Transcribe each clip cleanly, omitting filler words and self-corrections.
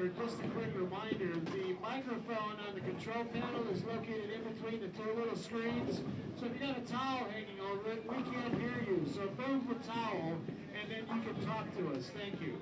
here, just a quick reminder, the microphone on the control panel is located in between the two little screens. So if you got a towel hanging over it, we can't hear you. So move the towel and then you can talk to us. Thank you.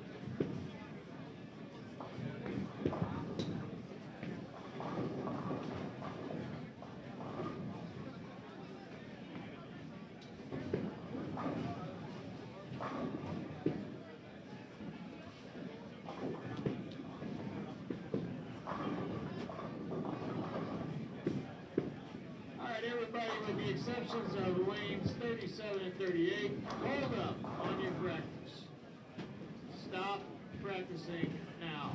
Everybody, with the exceptions of lanes 37 and 38, hold up on your practice. Stop practicing now.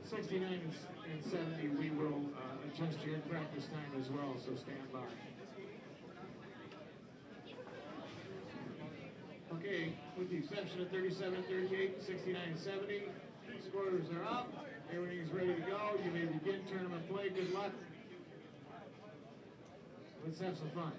'69 and 70, we will adjust your practice time as well, so stand by. Okay, with the exception of 37, 38, 69, and 70, scorers are up. Everything is ready to go. You may begin tournament play. Good luck. Let's have some fun.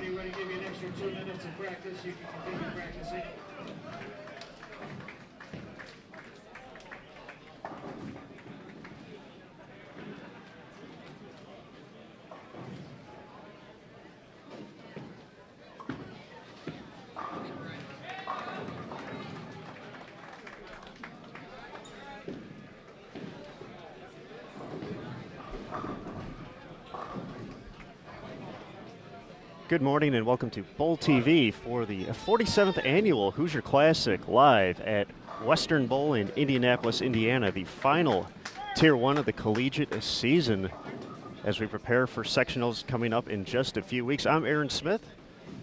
We're going to give you an extra 2 minutes of practice. You can continue practicing. Good morning and welcome to Bowl TV for the 47th annual Hoosier Classic live at Western Bowl in Indianapolis, Indiana, the final Tier 1 of the collegiate season as we prepare for sectionals coming up in just a few weeks. I'm Aaron Smith,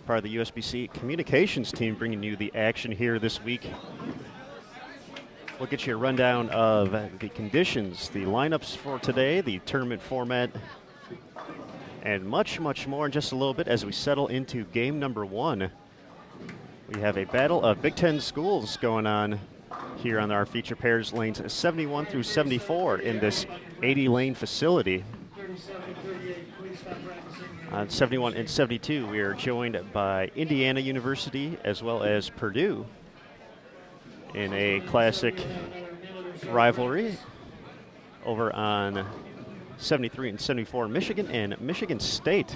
part of the USBC communications team, bringing you the action here this week. We'll get you a rundown of the conditions, the lineups for today, the tournament format, and much, much more in just a little bit as we settle into game number 1. We have a battle of Big Ten schools going on here on our feature pairs lanes 71 through 74 in this 80-lane facility. On 71 and 72, we are joined by Indiana University as well as Purdue in a classic rivalry. Over on 73 and 74, Michigan and Michigan State.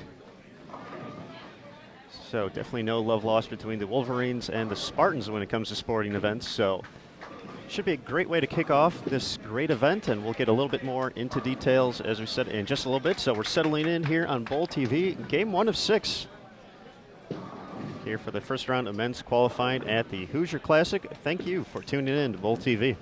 So definitely no love lost between the Wolverines and the Spartans when it comes to sporting events. So should be a great way to kick off this great event, and we'll get a little bit more into details, as we said, in just a little bit. So we're settling in here on Bowl TV, game 1 of 6. Here for the first round of men's qualifying at the Hoosier Classic. Thank you for tuning in to Bowl TV.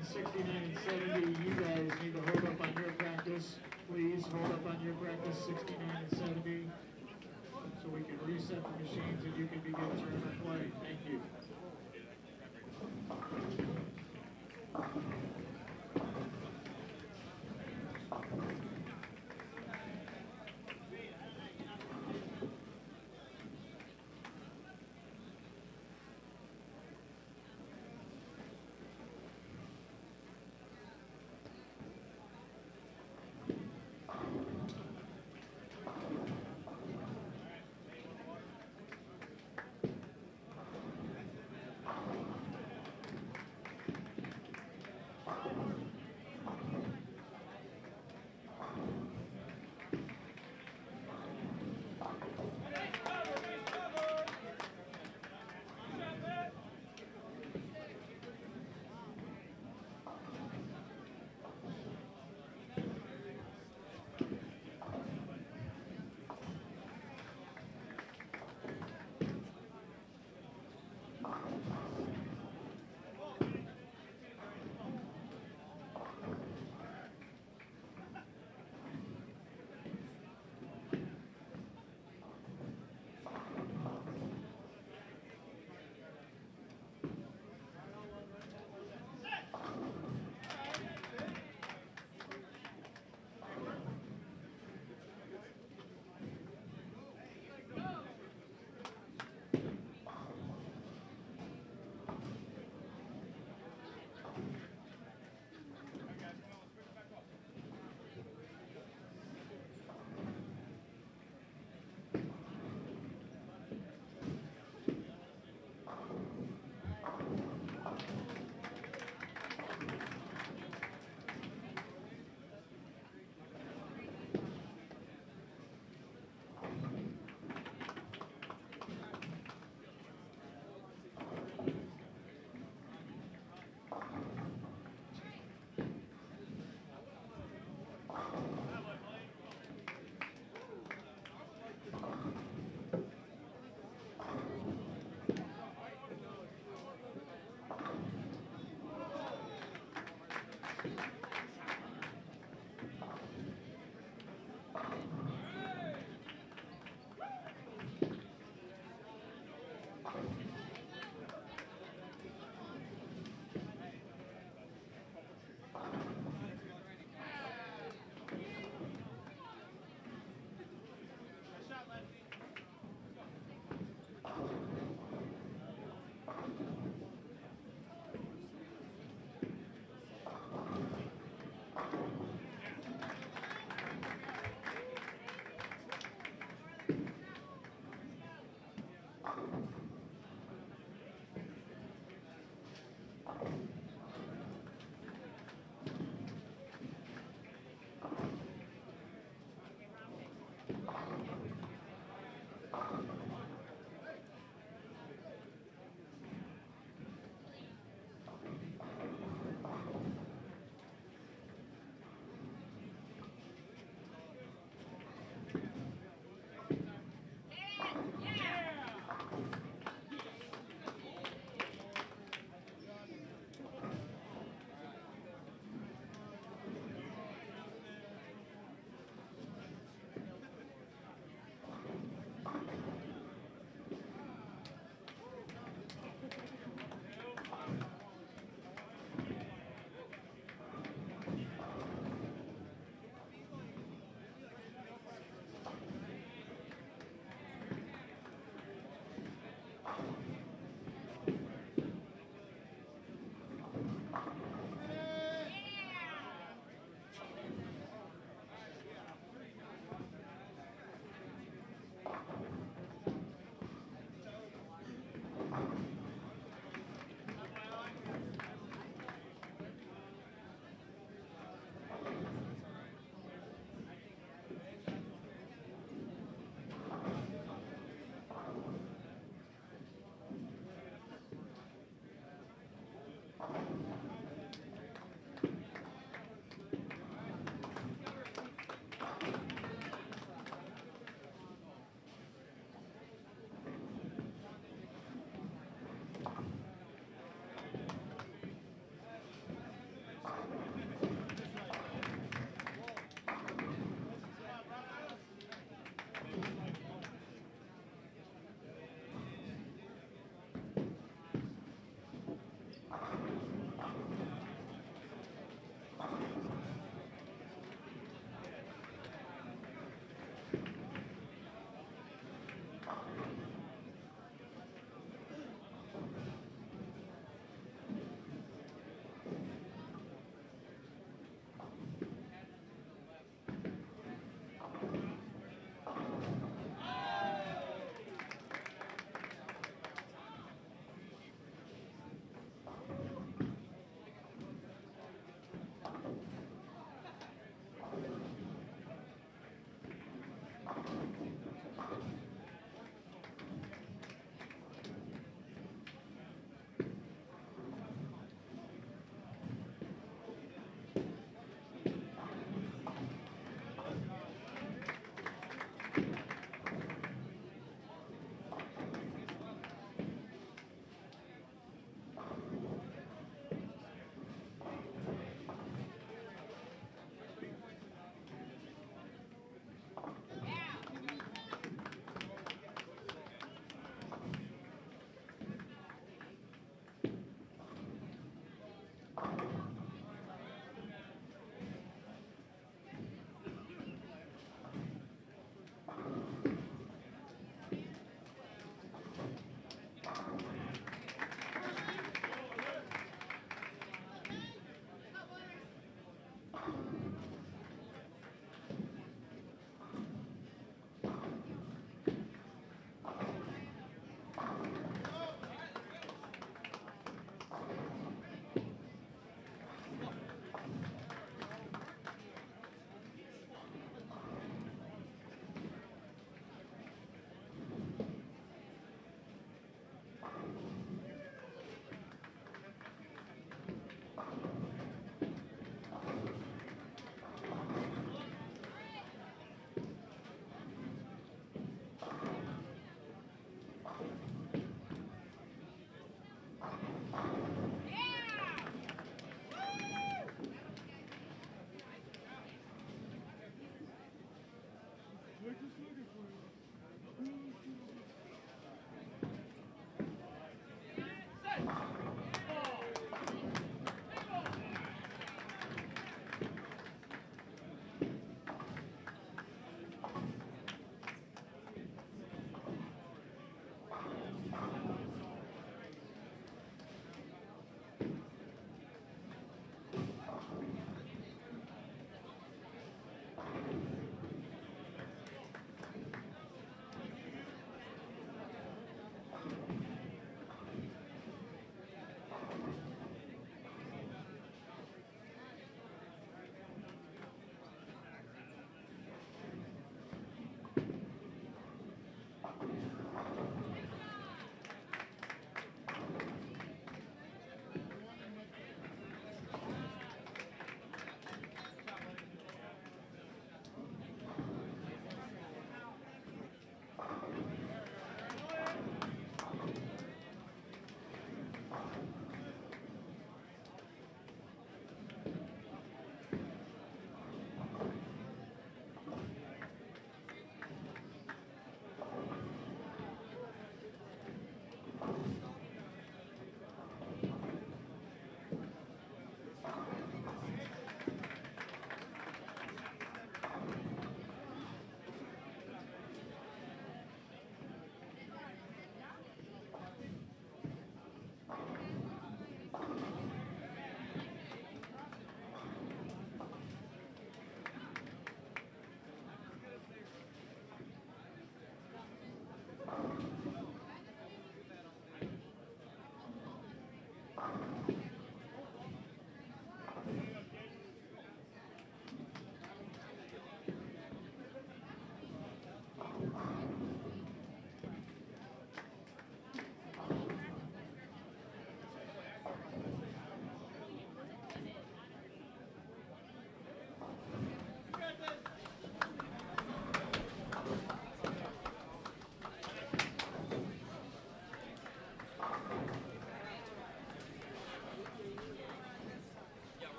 machines 69 and 70, you guys need to hold up on your practice. Please hold up on your practice 69 and 70 so we can reset the machines and you can begin tournament play. Thank you.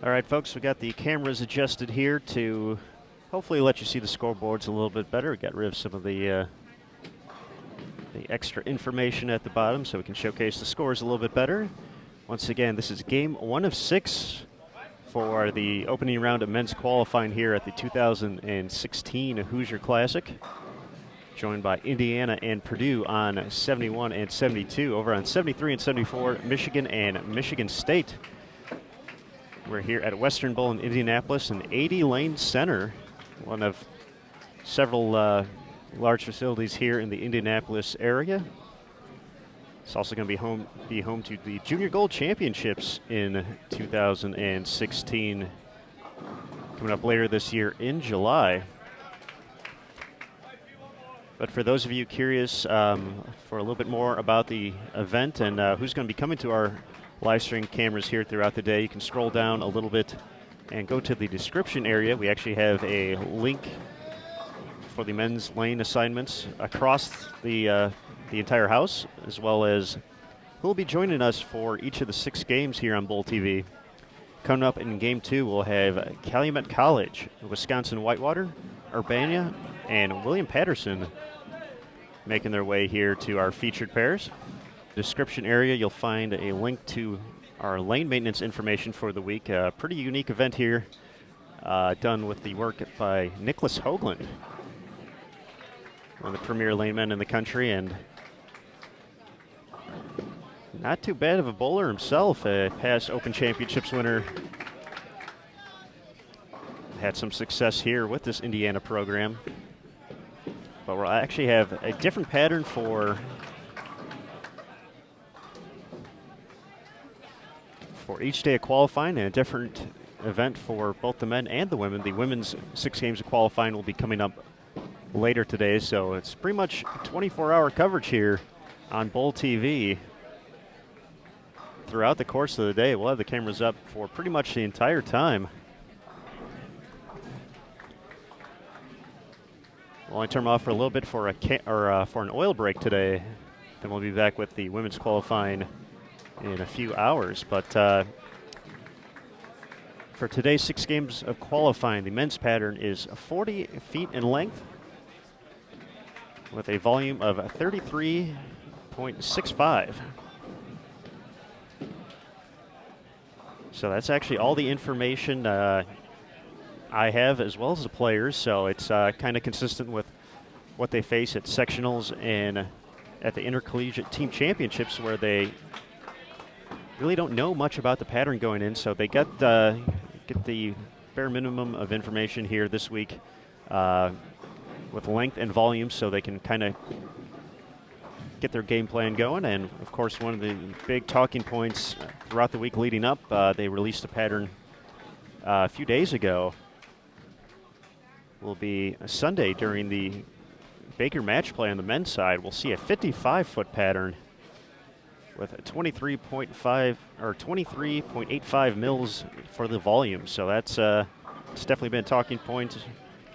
All right, folks, we got the cameras adjusted here to hopefully let you see the scoreboards a little bit better. Got rid of some of the extra information at the bottom so we can showcase the scores a little bit better. Once again, this is game 1 of 6 for the opening round of men's qualifying here at the 2016 Hoosier Classic. Joined by Indiana and Purdue on 71 and 72. Over on 73 and 74, Michigan and Michigan State. We're here at Western Bowl in Indianapolis, an 80-lane center, one of several large facilities here in the Indianapolis area. It's also going to be home to the Junior Gold Championships in 2016, coming up later this year in July. But for those of you curious for a little bit more about the event and who's going to be coming to our live stream cameras here throughout the day, you can scroll down a little bit and go to the description area. We actually have a link for the men's lane assignments across the entire house, as well as who will be joining us for each of the 6 games here on Bowl TV. Coming up in Game 2, we'll have Calumet College, Wisconsin-Whitewater, Urbana, and William Paterson making their way here to our featured pairs. Description area, you'll find a link to our lane maintenance information for the week. A pretty unique event here, done with the work by Nicholas Hoagland, one of the premier lanemen in the country, and not too bad of a bowler himself, a past Open Championships winner. Had some success here with this Indiana program. But we'll actually have a different pattern for each day of qualifying and a different event for both the men and the women. The women's 6 games of qualifying will be coming up later today, so it's pretty much 24-hour coverage here on Bowl TV. Throughout the course of the day, we'll have the cameras up for pretty much the entire time. We'll only turn them off for a little bit for for an oil break today. Then we'll be back with the women's qualifying in a few hours. But for today's 6 games of qualifying, the men's pattern is 40 feet in length with a volume of 33.65. So that's actually all the information I have, as well as the players, so it's kind of consistent with what they face at sectionals and at the intercollegiate team championships, where they really don't know much about the pattern going in, so they get the bare minimum of information here this week with length and volume, so they can kind of get their game plan going. And of course, one of the big talking points throughout the week leading up, they released a pattern a few days ago, will be a Sunday during the Baker match play on the men's side. We'll see a 55-foot pattern with a 23.5 or 23.85 mils for the volume. So that's it's definitely been a talking point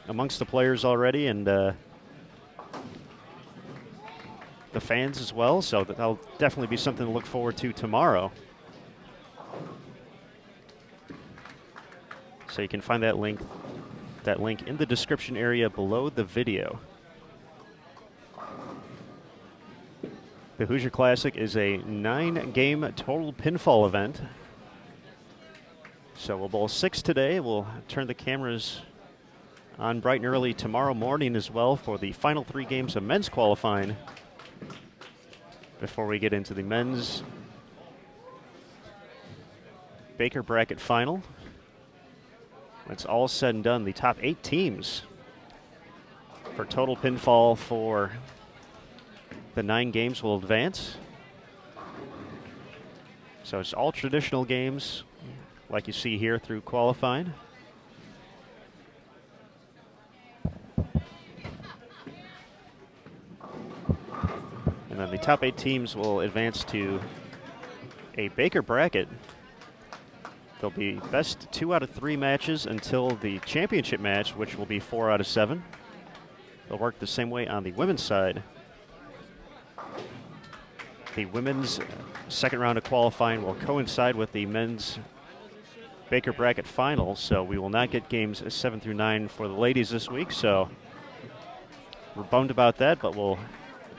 amongst the players already, and the fans as well. So that'll definitely be something to look forward to tomorrow. So you can find that link in the description area below the video. The Hoosier Classic is a 9-game total pinfall event. So we'll bowl 6 today. We'll turn the cameras on bright and early tomorrow morning as well for the final 3 games of men's qualifying before we get into the men's Baker bracket final. When it's all said and done, the top 8 teams for total pinfall for the 9 games will advance. So it's all traditional games like you see here through qualifying. And then the top 8 teams will advance to a Baker bracket. There'll be best 2 out of 3 matches until the championship match, which will be 4 out of 7. They'll work the same way on the women's side. The women's second round of qualifying will coincide with the men's Baker bracket final, so we will not get games 7 through 9 for the ladies this week, so we're bummed about that, but we'll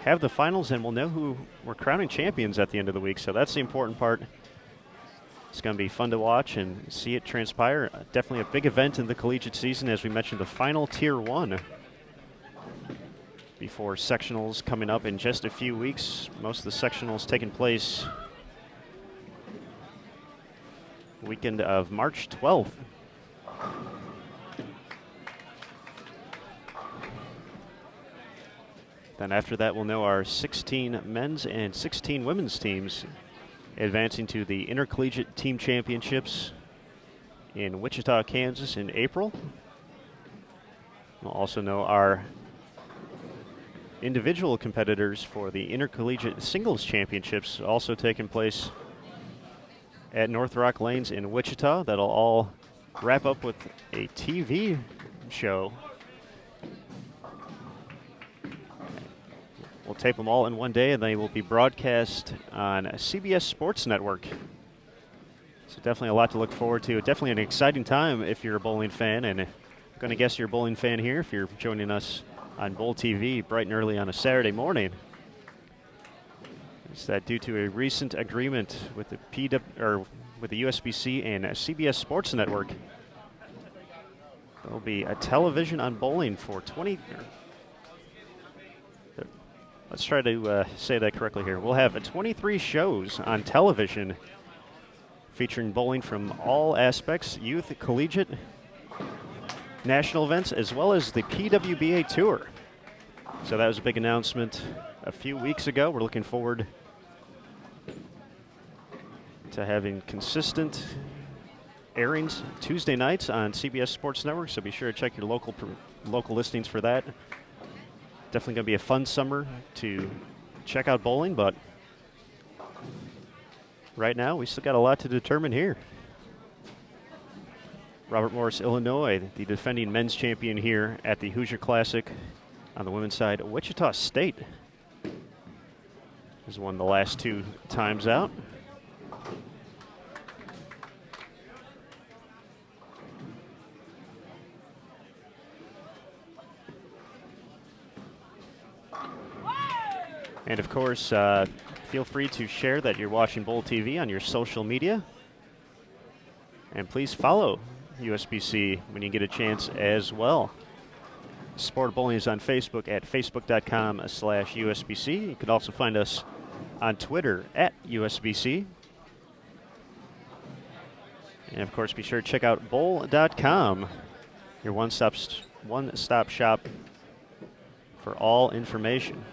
have the finals and we'll know who we're crowning champions at the end of the week, so that's the important part. It's going to be fun to watch and see it transpire. Definitely a big event in the collegiate season, as we mentioned, the final Tier 1 before sectionals coming up in just a few weeks. Most of the sectionals taking place weekend of March 12th. Then after that, we'll know our 16 men's and 16 women's teams advancing to the Intercollegiate Team Championships in Wichita, Kansas in April. We'll also know our individual competitors for the Intercollegiate Singles Championships also taking place at North Rock Lanes in Wichita. That'll all wrap up with a TV show. We'll tape them all in one day, and they will be broadcast on CBS Sports Network. So definitely a lot to look forward to. Definitely an exciting time if you're a bowling fan, and I'm going to guess you're a bowling fan here if you're joining us on Bowl TV bright and early on a Saturday morning. It's that due to a recent agreement with the with the USBC and CBS Sports Network, there'll be a television on bowling for 20. Let's try to say that correctly here. We'll have 23 shows on television featuring bowling from all aspects, youth, collegiate, national events, as well as the PWBA Tour. So that was a big announcement a few weeks ago. We're looking forward to having consistent airings Tuesday nights on CBS Sports Network, so be sure to check your local listings for that. Definitely going to be a fun summer to check out bowling, but right now we still got a lot to determine here. Robert Morris, Illinois, the defending men's champion here at the Hoosier Classic. On the women's side, Wichita State has won the last 2 times out. And of course, feel free to share that you're watching Bowl TV on your social media. And please follow USBC when you get a chance as well. Sport Bowling is on Facebook at facebook.com/USBC. You can also find us on Twitter at USBC. And of course, be sure to check out bowl.com, your one-stop shop for all information.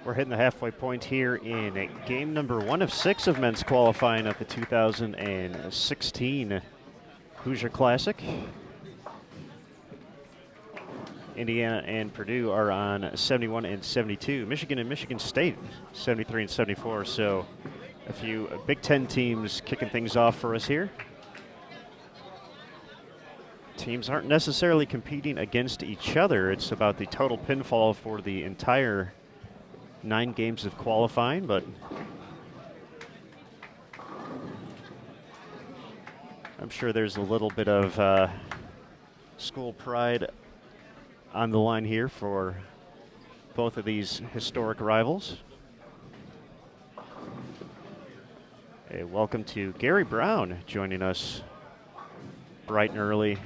We're hitting the halfway point here in game number 1 of 6 of men's qualifying at the 2016 Hoosier Classic. Indiana and Purdue are on 71 and 72. Michigan and Michigan State 73 and 74. So a few Big Ten teams kicking things off for us here. Teams aren't necessarily competing against each other. It's about the total pinfall for the entire 9 games of qualifying, but I'm sure there's a little bit of school pride on the line here for both of these historic rivals. Hey, welcome to Gary Brown joining us bright and early.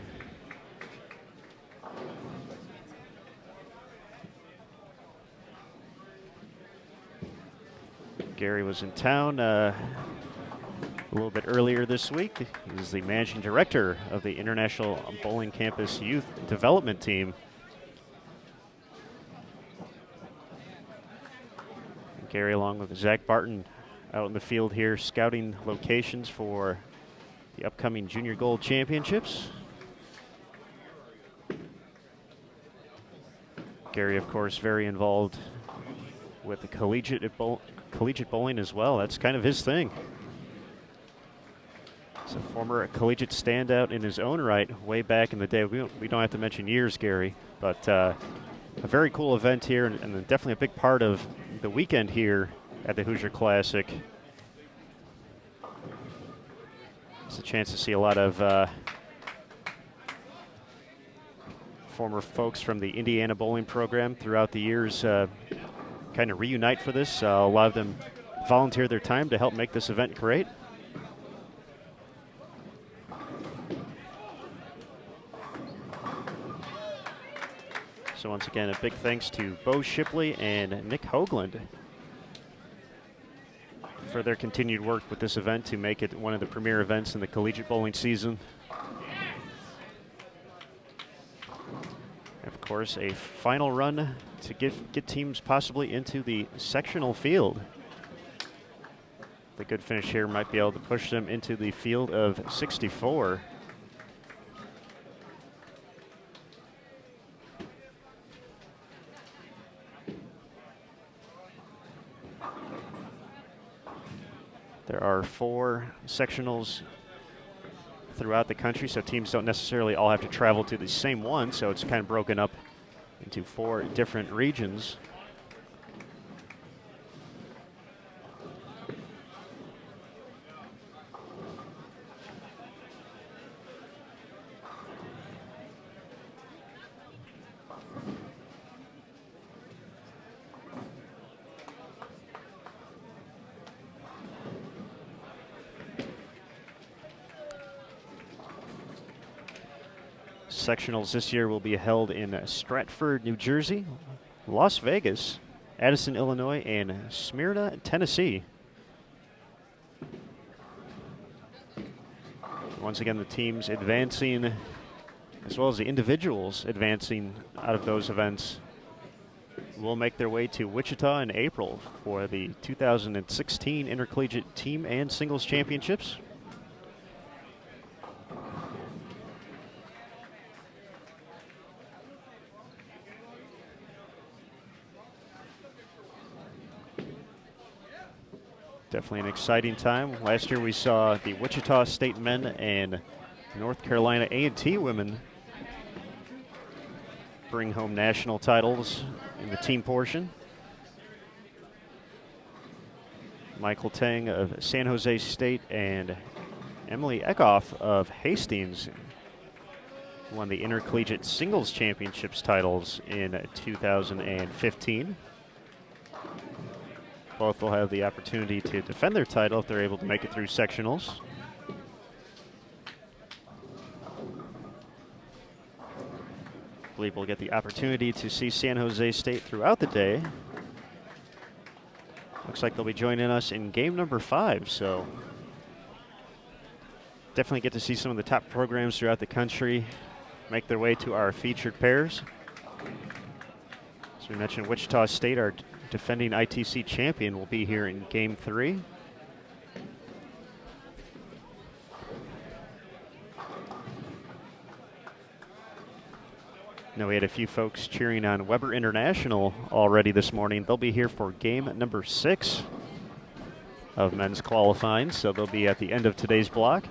Gary was in town a little bit earlier this week. He's the managing director of the International Bowling Campus Youth Development Team. Gary, along with Zach Barton, out in the field here scouting locations for the upcoming Junior Gold Championships. Gary, of course, very involved with the collegiate bowling as well. That's kind of his thing. He's a former collegiate standout in his own right way back in the day. We don't have to mention years, Gary, but a very cool event here and definitely a big part of the weekend here at the Hoosier Classic. It's a chance to see a lot of former folks from the Indiana bowling program throughout the years kind of reunite for this. A lot of them volunteer their time to help make this event great. So once again, a big thanks to Bo Shipley and Nick Hoagland for their continued work with this event to make it one of the premier events in the collegiate bowling season. Of course, a final run to get teams possibly into the sectional field. The good finish here might be able to push them into the field of 64. There are 4 sectionals throughout the country, so teams don't necessarily all have to travel to the same one, so it's kind of broken up into 4 different regions. Sectionals this year will be held in Stratford, New Jersey, Las Vegas, Addison, Illinois, and Smyrna, Tennessee. Once again, the teams advancing, as well as the individuals advancing out of those events, will make their way to Wichita in April for the 2016 Intercollegiate Team and Singles Championships. Definitely an exciting time. Last year we saw the Wichita State men and North Carolina A&T women bring home national titles in the team portion. Michael Tang of San Jose State and Emily Eckhoff of Hastings won the Intercollegiate Singles Championships titles in 2015. Both will have the opportunity to defend their title if they're able to make it through sectionals. I believe we'll get the opportunity to see San Jose State throughout the day. Looks like they'll be joining us in game number 5, so definitely get to see some of the top programs throughout the country make their way to our featured pairs. As we mentioned, Wichita State, our defending ITC champion, will be here in Game 3. Now, we had a few folks cheering on Weber International already this morning. They'll be here for game number 6 of men's qualifying, so they'll be at the end of today's block.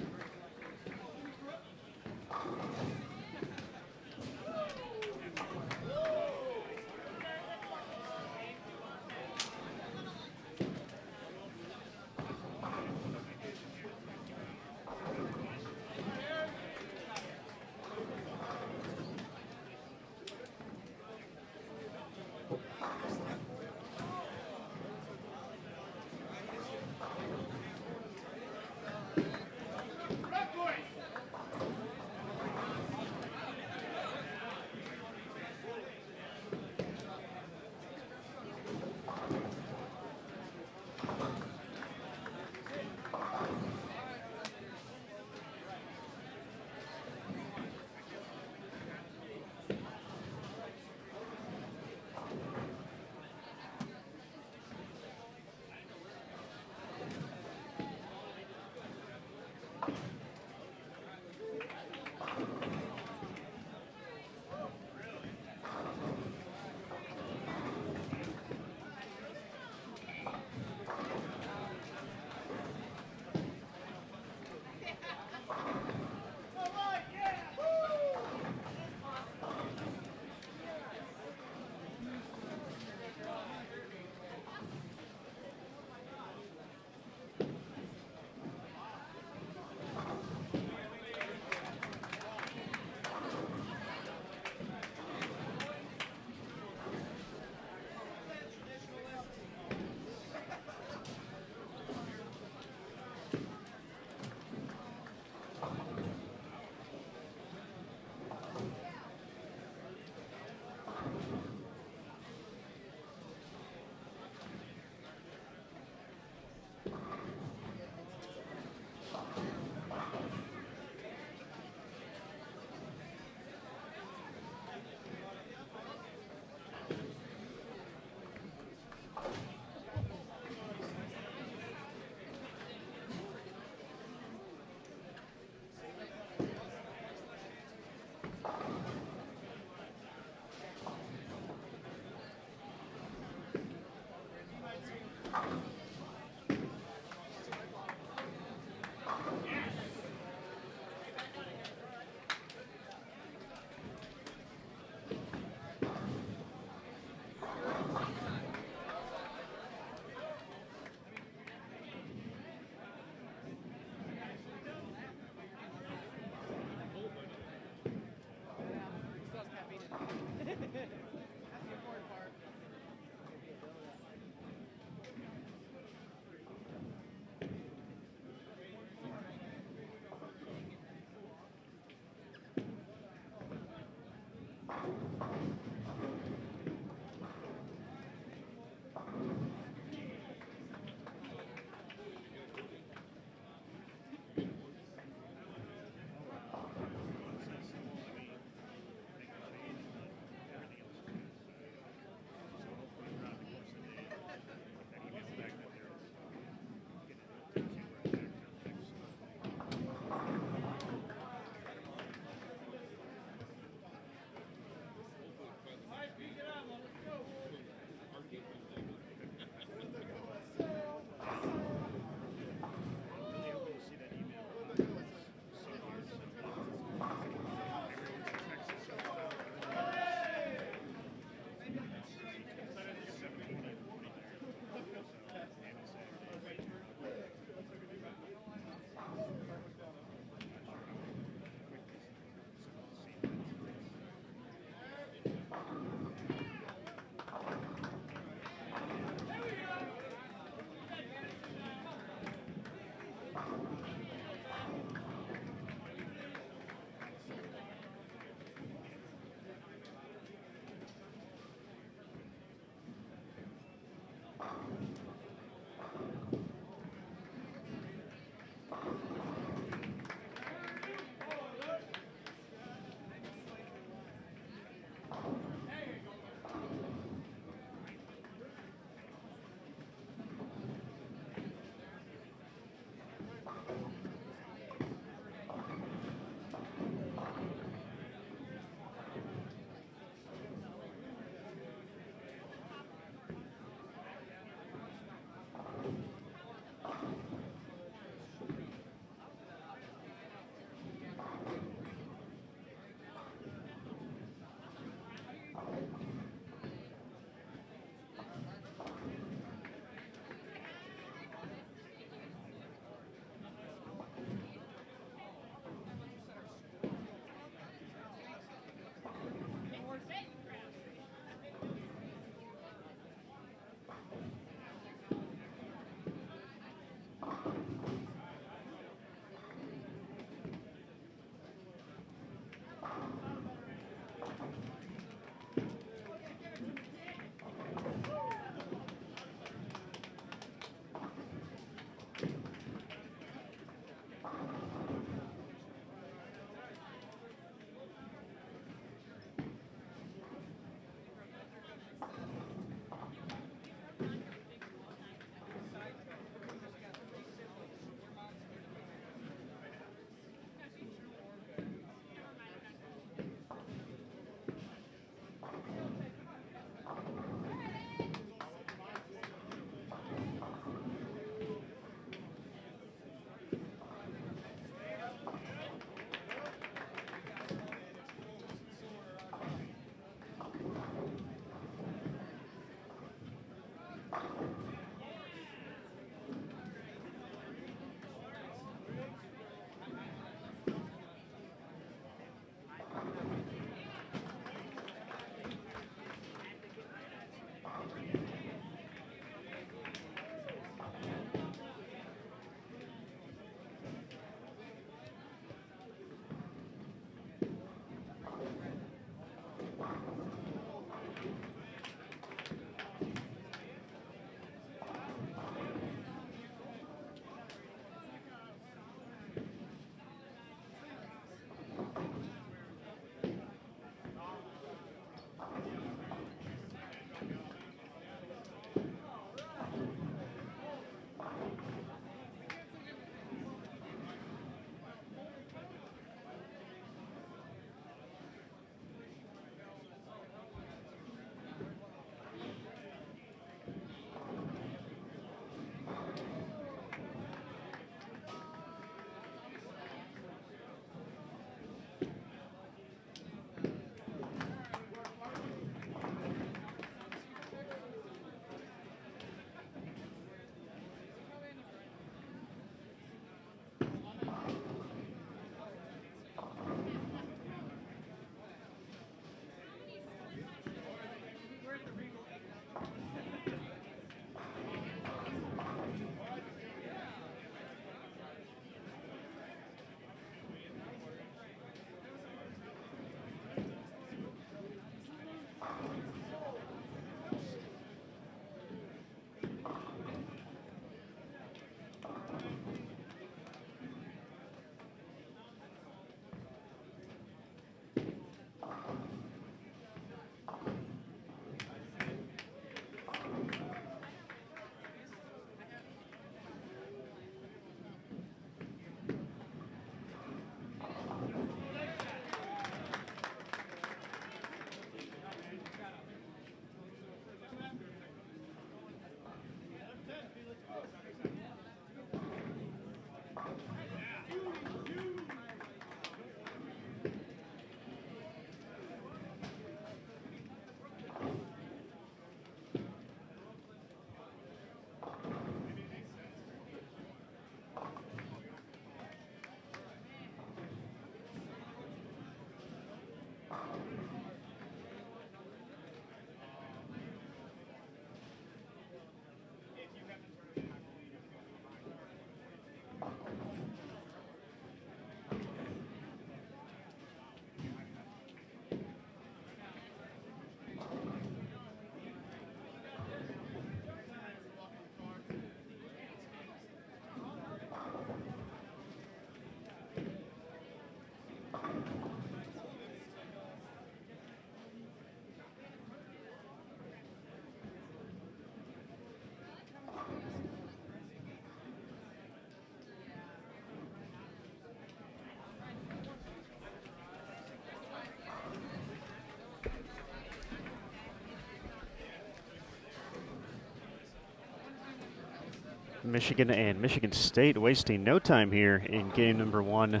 Michigan and Michigan State wasting no time here in game number 1.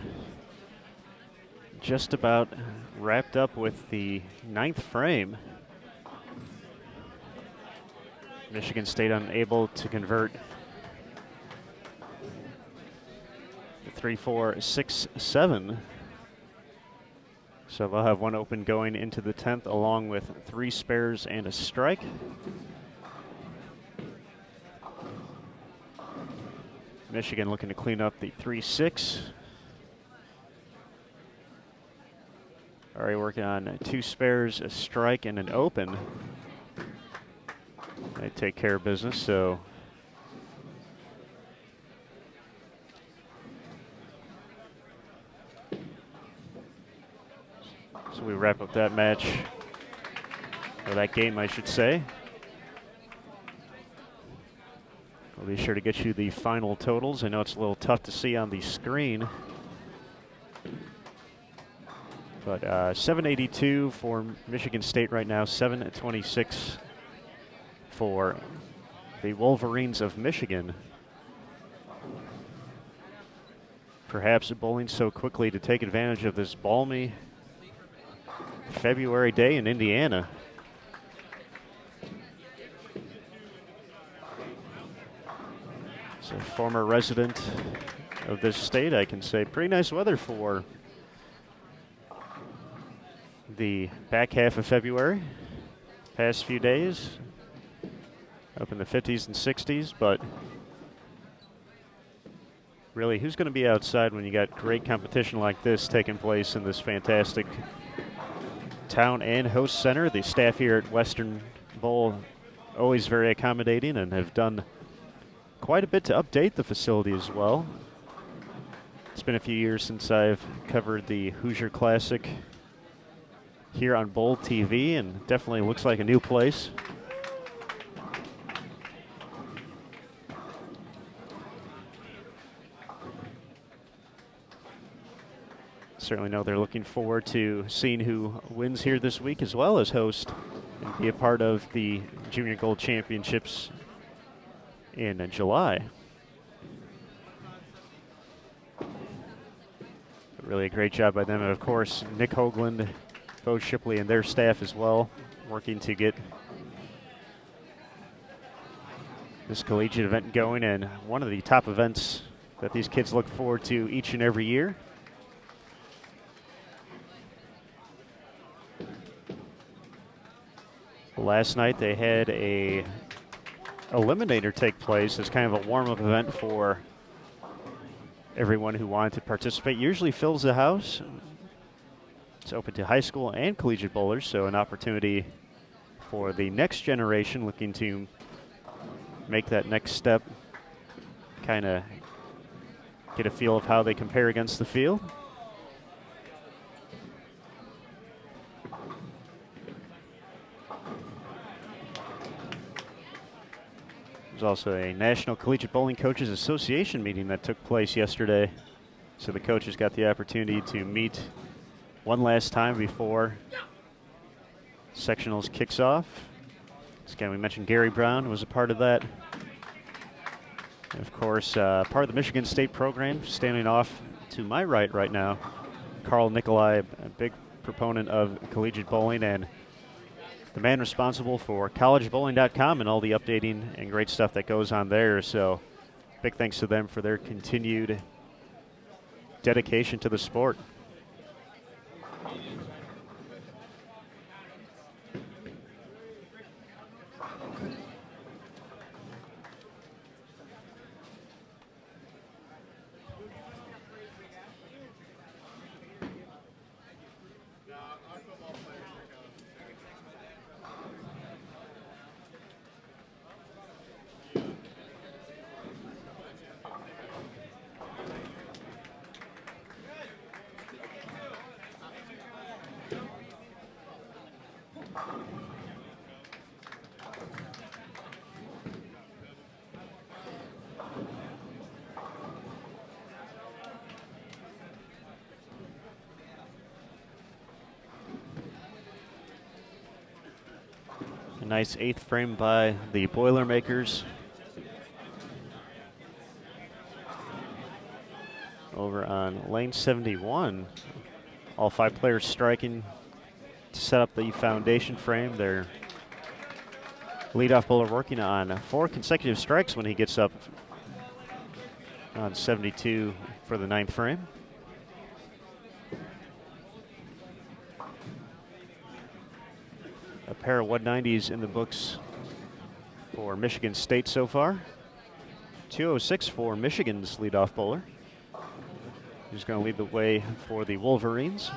Just about wrapped up with the 9th frame. Michigan State unable to convert. 3-4-6-7. So they'll have one open going into the 10th, along with 3 spares and a strike. Michigan looking to clean up the 3-6. Already working on 2 spares, a strike, and an open. They take care of business, so we wrap up that match, or that game, I should say. I'll be sure to get you the final totals. I know it's a little tough to see on the screen, but 782 for Michigan State right now, 726 for the Wolverines of Michigan. Perhaps bowling so quickly to take advantage of this balmy February day in Indiana. As a former resident of this state, I can say pretty nice weather for the back half of February. Past few days, up in the 50s and 60s, but really, who's going to be outside when you got great competition like this taking place in this fantastic town and host center? The staff here at Western Bowl always very accommodating and have done quite a bit to update the facility as well. It's been a few years since I've covered the Hoosier Classic here on Bowl TV, and definitely looks like a new place. Certainly know they're looking forward to seeing who wins here this week, as well as host and be a part of the Junior Gold Championships in July. Really a great job by them, and of course Nick Hoagland, Bo Shipley, and their staff as well, working to get this collegiate event going, and one of the top events that these kids look forward to each and every year. Last night they had a eliminator take place as kind of a warm-up event for everyone who wanted to participate. Usually fills the house. It's open to high school and collegiate bowlers, so an opportunity for the next generation looking to make that next step, kind of get a feel of how they compare against the field. There's also a National Collegiate Bowling Coaches Association meeting that took place yesterday. So the coaches got the opportunity to meet one last time before sectionals kicks off. So again, we mentioned Gary Brown was a part of that. And of course, part of the Michigan State program, standing off to my right now, Carl Nicolai, a big proponent of collegiate bowling and the man responsible for collegebowling.com and all the updating and great stuff that goes on there. So big thanks to them for their continued dedication to the sport. Nice eighth frame by the Boilermakers. over on lane 71. All 5 players striking to set up the foundation frame. Their leadoff bowler working on 4 consecutive strikes when he gets up on 72 for the 9th frame. A pair of 190s in the books for Michigan State so far. 206 for Michigan's leadoff bowler, who's going to lead the way for the Wolverines.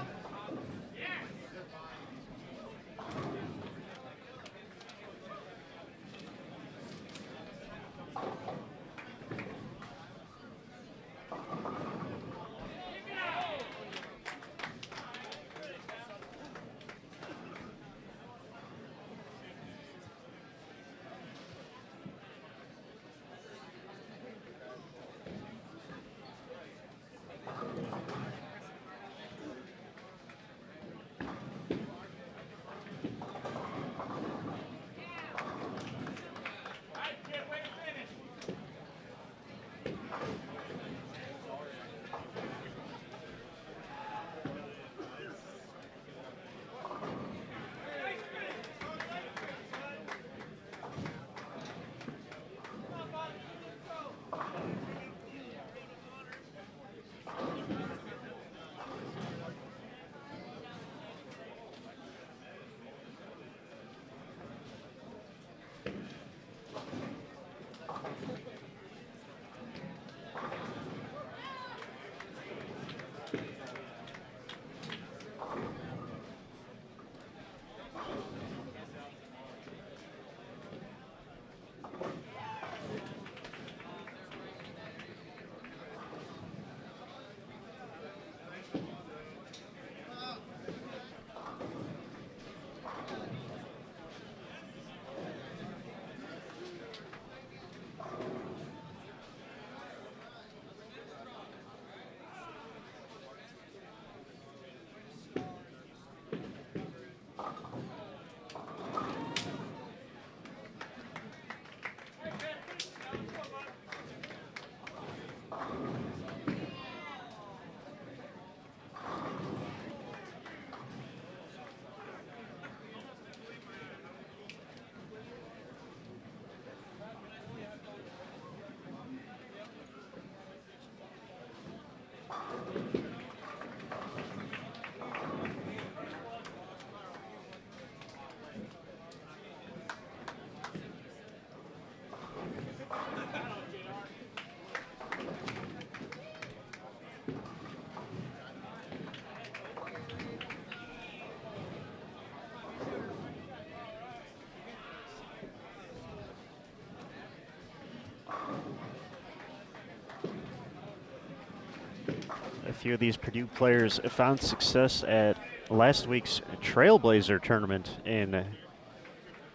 A few of these Purdue players found success at last week's Trailblazer tournament in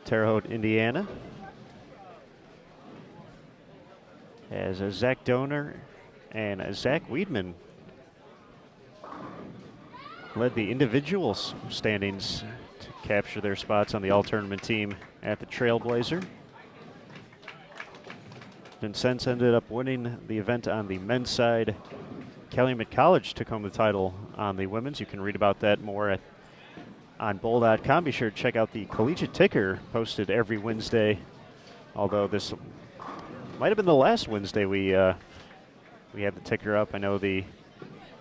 Terre Haute, Indiana, as Zach Donor and Zach Weedman led the individuals standings to capture their spots on the all-tournament team at the Trailblazer. Vincennes ended up winning the event on the men's side. Calumet College took home the title on the women's. You can read about that more on bowl.com. Be sure to check out the Collegiate Ticker, posted every Wednesday, although this might have been the last Wednesday we had the ticker up. I know the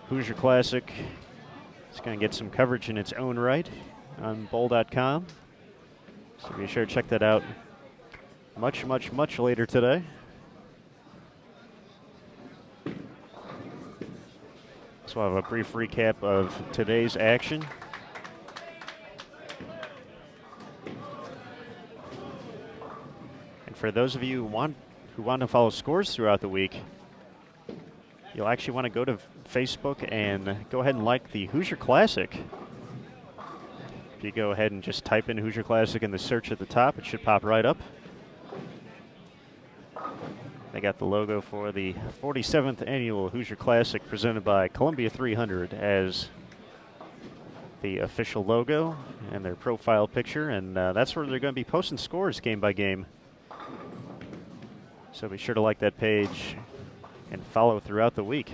Hoosier Classic is going to get some coverage in its own right on bowl.com. So be sure to check that out much, much, much later today. So we'll have a brief recap of today's action. And for those of you who want to follow scores throughout the week, you'll actually want to go to Facebook and go ahead and like the Hoosier Classic. If you go ahead and just type in Hoosier Classic in the search at the top, it should pop right up. They got the logo for the 47th annual Hoosier Classic presented by Columbia 300 as the official logo and their profile picture, and that's where they're going to be posting scores game by game. So be sure to like that page and follow throughout the week.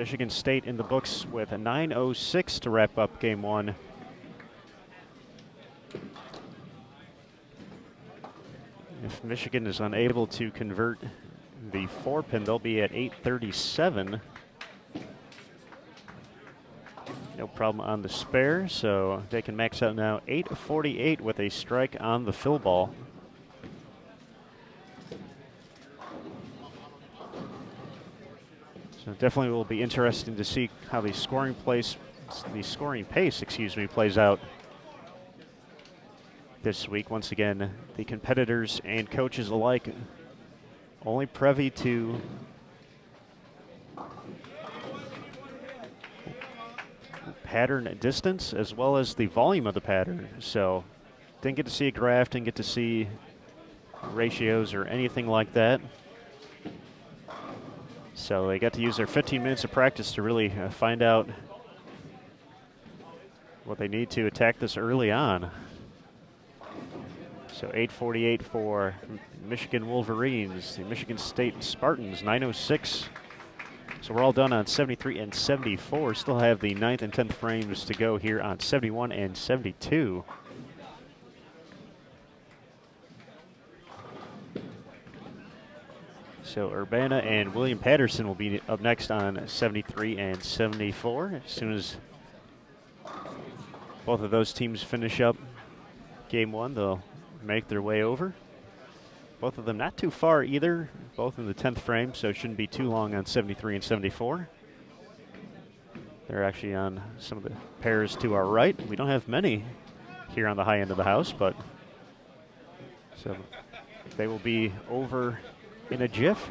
Michigan State in the books with a 9:06 to wrap up game one. If Michigan is unable to convert the 4-pin, they'll be at 8:37. No problem on the spare, so they can max out now 8:48 with a strike on the fill ball. So definitely will be interesting to see how the scoring pace, plays out this week. Once again, the competitors and coaches alike only privy to pattern distance as well as the volume of the pattern. So didn't get to see a graph, didn't get to see ratios or anything like that. So they got to use their 15 minutes of practice to really find out what they need to attack this early on. So 8:48 for Michigan Wolverines, the Michigan State Spartans, 9:06. So we're all done on 73 and 74. Still have the 9th and 10th frames to go here on 71 and 72. So Urbana and William Paterson will be up next on 73 and 74. As soon as both of those teams finish up game one, they'll make their way over. Both of them not too far either, both in the 10th frame, so it shouldn't be too long on 73 and 74. They're actually on some of the pairs to our right. We don't have many here on the high end of the house, but so they will be over in a jiff.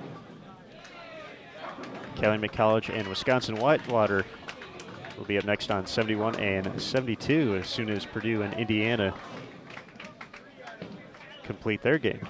Calumet College and Wisconsin-Whitewater will be up next on 71 and 72 as soon as Purdue and Indiana complete their game.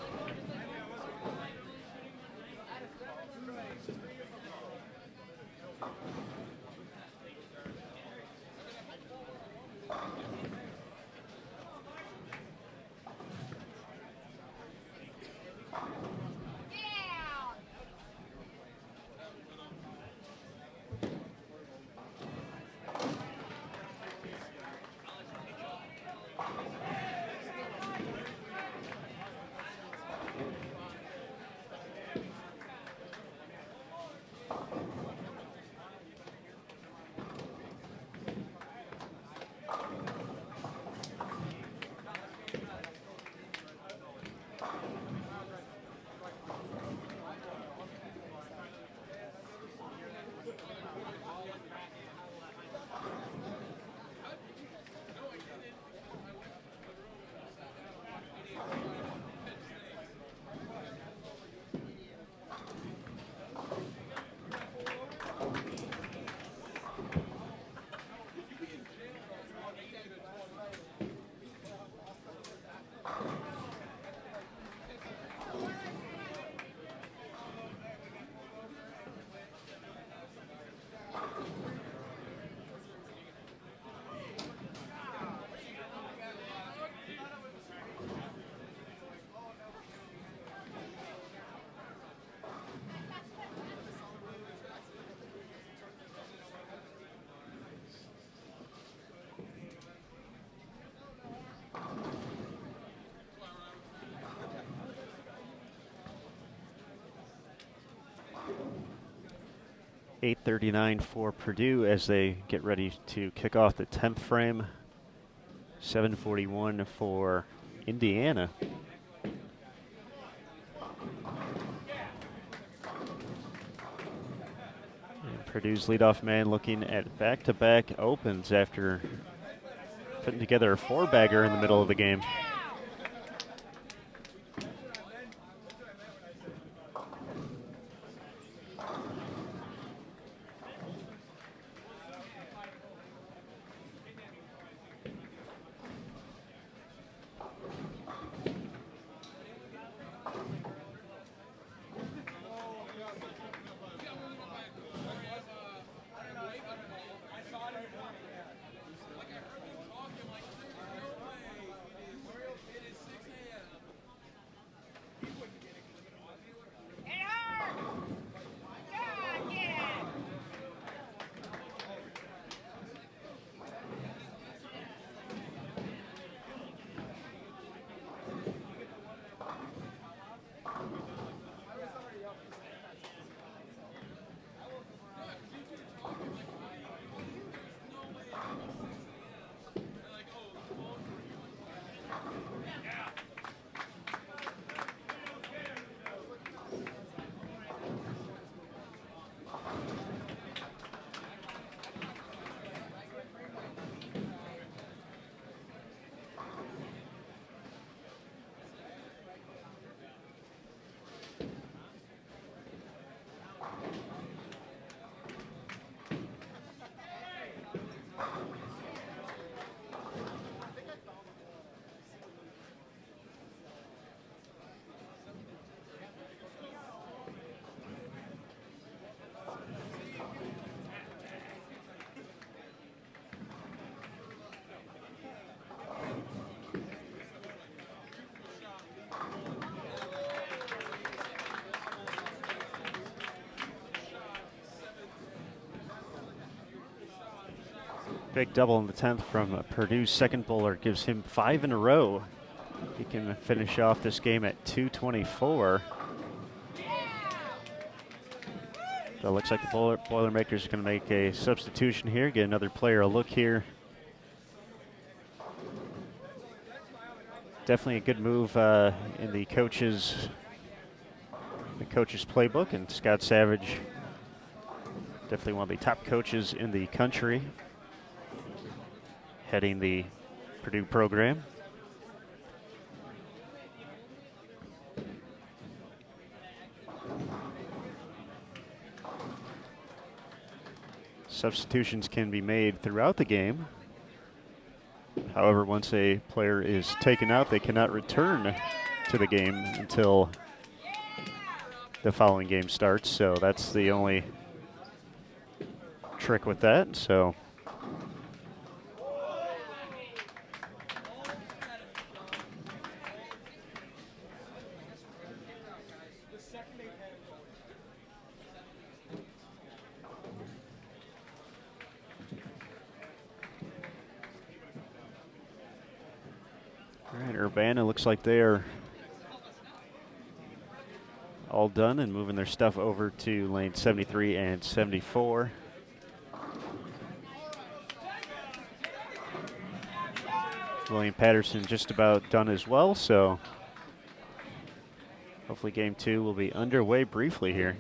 .839 for Purdue as they get ready to kick off the 10th frame. 7:41 for Indiana. And Purdue's leadoff man looking at back-to-back opens after putting together a four-bagger in the middle of the game. Big double in the 10th from Purdue's second bowler gives him 5 in a row. He can finish off this game at 224. So it looks like the Boilermakers are going to make a substitution here, get another player a look here. Definitely a good move in the coach's playbook, and Scott Savage, definitely one of the top coaches in the country, heading the Purdue program. Substitutions can be made throughout the game. However, once a player is taken out, they cannot return to the game until the following game starts. So that's the only trick with that. So Urbana looks like they're all done and moving their stuff over to lane 73 and 74. William Paterson just about done as well, so hopefully game 2 will be underway briefly here.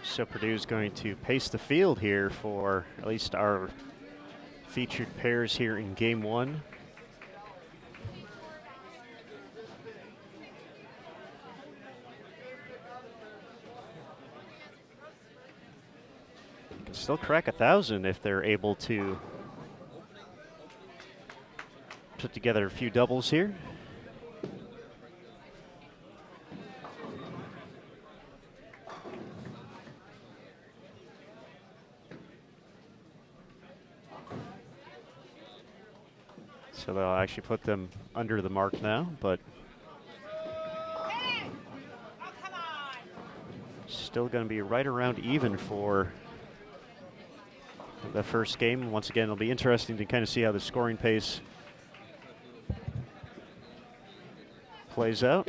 So Purdue's going to pace the field here for at least our featured pairs here in game 1. Can still crack 1,000 if they're able to put together a few doubles here. So they'll actually put them under the mark now, but still going to be right around even for the first game. Once again, it'll be interesting to kind of see how the scoring pace plays out.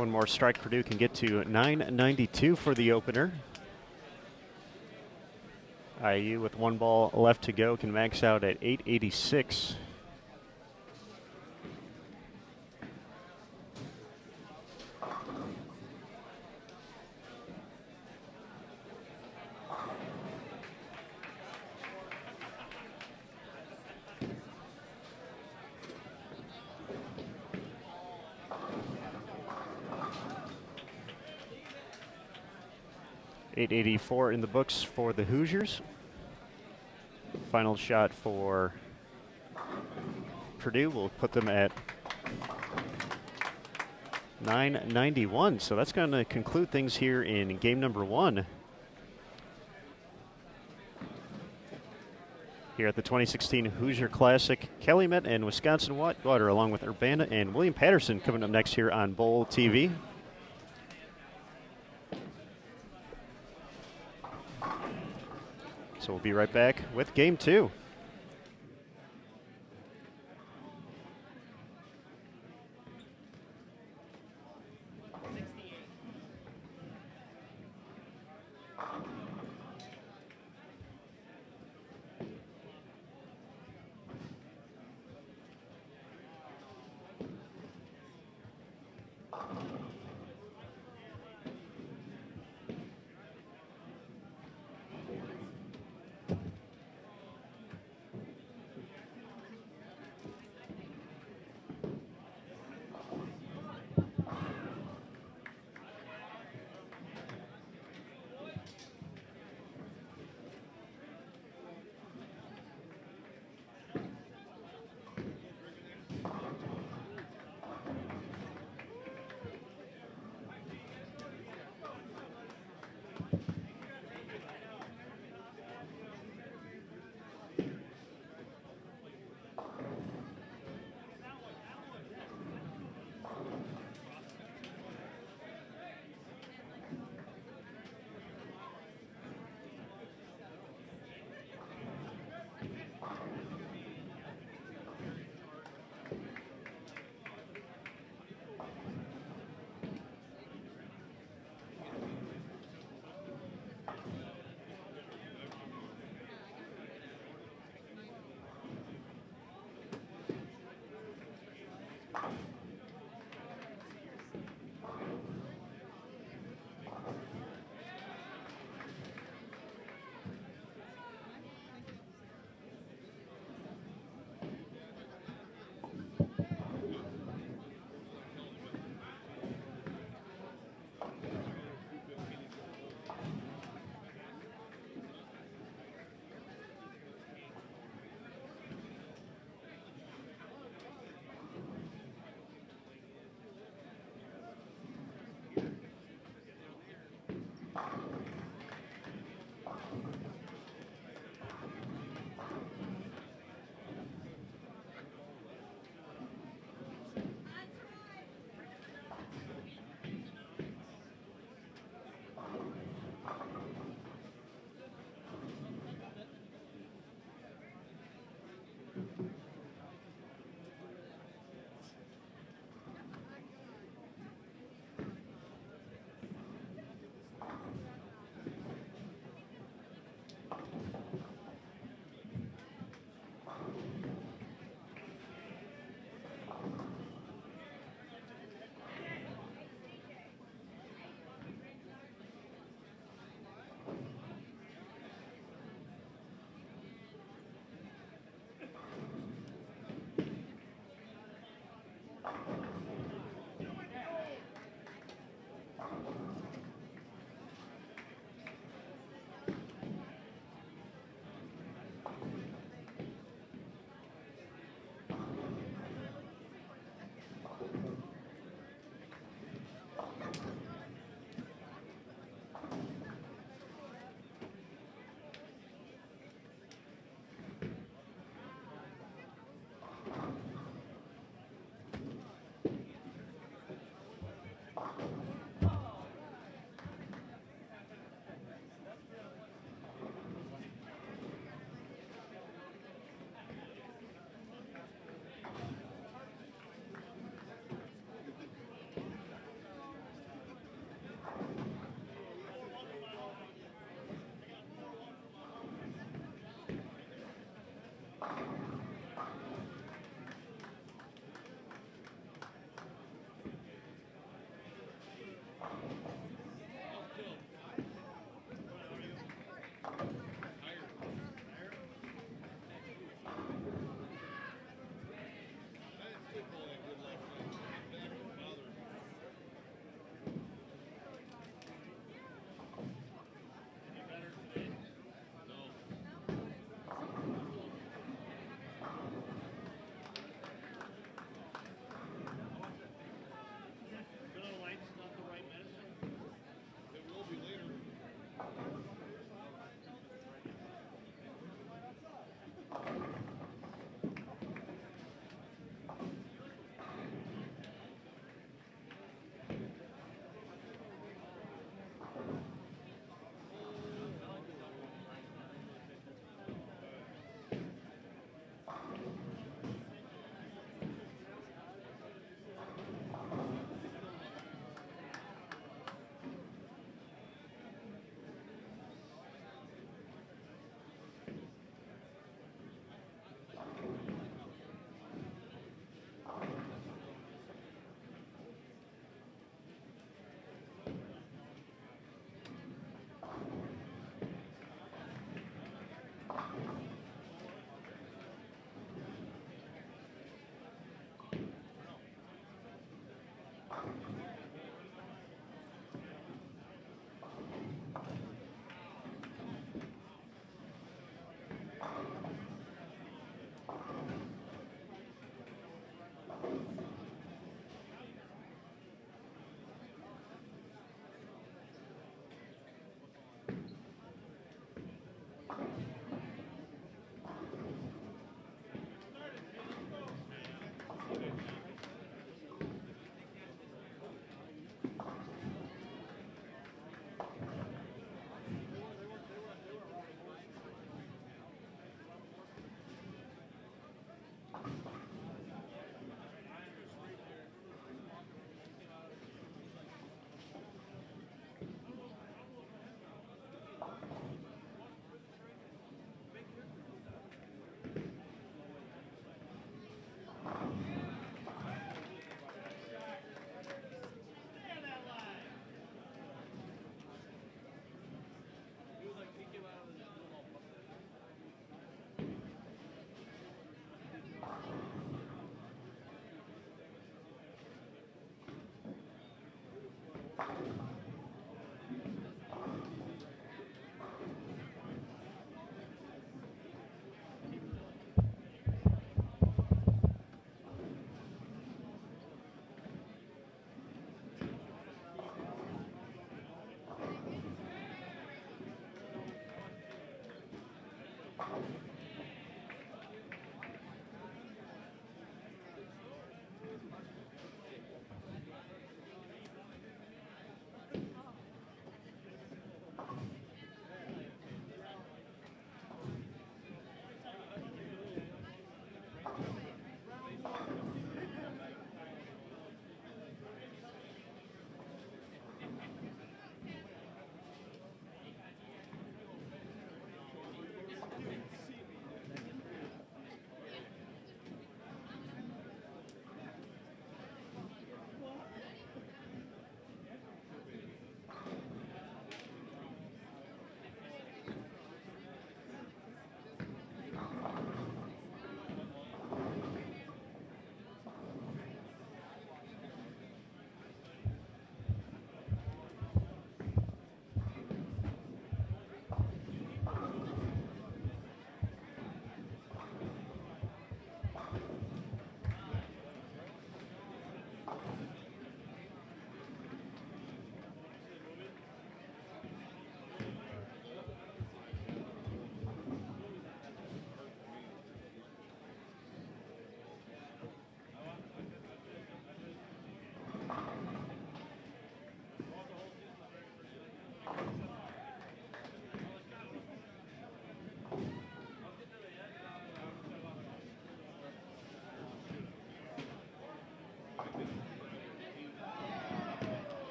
One more strike, Purdue can get to 992 for the opener. IU with one ball left to go can max out at 886. .884 in the books for the Hoosiers. Final shot for Purdue will put them at 991. So that's going to conclude things here in game number 1. Here at the 2016 Hoosier Classic, Calumet and Wisconsin-Whitewater along with Urbana and William Paterson coming up next here on Bowl TV. So we'll be right back with game 2.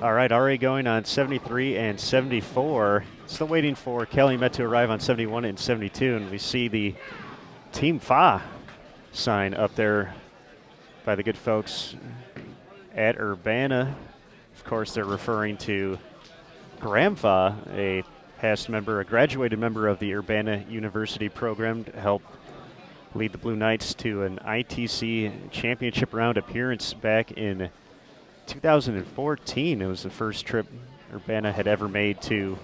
All right, already going on 73 and 74. Still waiting for Calumet to arrive on 71 and 72, and we see the Team Fa sign up there by the good folks at Urbana. Of course, they're referring to Graham Fa, a past member, a graduated member of the Urbana University program, to help lead the Blue Knights to an ITC championship round appearance back in 2014. It was the first trip Urbana had ever made to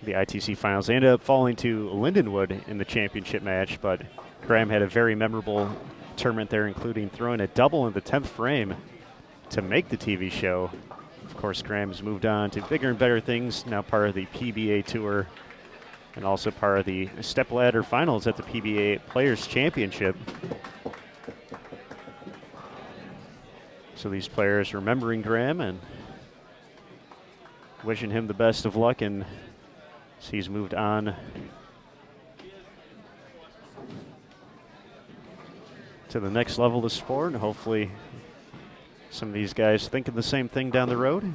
the ITC finals. They ended up falling to Lindenwood in the championship match, but Graham had a very memorable tournament there, including throwing a double in the 10th frame to make the TV show. Of course, Graham has moved on to bigger and better things, now part of the PBA Tour and also part of the stepladder finals at the PBA Players Championship. So these players remembering Graham and wishing him the best of luck, and he's moved on to the next level of the sport, and hopefully some of these guys thinking the same thing down the road.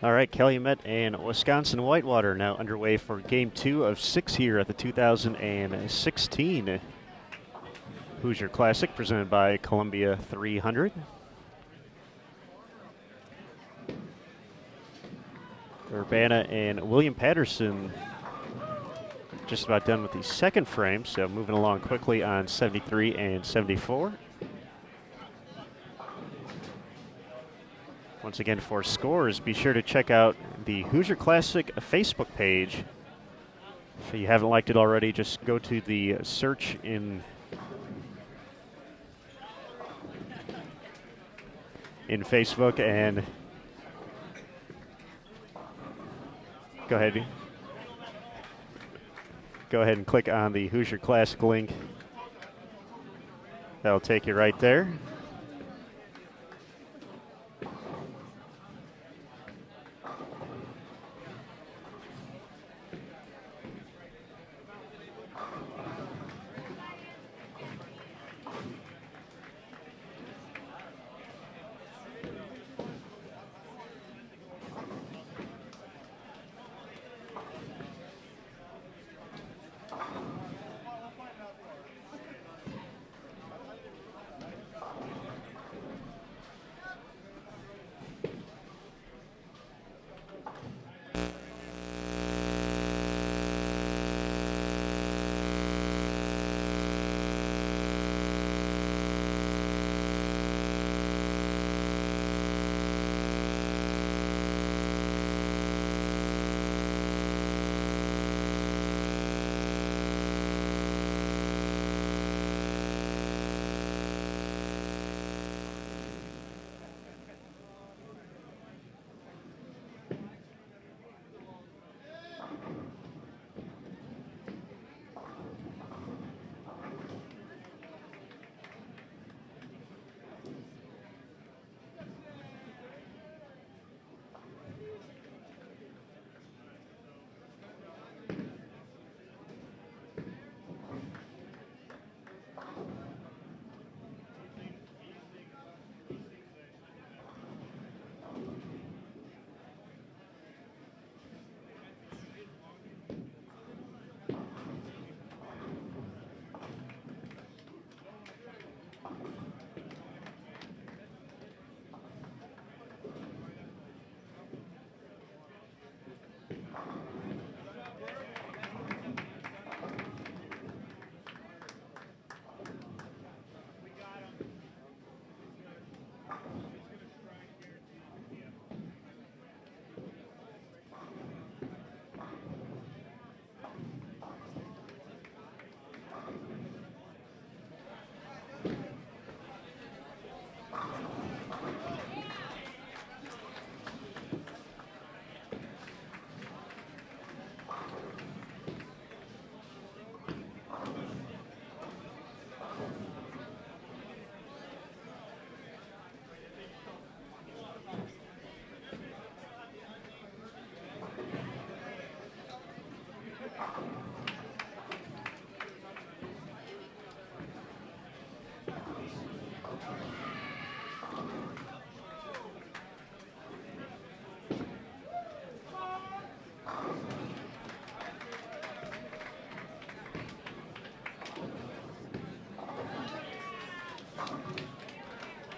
All right, Calumet and Wisconsin-Whitewater now underway for Game 2 of 6 here at the 2016 Hoosier Classic, presented by Columbia 300. Urbana and William Paterson just about done with the second frame, so moving along quickly on 73 and 74. Once again, for scores, be sure to check out the Hoosier Classic Facebook page. If you haven't liked it already, just go to the search in Facebook and go ahead and click on the Hoosier Classic link. That'll take you right there.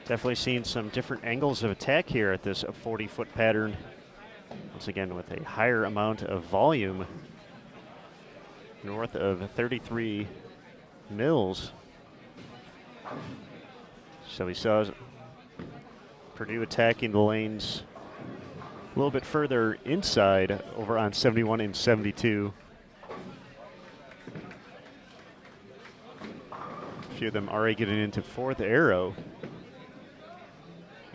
Definitely seeing some different angles of attack here at this 40-foot pattern. Once again, with a higher amount of volume, north of 33 mils. So we saw Purdue attacking the lanes a little bit further inside over on 71 and 72. A few of them already getting into fourth arrow.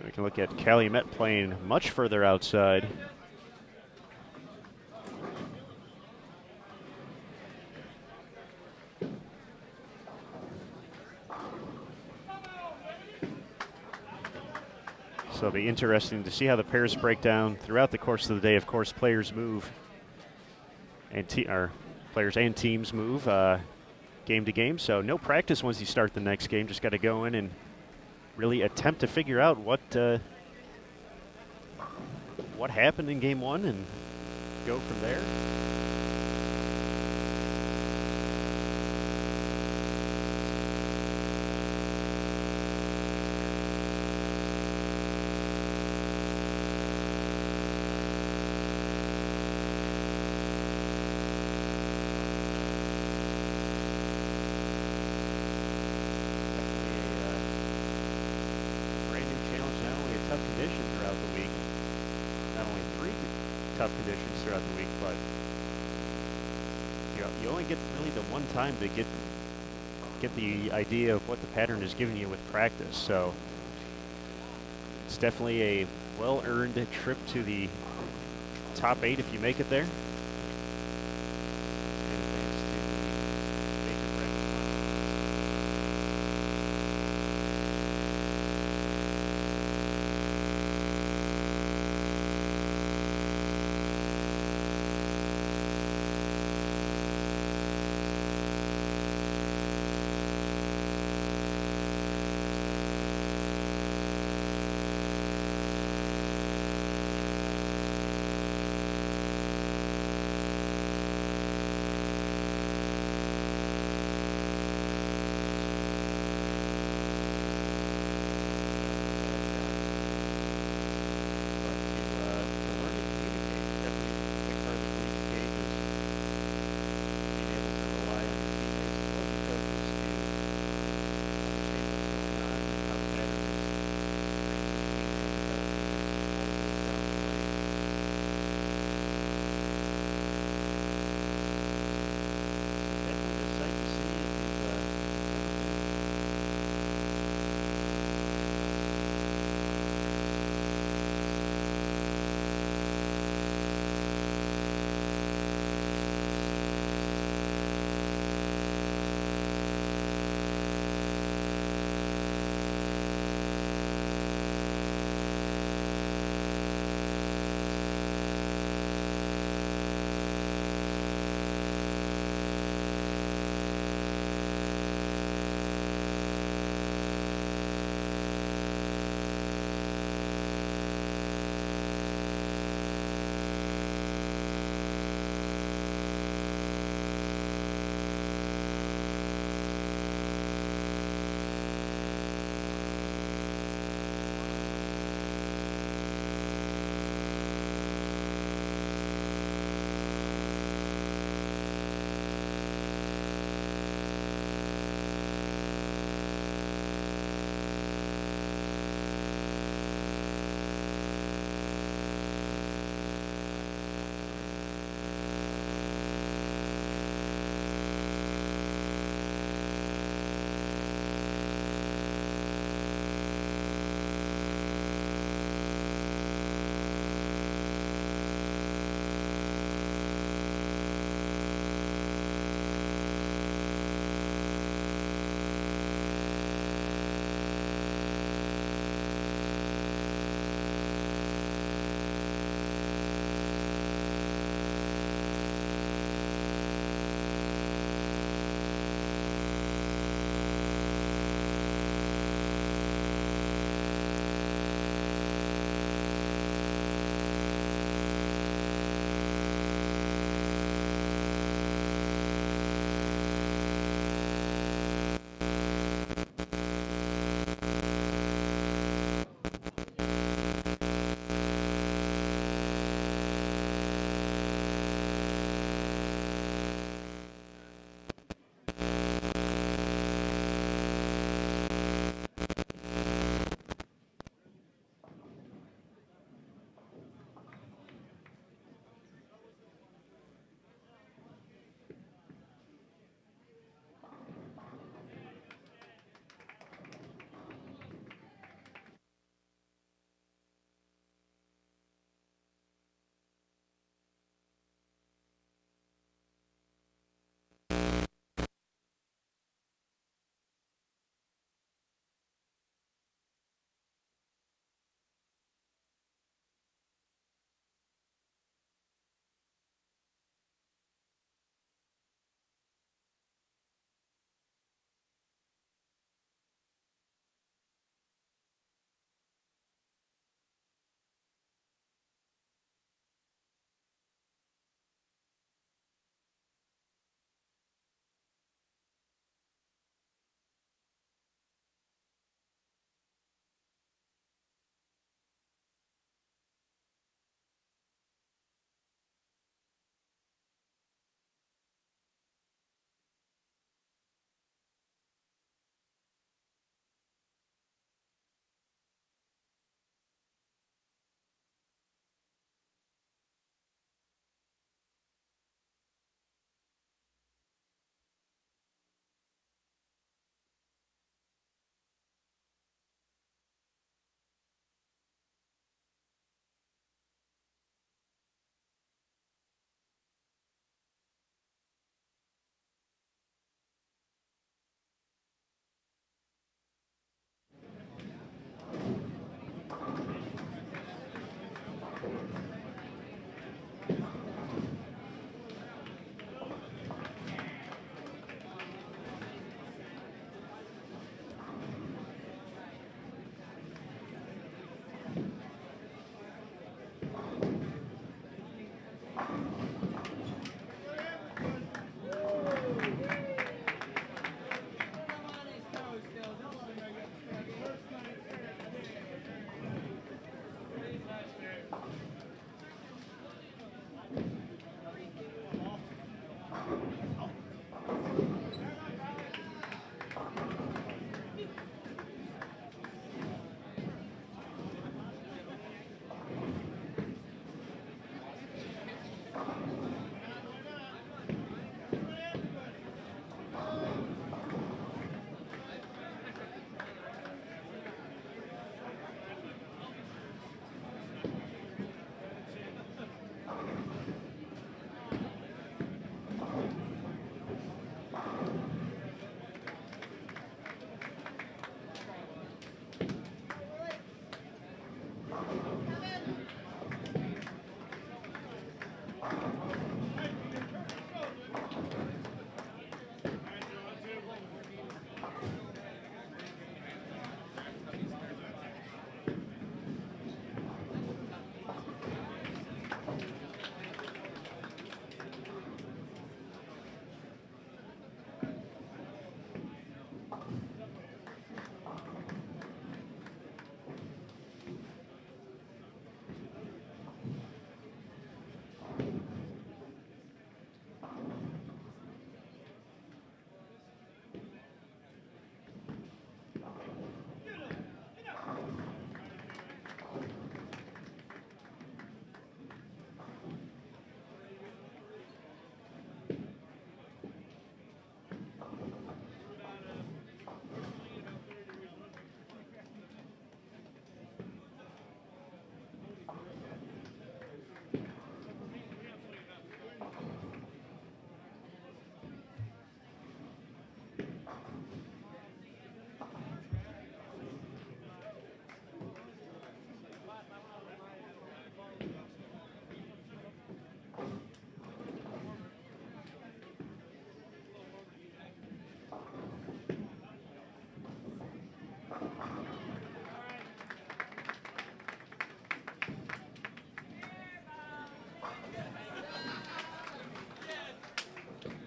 We can look at Calumet playing much further outside. So it'll be interesting to see how the pairs break down throughout the course of the day. Of course, players move, and players and teams move game to game. So no practice once you start the next game. Just got to go in and really attempt to figure out what what happened in game one and go from there. Tough conditions throughout the week, but you only get really the one time to get the idea of what the pattern is giving you with practice. So it's definitely a well-earned trip to the top 8 if you make it there.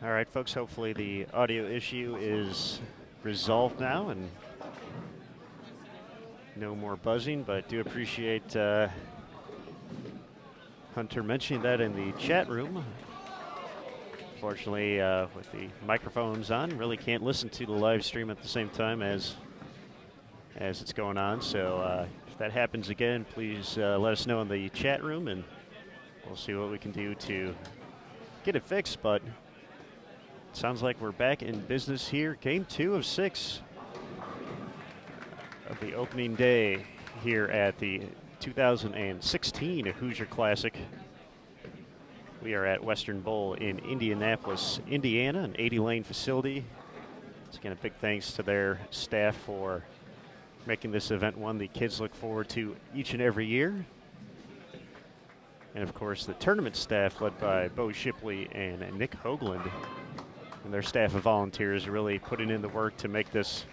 All right, folks, hopefully the audio issue is resolved now and no more buzzing, but do appreciate Hunter mentioning that in the chat room. Fortunately, with the microphones on, really can't listen to the live stream at the same time as it's going on. So if that happens again, please let us know in the chat room, and we'll see what we can do to get it fixed. But it sounds like we're back in business here. Game 2 of 6 of the opening day here at the 2016 Hoosier Classic. We are at Western Bowl in Indianapolis, Indiana, an 80-lane facility. Once again, a big thanks to their staff for making this event one the kids look forward to each and every year. And of course, the tournament staff led by Bo Shipley and Nick Hoagland, and their staff of volunteers really putting in the work to make this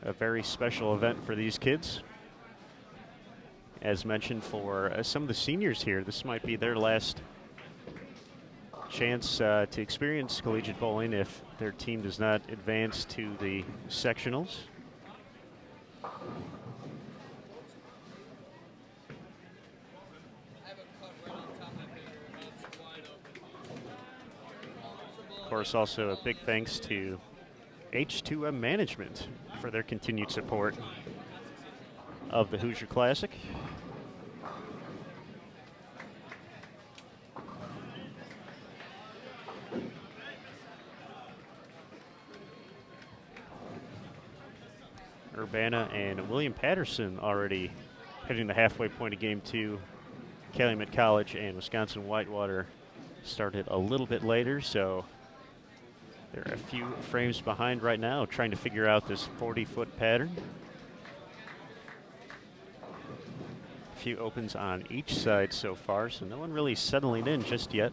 a very special event for these kids. As mentioned, for some of the seniors here, this might be their last chance to experience collegiate bowling if their team does not advance to the sectionals. Of course, also a big thanks to H2M Management for their continued support of the Hoosier Classic. Urbana and William Paterson already hitting the halfway point of Game 2. Calumet College and Wisconsin-Whitewater started a little bit later, so they're a few frames behind right now, trying to figure out this 40-foot pattern. A few opens on each side so far, so no one really settling in just yet.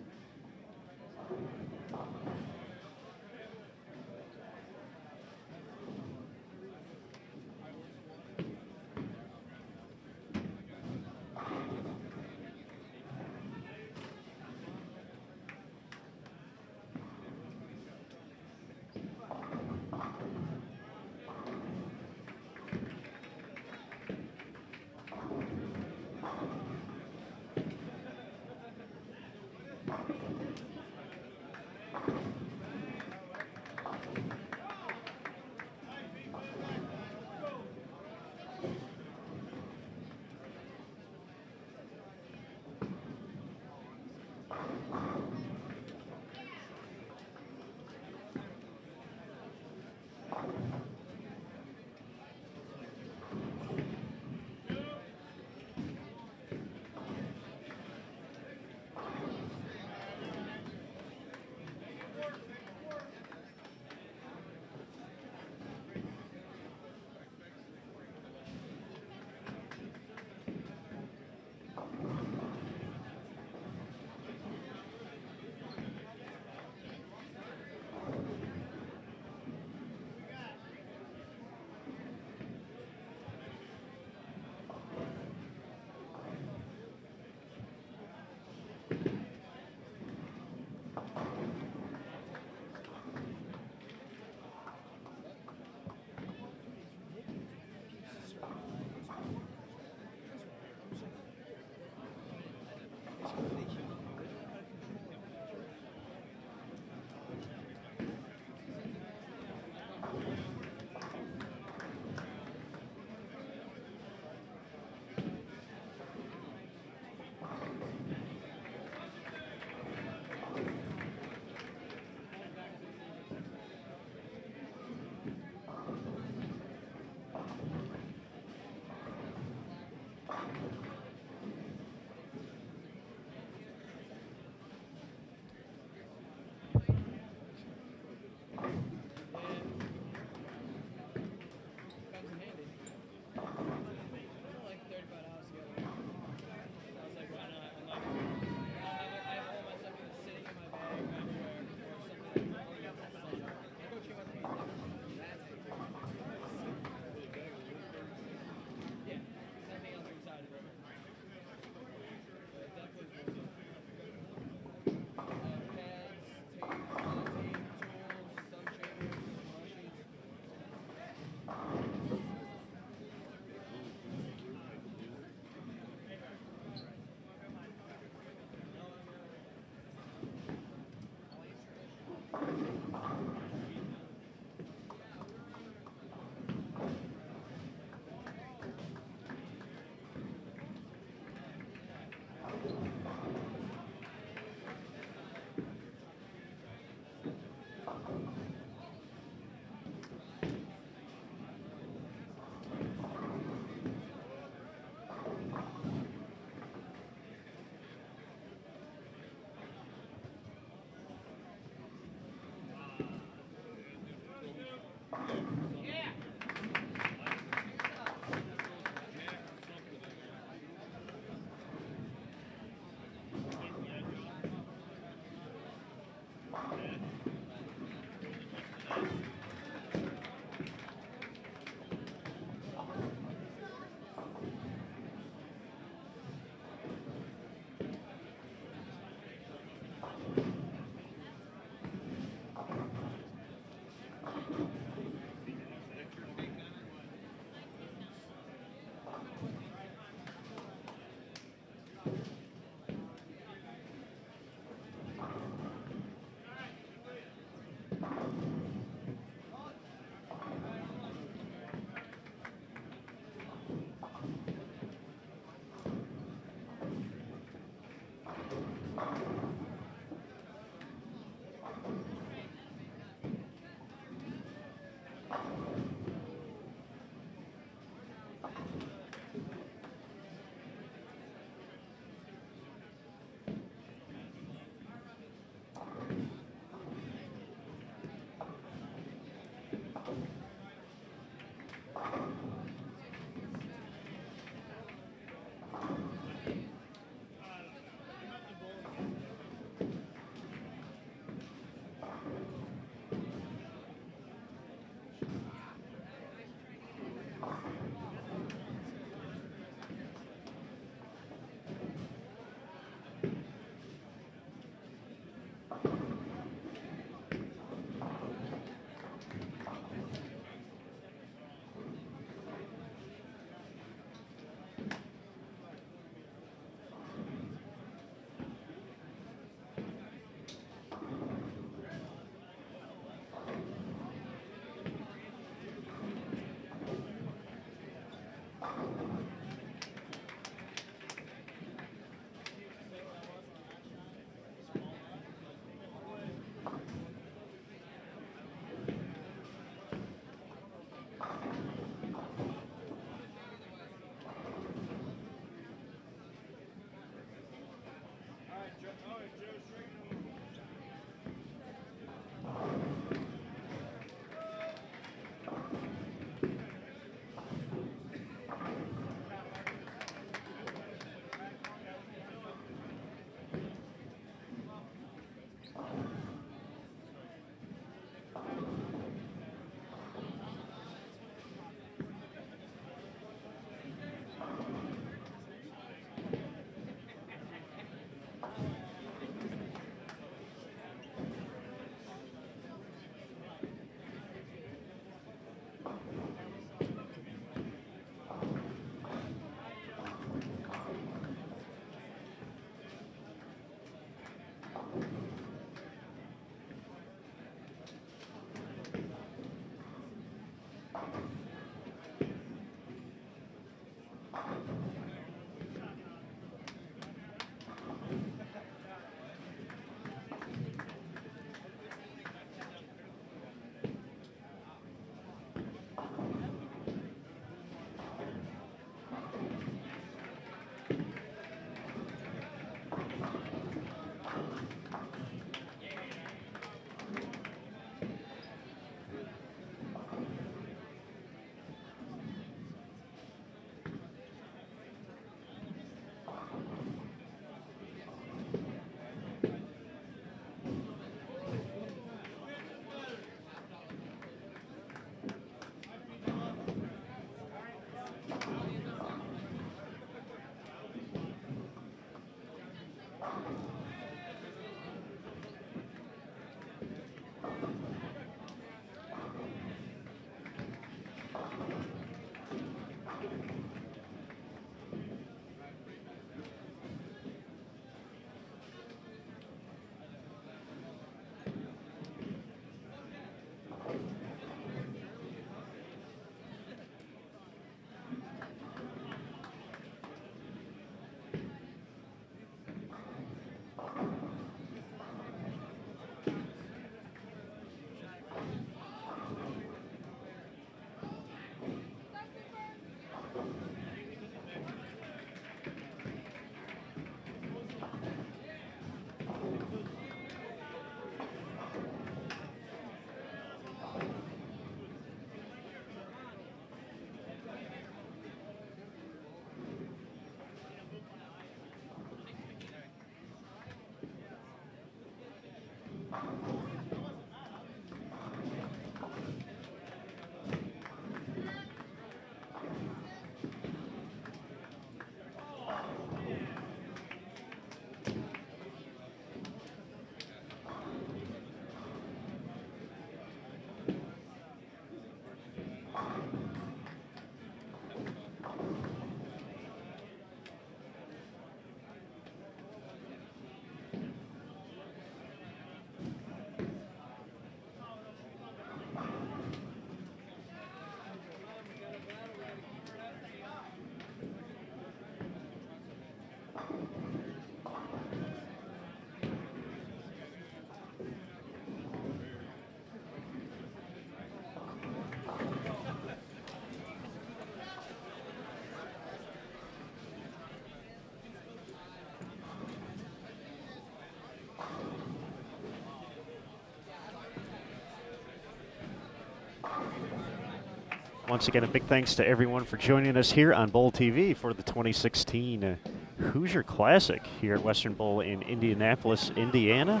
Once again, a big thanks to everyone for joining us here on Bowl TV for the 2016 Hoosier Classic here at Western Bowl in Indianapolis, Indiana.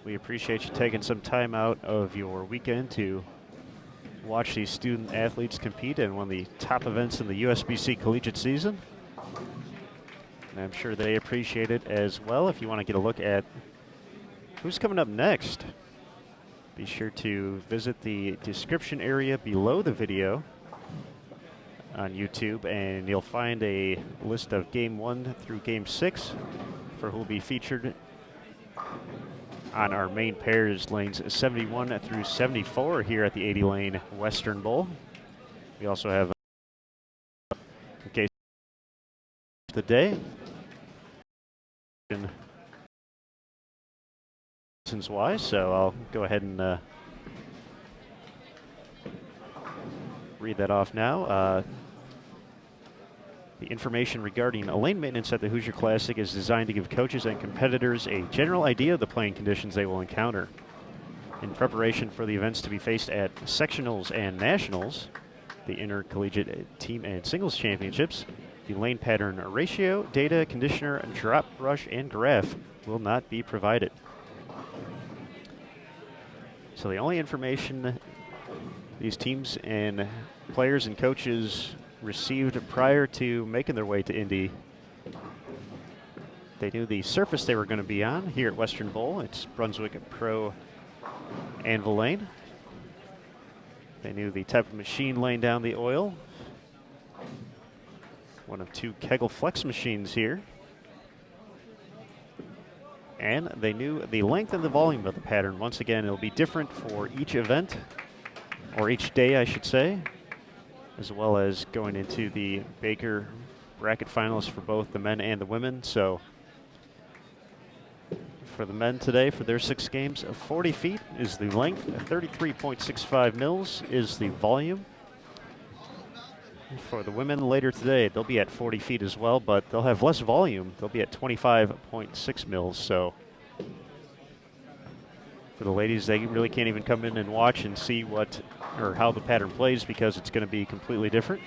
We appreciate you taking some time out of your weekend to watch these student athletes compete in one of the top events in the USBC Collegiate season. And I'm sure they appreciate it as well. If you want to get a look at who's coming up next, be sure to visit the description area below the video on YouTube, and you'll find a list of Game 1 through Game 6 for who will be featured on our main pairs, lanes 71 through 74 here at the 80-lane Western Bowl. We also have in case the day. Why, so I'll go ahead and read that off now. The information regarding lane maintenance at the Hoosier Classic is designed to give coaches and competitors a general idea of the playing conditions they will encounter. In preparation for the events to be faced at sectionals and nationals, the intercollegiate team and singles championships, the lane pattern ratio, data, conditioner, drop, brush, and graph will not be provided. So the only information these teams and players and coaches received prior to making their way to Indy, they knew the surface they were going to be on here at Western Bowl. It's Brunswick Pro Anvil Lane. They knew the type of machine laying down the oil. One of two Kegel Flex machines here. And they knew the length and the volume of the pattern. Once again, it'll be different for each event, or each day, I should say, as well as going into the Baker bracket finals for both the men and the women. So for the men today, for their 6 games, 40 feet is the length, 33.65 mils is the volume. For the women later today, they'll be at 40 feet as well, but they'll have less volume. They'll be at 25.6 mils. So for the ladies, they really can't even come in and watch and see what or how the pattern plays, because it's going to be completely different.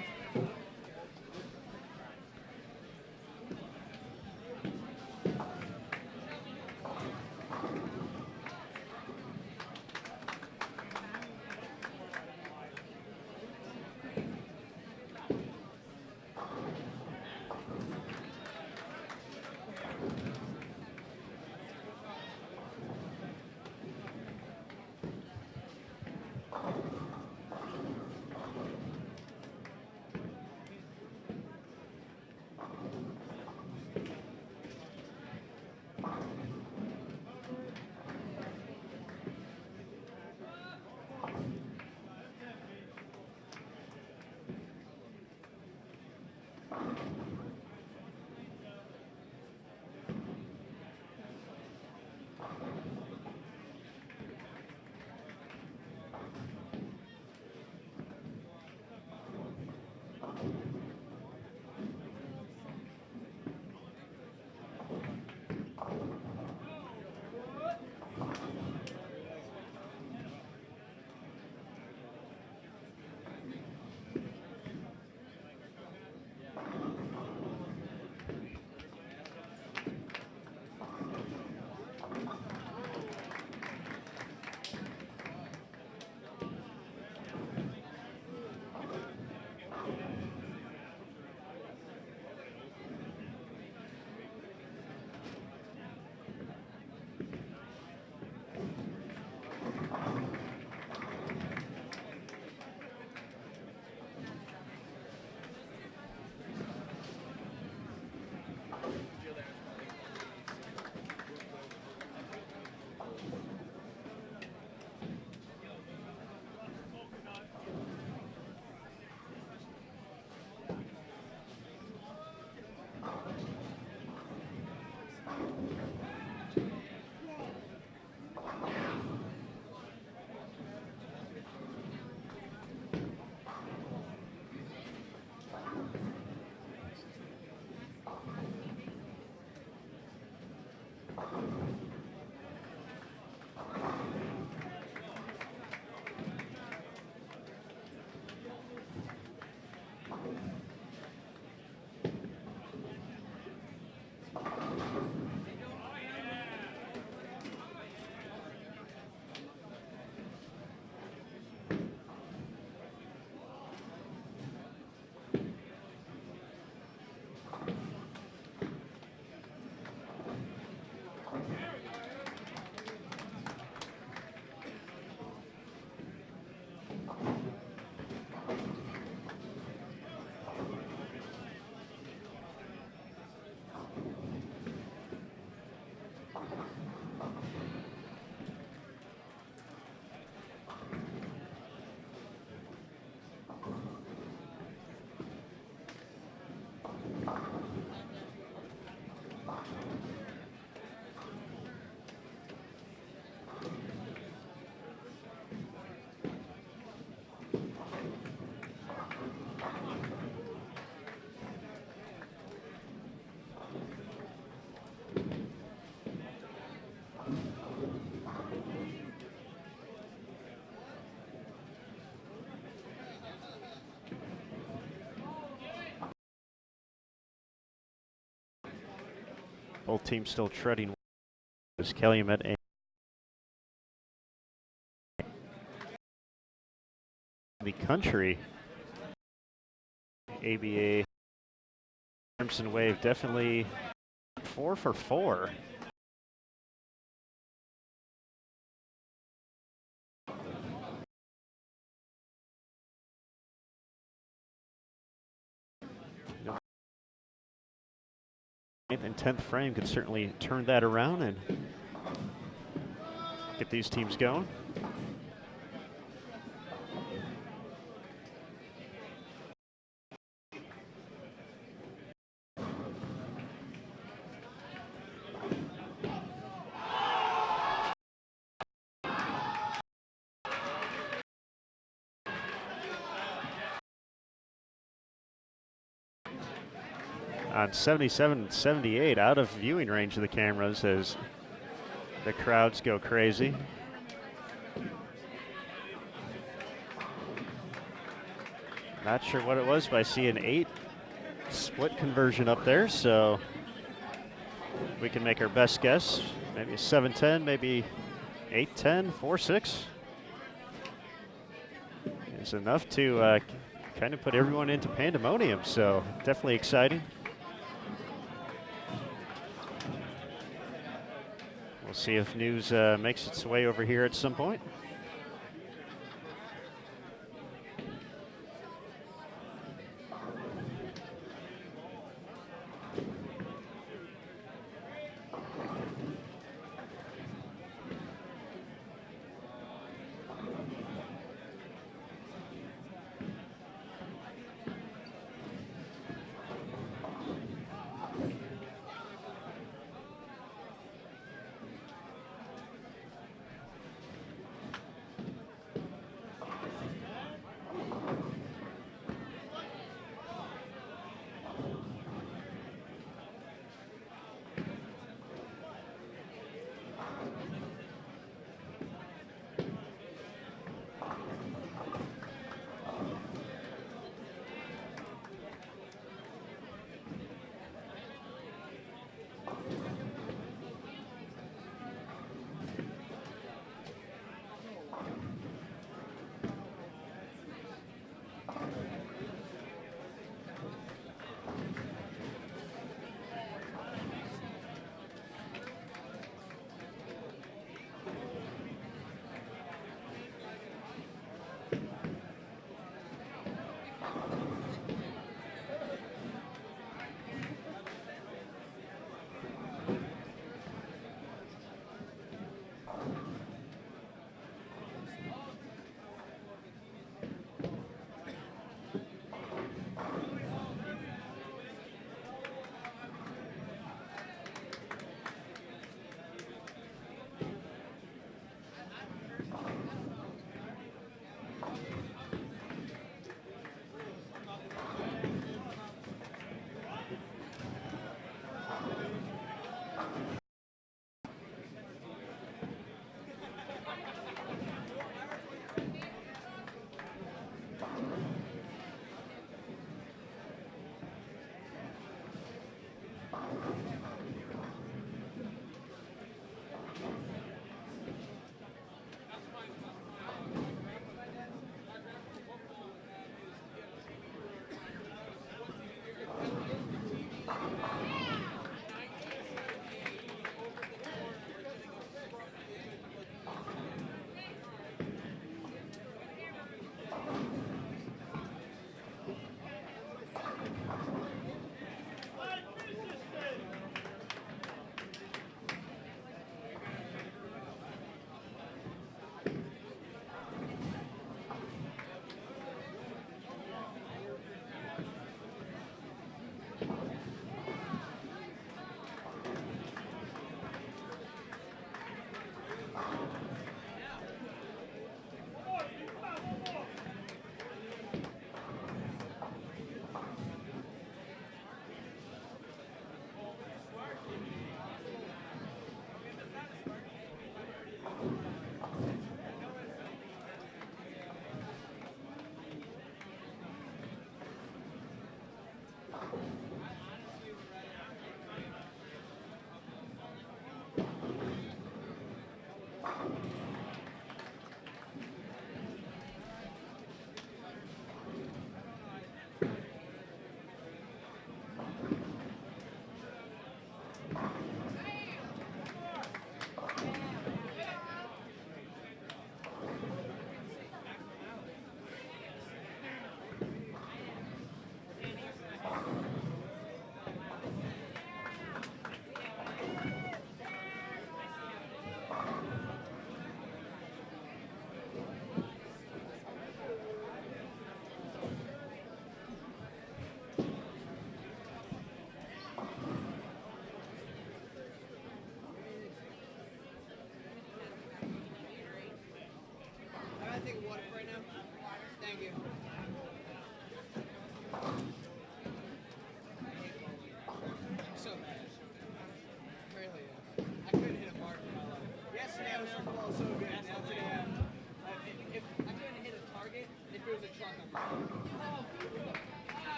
Both teams still treading as Calumet and the country. ABA Crimson Wave definitely 4 for 4. And 10th frame could certainly turn that around and get these teams going. On 77 and 78, out of viewing range of the cameras as the crowds go crazy. Not sure what it was, but I see an 8 split conversion up there, so we can make our best guess. Maybe a 7-10, maybe 8-10, 4-6. It's enough to kind of put everyone into pandemonium, so definitely exciting. We'll see if news makes its way over here at some point.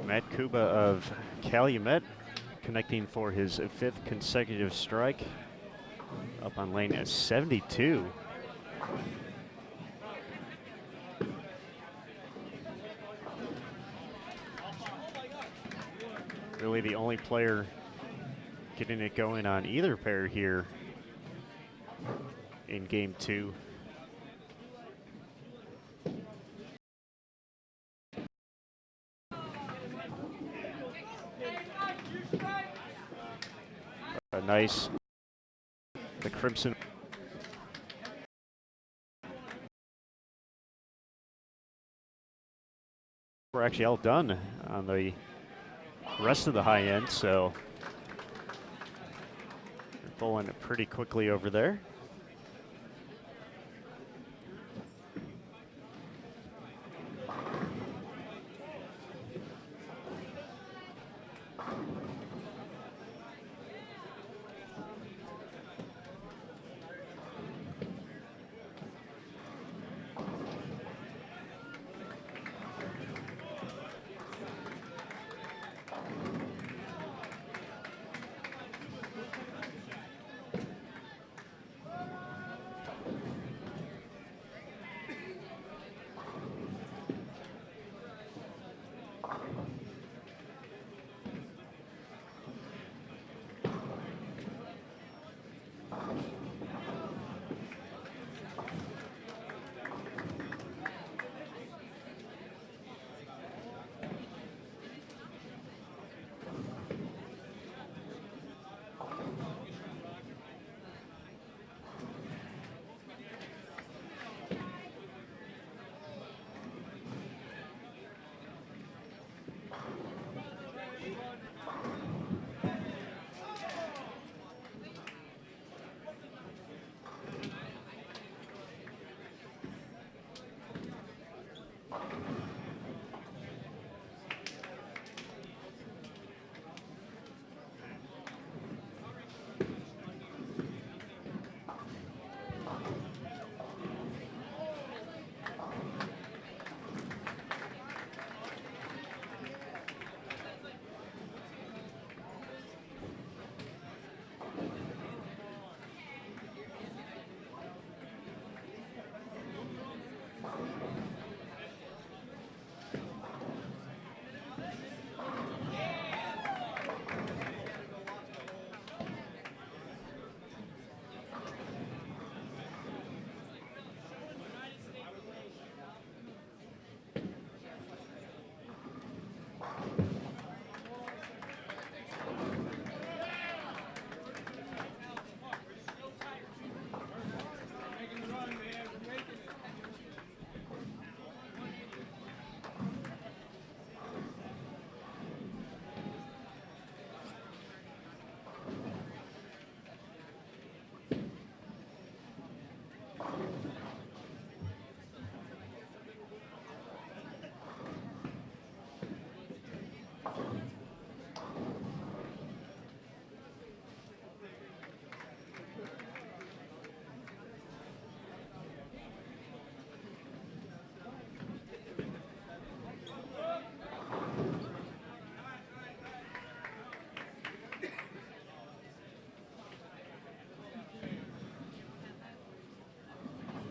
Matt Kuba of Calumet connecting for his 5th consecutive strike up on lane 72. Really the only player getting it going on either pair here in game 2. A nice, the Crimson. We're actually all done on the rest of the high end, so they're pulling it pretty quickly over there.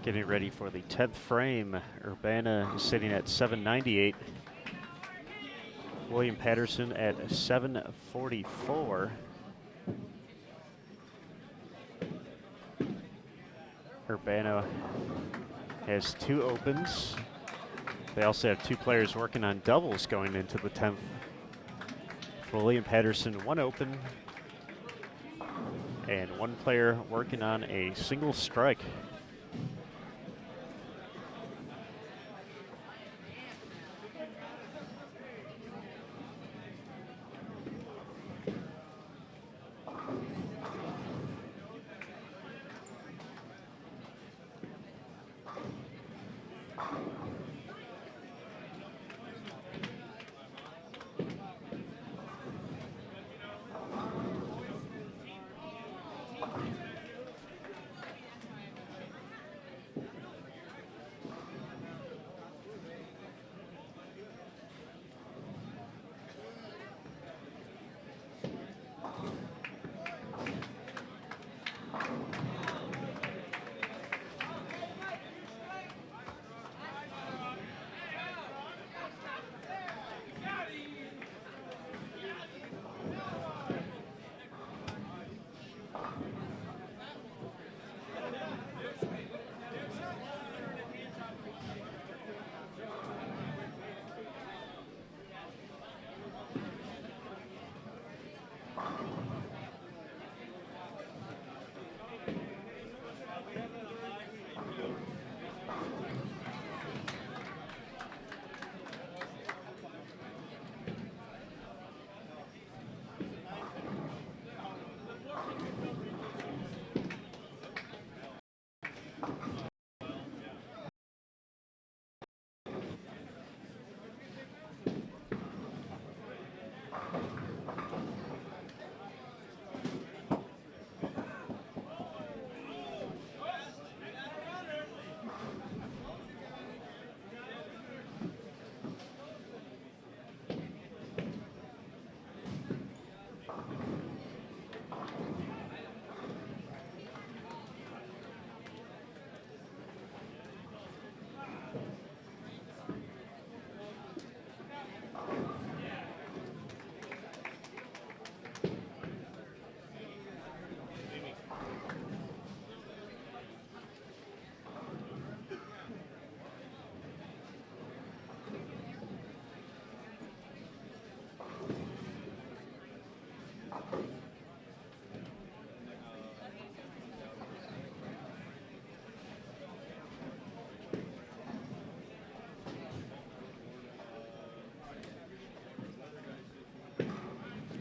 Getting ready for the 10th frame. Urbana is sitting at 798. William Paterson at 744. Urbana has 2 opens. They also have 2 players working on doubles going into the 10th. For William Paterson, 1 open and 1 player working on a single strike.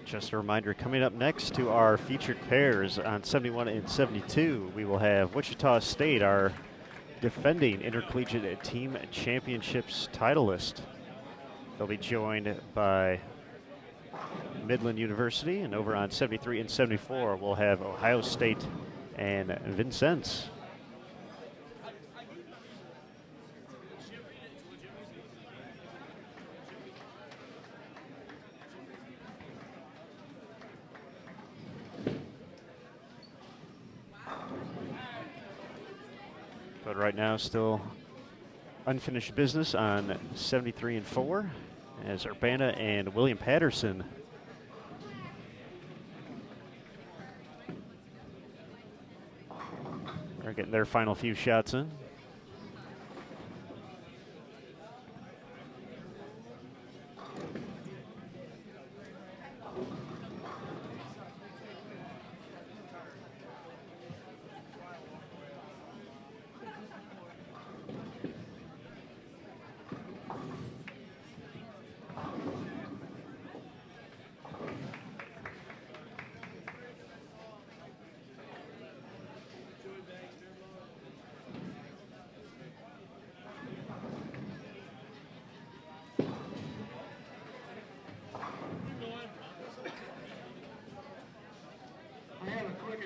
Just a reminder, coming up next to our featured pairs on 71 and 72, we will have Wichita State, our defending intercollegiate team championships titleist. They'll be joined by Midland University, and over on 73 and 74, we'll have Ohio State and Vincennes. But right now, still unfinished business on 73 and 4 as Urbana and William Paterson are getting their final few shots in.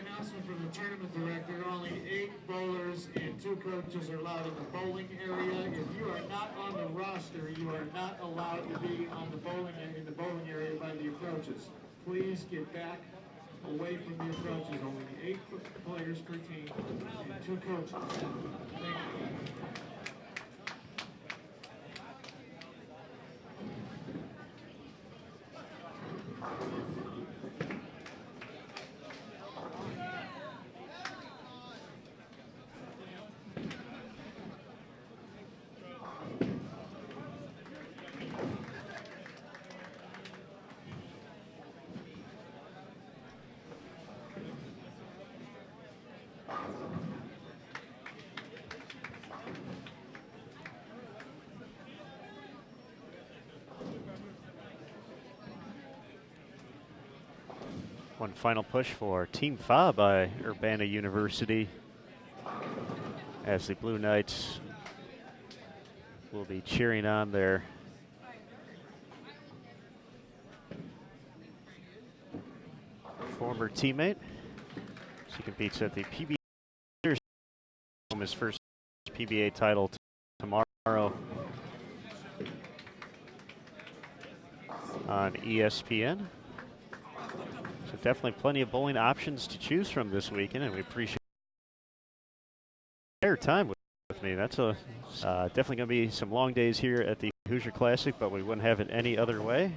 Announcement from the tournament director: only 8 bowlers and 2 coaches are allowed in the bowling area. If you are not on the roster, you are not allowed to be on the in the bowling area by the approaches. Please get back away from the approaches. Only 8 players per team and 2 coaches. Thank you. One final push for Team Fa by Urbana University as the Blue Knights will be cheering on their former teammate. As he competes at the PBA, his first PBA title tomorrow on ESPN. So definitely plenty of bowling options to choose from this weekend, and we appreciate your time with me. That's definitely going to be some long days here at the Hoosier Classic, but we wouldn't have it any other way.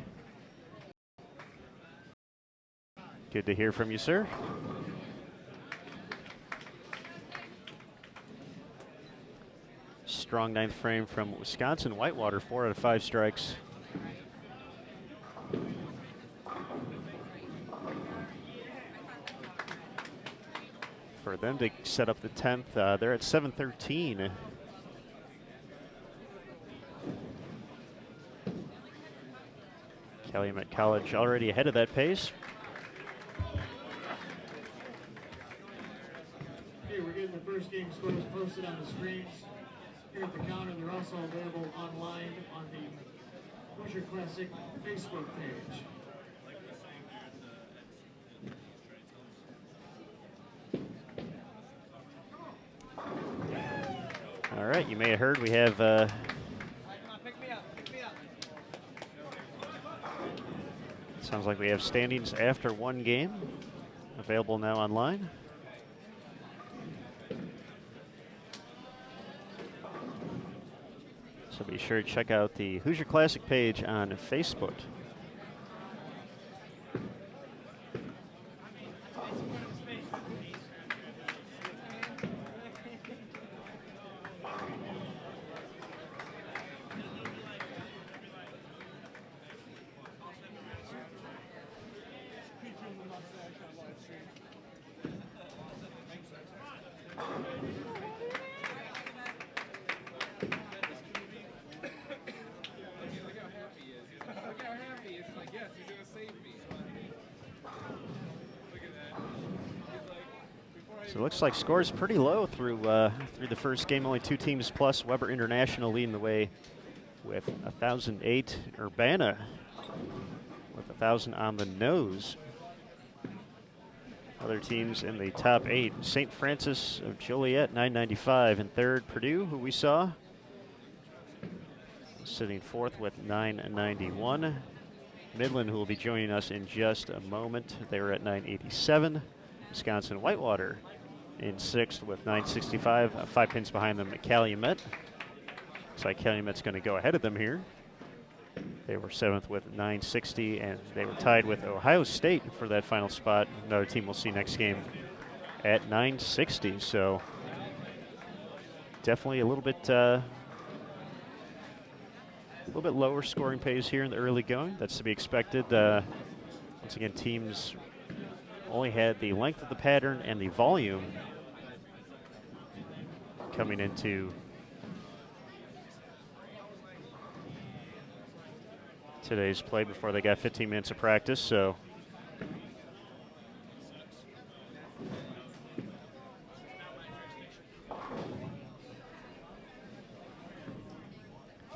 Good to hear from you, sir. Strong 9th frame from Wisconsin-Whitewater, 4 out of 5 strikes. For them to set up the 10th, they're at 713. Calumet College already ahead of that pace. Okay, we're getting the first game scores posted on the screens here at the counter. They're also available online on the Hoosier Classic Facebook page. All right, you may have heard we have sounds like we have standings after one game available now online. So be sure to check out the Hoosier Classic page on Facebook. So it looks like scores pretty low through the first game. Only 2 teams plus. Weber International leading the way with 1,008. Urbana with 1,000 on the nose. Other teams in the top 8. St. Francis of Joliet, 995 in third. Purdue, who we saw, sitting fourth with 991. Midland, who will be joining us in just a moment, they were at 987. Wisconsin-Whitewater in sixth with 965, 5 pins behind them at Calumet. Looks like Calumet's going to go ahead of them here. They were seventh with 960, and they were tied with Ohio State for that final spot. Another team we'll see next game at 960. So definitely a little bit lower scoring pace here in the early going. That's to be expected. Once again, teams only had the length of the pattern and the volume coming into today's play before they got 15 minutes of practice. So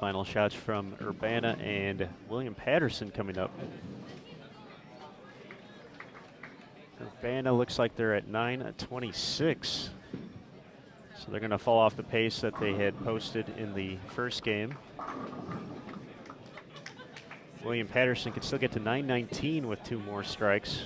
final shots from Urbana and William Paterson coming up. Urbana looks like they're at 926. So they're going to fall off the pace that they had posted in the first game. William Paterson can still get to 919 with 2 more strikes.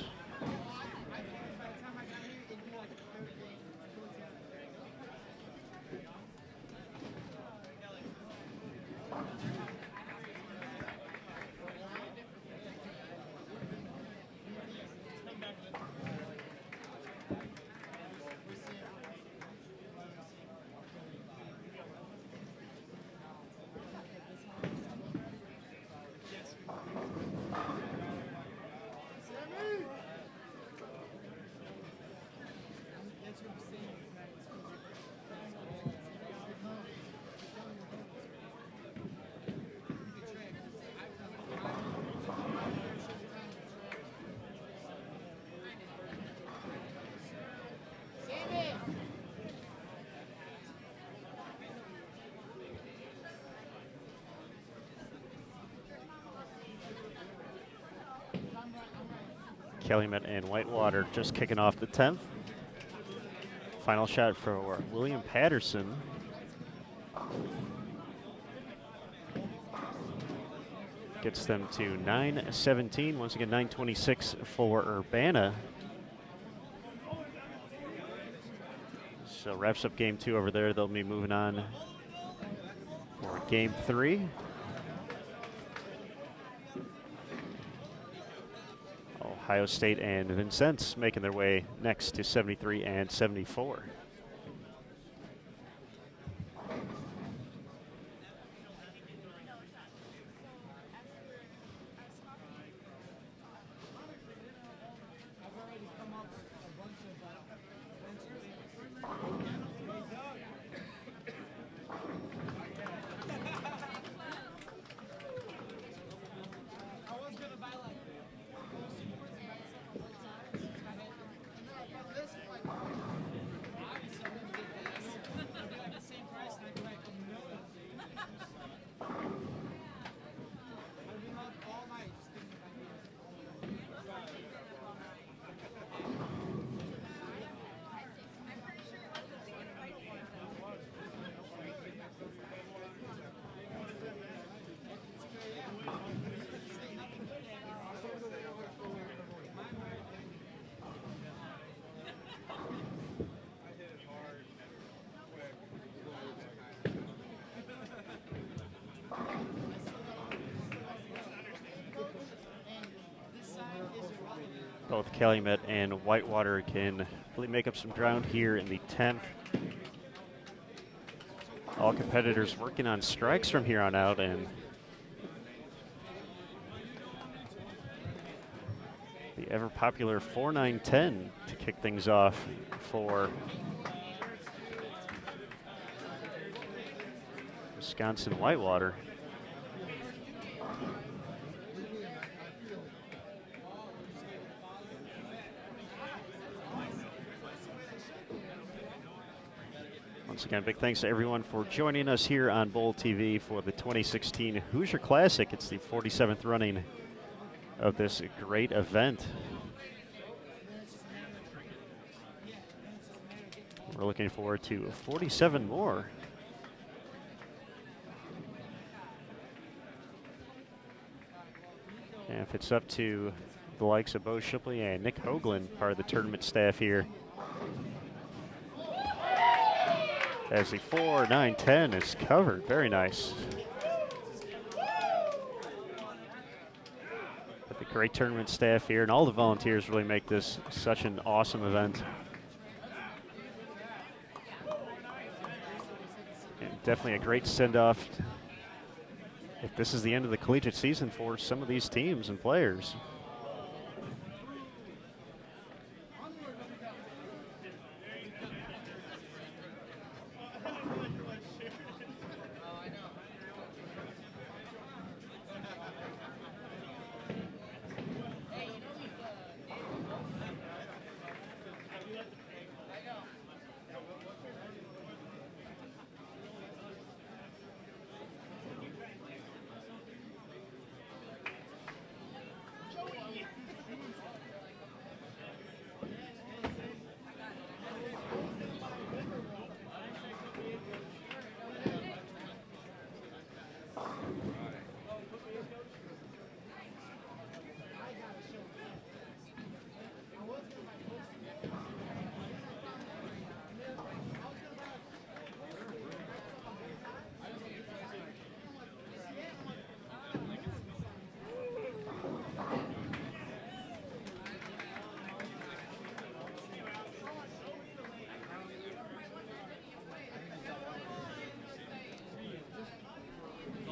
Calumet and Whitewater just kicking off the 10th. Final shot for William Paterson. Gets them to 917. Once again, 926 for Urbana. So wraps up game 2 over there. They'll be moving on for game 3. Ohio State and Vincennes making their way next to 73 and 74. Both Calumet and Whitewater can really make up some ground here in the 10th. All competitors working on strikes from here on out, and the ever popular 4-9-10 to kick things off for Wisconsin-Whitewater. Once again, big thanks to everyone for joining us here on Bowl TV for the 2016 Hoosier Classic. It's the 47th running of this great event. We're looking forward to 47 more. And if it's up to the likes of Bo Shipley and Nick Hoagland, part of the tournament staff here, as the 4-9-10 is covered. Very nice. But the great tournament staff here and all the volunteers really make this such an awesome event. And definitely a great send-off if this is the end of the collegiate season for some of these teams and players.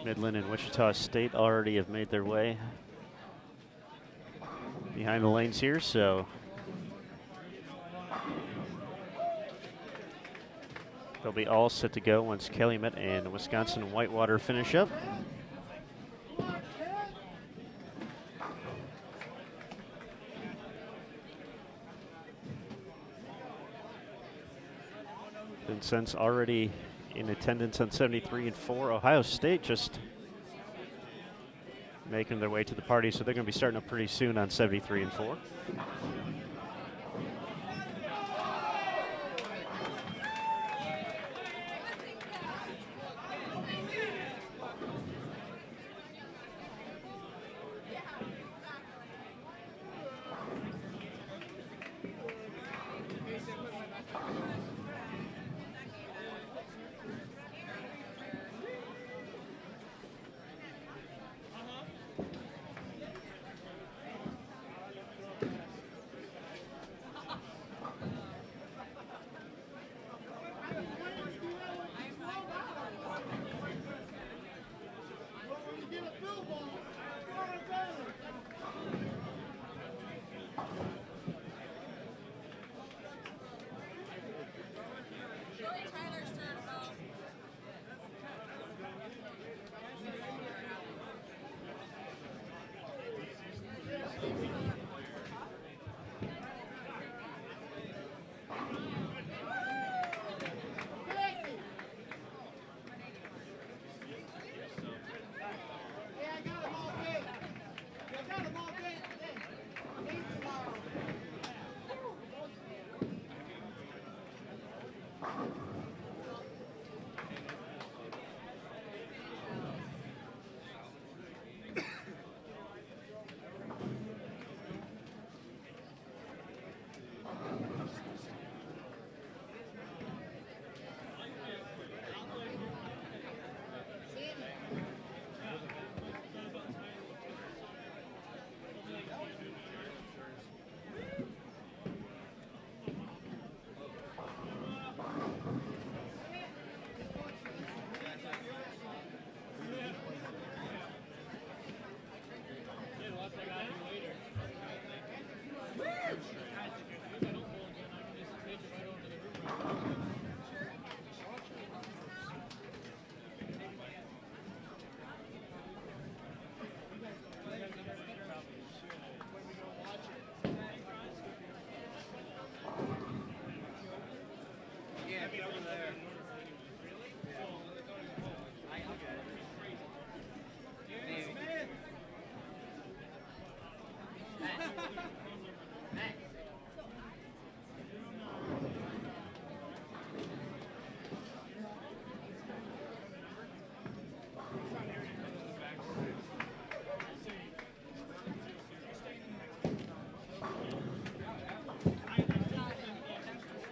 Midland and Wichita State already have made their way behind the lanes here, so they'll be all set to go once Calumet and Wisconsin-Whitewater finish up. Vincennes already in attendance on 73 and 4. Ohio State just making their way to the party, so they're going to be starting up pretty soon on 73 and 4.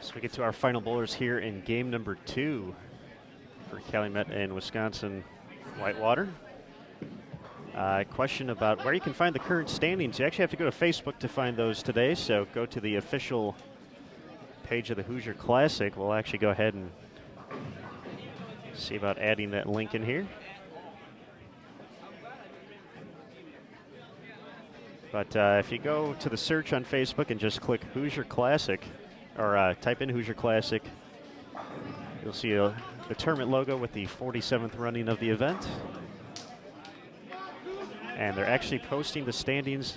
So we get to our final bowlers here in game number 2 for Calumet and Wisconsin-Whitewater. Question about where you can find the current standings. You actually have to go to Facebook to find those today, so go to the official page of the Hoosier Classic. We'll actually go ahead and see about adding that link in here. But if you go to the search on Facebook and just click Hoosier Classic, or type in Hoosier Classic, you'll see the tournament logo with the 47th running of the event. And they're actually posting the standings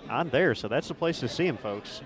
on there, so that's the place to see them, folks.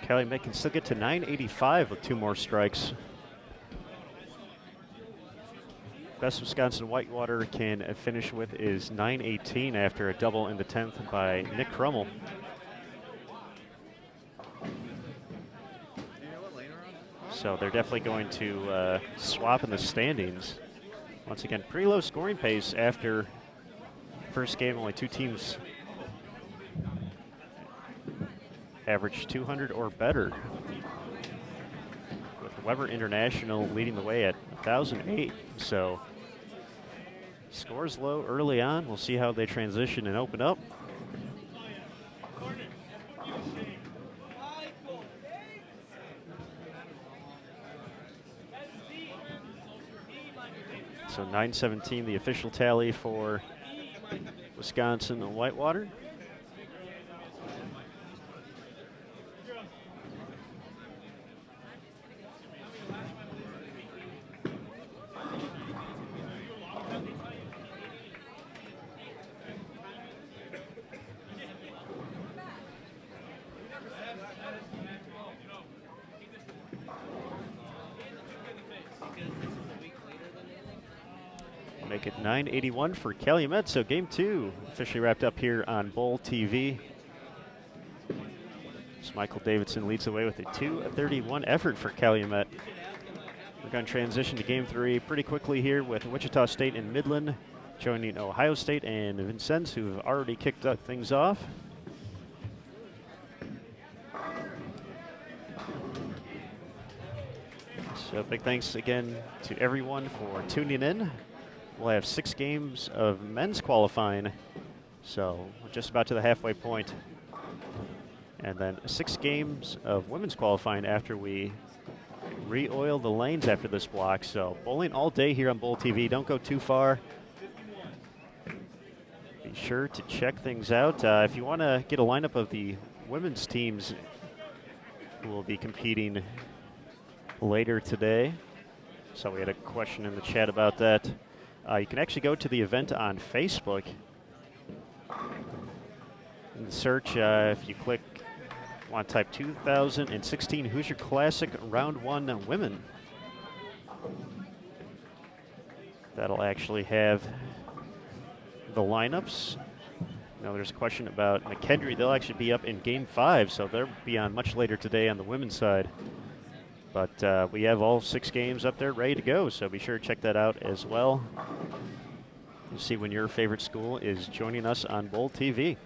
Calumet can still get to 985 with 2 more strikes. Best Wisconsin-Whitewater can finish with is 918 after a double in the 10th by Nick Crummel. So they're definitely going to swap in the standings. Once again, pretty low scoring pace after first game. Only 2 teams average 200 or better, with Weber International leading the way at 1,008. So scores low early on. We'll see how they transition and open up. So 917 the official tally for Wisconsin and Whitewater. Make it 981 for Calumet. So game 2 officially wrapped up here on Bowl TV. So Michael Davidson leads the way with a 2:31 effort for Calumet. We're going to transition to game 3 pretty quickly here with Wichita State and Midland joining Ohio State and Vincennes, who've already kicked things off. So big thanks again to everyone for tuning in. We'll have 6 games of men's qualifying, so we're just about to the halfway point. And then 6 games of women's qualifying after we re-oil the lanes after this block. So bowling all day here on Bowl TV. Don't go too far. Be sure to check things out. If you want to get a lineup of the women's teams who will be competing later today. So we had a question in the chat about that. You can actually go to the event on Facebook. In the search, if you click, want to type 2016 Hoosier Classic Round 1 Women. That'll actually have the lineups. Now there's a question about McKendree. They'll actually be up in Game 5, so they'll be on much later today on the women's side. But we have all 6 games up there ready to go, so be sure to check that out as well. You'll see when your favorite school is joining us on Bowl TV.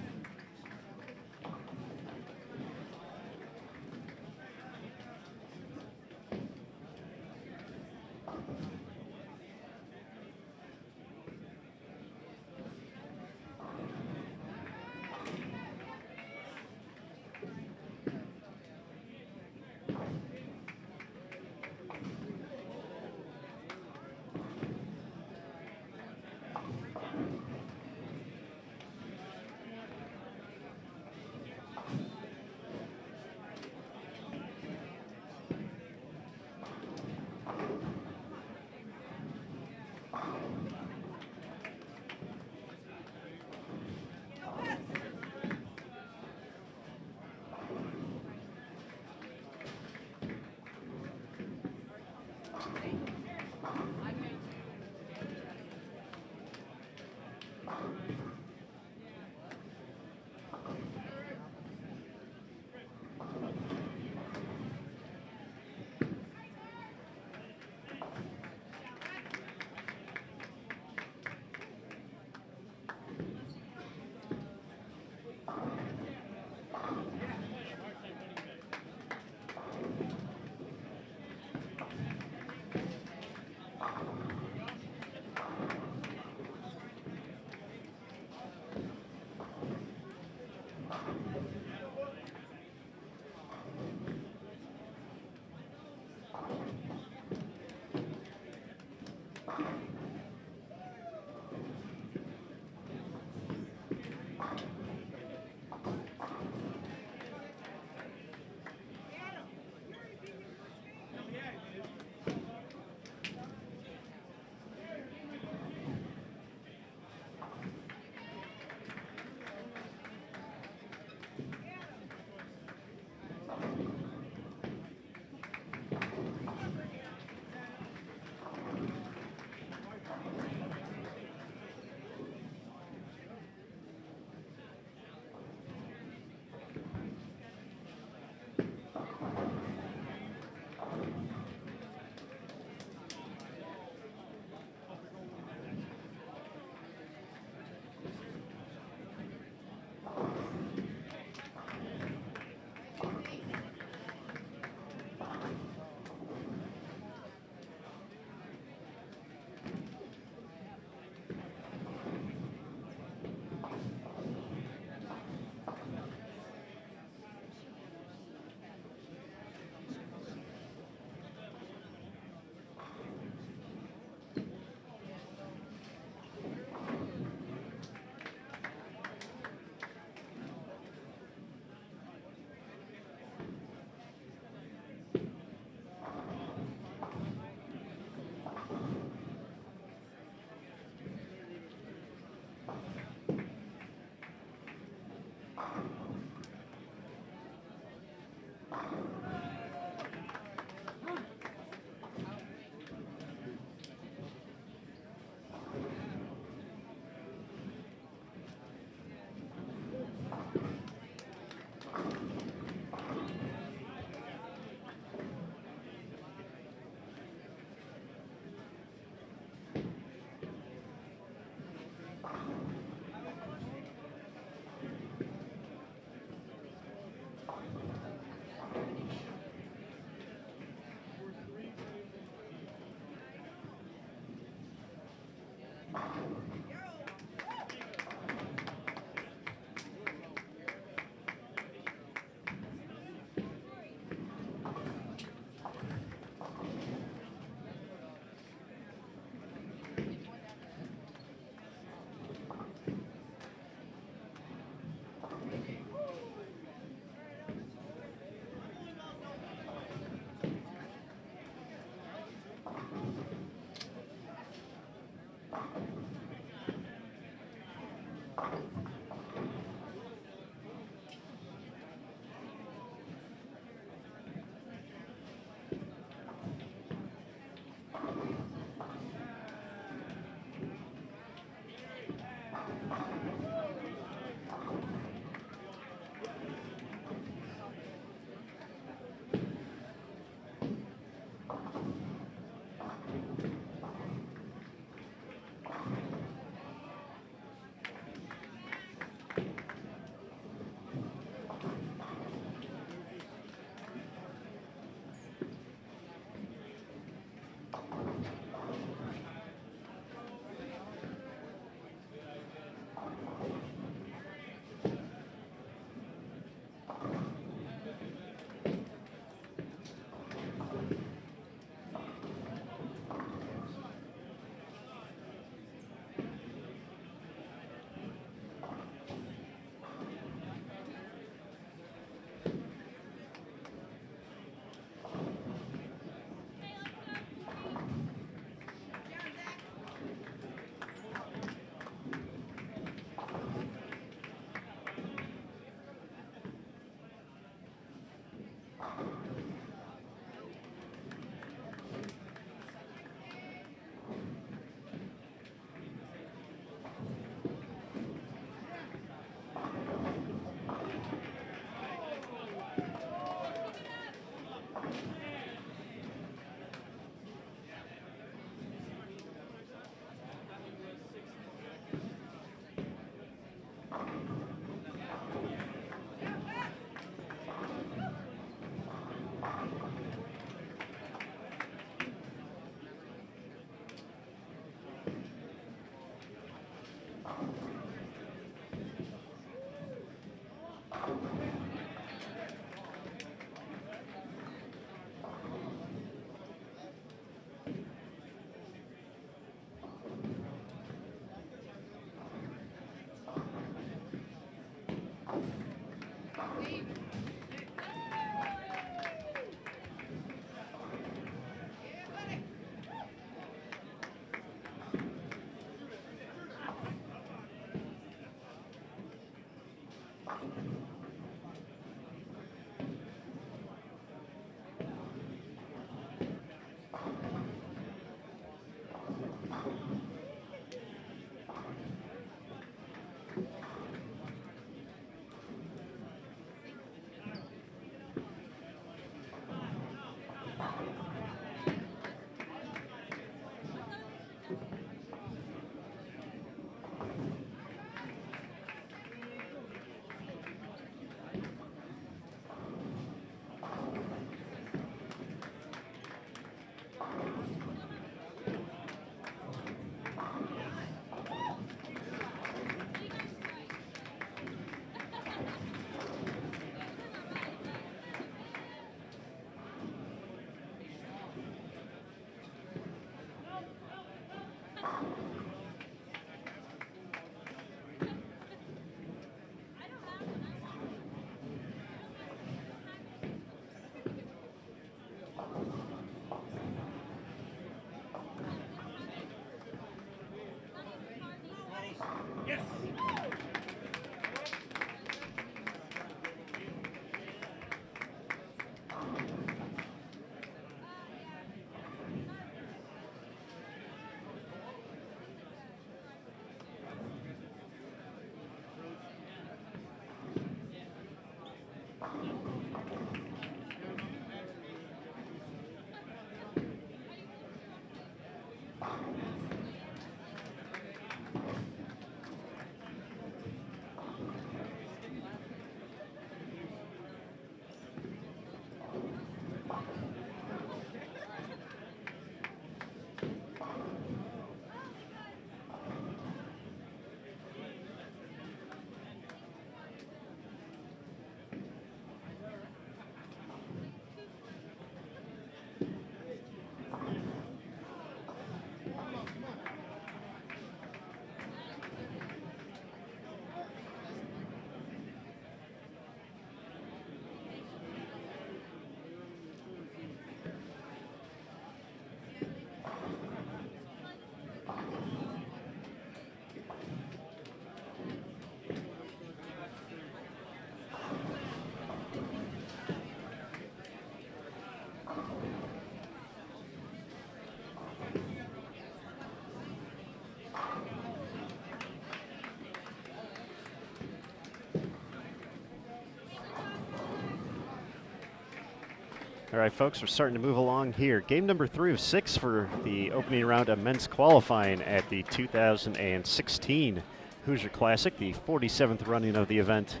All right, folks, we're starting to move along here. Game number 3 of 6 for the opening round of men's qualifying at the 2016 Hoosier Classic, the 47th running of the event.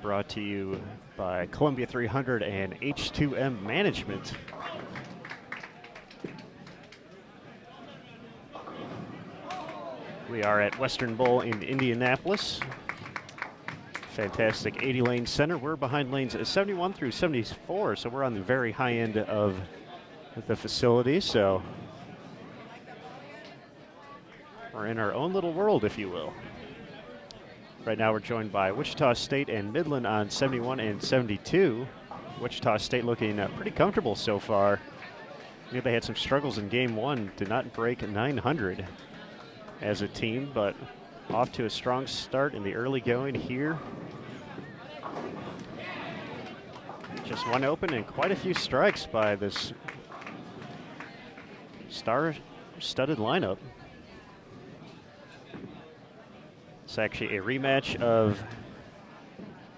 Brought to you by Columbia 300 and H2M Management. We are at Western Bowl in Indianapolis. Fantastic 80-lane center. We're behind lanes 71 through 74, so we're on the very high end of the facility. So we're in our own little world, if you will. Right now we're joined by Wichita State and Midland on 71 and 72. Wichita State looking pretty comfortable so far. I knew they had some struggles in game 1, did not break 900 as a team, but off to a strong start in the early going here. Just one open and quite a few strikes by this star-studded lineup. It's actually a rematch of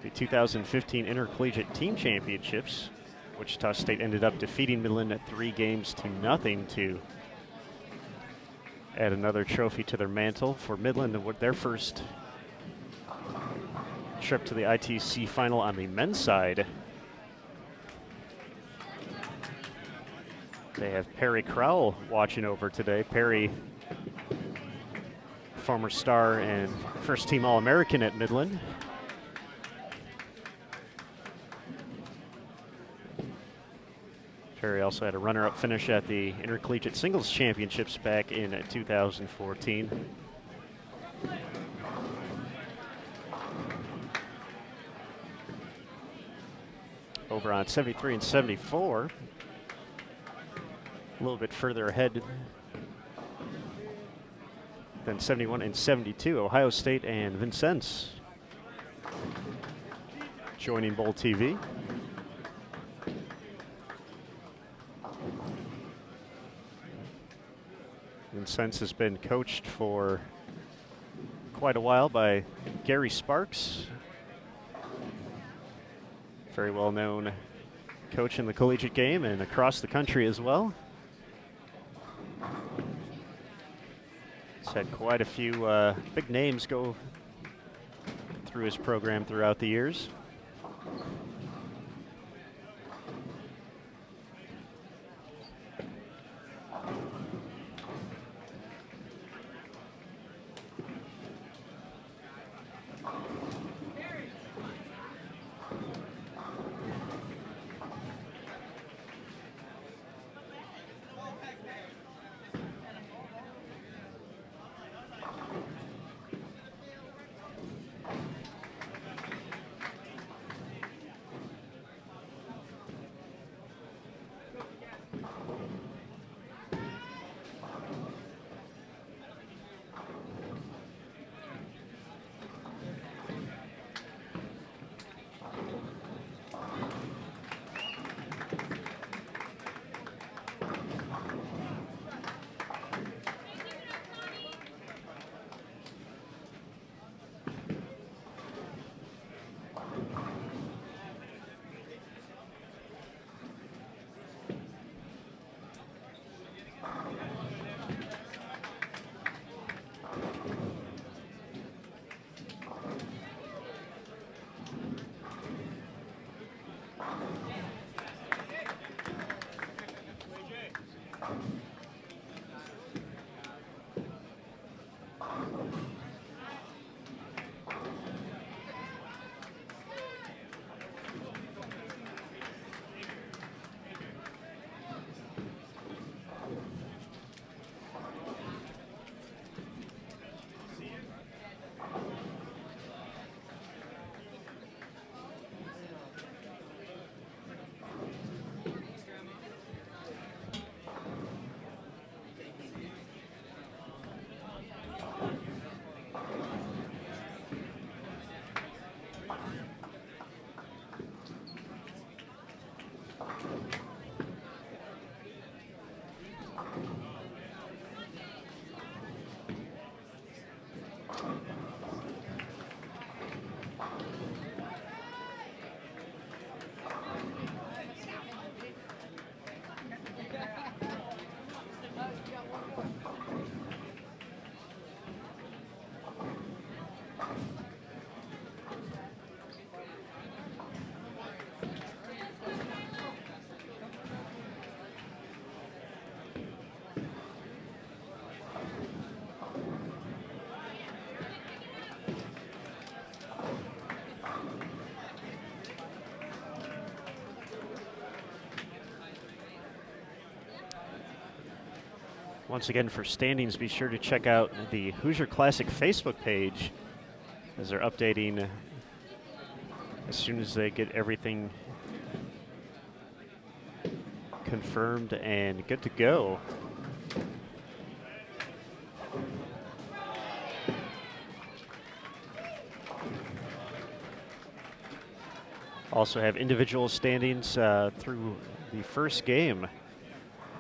the 2015 Intercollegiate Team Championships. Wichita State ended up defeating Midland at 3-0 to add another trophy to their mantle. For Midland, their first trip to the ITC final on the men's side. They have Perry Crowell watching over today. Perry, former star and first team All-American at Midland. Perry also had a runner-up finish at the Intercollegiate Singles Championships back in 2014. Over on 73 and 74. A little bit further ahead than 71 and 72, Ohio State and Vincennes. Joining Bowl TV. Vincennes has been coached for quite a while by Gary Sparks. Very well known coach in the collegiate game and across the country as well. He's had quite a few big names go through his program throughout the years. Once again, for standings, be sure to check out the Hoosier Classic Facebook page as they're updating as soon as they get everything confirmed and good to go. Also have individual standings through the first game.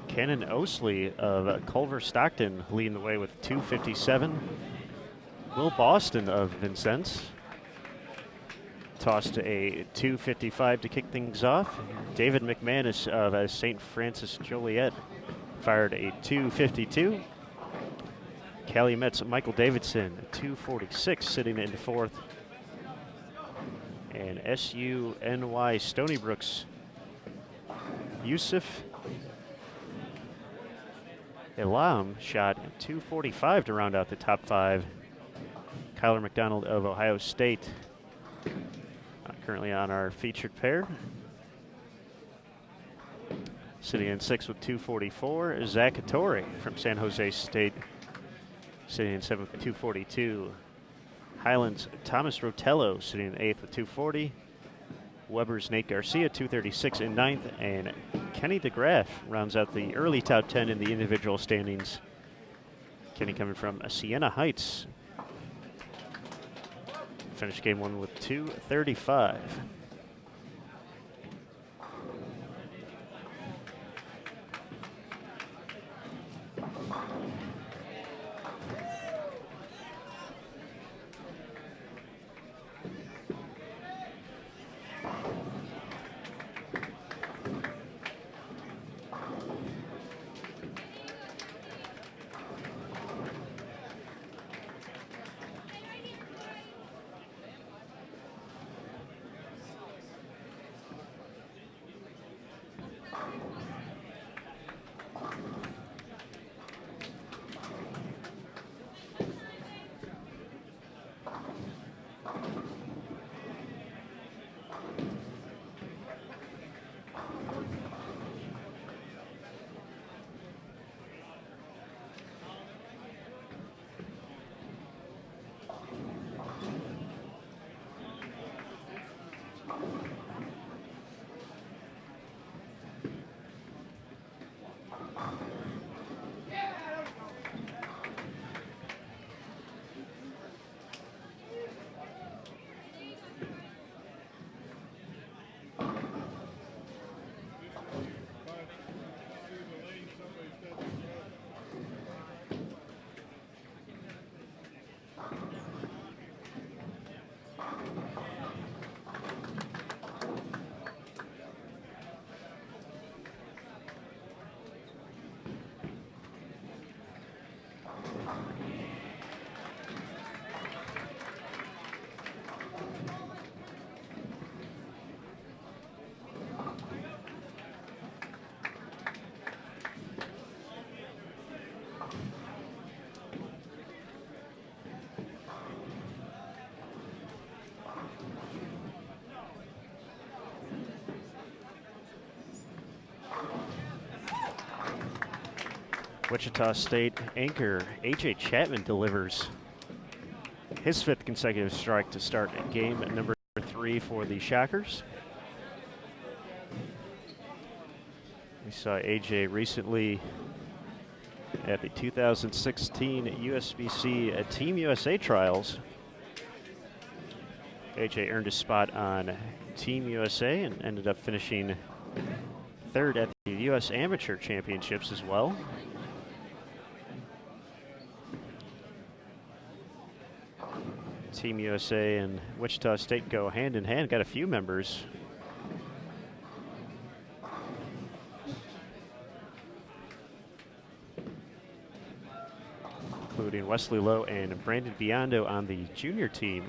Cannon Osley of Culver Stockton leading the way with 257. Will Boston of Vincennes tossed a 255 to kick things off. David McManus of St. Francis Joliet fired a 252. Calumet's Michael Davidson, 246, sitting in fourth. And SUNY Stony Brook's Yusuf Elam shot 245 to round out the top five. Kyler McDonald of Ohio State, currently on our featured pair. Sitting in sixth with 244. Zach Hattori from San Jose State, sitting in seventh with 242. Highlands Thomas Rotello sitting in eighth with 240. Weber's Nate Garcia, 236 in ninth. And Kenny DeGraff rounds out the early top 10 in the individual standings. Kenny coming from Siena Heights. Finished game one with 235. Wichita State anchor A.J. Chapman delivers his fifth consecutive strike to start game number 3 for the Shockers. We saw A.J. recently at the 2016 USBC Team USA trials. A.J. earned a spot on Team USA and ended up finishing third at the U.S. Amateur Championships as well. Team USA and Wichita State go hand in hand. Got a few members. Including Wesley Lowe and Brandon Biondo on the junior team.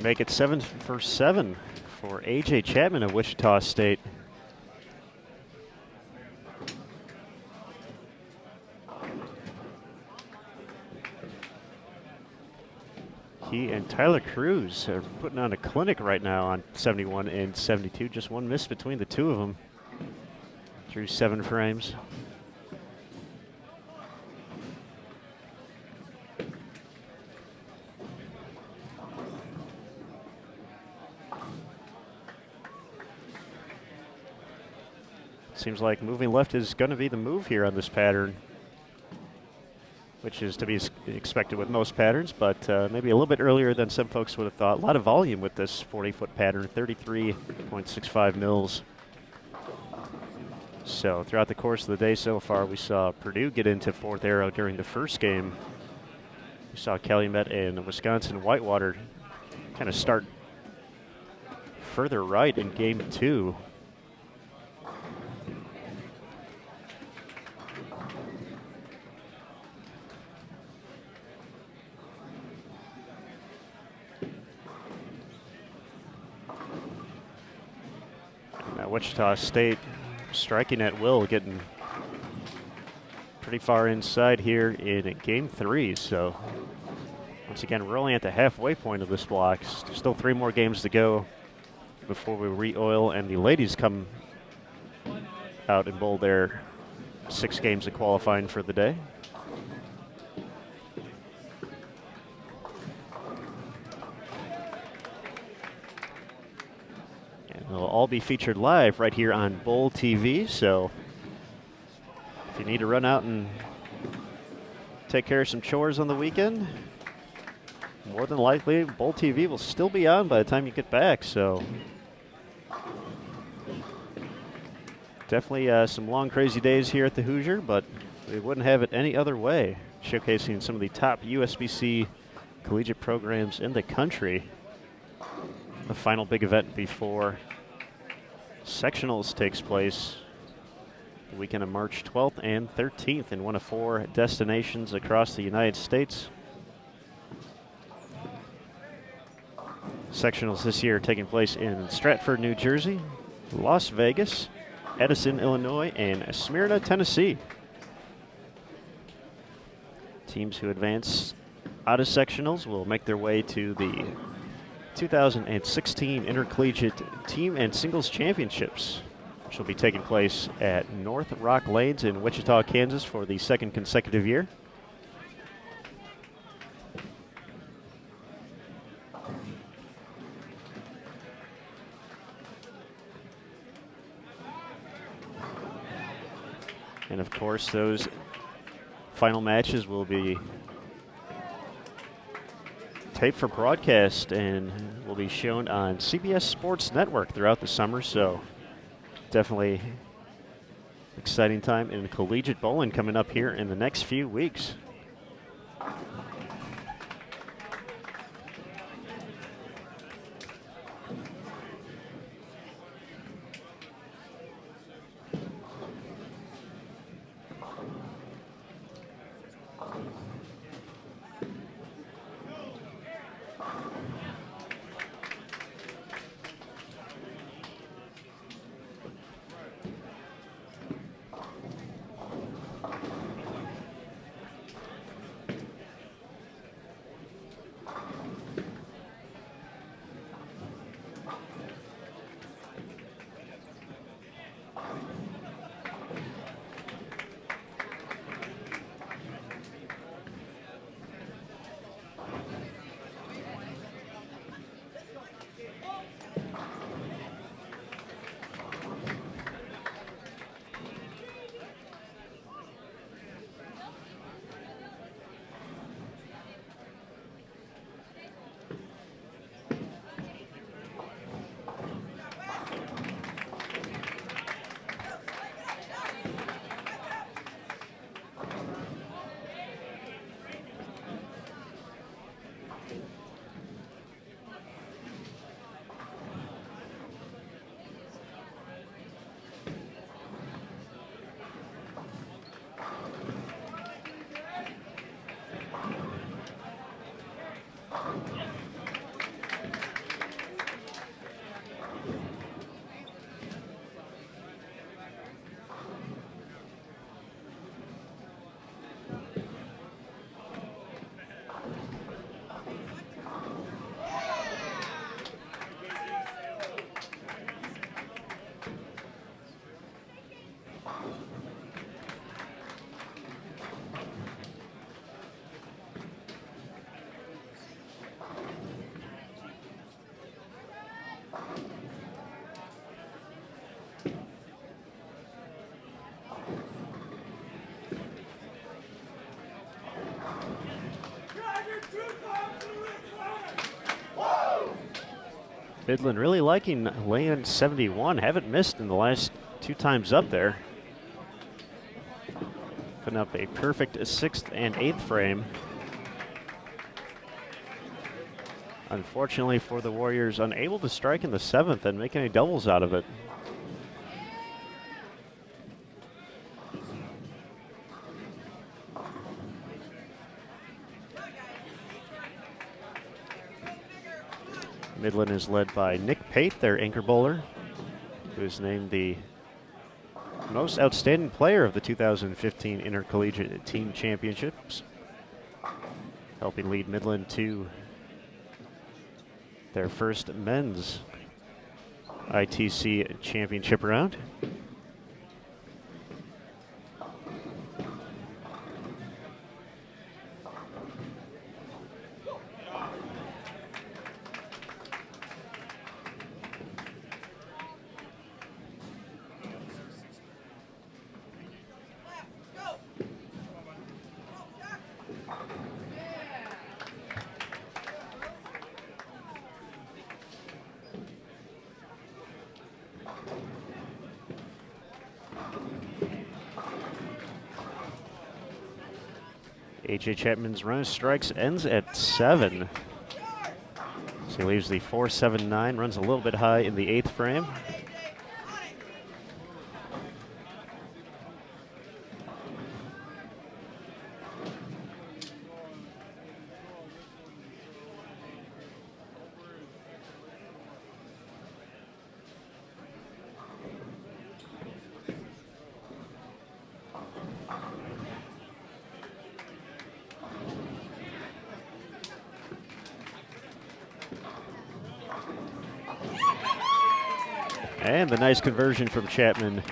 Make it 7 for 7 for A.J. Chapman of Wichita State. He and Tyler Cruz are putting on a clinic right now on 71 and 72. Just one miss between the two of them through 7 frames. Seems like moving left is going to be the move here on this pattern, which is to be expected with most patterns, but maybe a little bit earlier than some folks would have thought. A lot of volume with this 40-foot pattern, 33.65 mils. So throughout the course of the day so far, we saw Purdue get into 4th arrow during the first game. We saw Calumet and Wisconsin-Whitewater kind of start further right in game 2. Wichita State striking at will, getting pretty far inside here in game 3. So once again, we're only at the halfway point of this block. Still 3 more games to go before we re-oil and the ladies come out and bowl their 6 games of qualifying for the day. They'll all be featured live right here on Bowl TV, so if you need to run out and take care of some chores on the weekend, more than likely Bowl TV will still be on by the time you get back, so definitely some long, crazy days here at the Hoosier, but we wouldn't have it any other way, showcasing some of the top USBC collegiate programs in the country. The final big event before sectionals takes place the weekend of March 12th and 13th in one of 4 destinations across the United States. Sectionals this year are taking place in Stratford, New Jersey, Las Vegas, Edison, Illinois, and Smyrna, Tennessee. Teams who advance out of sectionals will make their way to the 2016 Intercollegiate Team and Singles Championships, which will be taking place at North Rock Lanes in Wichita, Kansas for the 2nd consecutive year. And of course, those final matches will be taped for broadcast and will be shown on CBS Sports Network throughout the summer, so definitely exciting time in collegiate bowling coming up here in the next few weeks. Midland really liking laying 71. Haven't missed in the last 2 times up there. Putting up a perfect 6th and 8th frame. Unfortunately for the Warriors, unable to strike in the 7th and make any doubles out of it. Midland is led by Nick Pate, their anchor bowler, who is named the most outstanding player of the 2015 Intercollegiate Team Championships, helping lead Midland to their first men's ITC championship round. A.J. Chapman's run of strikes ends at 7. So he leaves the 4-7-9, runs a little bit high in the 8th frame. And the nice conversion from Chapman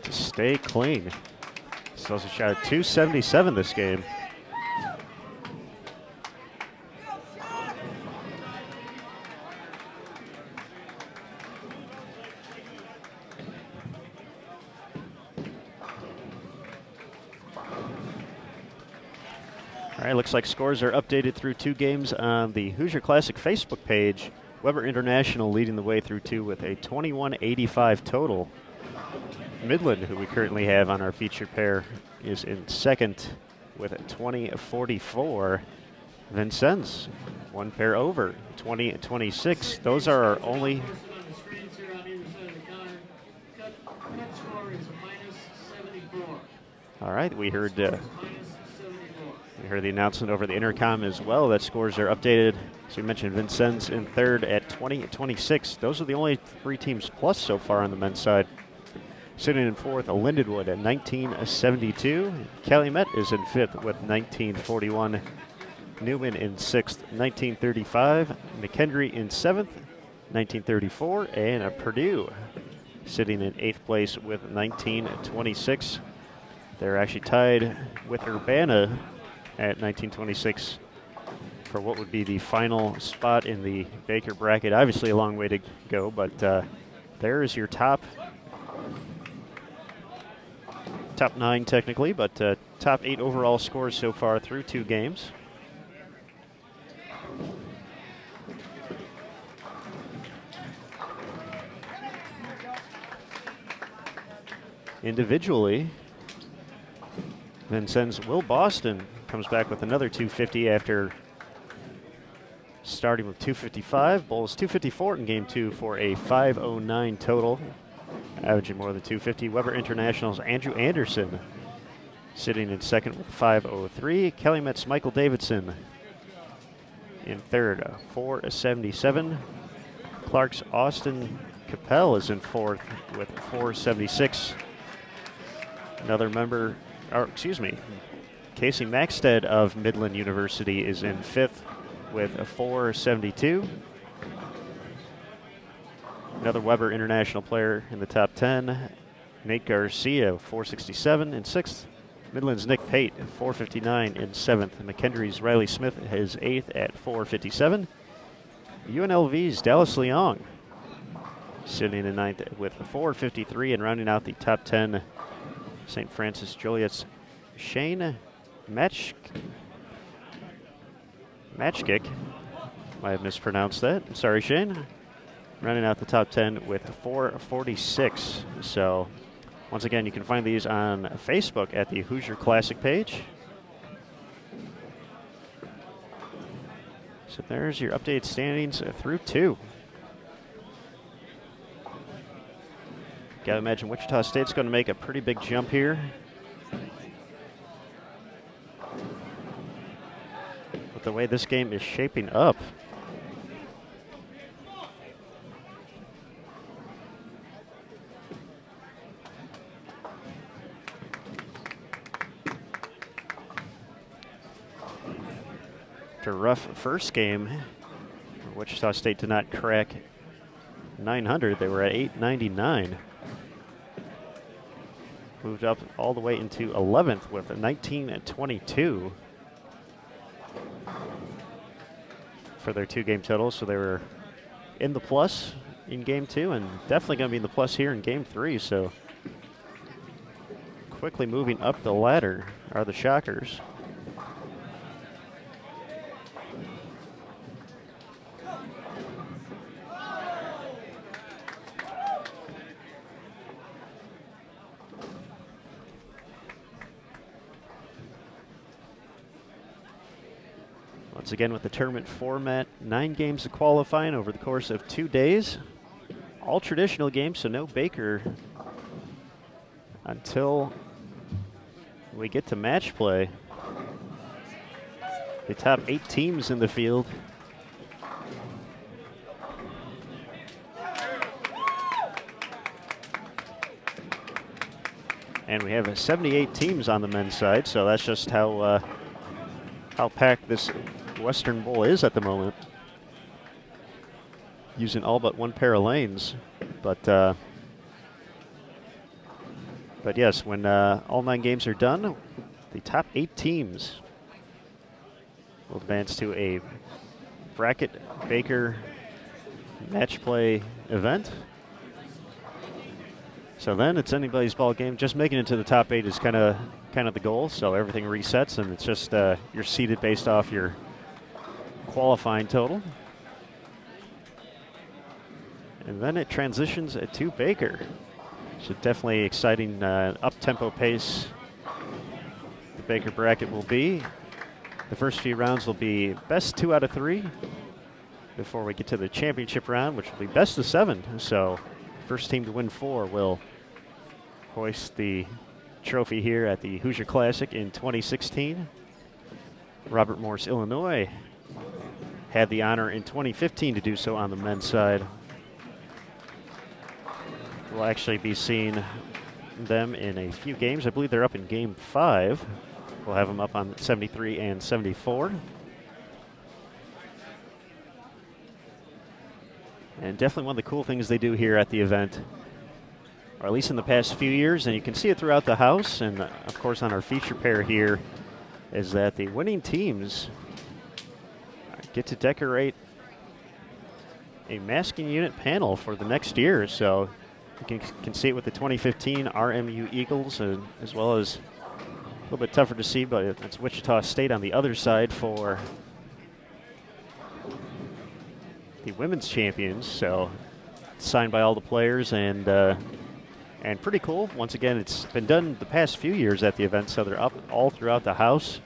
to stay clean. Still has a shot at 277 this game. All right, looks like scores are updated through 2 games on the Hoosier Classic Facebook page. Weber International leading the way through 2 with a 21-85 total. Midland, who we currently have on our featured pair, is in second with a 20-44. Vincennes, 1 pair over, 20-26. Those are our only. All right, we heard the announcement over the intercom as well that scores are updated. So you mentioned Vincennes in third at 20-26. Those are the only 3 teams plus so far on the men's side. Sitting in fourth, Lindenwood at 19-72. Calumet is in fifth with 19-41. Newman in sixth, 19-35. McKendree in seventh, 19-34. And Purdue sitting in eighth place with 19-26. They're actually tied with Urbana at 19-26 for what would be the final spot in the Baker bracket. Obviously a long way to go, but there is your top 9 technically, but top 8 overall scores so far through 2 games. Individually, Vincennes Will Boston comes back with another 250 after starting with 255. Bowls 254 in game 2 for a 509 total, averaging more than 250. Weber International's Andrew Anderson sitting in second with 503. Calumet's Michael Davidson in third, 477. Clark's Austin Capel is in fourth with 476. Another member, or excuse me, Casey Maxted of Midland University is in fifth with a 472. Another Weber International player in the top 10, Nate Garcia, 467 in sixth. Midland's Nick Pate, 459 in seventh. McKendree's Riley Smith is eighth at 457. UNLV's Dallas Leong sitting in ninth with 453, and rounding out the top 10, St. Francis Joliet's Shane Matchkick. Might have mispronounced that. Sorry, Shane. running out the top 10 with 446. So once again, you can find these on Facebook at the Hoosier Classic page. So there's your updated standings through 2. Gotta imagine Wichita State's going to make a pretty big jump here. With the way this game is shaping up. After a rough first game, Wichita State did not crack 900. They were at 899. Moved up all the way into 11th with a 19-22 for their 2-game total. So they were in the plus in game 2 and definitely going to be in the plus here in game 3. So quickly moving up the ladder are the Shockers. Once again with the tournament format, 9 games of qualifying over the course of 2 days. All traditional games, so no Baker until we get to match play. The top 8 teams in the field. And we have 78 teams on the men's side, so that's just how packed this Western Bowl is at the moment. Using all but one pair of lanes, but yes, when all 9 games are done, the top 8 teams will advance to a bracket Baker match play event. So then it's anybody's ball game. Just making it to the top 8 is kind of the goal. So everything resets, and it's just you're seeded based off your qualifying total. And then it transitions to Baker. So definitely exciting up-tempo pace the Baker bracket will be. The first few rounds will be best 2 out of 3 before we get to the championship round, which will be best of 7. So first team to win 4 will hoist the trophy here at the Hoosier Classic in 2016. Robert Morris, Illinois, had the honor in 2015 to do so on the men's side. We'll actually be seeing them in a few games. I believe they're up in game 5. We'll have them up on 73 and 74. And definitely one of the cool things they do here at the event, or at least in the past few years, and you can see it throughout the house and of course on our feature pair here, is that the winning teams get to decorate a masking unit panel for the next year. So you can see it with the 2015 RMU Eagles, as well as a little bit tougher to see, but it's Wichita State on the other side for the women's champions. So it's signed by all the players, and pretty cool. Once again, it's been done the past few years at the event, so they're up all throughout the house.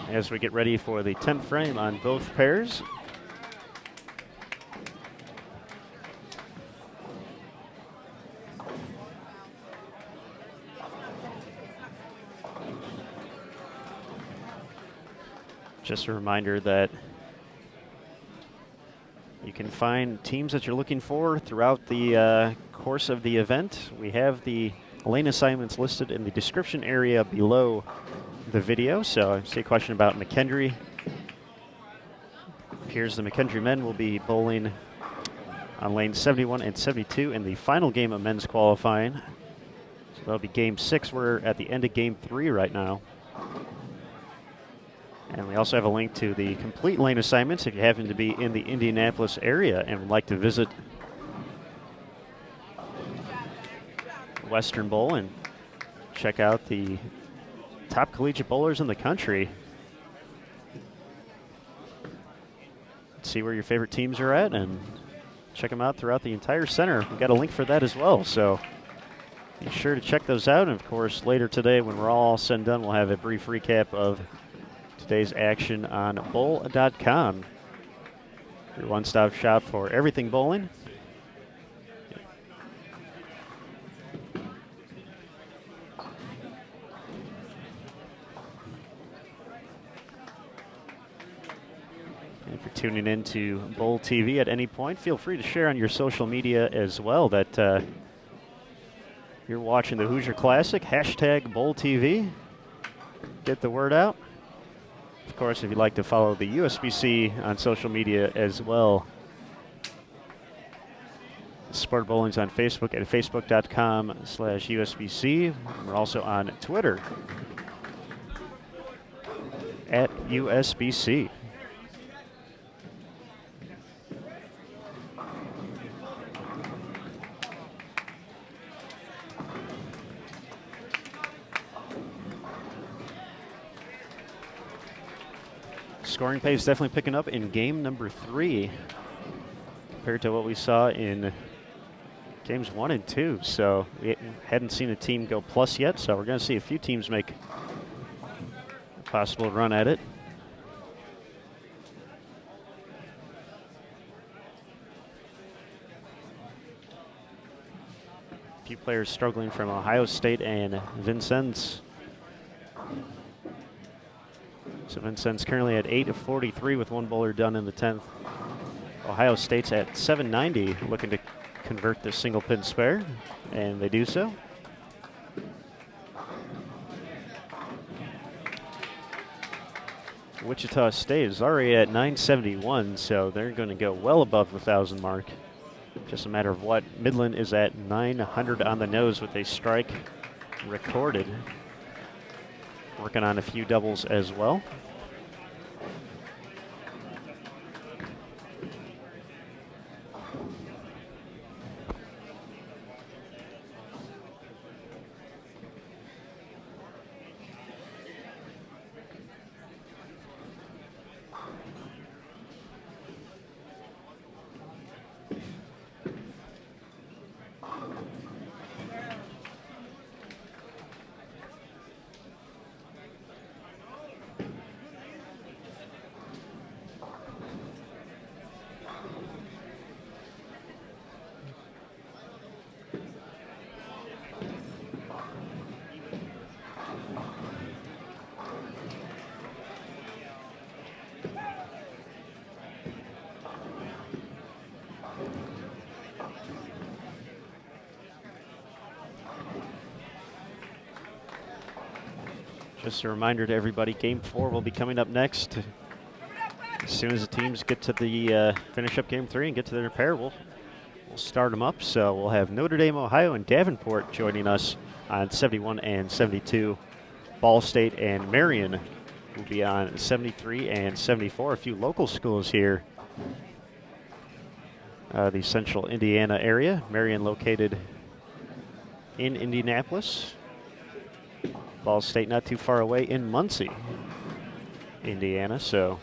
As we get ready for the 10th frame on both pairs. Just a reminder that you can find teams that you're looking for throughout the course of the event. We have the lane assignments listed in the description area below the video. So I see a question about McKendree. Appears the McKendree men will be bowling on lanes 71 and 72 in the final game of men's qualifying. So that'll be game 6. We're at the end of game 3 right now. And we also have a link to the complete lane assignments if you happen to be in the Indianapolis area and would like to visit Western Bowl and check out the top collegiate bowlers in the country. See where your favorite teams are at and check them out throughout the entire center. We've got a link for that as well, so be sure to check those out. And of course, later today when we're all said and done, we'll have a brief recap of today's action on bowl.com, your one-stop shop for everything bowling. And if you're tuning in to Bowl TV at any point, feel free to share on your social media as well that you're watching the Hoosier Classic, hashtag Bowl TV. Get the word out. Of course, if you'd like to follow the USBC on social media as well, Sport Bowling's on Facebook at facebook.com/USBC. We're also on Twitter at USBC. Scoring pace definitely picking up in game number 3 compared to what we saw in games 1 and 2. So we hadn't seen a team go plus yet, so we're going to see a few teams make a possible run at it. A few players struggling from Ohio State and Vincennes. So Vincennes currently at 8 of 43 with one bowler done in the 10th. Ohio State's at 790, looking to convert the single pin spare, and they do so. Wichita State is already at 971, so they're going to go well above the 1,000 mark. Just a matter of what. Midland is at 900 on the nose with a strike recorded. Working on a few doubles as well. Just a reminder to everybody, Game 4 will be coming up next. As soon as the teams get to the finish up Game 3 and get to their pair, we'll start them up. So we'll have Notre Dame, Ohio, and Davenport joining us on 71 and 72. Ball State and Marian will be on 73 and 74. A few local schools here, the central Indiana area. Marian located in Indianapolis. Ball State not too far away in Muncie, Indiana. So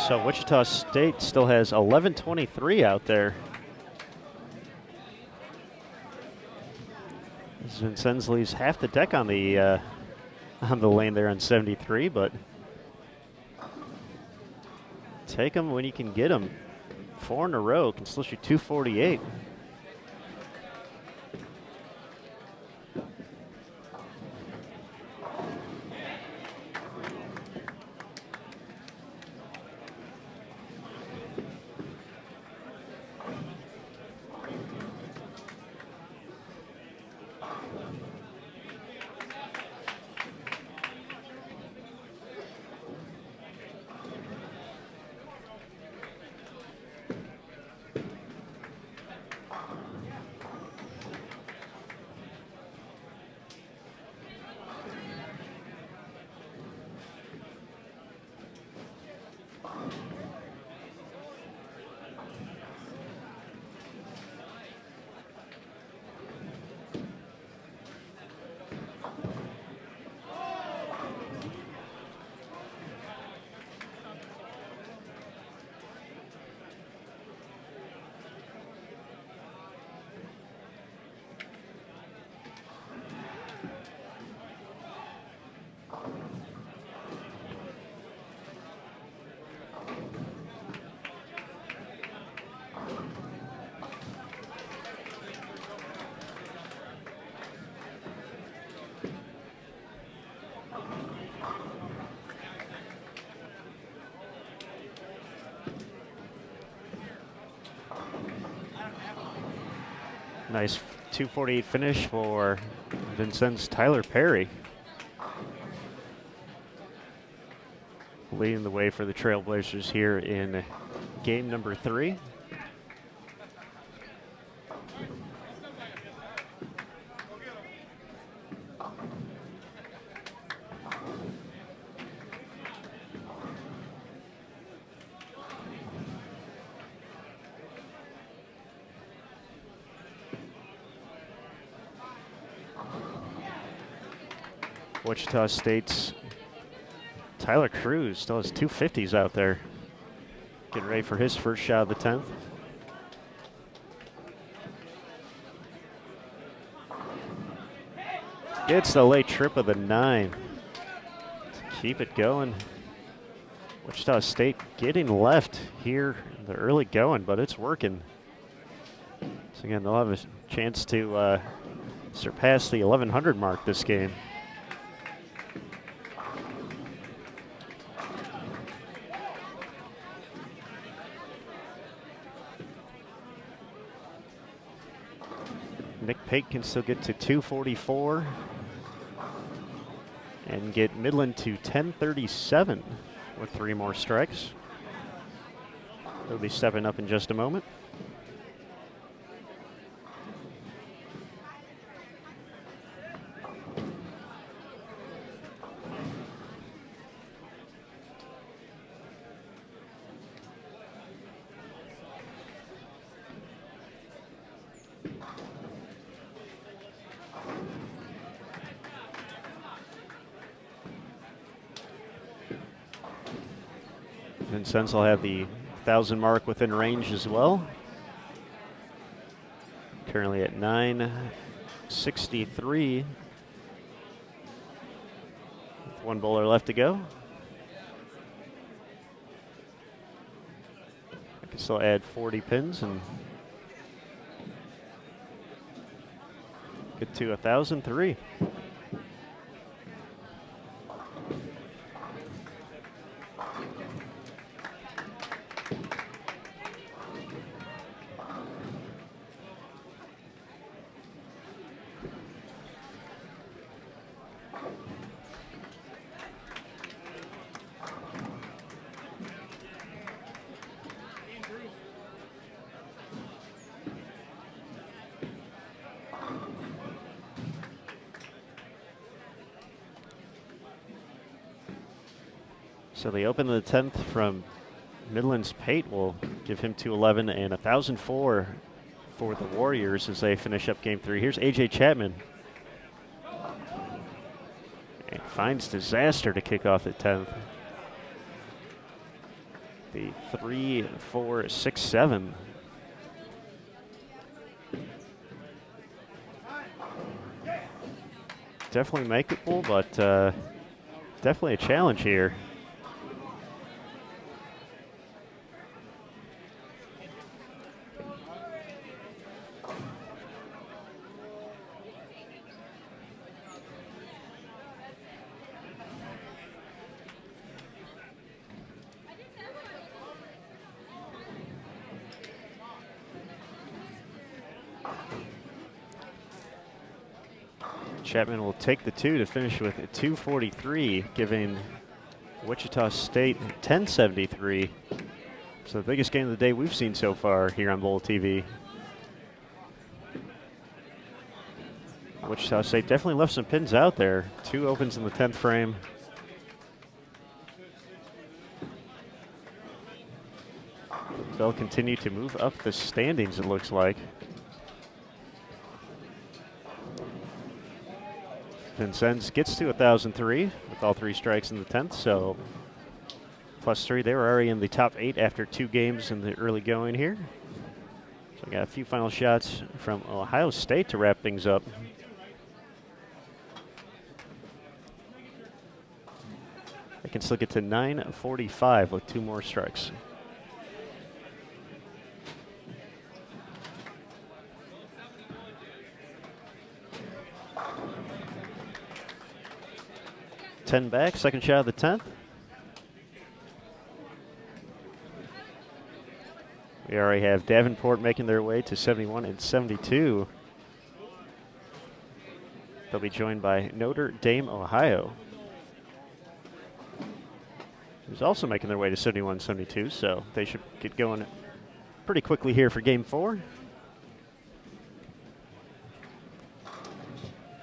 So Wichita State still has 11:23 out there. Vincennes leaves half the deck on the lane there on 73, but take them when you can get them. 4 in a row, can still shoot 248. Nice 248 finish for Vincennes' Tyler Perry. Leading the way for the Trailblazers here in game number 3. Wichita State's Tyler Cruz still has 250s out there. Getting ready for his first shot of the 10th. Gets the late trip of the 9 to keep it going. Wichita State getting left here in the early going, but it's working. So again, they'll have a chance to surpass the 1100 mark this game. Nick Pate can still get to 244 and get Midland to 1037 with 3 more strikes. They'll be stepping up in just a moment. Vincennes will have the 1,000 mark within range as well. Currently at 963. With 1 bowler left to go. I can still add 40 pins and get to 1,003. So the open of the 10th from Midland's Pate will give him 211 and 1,004 for the Warriors as they finish up game 3. Here's A.J. Chapman. And finds disaster to kick off the 10th. The 3, 4, 6, 7. Definitely makeable, but definitely a challenge here. Chapman will take the 2 to finish with a 243, giving Wichita State 1073. So the biggest game of the day we've seen so far here on Bowl TV. Wichita State definitely left some pins out there. 2 opens in the 10th frame. They'll continue to move up the standings, it looks like. Vincennes gets to 1,003 with all 3 strikes in the 10th, so +3. They were already in the top 8 after 2 games in the early going here. So we got a few final shots from Ohio State to wrap things up. They can still get to 945 with 2 more strikes. Ten back, second shot of the 10th. We already have Davenport making their way to 71 and 72. They'll be joined by Notre Dame, Ohio, who's also making their way to 71 and 72, so they should get going pretty quickly here for game 4.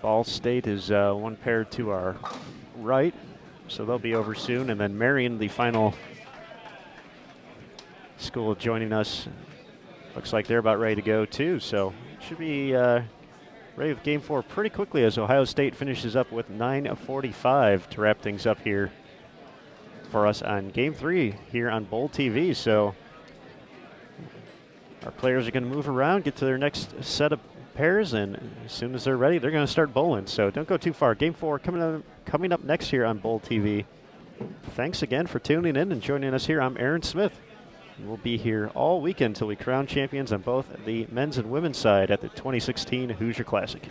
Ball State is one pair to our right, so they'll be over soon. And then Marian, the final school joining us, looks like they're about ready to go too. So should be ready with game 4 pretty quickly as Ohio State finishes up with 9:45 to wrap things up here for us on game 3 here on Bowl TV. So our players are going to move around, get to their next set of pairs, and as soon as they're ready, they're going to start bowling. So don't go too far. Game 4 coming up next here on Bowl TV. Thanks again for tuning in and joining us here. I'm Aaron Smith. We'll be here all weekend until we crown champions on both the men's and women's side at the 2016 Hoosier Classic.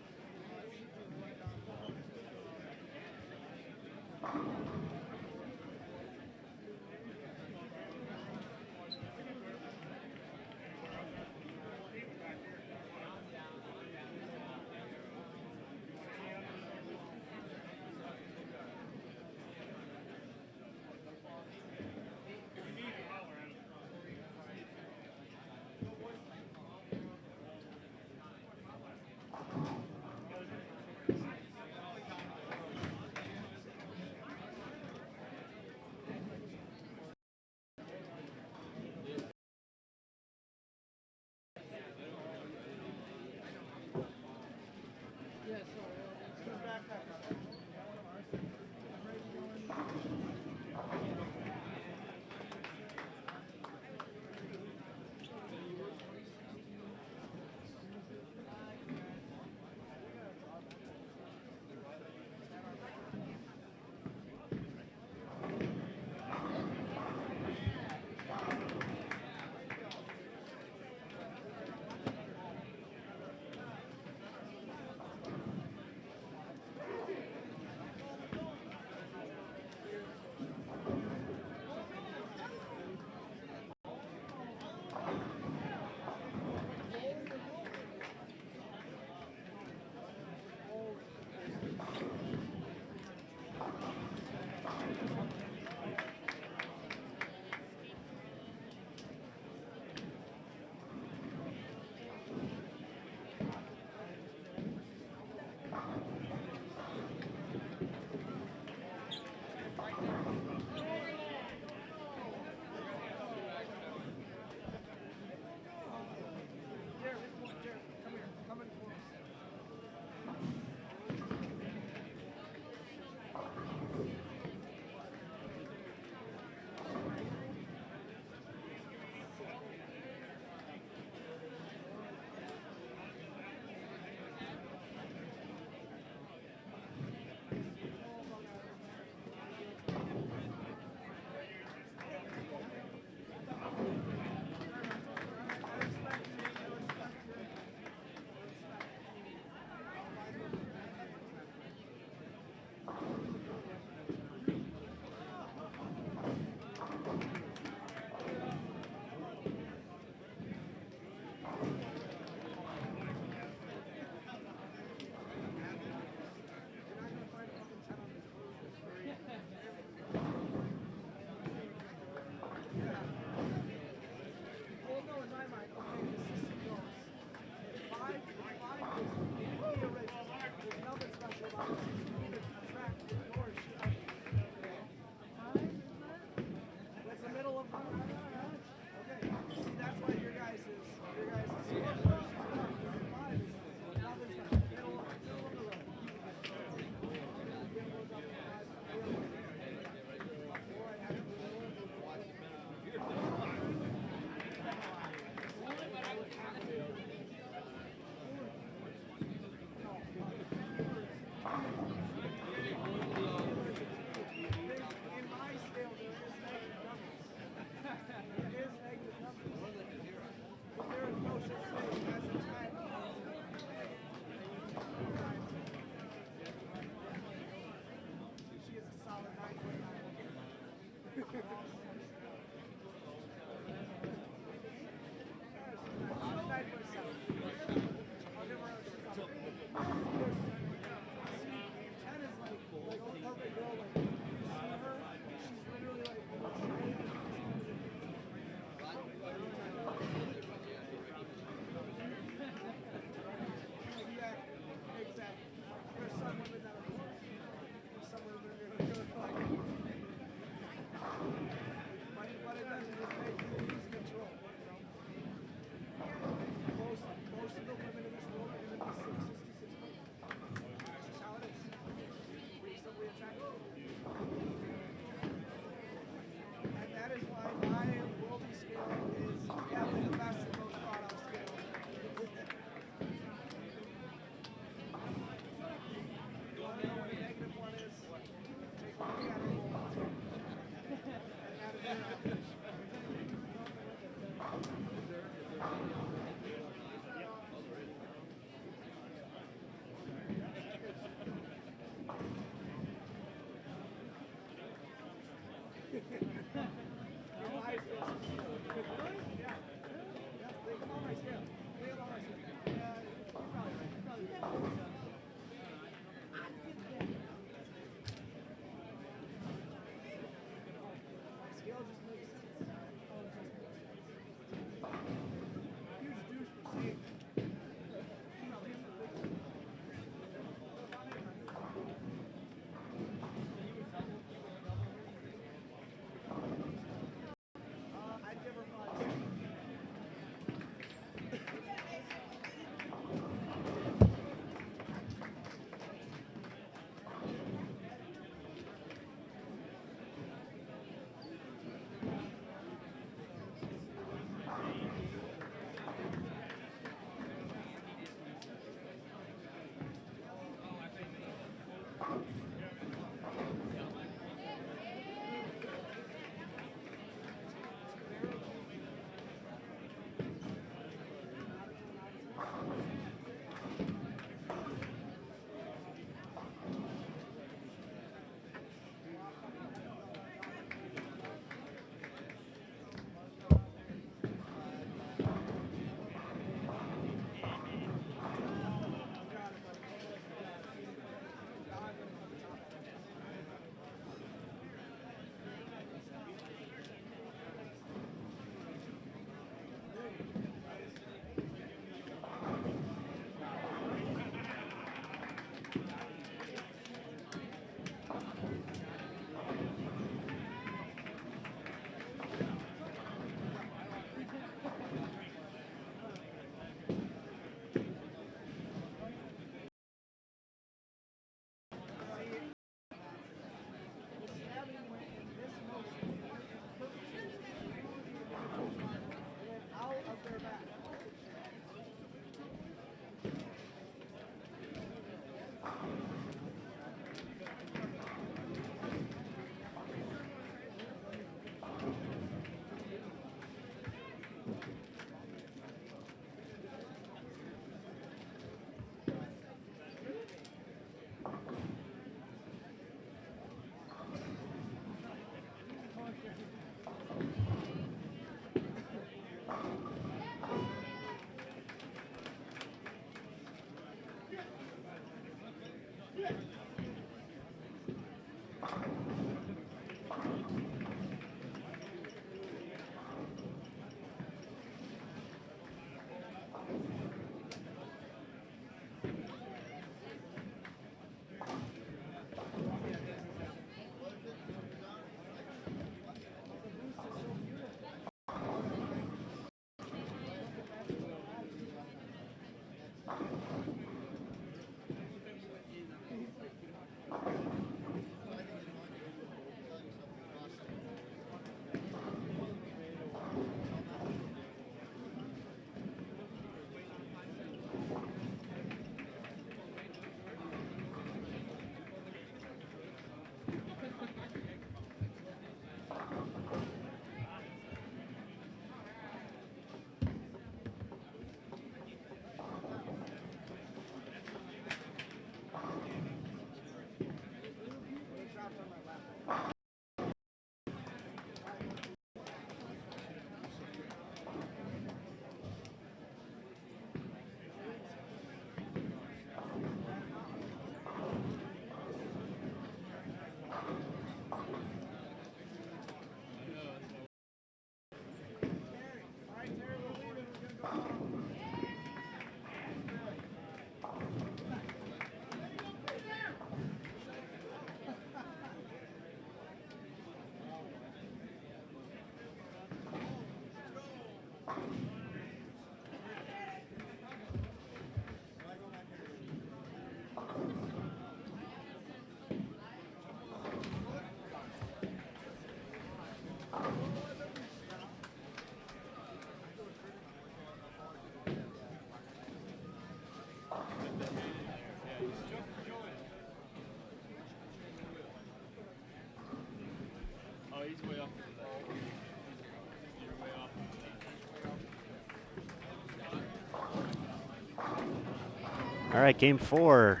All right, game 4.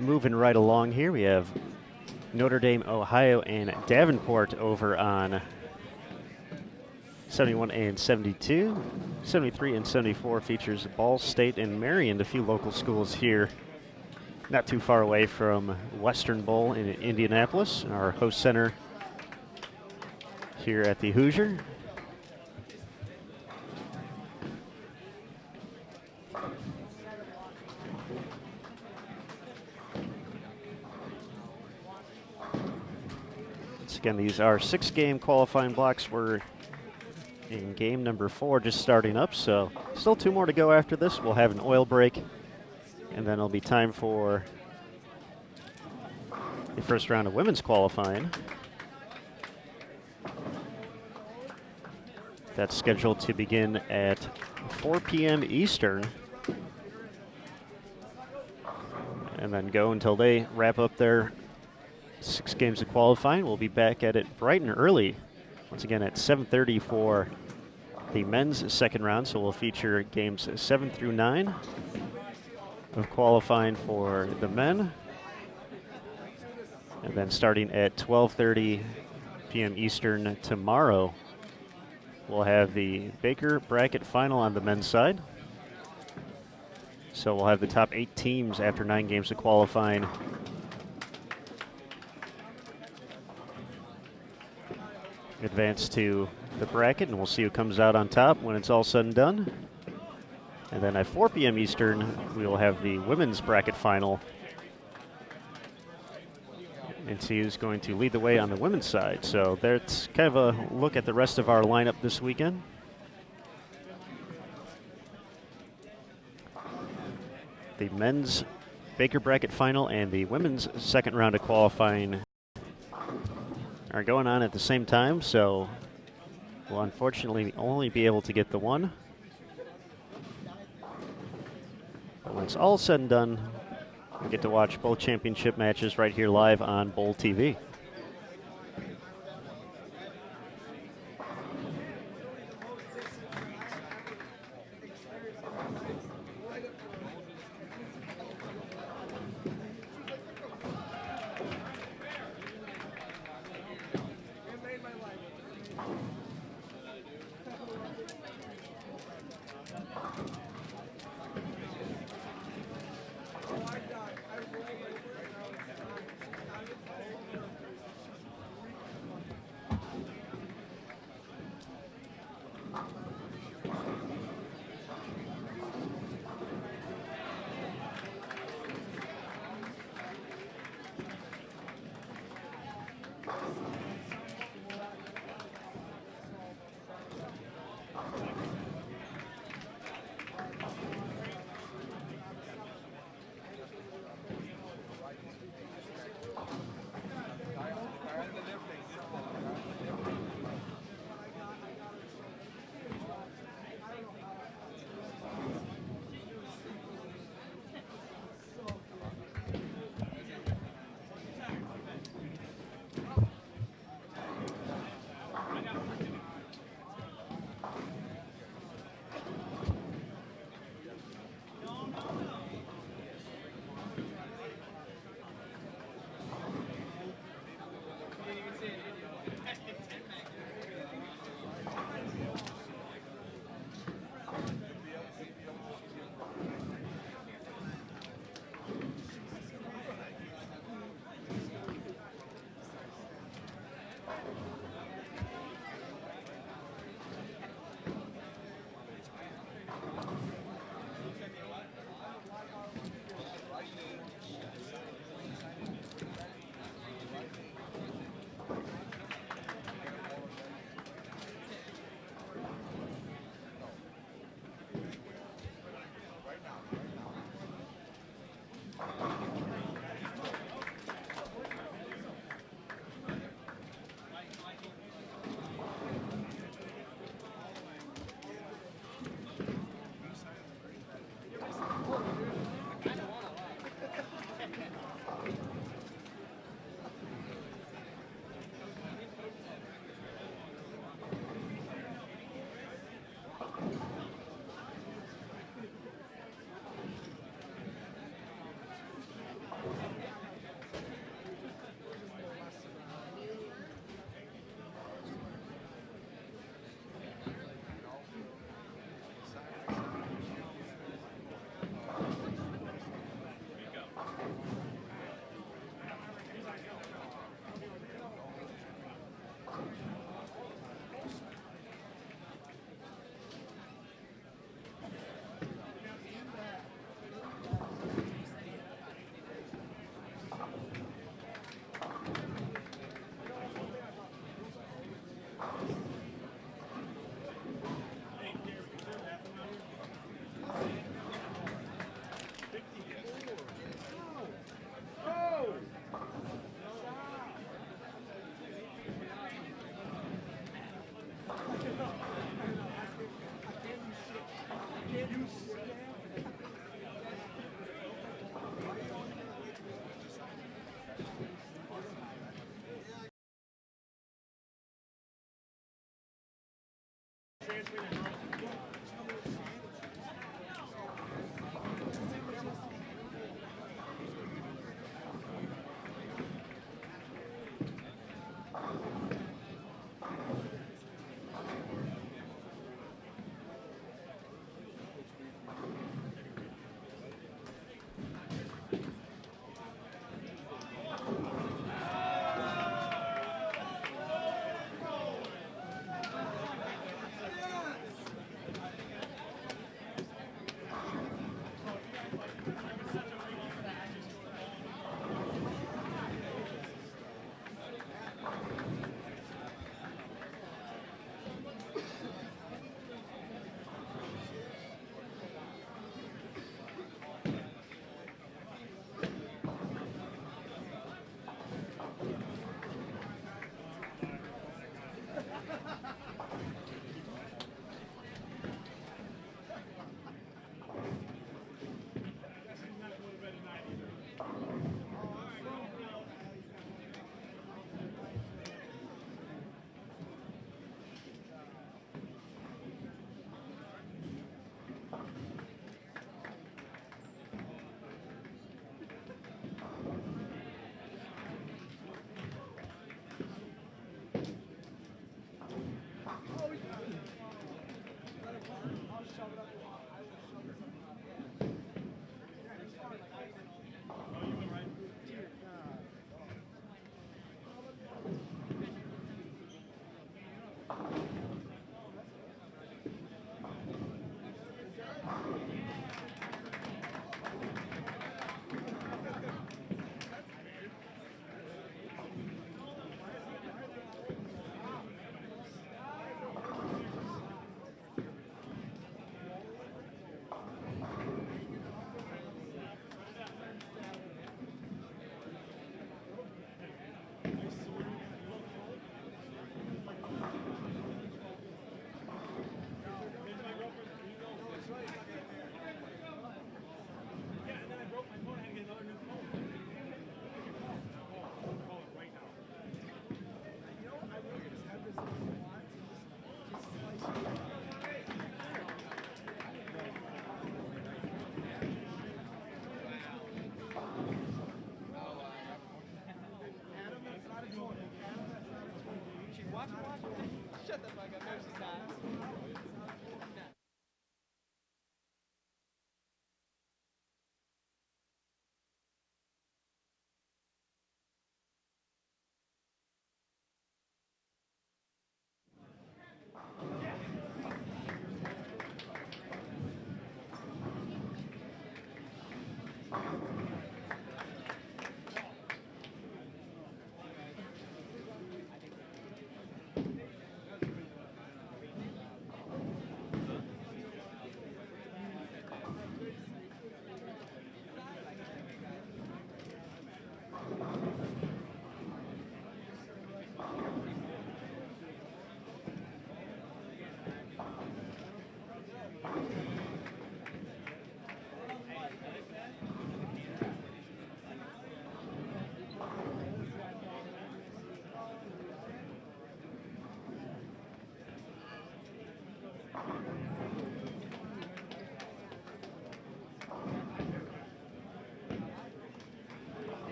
Moving right along here. We have Notre Dame, Ohio, and Davenport over on 71 and 72. 73 and 74 features Ball State and Marian, a few local schools here, not too far away from Western Bowl in Indianapolis, our host center here at the Hoosier. Once again, these are 6-game qualifying blocks. We're in game number 4, just starting up, so still 2 more to go after this. We'll have an oil break, and then it'll be time for the first round of women's qualifying. That's scheduled to begin at 4 p.m. Eastern, and then go until they wrap up their 6 games of qualifying. We'll be back at it bright and early, once again at 7:30 for the men's second round. So we'll feature games 7 through 9 of qualifying for the men. And then starting at 12:30 p.m. Eastern tomorrow, we'll have the Baker bracket final on the men's side. So we'll have the top 8 teams after 9 games of qualifying advance to the bracket, and we'll see who comes out on top when it's all said and done. And then at 4 p.m. Eastern, we will have the women's bracket final and see who's going to lead the way on the women's side. So that's kind of a look at the rest of our lineup this weekend. The men's Baker bracket final and the women's second round of qualifying are going on at the same time, so we'll unfortunately only be able to get the one. But when it's all said and done, we get to watch both championship matches right here live on Bowl TV.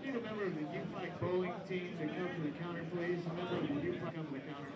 A member of the U-Pike bowling team to come to the counter, please. A member of the U-Pike come to the counter.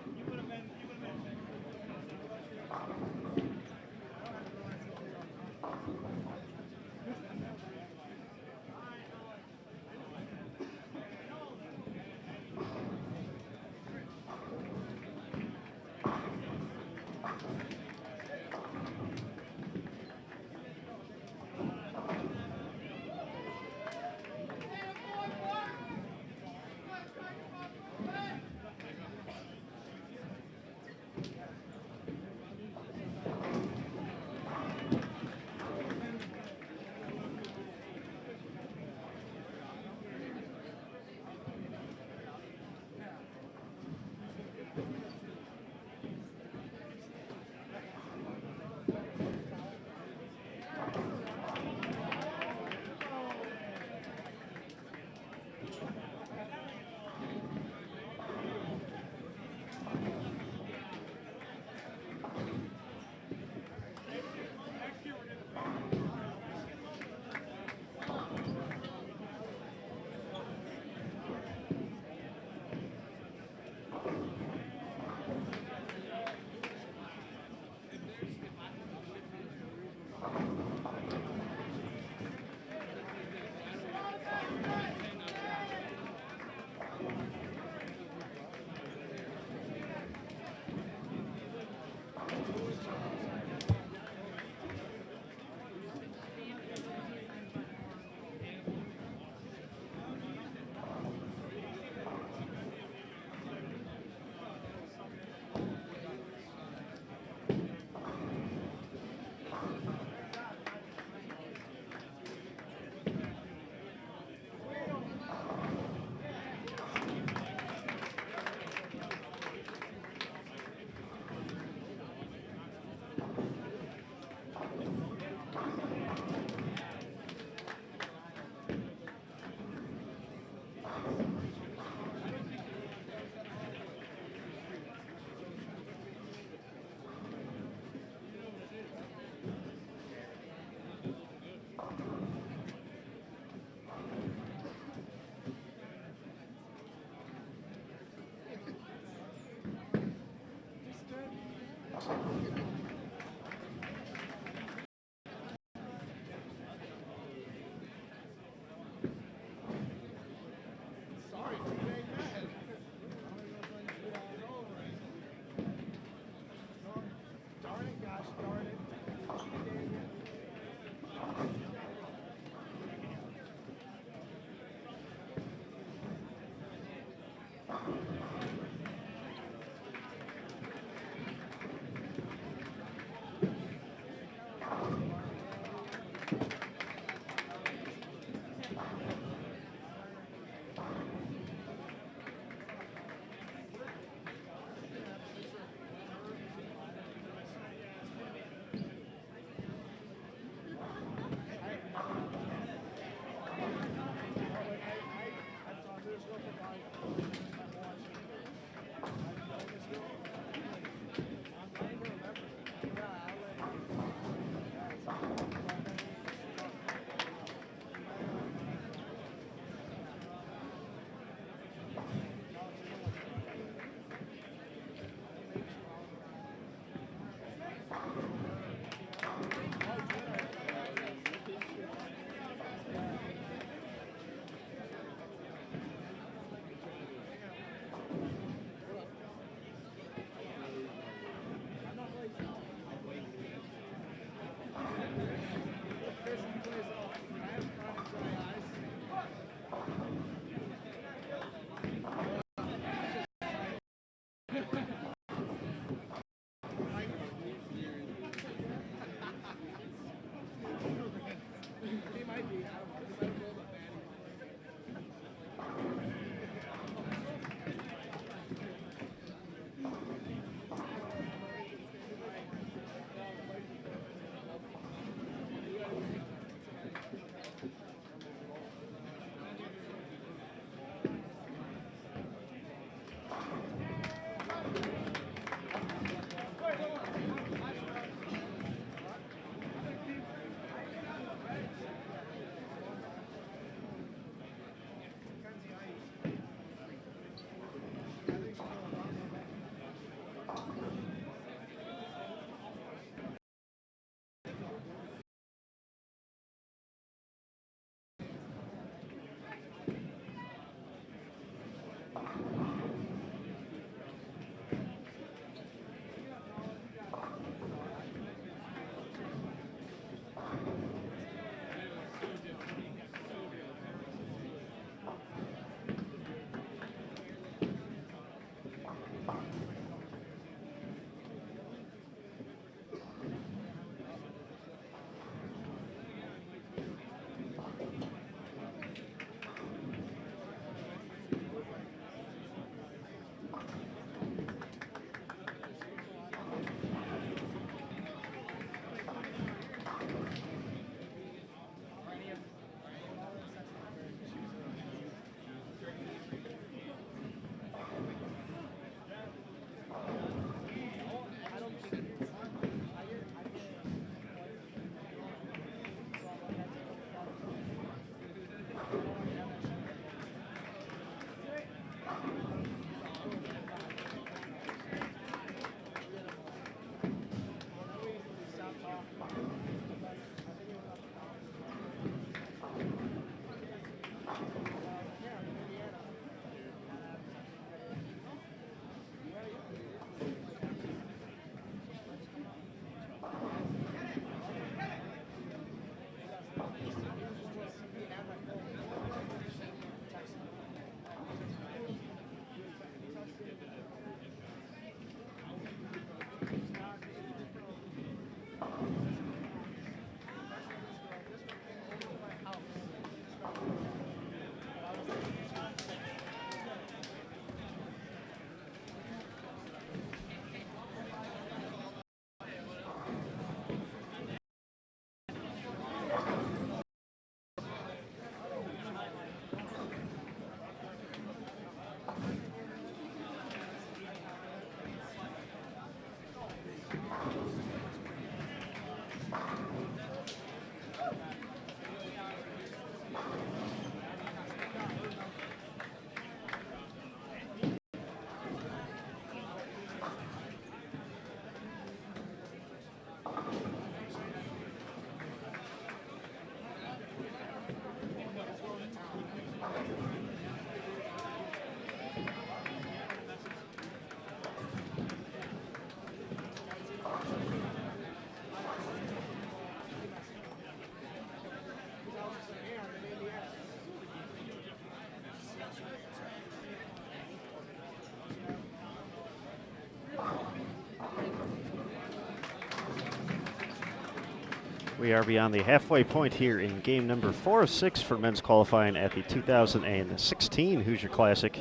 We are beyond the halfway point here in game number 4 of 6 for men's qualifying at the 2016 Hoosier Classic.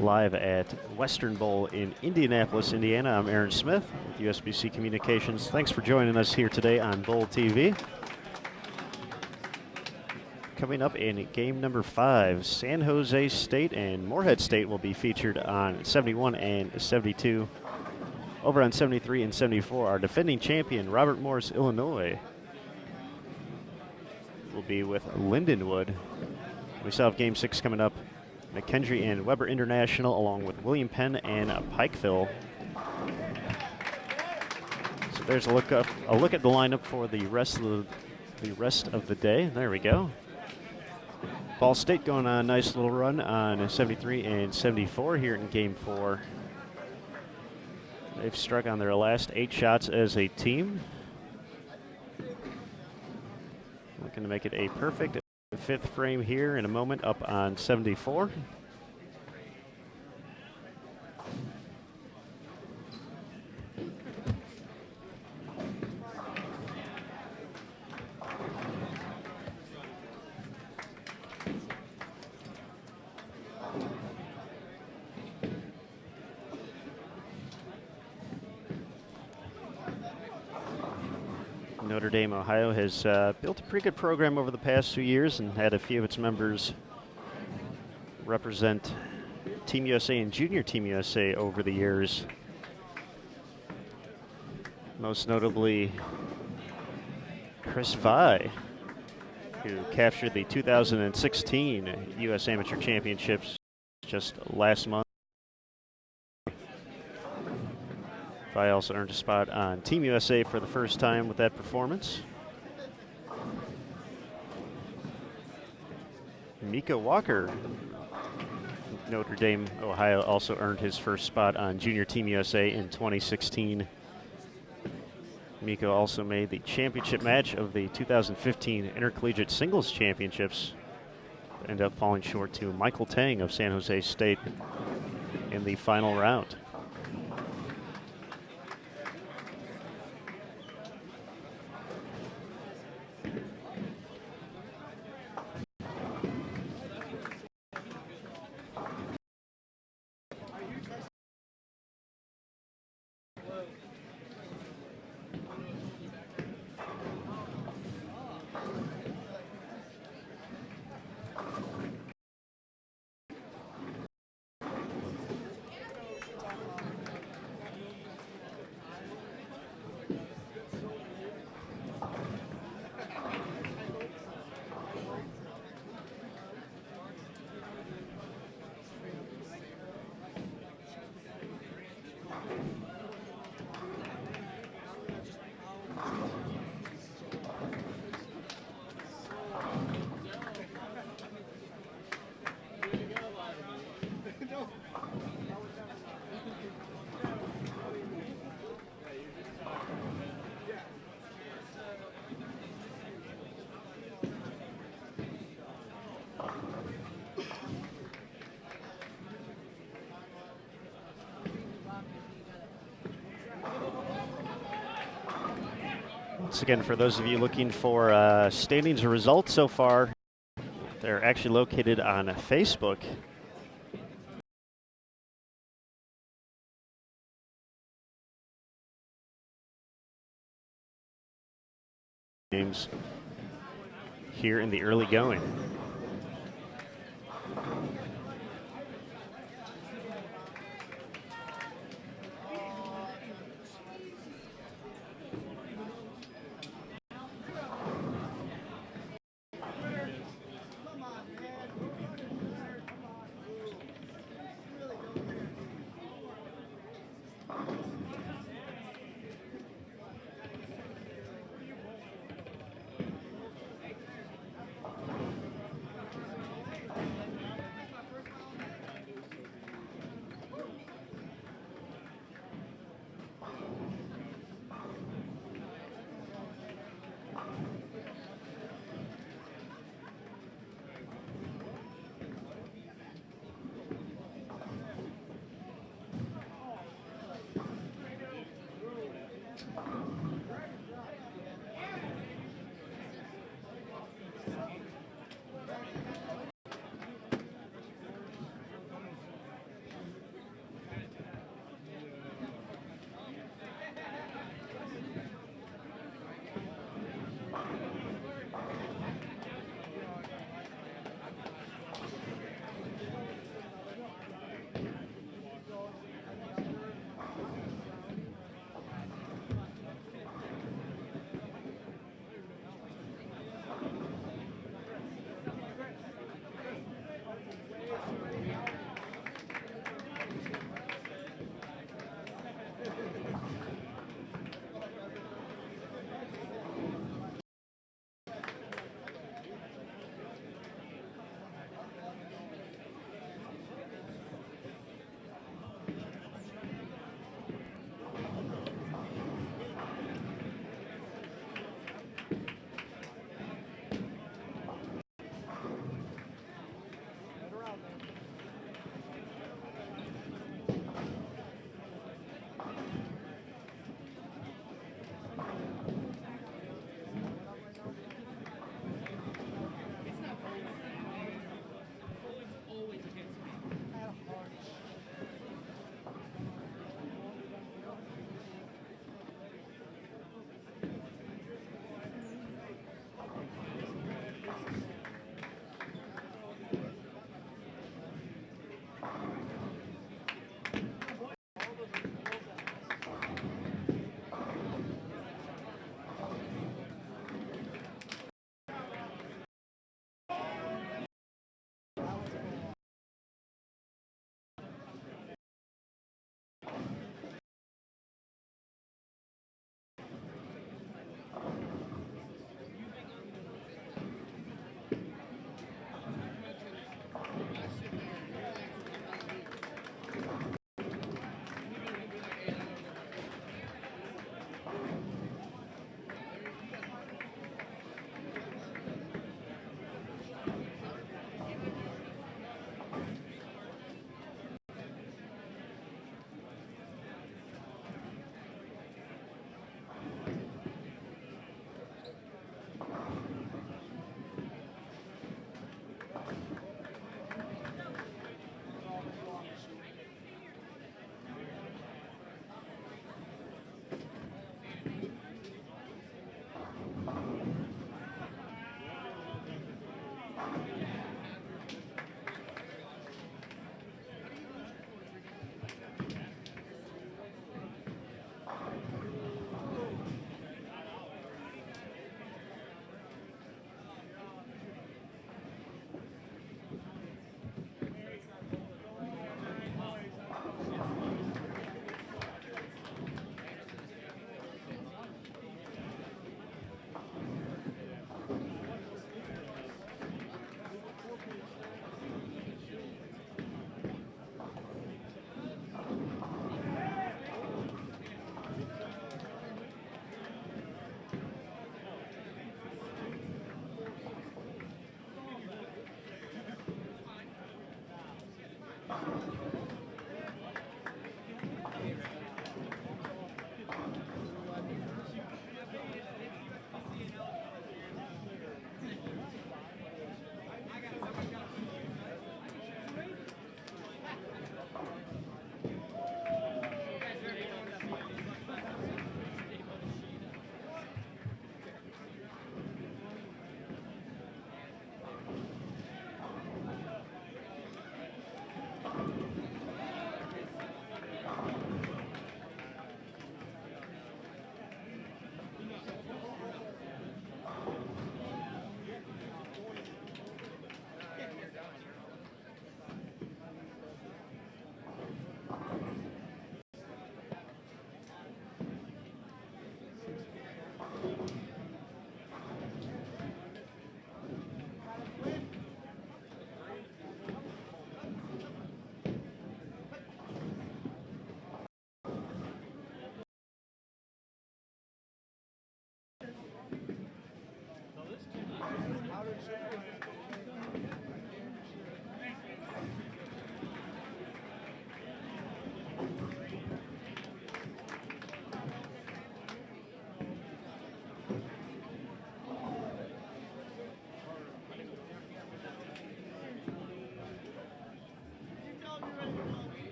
Live at Western Bowl in Indianapolis, Indiana. I'm Aaron Smith with USBC Communications. Thanks for joining us here today on Bowl TV. Coming up in game number 5, San Jose State and Morehead State will be featured on 71 and 72. Over on 73 and 74, our defending champion, Robert Morris, Illinois, will be with Lindenwood. We still have game 6 coming up. McKendree and Weber International, along with William Penn and Pikeville. So there's a look at the lineup for the rest of the day. There we go. Ball State going on a nice little run on 73 and 74 here in game 4. They've struck on their last 8 shots as a team. Looking to make it a perfect 5th frame here in a moment up on 74. Notre Dame, Ohio has built a pretty good program over the past few years and had a few of its members represent Team USA and Junior Team USA over the years. Most notably, Chris Vi, who captured the 2016 U.S. Amateur Championships just last month. Vi also earned a spot on Team USA for the first time with that performance. Miko Walker, Notre Dame, Ohio, also earned his first spot on Junior Team USA in 2016. Miko also made the championship match of the 2015 Intercollegiate Singles Championships. Ended up falling short to Michael Tang of San Jose State in the final round. Once again, for those of you looking for standings or results so far, they're actually located on Facebook. Games here in the early going.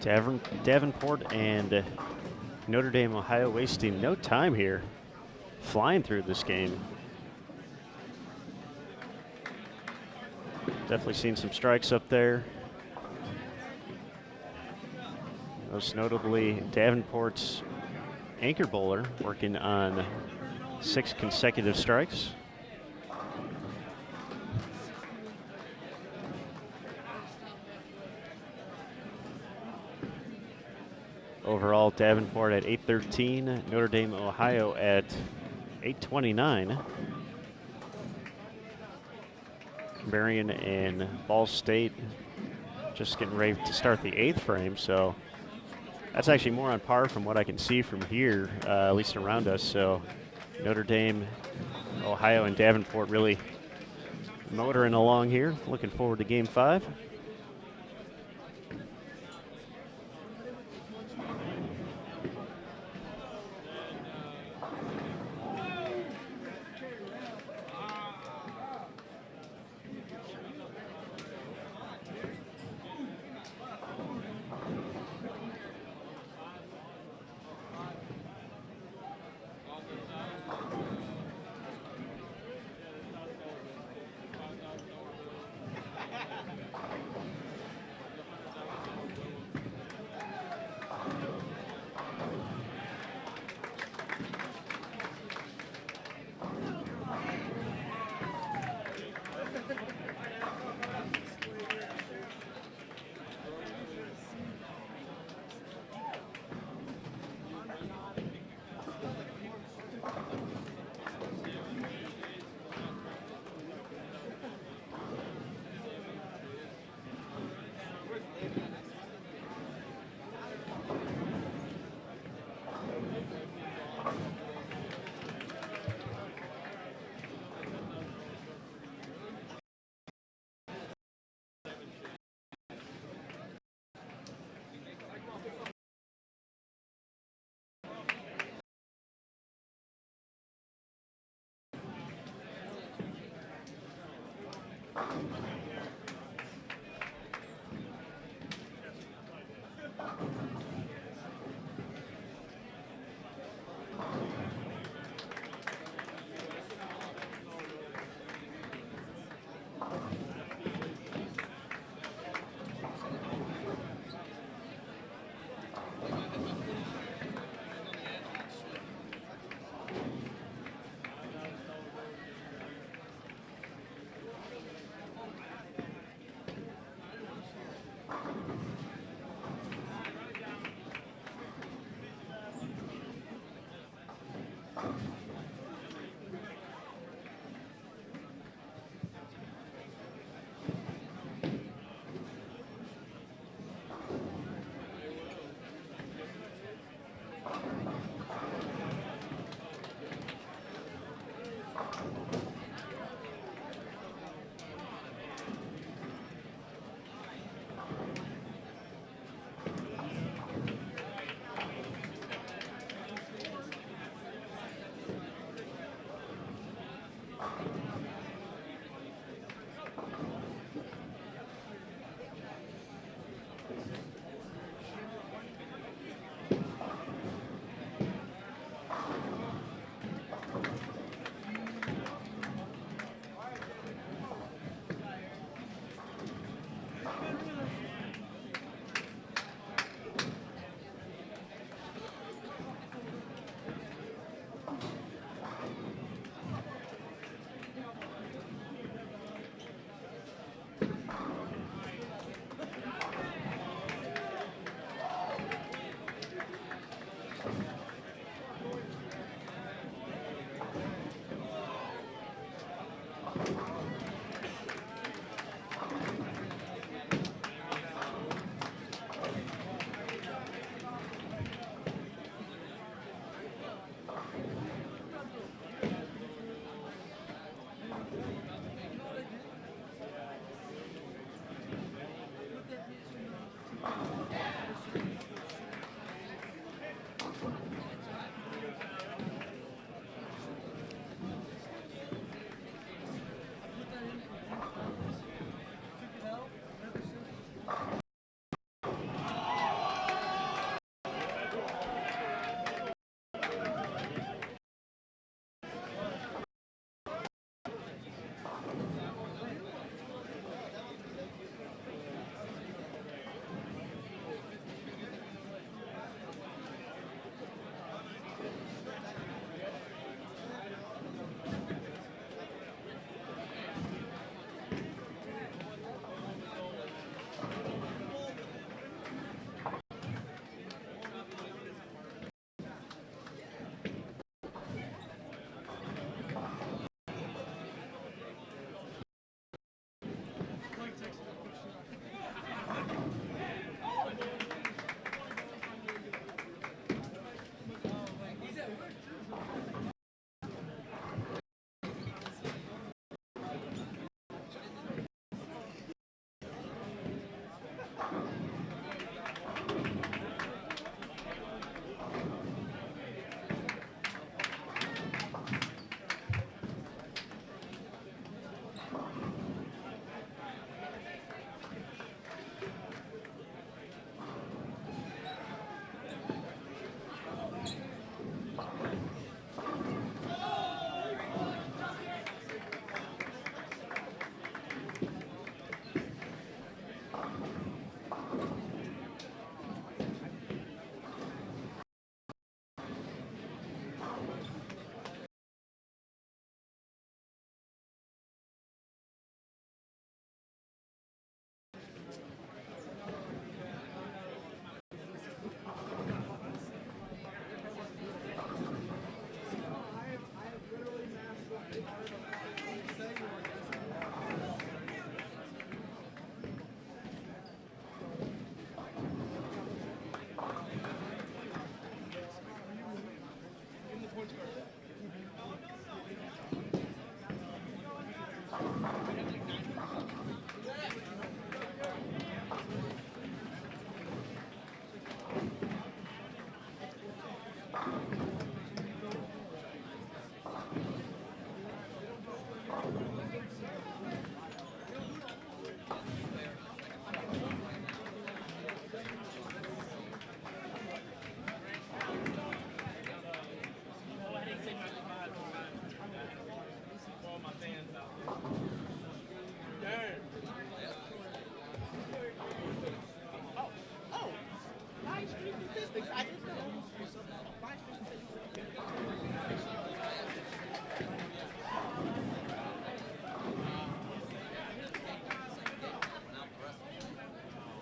Davenport and Notre Dame, Ohio, wasting no time here, flying through this game. Definitely seen some strikes up there. Most notably, Davenport's anchor bowler working on 6 consecutive strikes. Overall, Davenport at 813, Notre Dame, Ohio at 829. Marian and Ball State just getting ready to start the 8th frame, so that's actually more on par from what I can see from here, at least around us. So Notre Dame, Ohio, and Davenport really motoring along here. Looking forward to Game 5.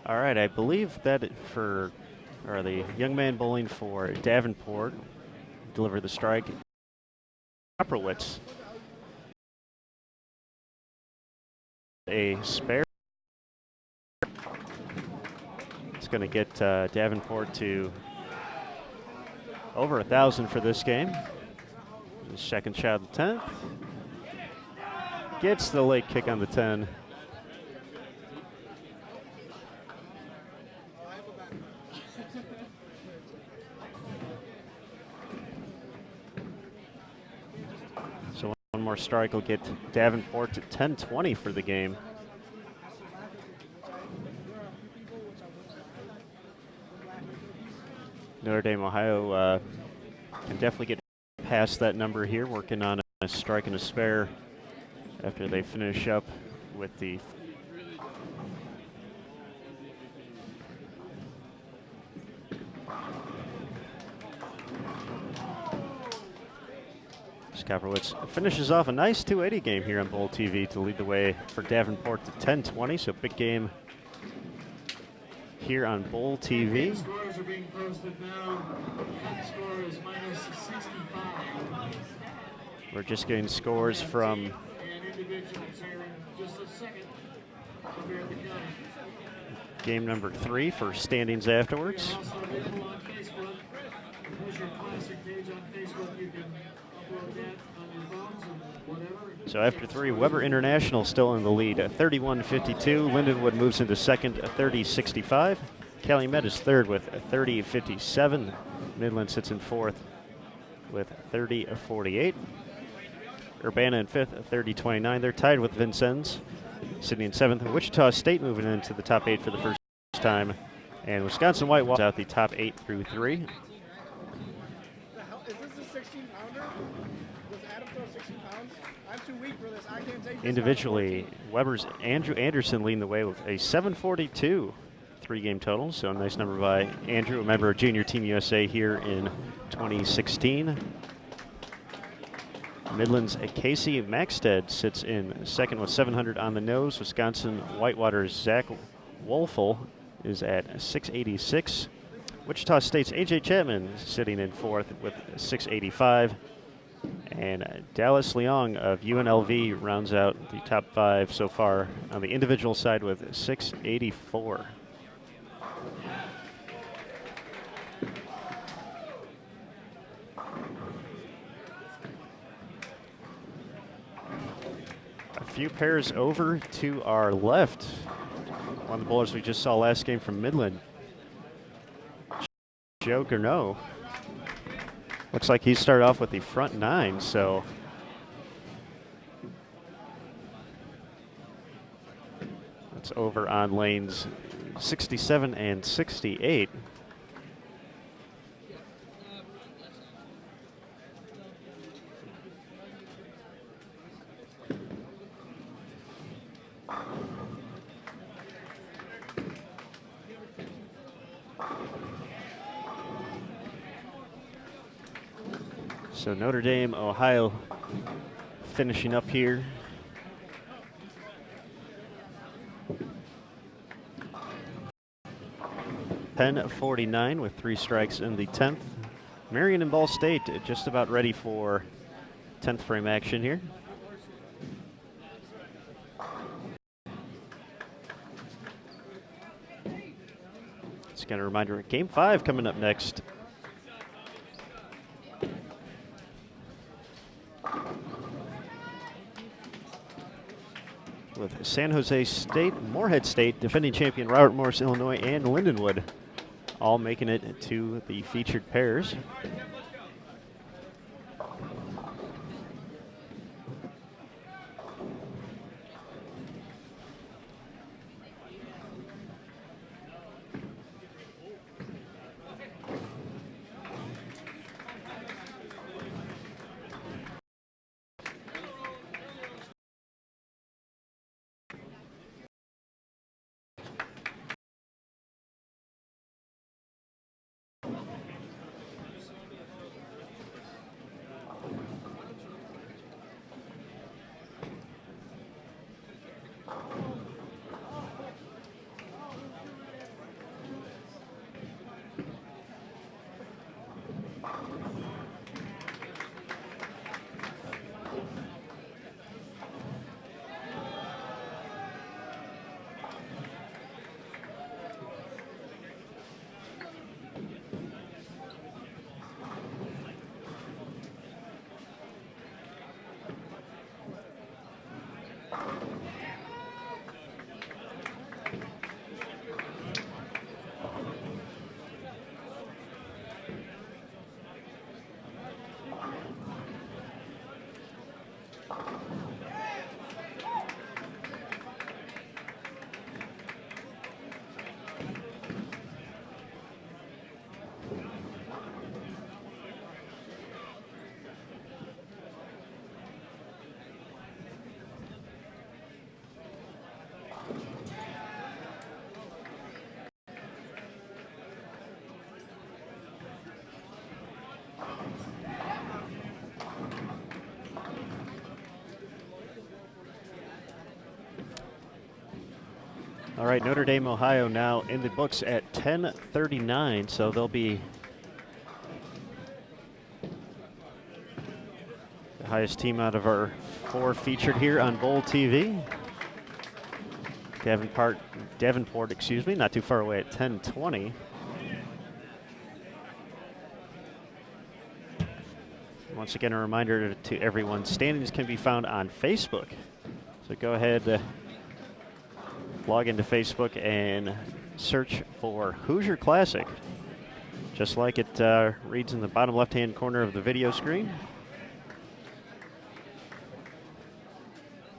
All right, I believe that the young man bowling for Davenport delivered the strike. Koprowitz. A spare. It's going to get Davenport to over 1,000 for this game. The second shot of the 10th. Gets the late kick on the 10. So one more strike will get Davenport to 10-20 for the game. Notre Dame, Ohio can definitely get past that number here, working on a strike and a spare after they finish up with the Koprowitz finishes off a nice 280 game here on Bowl TV to lead the way for Davenport to 10-20, so big game here on Bowl TV. Scores are being posted now. That score is minus 65. We're just getting scores from and individuals here in just a second. Over at the county. game number 3 for standings afterwards. We're also available on Facebook. The Hoosier Classic page on Facebook. You can upload that on your phones and whatever. So after 3, Weber International still in the lead at 31-52. Lindenwood moves into second at 30-65. Calumet is third with 30-57. Midland sits in fourth with 30-48. Urbana in fifth at 30-29. They're tied with Vincennes, sitting in seventh. Wichita State moving into the top 8 for the first time. And Wisconsin-Whitewater out the top 8 through 3. Is this a 16-pounder? Does Adam throw 16 pounds? I'm too weak for this. I can't take this. Individually, Weber's Andrew Anderson leading the way with a 742 three-game total. So a nice number by Andrew, a member of Junior Team USA here in 2016. Midland's Casey Maxted sits in second with 700 on the nose. Wisconsin-Whitewater's Zach Wolfel is at 686. Wichita State's A.J. Chapman sitting in fourth with 685. And Dallas Leong of UNLV rounds out the top 5 so far on the individual side with 684. A few pairs over to our left. One of the bowlers we just saw last game from Midland, Joe Gurneau. Looks like he started off with the front 9, so that's over on lanes 67 and 68. So Notre Dame, Ohio finishing up here. Penn 49 with 3 strikes in the 10th. Marian and Ball State just about ready for 10th frame action here. Just got a reminder, Game 5 coming up next. With San Jose State, Morehead State, defending champion Robert Morris, Illinois, and Lindenwood all making it to the featured pairs. All right, Notre Dame, Ohio now in the books at 10:39, so they'll be the highest team out of our 4 featured here on Bowl TV. Davenport, excuse me, not too far away at 10:20. Once again, a reminder to everyone, standings can be found on Facebook. So go ahead, log into Facebook and search for Hoosier Classic, just like it reads in the bottom left-hand corner of the video screen.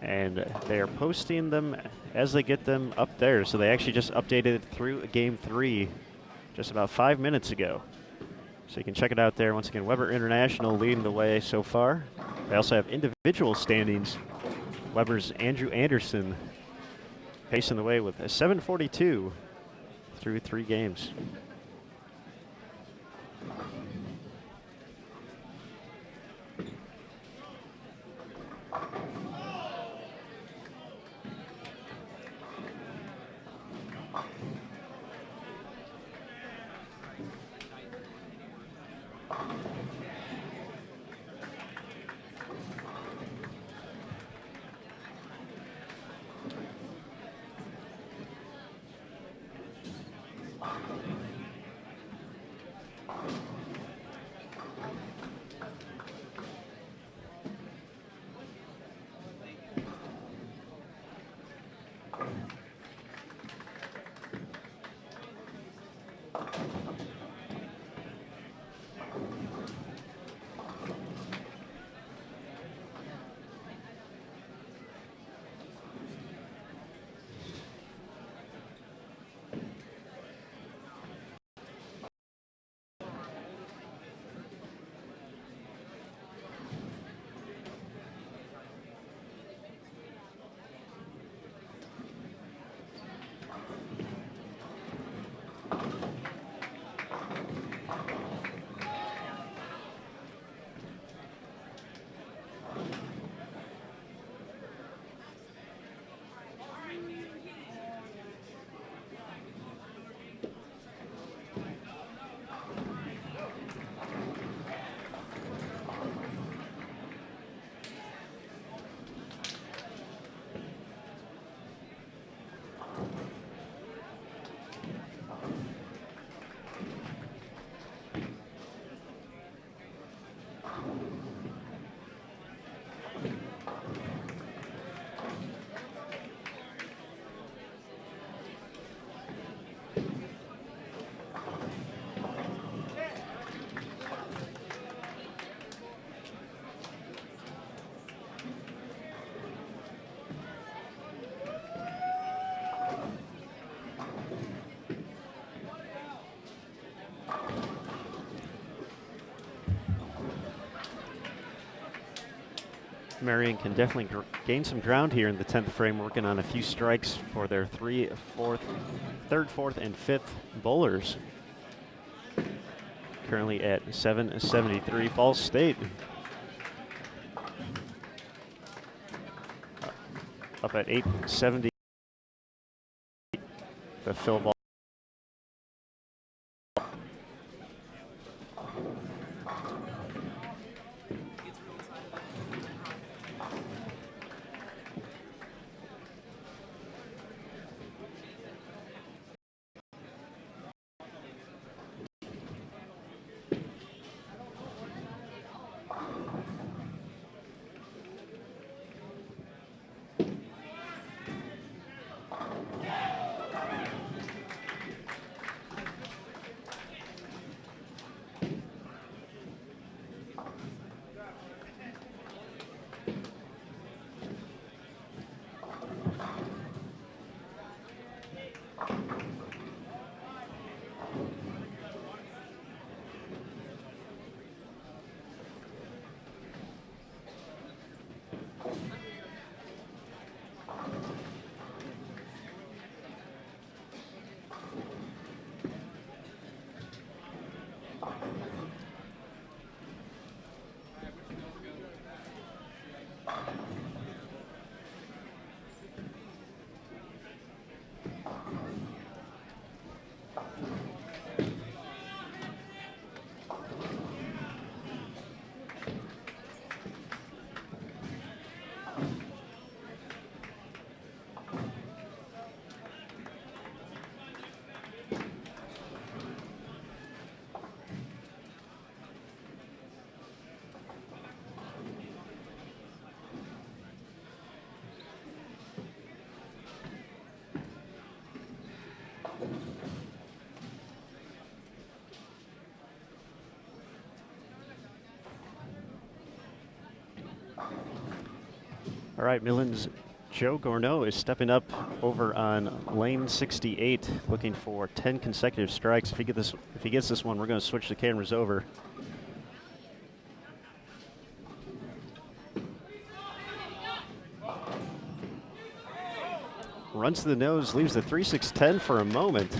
And they are posting them as they get them up there. So they actually just updated it through Game 3 just about 5 minutes ago. So you can check it out there. Once again, Weber International leading the way so far. They also have individual standings. Weber's Andrew Anderson pacing the way with a 7:42 through 3 games. Marian can definitely gain some ground here in the 10th frame, working on a few strikes for their third, fourth, and fifth bowlers. Currently at 773. Ball State up at 870. The fill ball. All right, Midland's Joe Gourneau is stepping up over on lane 68, looking for 10 consecutive strikes. If he gets this one, we're going to switch the cameras over. Runs to the nose, leaves the 3-6-10 for a moment.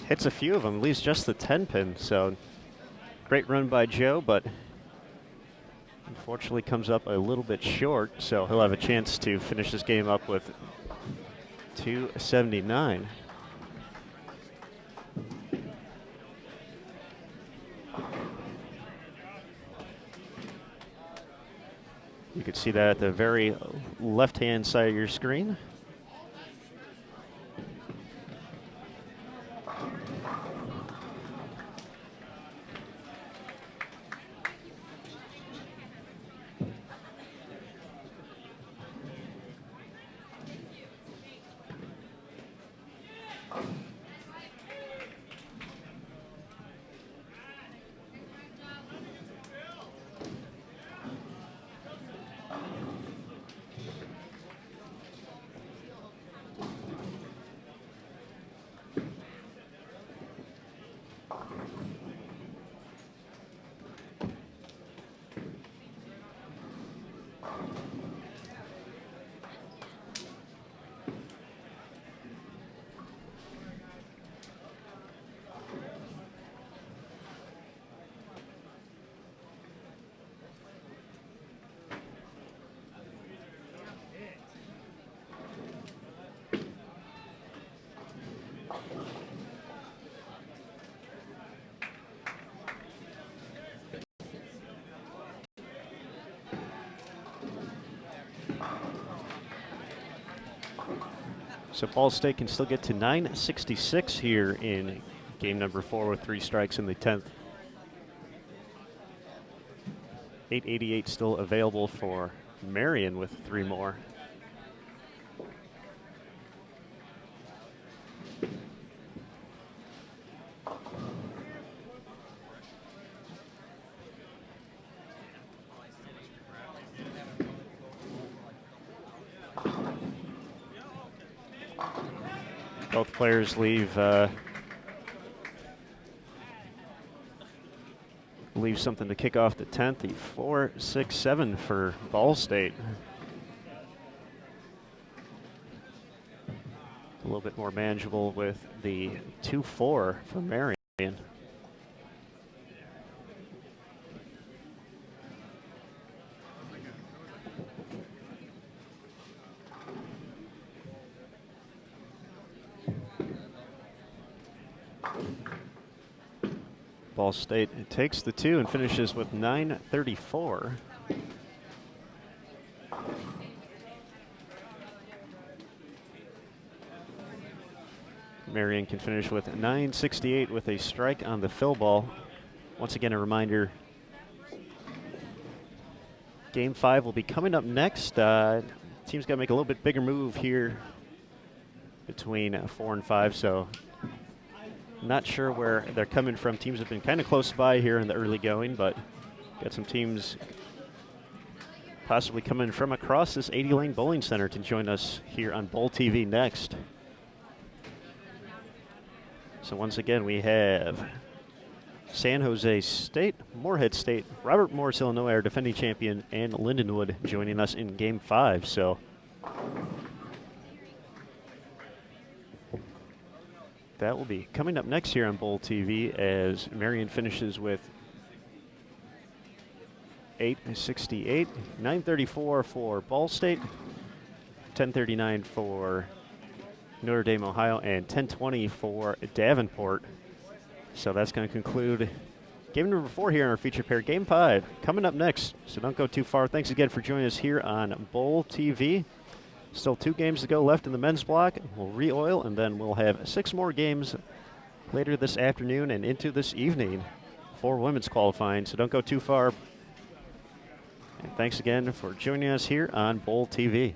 Hits a few of them, leaves just the 10 pin. So great run by Joe, but unfortunately comes up a little bit short. So he'll have a chance to finish this game up with 279. You can see that at the very left-hand side of your screen. So Ball State can still get to 966 here in game number 4 with 3 strikes in the 10th. 888 still available for Marian with 3 more. Both players leave something to kick off the 10th. The 4-6-7 for Ball State. A little bit more manageable with the 2-4 for Marian. Ball State takes the 2 and finishes with 934. Marian can finish with 968 with a strike on the fill ball. Once again, a reminder, Game 5 will be coming up next. Team's got to make a little bit bigger move here between 4 and 5, so not sure where they're coming from. Teams have been kind of close by here in the early going, but got some teams possibly coming from across this 80-lane bowling center to join us here on Bowl TV next. So once again, we have San Jose State, Morehead State, Robert Morris, Illinois, our defending champion, and Lindenwood joining us in Game 5. So that will be coming up next here on Bowl TV as Marian finishes with 868, 934 for Ball State, 1039 for Notre Dame, Ohio, and 1020 for Davenport. So that's going to conclude game number 4 here in our feature pair. Game 5 coming up next, so don't go too far. Thanks again for joining us here on Bowl TV. Still 2 games to go left in the men's block. We'll re-oil, and then we'll have 6 more games later this afternoon and into this evening for women's qualifying, so don't go too far. And thanks again for joining us here on Bowl TV.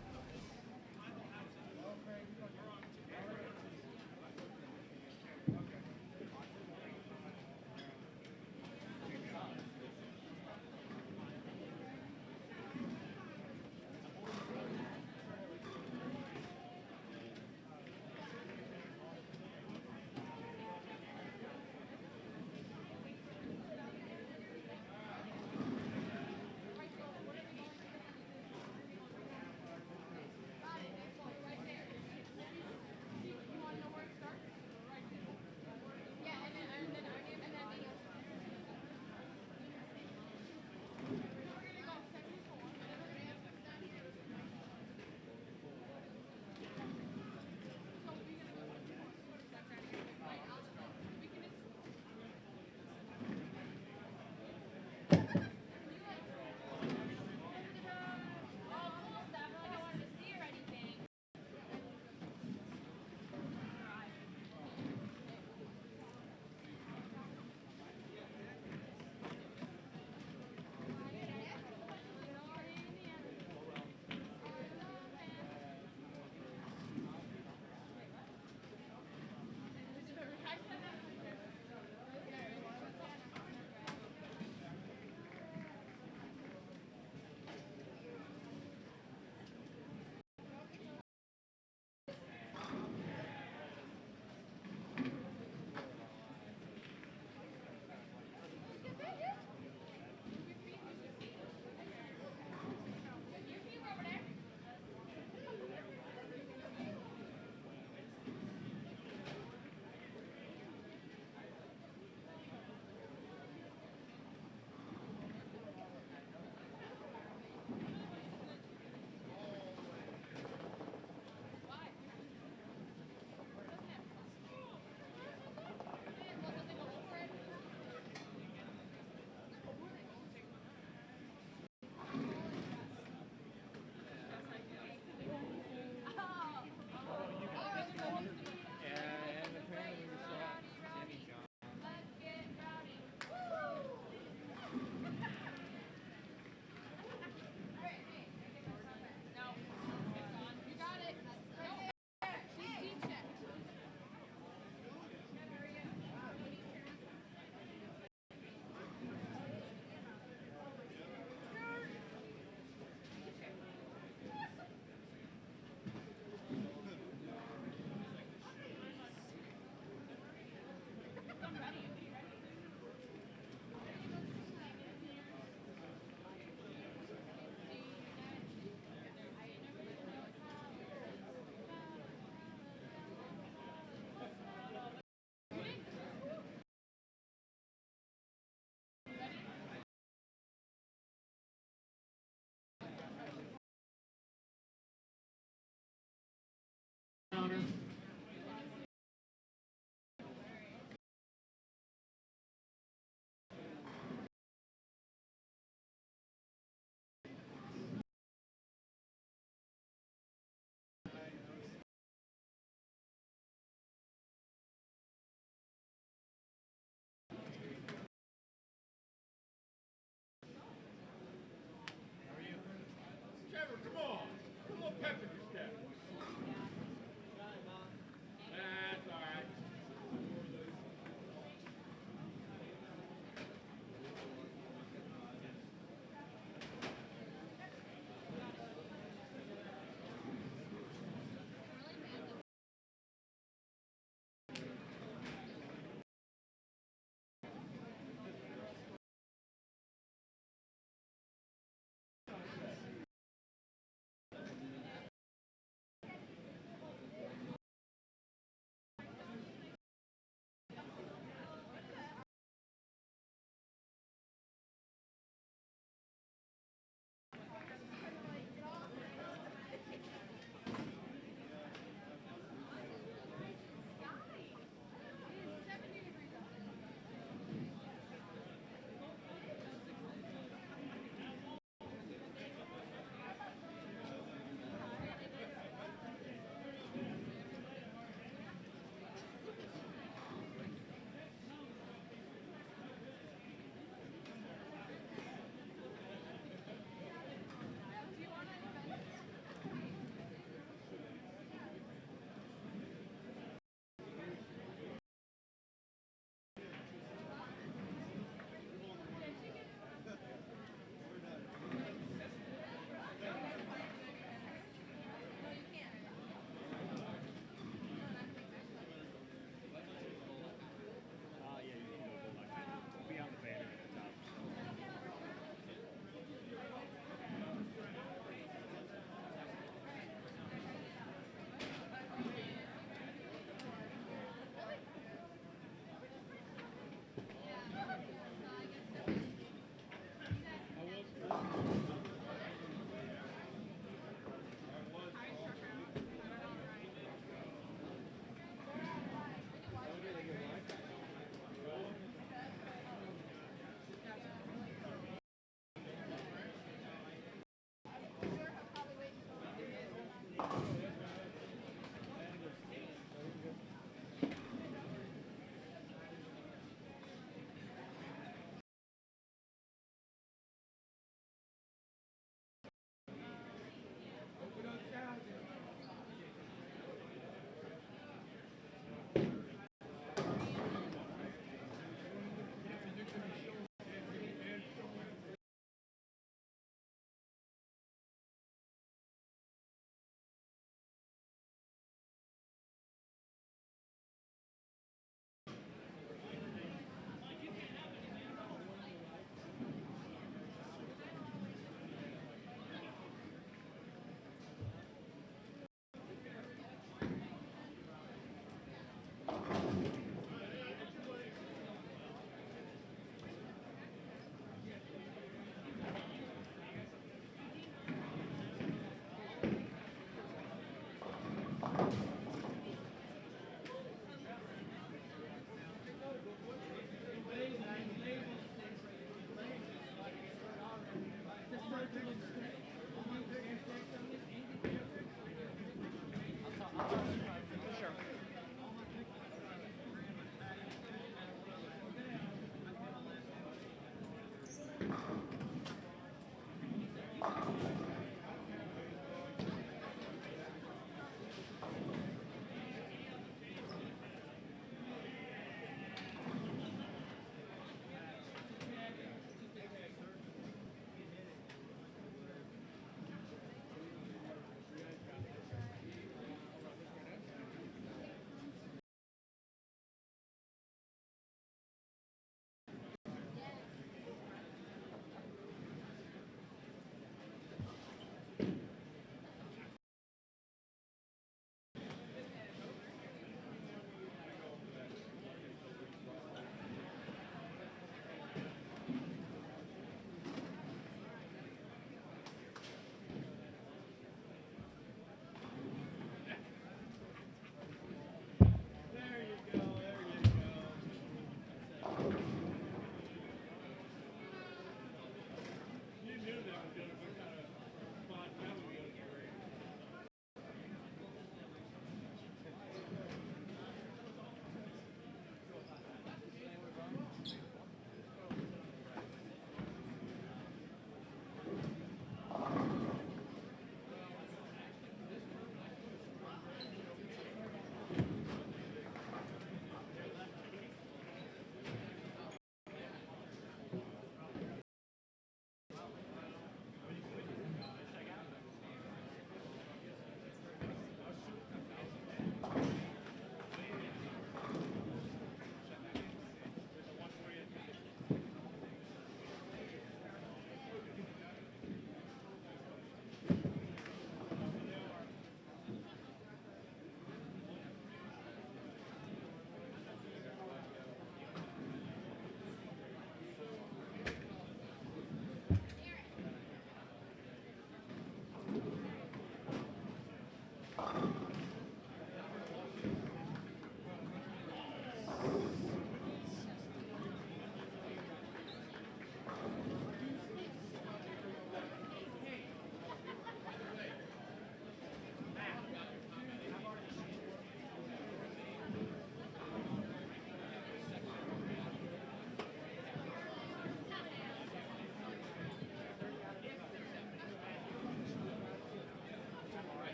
counter.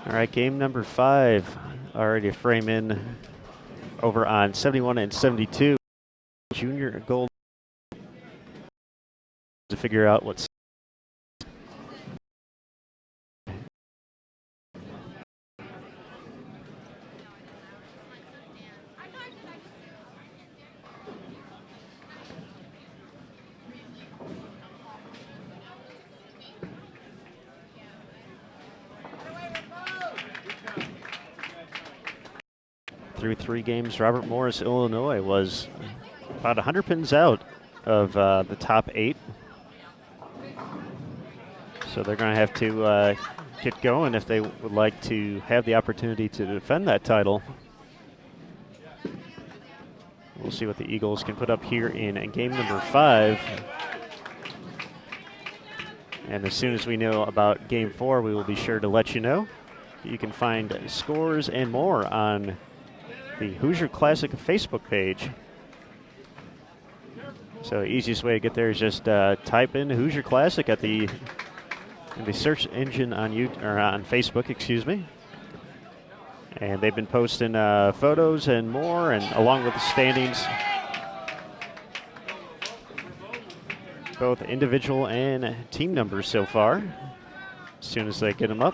All right, game number 5, already a frame in over on 71 and 72. Junior gold to figure out what's 3 games. Robert Morris, Illinois, was about 100 pins out of the top 8. So they're going to have to get going if they would like to have the opportunity to defend that title. We'll see what the Eagles can put up here in game number 5. And as soon as we know about game 4, we will be sure to let you know. You can find scores and more on the Hoosier Classic Facebook page. So easiest way to get there is just type in Hoosier Classic at in the search engine on on Facebook, excuse me. And they've been posting photos and more, and along with the standings, both individual and team numbers so far. As soon as they get them up.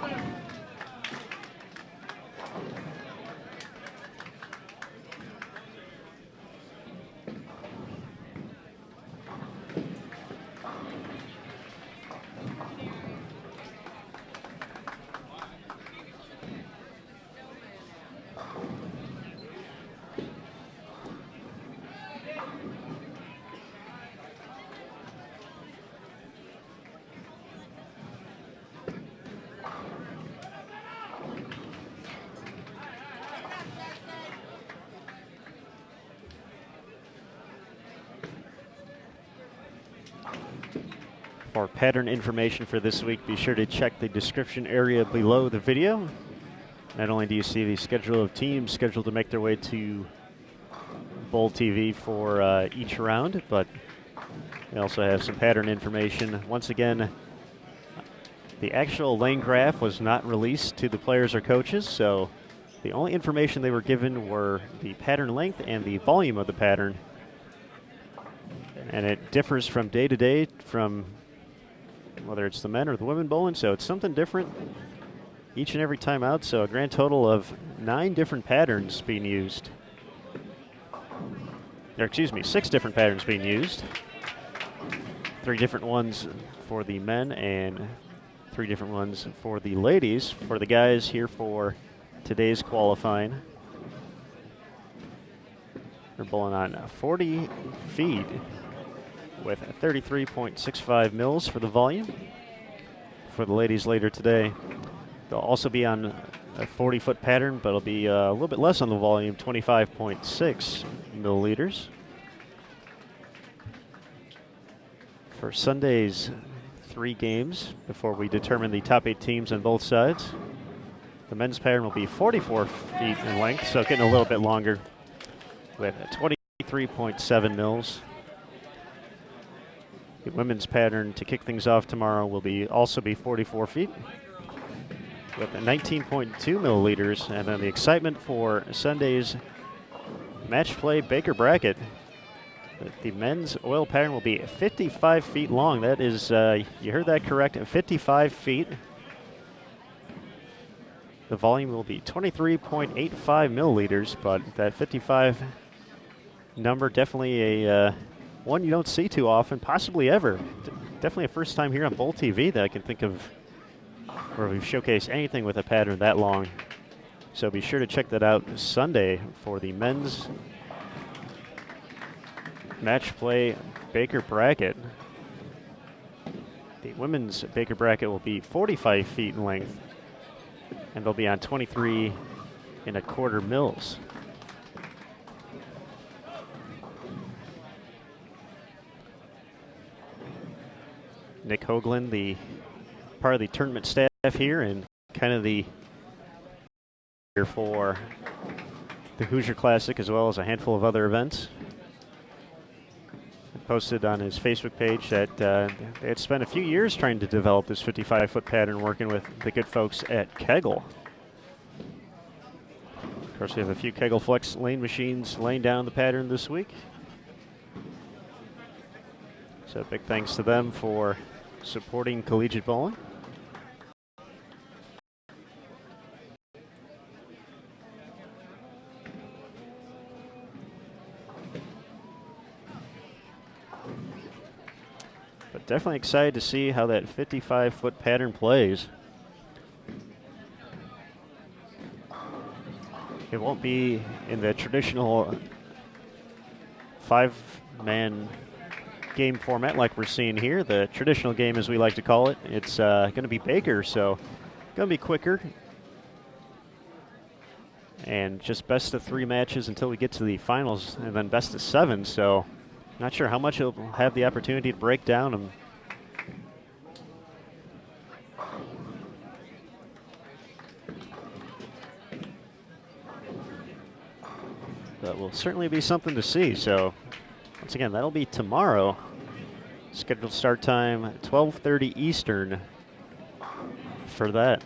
For pattern information for this week, be sure to check the description area below the video. Not only do you see the schedule of teams scheduled to make their way to Bowl TV for each round, but we also have some pattern information. Once again, the actual lane graph was not released to the players or coaches, so the only information they were given were the pattern length and the volume of the pattern. And it differs from day to day, from whether it's the men or the women bowling, so it's something different each and every time out. So a grand total of 9 different patterns being used. Or excuse me, 6 different patterns being used. 3 different ones for the men and 3 different ones for the ladies. For the guys here for today's qualifying, they're bowling on 40 feet with 33.65 mils for the volume. For the ladies later today, they'll also be on a 40-foot pattern, but it'll be a little bit less on the volume, 25.6 milliliters. For Sunday's 3 games, before we determine the top 8 teams on both sides, the men's pattern will be 44 feet in length, so getting a little bit longer, with 23.7 mils. The women's pattern to kick things off tomorrow will also be 44 feet with 19.2 milliliters. And then the excitement for Sunday's match play Baker bracket, the men's oil pattern will be 55 feet long. That is, you heard that correct, 55 feet. The volume will be 23.85 milliliters, but that 55 number. Definitely a one you don't see too often, possibly ever. Definitely a first time here on Bowl TV that I can think of where we've showcased anything with a pattern that long. So be sure to check that out Sunday for the men's match play Baker bracket. The women's Baker bracket will be 45 feet in length, and they'll be on 23¼ mils. Nick Hoagland, the part of the tournament staff here, and kind of the here for the Hoosier Classic as well as a handful of other events. Posted on his Facebook page that they had spent a few years trying to develop this 55-foot pattern, working with the good folks at Kegel. Of course, we have a few Kegel Flex lane machines laying down the pattern this week. So big thanks to them for supporting collegiate bowling. But definitely excited to see how that 55-foot pattern plays. It won't be in the traditional 5-man game format like we're seeing here. The traditional game, as we like to call it, it's going to be Baker, so going to be quicker. And just best of 3 matches until we get to the finals, and then best of 7, so not sure how much he'll have the opportunity to break down them. That will certainly be something to see. So once again, that'll be tomorrow. Scheduled start time 12:30 Eastern for that.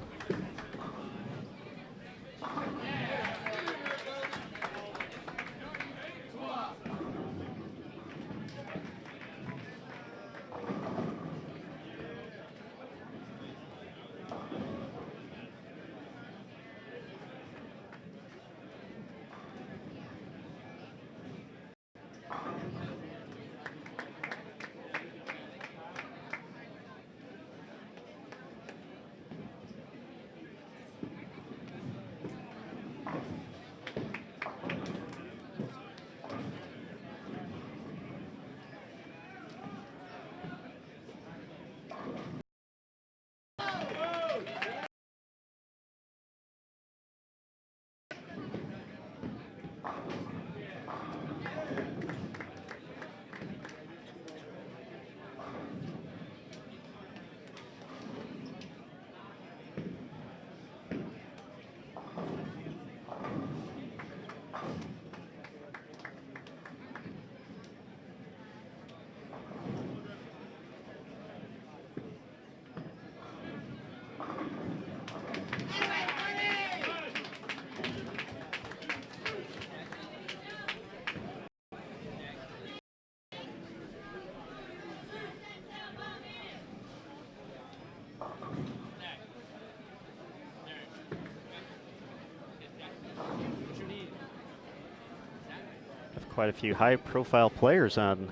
Quite a few high-profile players on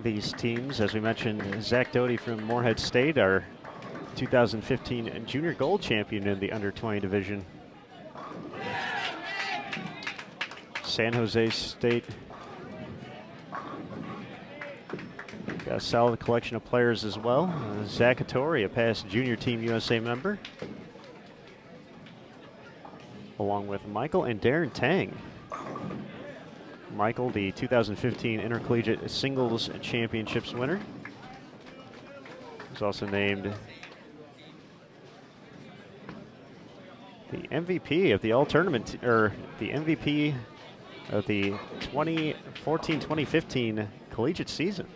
these teams. As we mentioned, Zach Doty from Morehead State, our 2015 junior gold champion in the under-20 division. San Jose State got a solid collection of players as well. Zach Hattori, a past junior Team USA member, along with Michael and Darren Tang. Michael, the 2015 Intercollegiate Singles Championships winner, was also named the MVP of the all-tournament, or the MVP of the 2014-2015 collegiate season.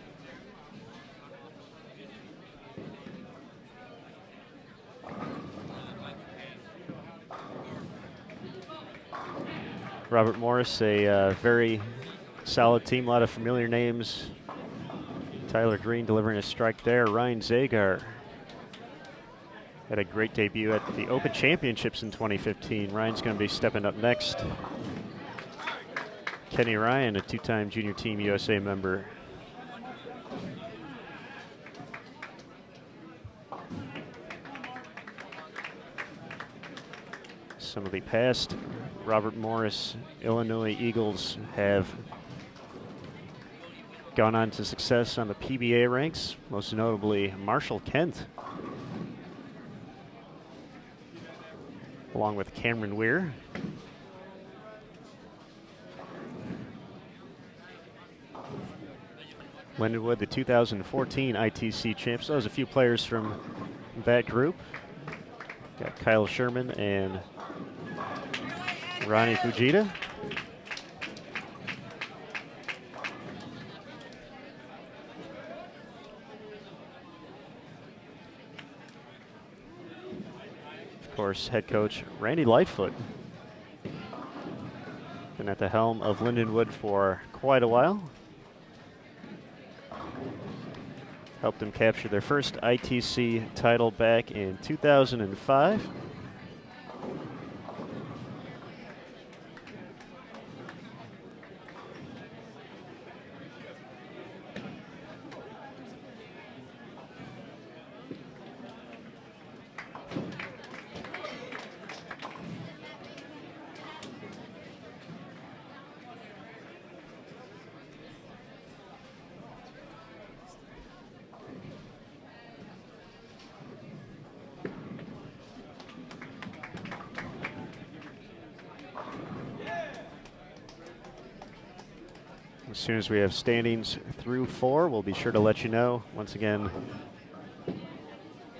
Robert Morris, a very solid team, a lot of familiar names. Tyler Green delivering a strike there. Ryan Zagar had a great debut at the Open Championships in 2015. Ryan's going to be stepping up next. Kenny Ryan, a two-time Junior Team USA member. Some of the past Robert Morris Illinois Eagles have gone on to success on the PBA ranks, most notably Marshall Kent, along with Cameron Weir. Lindenwood, the 2014 ITC champs. So there's a few players from that group. Got Kyle Sherman and Ronnie Fujita. Of course, head coach Randy Lightfoot. Been at the helm of Lindenwood for quite a while. Helped them capture their first ITC title back in 2005. As soon as we have standings through 4, we'll be sure to let you know. Once again,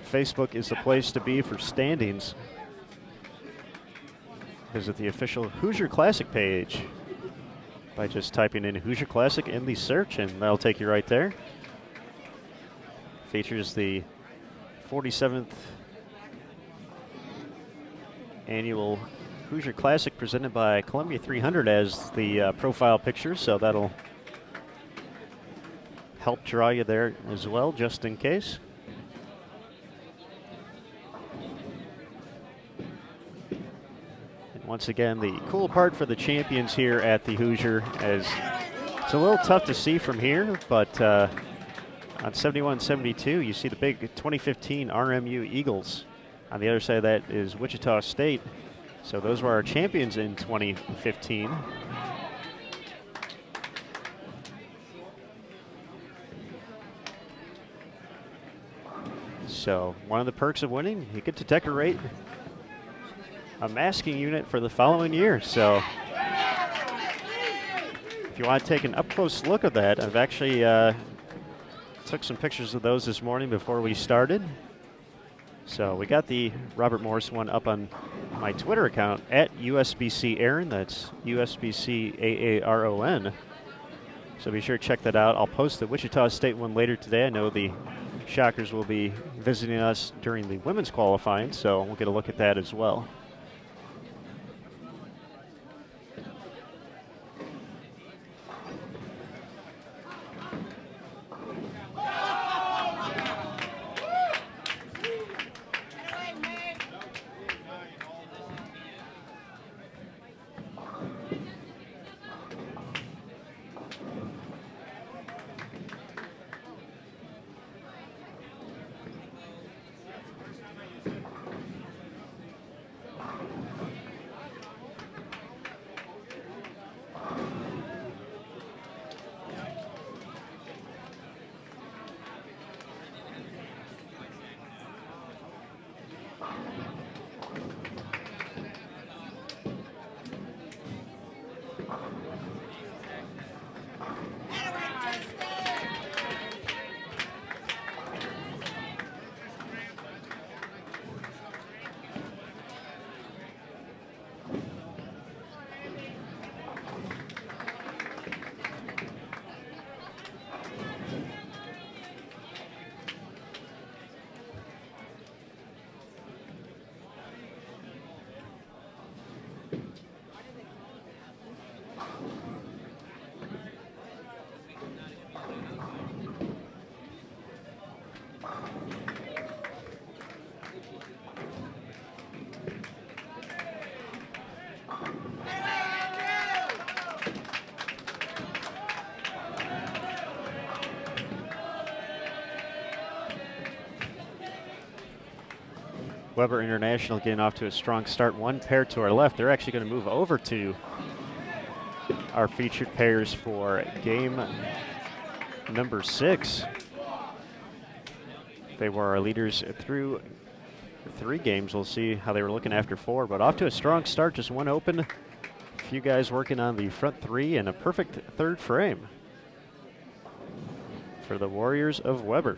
Facebook is the place to be for standings. Visit the official Hoosier Classic page by just typing in Hoosier Classic in the search, and that'll take you right there. Features the 47th annual Hoosier Classic presented by Columbia 300 as the profile picture, so that'll help draw you there as well, just in case. And once again, the cool part for the champions here at the Hoosier, as it's a little tough to see from here, but on 71-72, you see the big 2015 RMU Eagles. On the other side of that is Wichita State. So those were our champions in 2015. So one of the perks of winning, you get to decorate a masking unit for the following year. So if you want to take an up-close look at that, I've actually took some pictures of those this morning before we started. So we got the Robert Morris one up on my Twitter account at USBC Aaron. That's USBC AARON. So be sure to check that out. I'll post the Wichita State one later today. I know the Shockers will be visiting us during the women's qualifying, so we'll get a look at that as well. Weber International getting off to a strong start. One pair to our left. They're actually going to move over to our featured pairs for game number 6. They were our leaders through 3 games. We'll see how they were looking after 4, but off to a strong start. Just one open. A few guys working on the front 3 and a perfect third frame for the Warriors of Weber.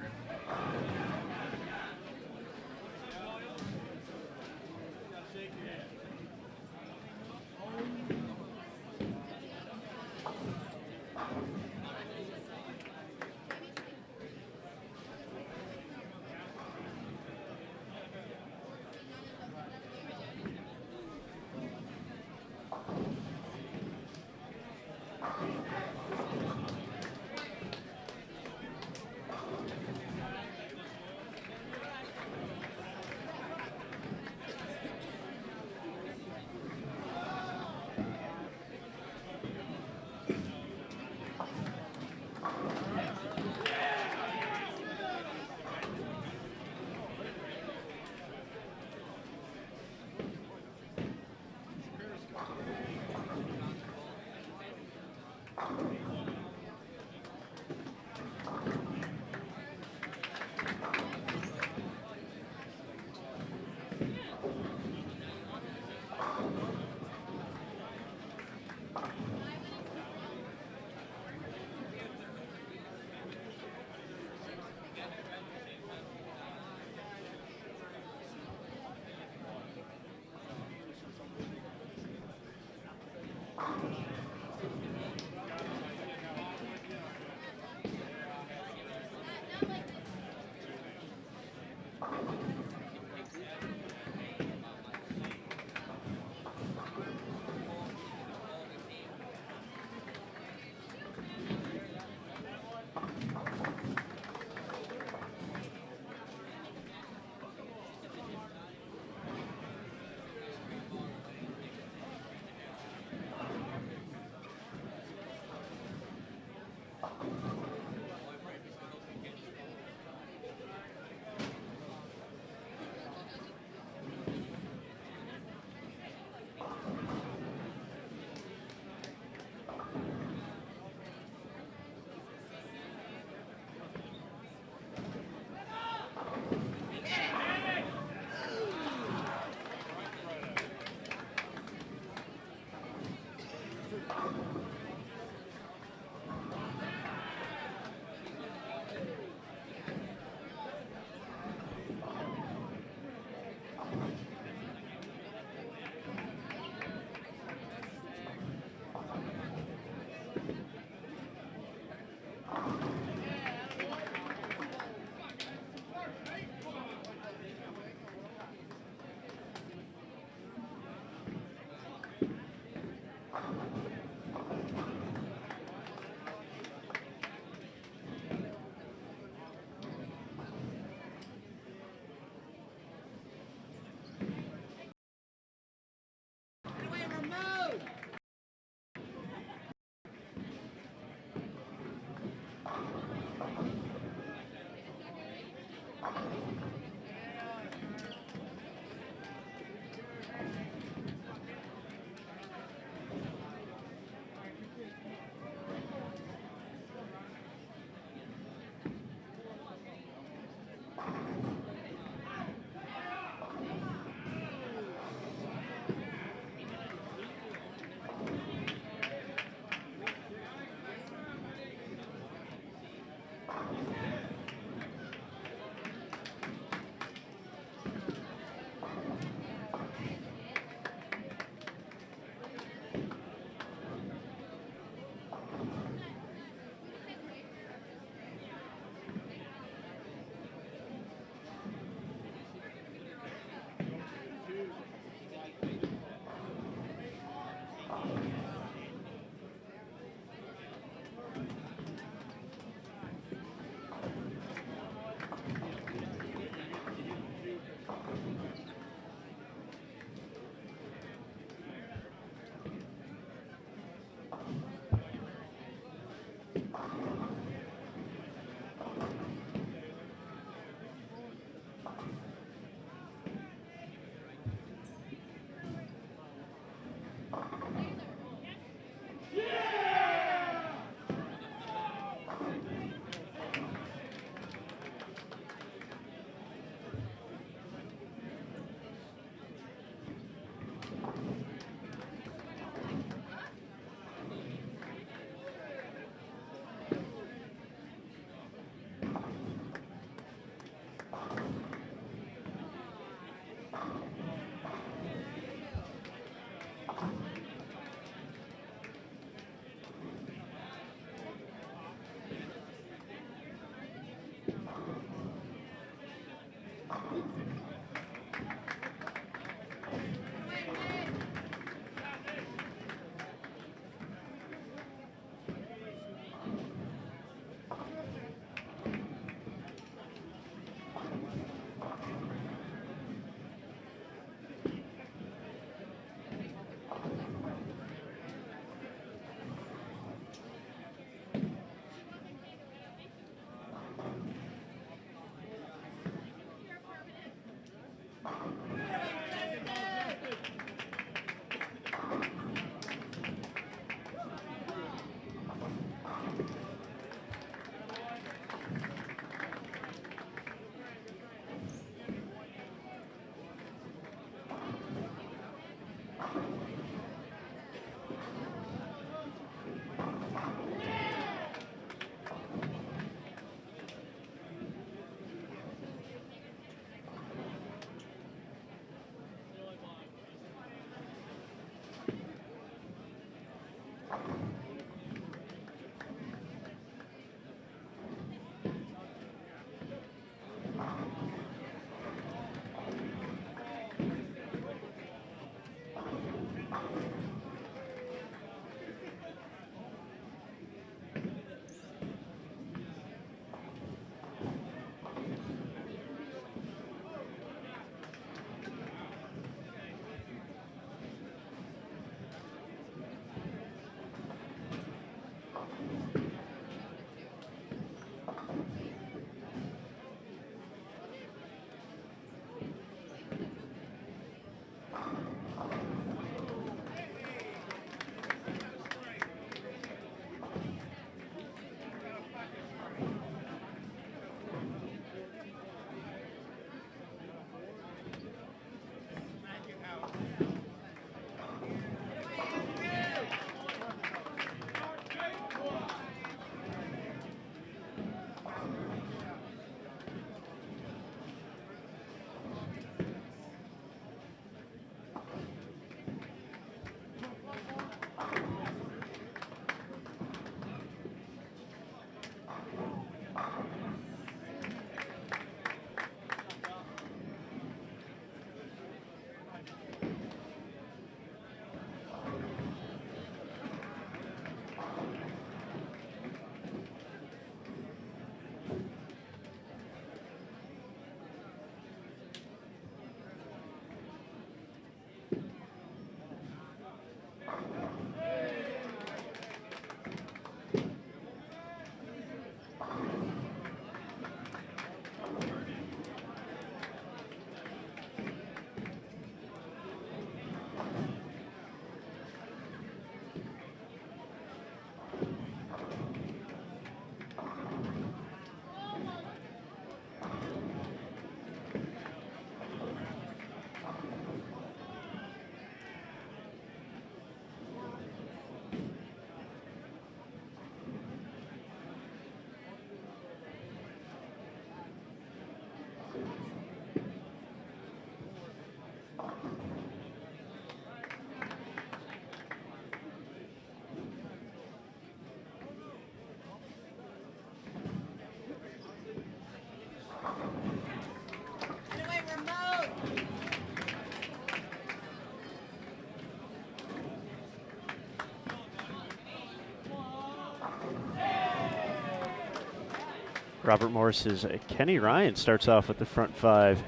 Robert Morris's Kenny Ryan starts off with the front five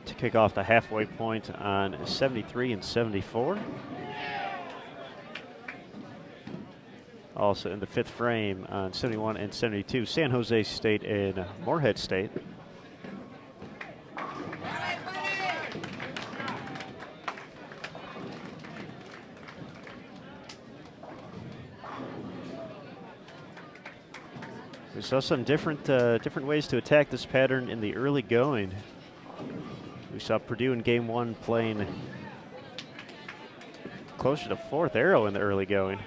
to kick off the halfway point on 73 and 74. Also in the fifth frame on 71 and 72, San Jose State and Morehead State. We saw some different ways to attack this pattern in the early going. We saw Purdue in game one playing closer to fourth arrow in the early going.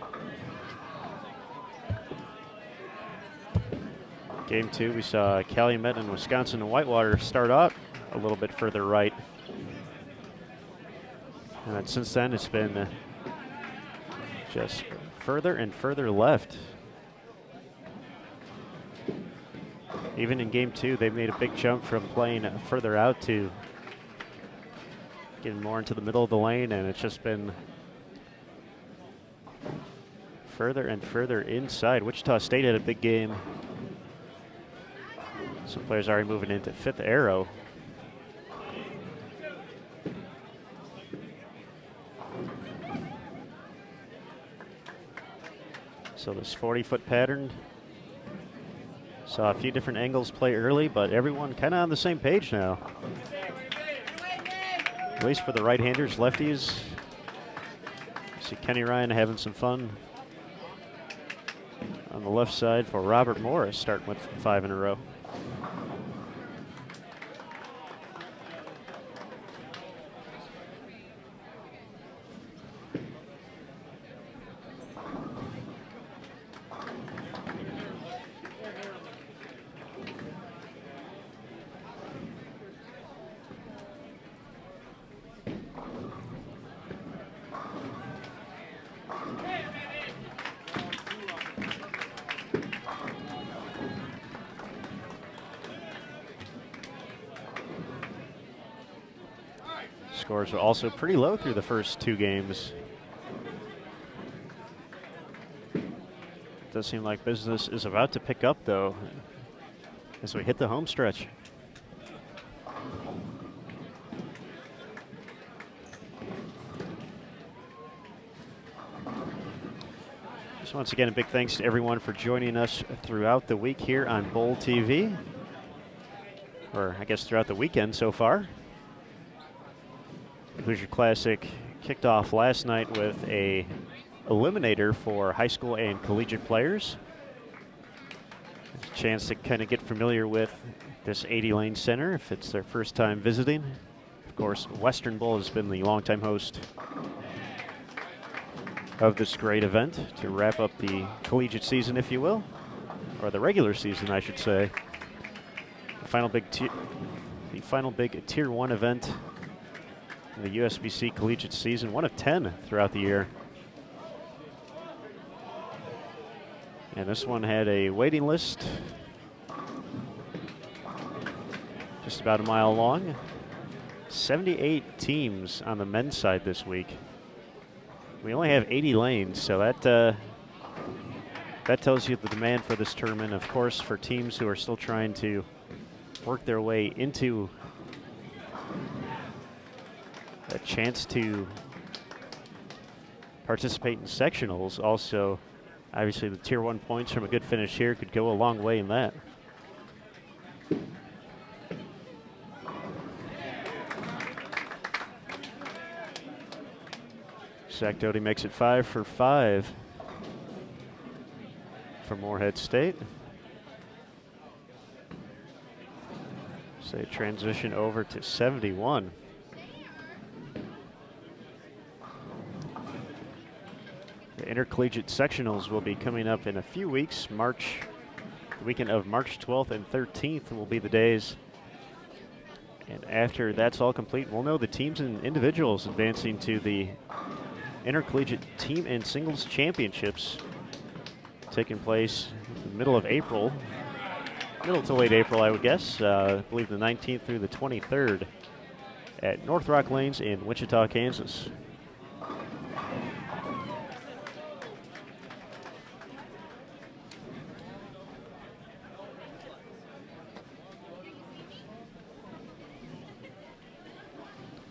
Game two, we saw Calumet and Wisconsin-Whitewater start out a little bit further right. And then since then, it's been just further and further left. Even in game two, they've made a big jump from playing further out to getting more into the middle of the lane, and it's just been further and further inside. Wichita State had a big game. Some players already moving into fifth arrow. So this 40-foot pattern saw a few different angles play early, but everyone kind of on the same page now. At least for the right-handers, lefties. See Kenny Ryan having some fun on the left side for Robert Morris, starting with 5 in a row. Scores are also pretty low through the first two games. It does seem like business is about to pick up, though, as we hit the home stretch. Just once again, a big thanks to everyone for joining us throughout the week here on Bowl TV, or I guess throughout the weekend so far. Hoosier Classic kicked off last night with a eliminator for high school and collegiate players. A chance to kind of get familiar with this 80-lane center if it's their first time visiting. Of course, Western Bowl has been the longtime host of this great event to wrap up the collegiate season, if you will, or the regular season, I should say. The final big Tier 1 event in the USBC Collegiate season, one of 10 throughout the year. And this one had a waiting list just about a mile long. 78 teams on the men's side this week. We only have 80 lanes, so that tells you the demand for this tournament. Of course, for teams who are still trying to work their way into a chance to participate in sectionals. Also, obviously the Tier 1 points from a good finish here could go a long way in that. Zach Doty makes it 5 for 5 for Morehead State. So they transition over to 71. The intercollegiate sectionals will be coming up in a few weeks. The weekend of March 12th and 13th will be the days. And after that's all complete, we'll know the teams and individuals advancing to the intercollegiate team and singles championships taking place in the middle of April. Middle to late April, I would guess. I believe the 19th through the 23rd at North Rock Lanes in Wichita, Kansas.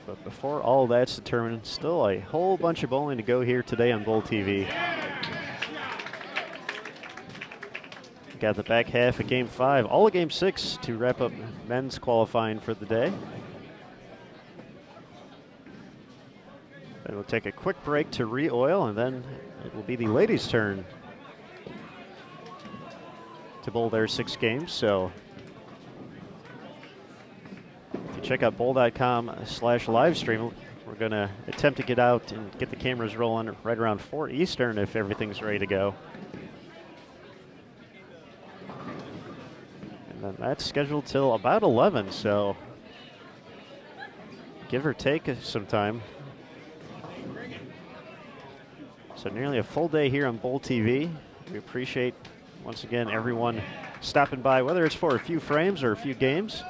But before all that's determined, still a whole bunch of bowling to go here today on Bowl TV. Got the back half of Game 5, all of Game 6 to wrap up men's qualifying for the day. Then we'll take a quick break to re-oil, and then it will be the ladies' turn to bowl their 6 games. So if you check out bowl.com/livestream, we're going to attempt to get out and get the cameras rolling right around 4 Eastern if everything's ready to go. And then that's scheduled till about 11, so give or take some time. So nearly a full day here on Bowl TV. We appreciate, once again, everyone stopping by, whether it's for a few frames or a few games.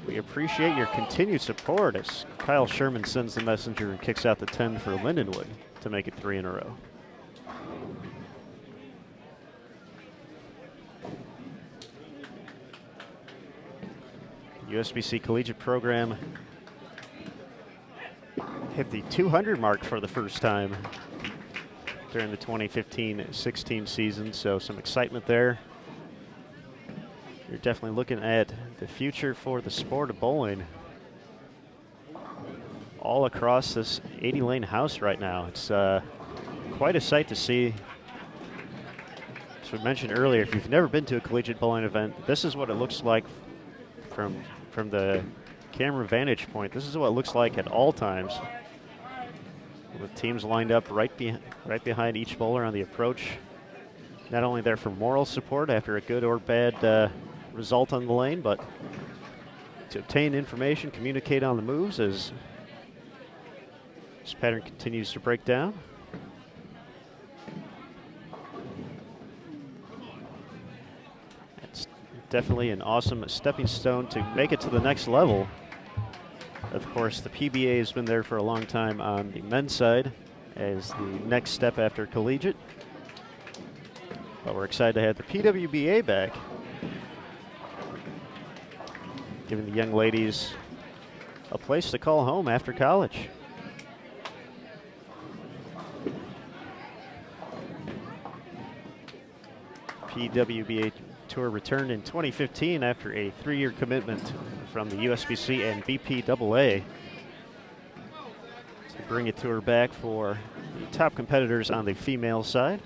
We appreciate your continued support as Kyle Sherman sends the messenger and kicks out the 10 for Lindenwood to make it 3 in a row. USBC Collegiate program hit the 200 mark for the first time during the 2015-16 season, so some excitement there. You're definitely looking at the future for the sport of bowling all across this 80-lane house right now. It's quite a sight to see. As we mentioned earlier, if you've never been to a collegiate bowling event, this is what it looks like from the camera vantage point. This is what it looks like at all times, with teams lined up right behind each bowler on the approach. Not only there for moral support after a good or bad result on the lane, but to obtain information, communicate on the moves as this pattern continues to break down. It's definitely an awesome stepping stone to make it to the next level. Of course, the PBA has been there for a long time on the men's side as the next step after collegiate. But we're excited to have the PWBA back, giving the young ladies a place to call home after college. PWBA Tour returned in 2015 after a 3-year commitment from the USBC and BPAA to bring a tour back for the top competitors on the female side.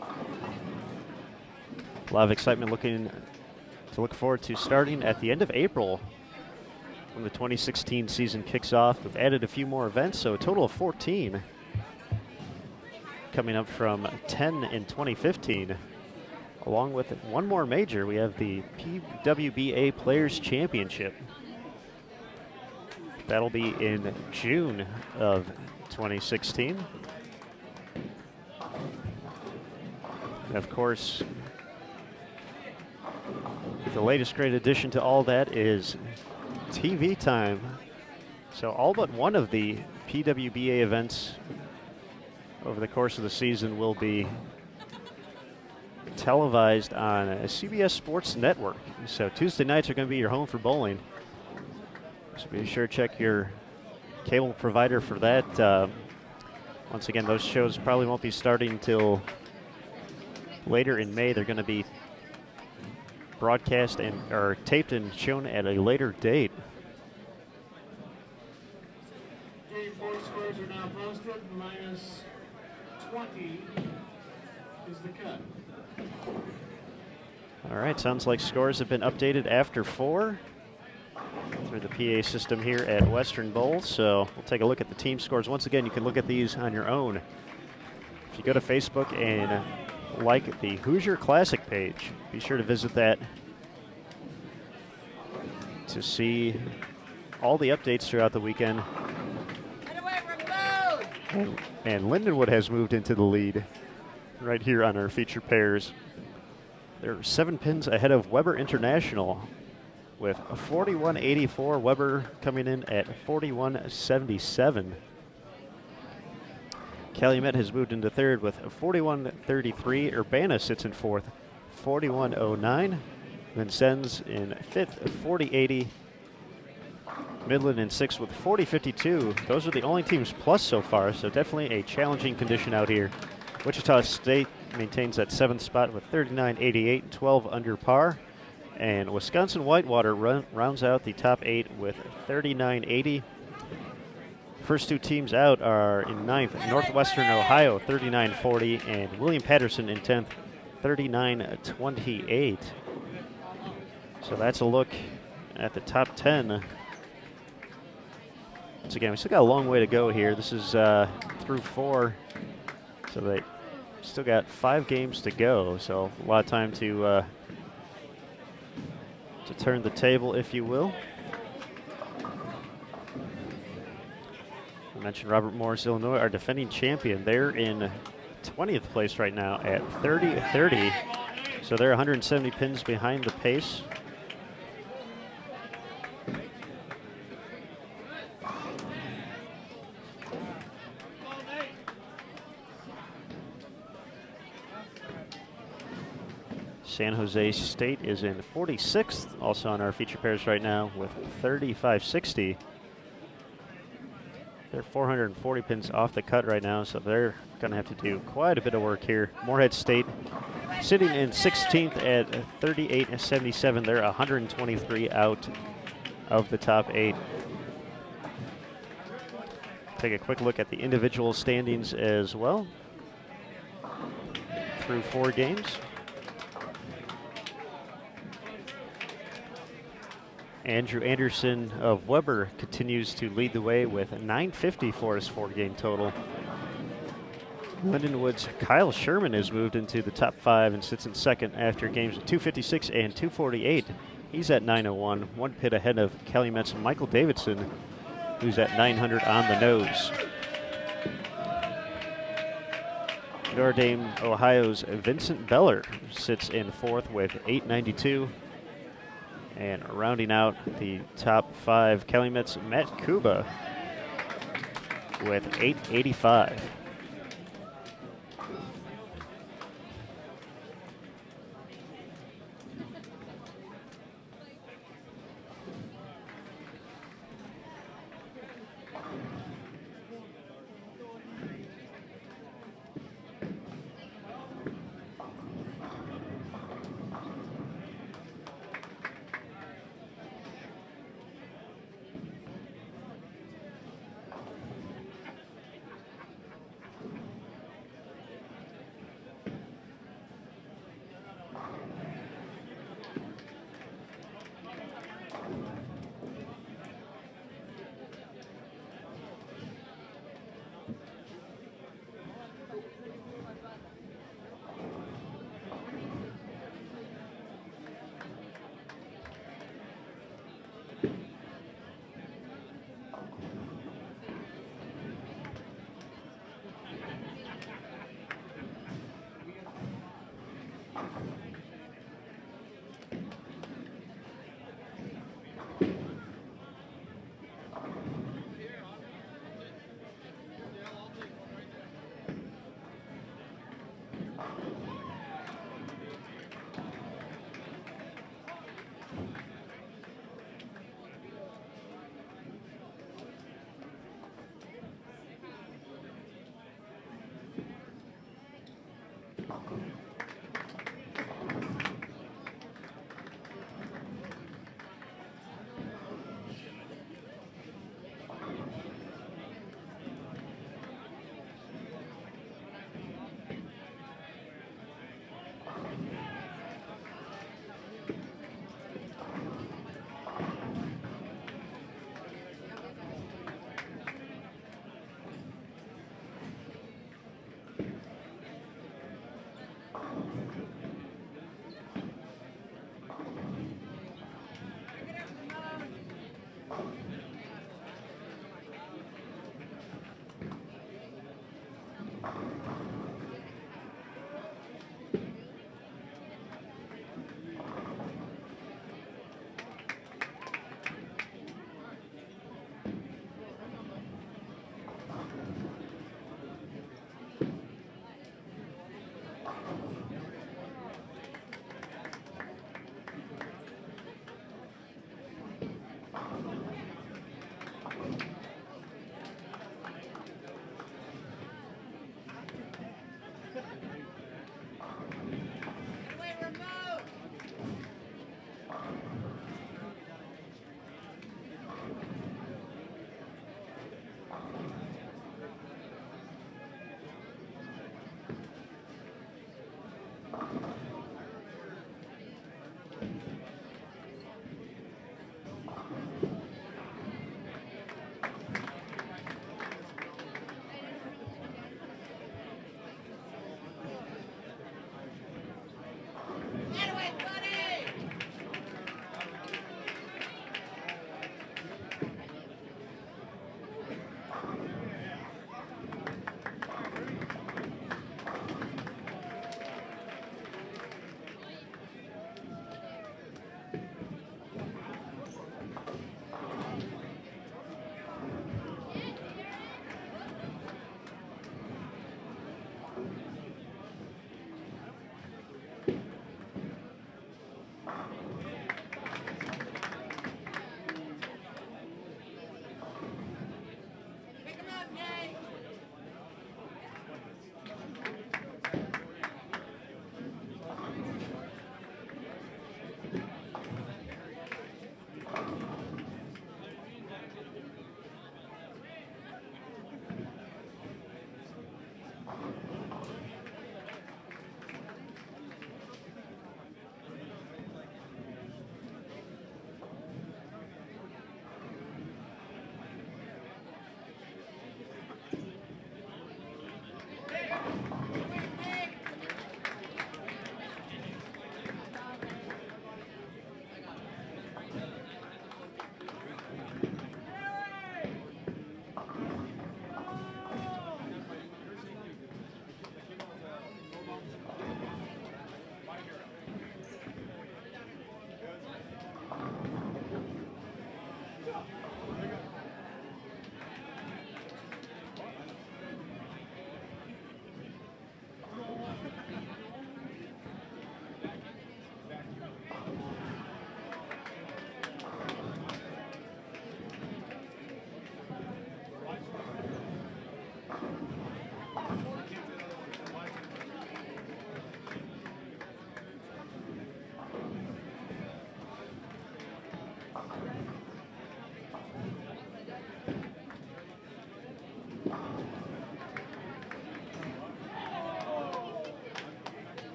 A lot of excitement to look forward to starting at the end of April when the 2016 season kicks off. We've added a few more events, so a total of 14 coming up from 10 in 2015. Along with one more major, we have the PWBA Players Championship. That'll be in June of 2016. And of course, the latest great addition to all that is TV time. So all but one of the PWBA events over the course of the season will be televised on a CBS Sports Network. So Tuesday nights are going to be your home for bowling. So be sure to check your cable provider for that. Once again, those shows probably won't be starting until later in May. They're going to be broadcast or taped and shown at a later date. Game 4 scores are now posted. Minus 20 is the cut. All right, sounds like scores have been updated after 4 through the PA system here at Western Bowl. So we'll take a look at the team scores. Once again, you can look at these on your own. If you go to Facebook and like the Hoosier Classic page, be sure to visit that to see all the updates throughout the weekend. And Lindenwood has moved into the lead right here on our feature pairs. They're 7 pins ahead of Weber International with a 41.84. Weber coming in at 41.77. Calumet has moved into third with a 41.33. Urbana sits in fourth, 41.09. Vincennes in fifth, 40.80. Midland in 6th with 40-52. Those are the only teams plus so far, so definitely a challenging condition out here. Wichita State maintains that 7th spot with 39-88, 12 under par. And Wisconsin-Whitewater rounds out the top 8 with 39-80. First two teams out are in 9th, Northwestern Ohio, 39-40, and William Paterson in 10th, 39-28. So that's a look at the top 10. Once again, we still got a long way to go here. This is through 4, so they still got 5 games to go. So a lot of time to turn the table, if you will. I mentioned Robert Morris, Illinois, our defending champion. They're in 20th place right now at 30-30. So they're 170 pins behind the pace. San Jose State is in 46th, also on our feature pairs right now with 35-60. They're 440 pins off the cut right now, so they're going to have to do quite a bit of work here. Morehead State sitting in 16th at 38-77. They're 123 out of the top 8. Take a quick look at the individual standings as well through 4 games. Andrew Anderson of Weber continues to lead the way with 950 for his 4-game total. Lindenwood's Kyle Sherman has moved into the top 5 and sits in 2nd after games of 256 and 248. He's at 901, 1 pit ahead of Calumet's Michael Davidson, who's at 900 on the nose. Notre Dame, Ohio's Vincent Beller sits in 4th with 892. And rounding out the top 5, Calumet's Matt Kuba with 885.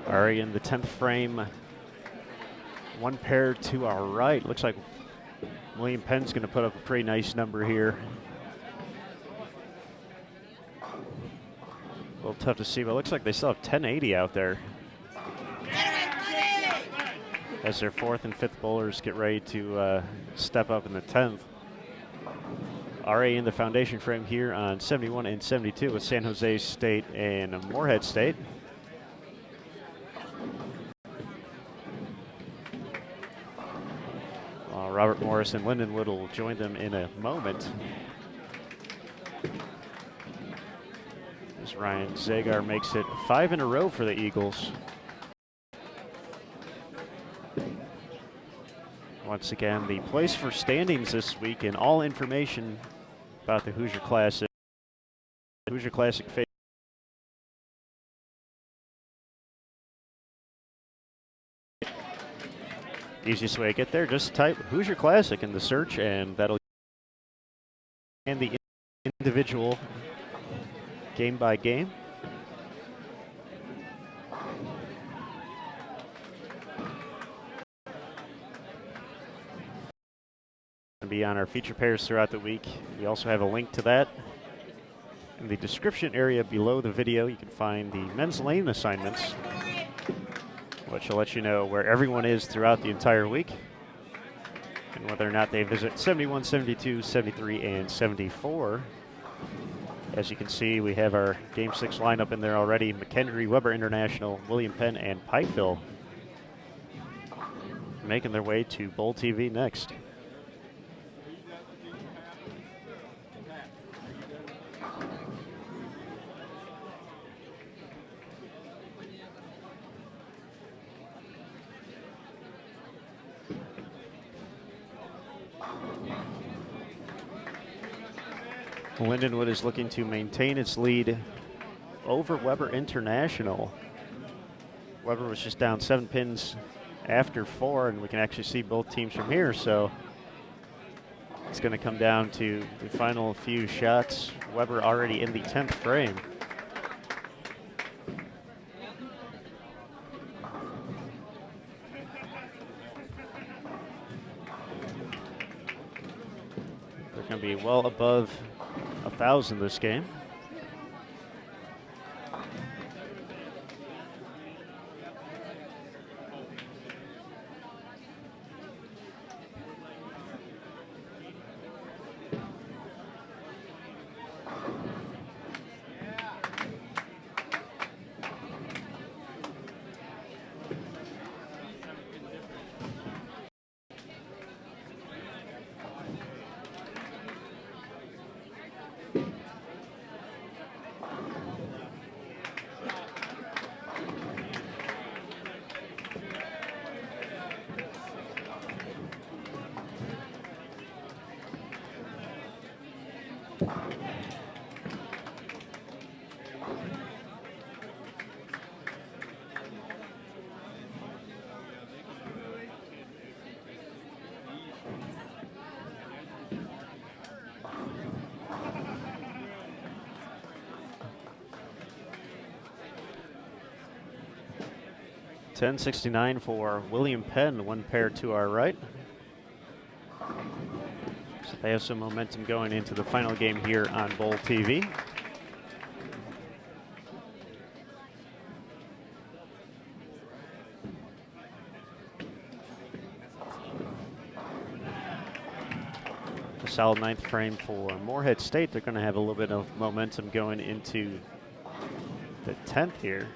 Already in the 10th frame. One pair to our right. Looks like William Penn's going to put up a pretty nice number here. A little tough to see, but it looks like they still have 1080 out there. As their 4th and 5th bowlers get ready to step up in the 10th. Already in the foundation frame here on 71 and 72 with San Jose State and Morehead State. Robert Morris and Lindenwood will join them in a moment. As Ryan Zagar makes it 5 in a row for the Eagles. Once again, the place for standings this week and all information about the Hoosier Classic. Hoosier Classic easiest way to get there, just type Hoosier Classic in the search and that'll and the individual game by game. Be on our feature pairs throughout the week. We also have a link to that in the description area below the video. You can find the men's lane assignments, which will let you know where everyone is throughout the entire week and whether or not they visit 71, 72, 73, and 74. As you can see, we have our Game 6 lineup in there already. McKendree, Weber International, William Penn, and Pikeville making their way to Bowl TV next. Lindenwood is looking to maintain its lead over Weber International. Weber was just down 7 pins after 4, and we can actually see both teams from here, so it's going to come down to the final few shots. Weber already in the 10th frame. They're going to be well above 1,000 this game. $10.69 for William Penn, one pair to our right. So they have some momentum going into the final game here on Bowl TV. A solid 9th frame for Morehead State. They're going to have a little bit of momentum going into the 10th here.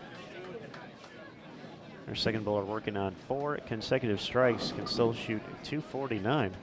Our second bowler working on 4 consecutive strikes, can still shoot 249.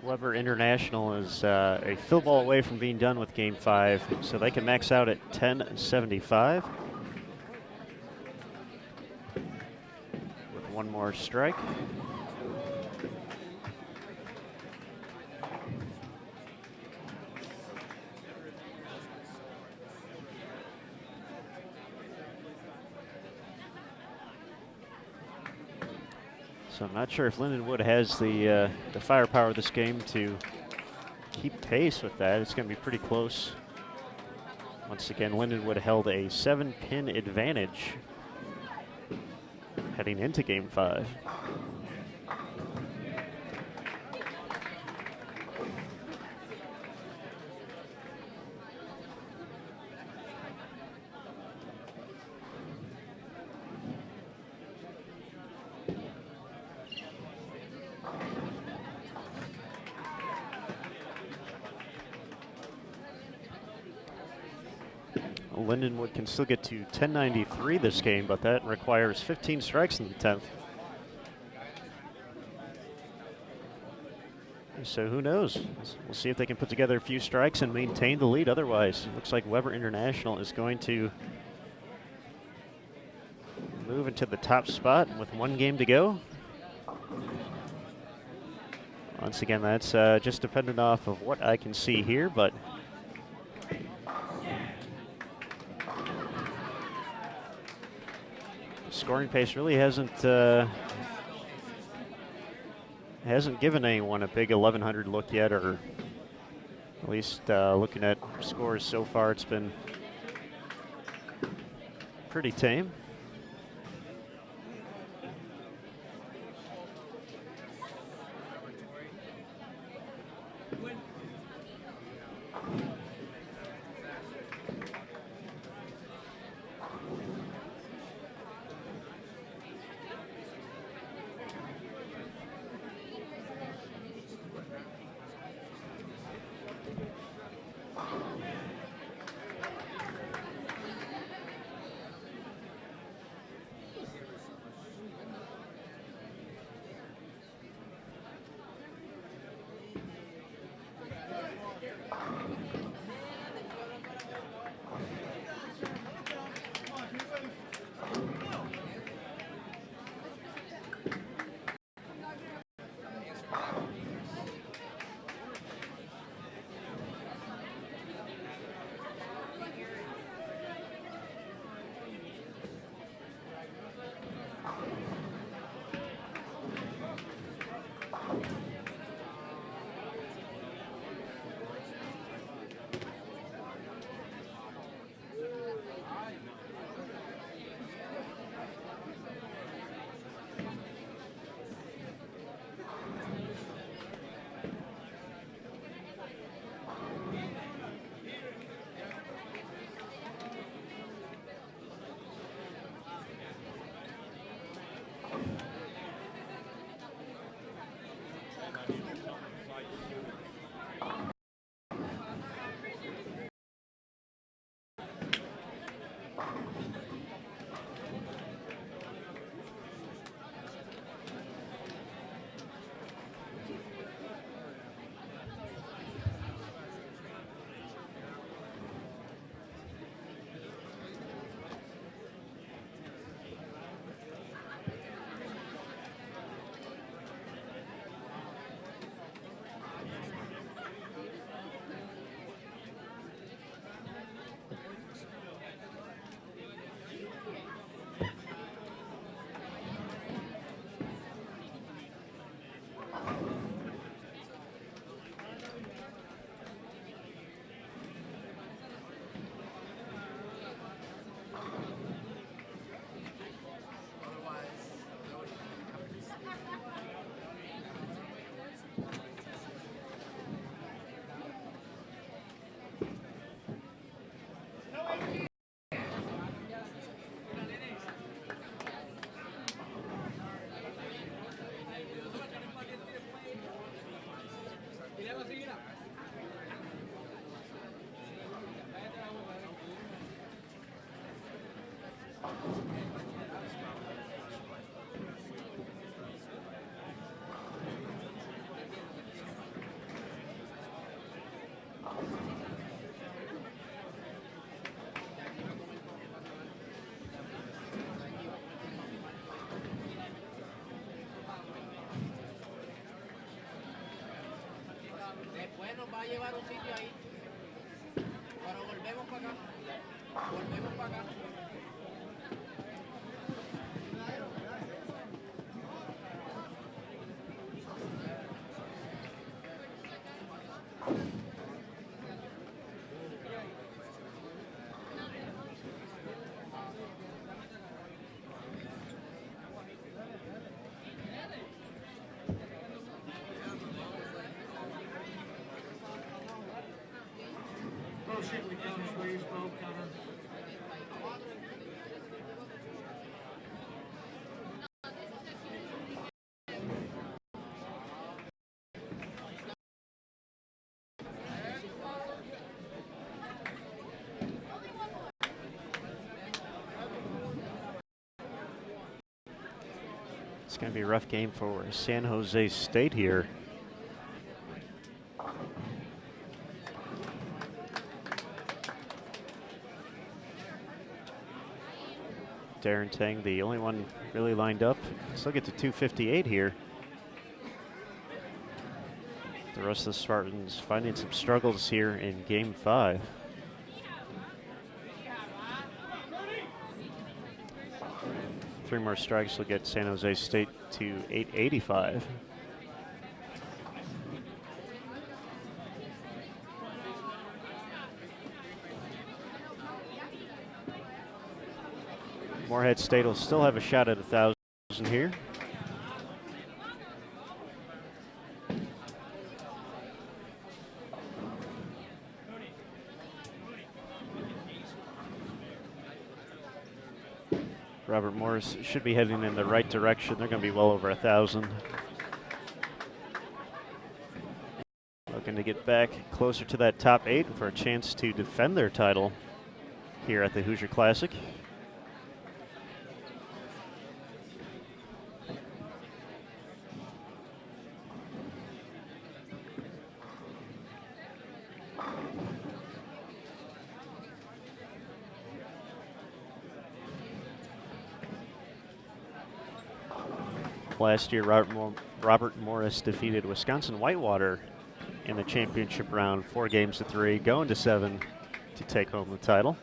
Weber International is a field ball away from being done with Game 5, so they can max out at 10-75 with one more strike. So I'm not sure if Lindenwood has the firepower this game to keep pace with that. It's going to be pretty close. Once again, Lindenwood held a 7-pin advantage heading into Game 5. Lindenwood can still get to 1093 this game, but that requires 15 strikes in the 10th. So who knows? We'll see if they can put together a few strikes and maintain the lead. Otherwise, it looks like Weber International is going to move into the top spot with one game to go. Once again, that's just dependent off of what I can see here, but scoring pace really hasn't given anyone a big 1100 look yet, or at least looking at scores so far, it's been pretty tame. Bueno, va a llevar un sitio ahí. Pero volvemos para acá. Volvemos para acá. Shipley counters, please, both counter. It's going to be a rough game for San Jose State here. Darren Tang, the only one really lined up. Still get to 258 here. The rest of the Spartans finding some struggles here in game 5. Three more strikes will get San Jose State to 885. Morehead State will still have a shot at 1,000 here. Robert Morris should be heading in the right direction. They're going to be well over 1,000. Looking to get back closer to that top 8 for a chance to defend their title here at the Hoosier Classic. Last year, Robert Morris defeated Wisconsin-Whitewater in the championship round, 4 games to 3, going to 7 to take home the title.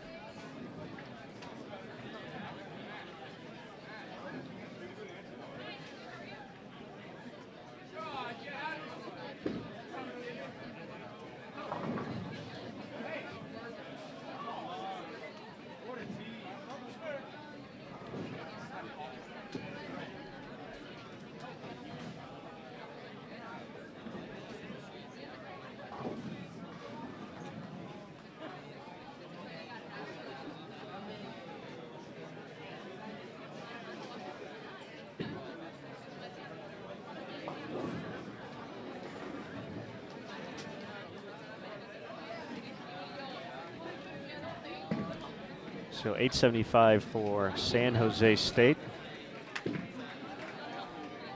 So 875 for San Jose State.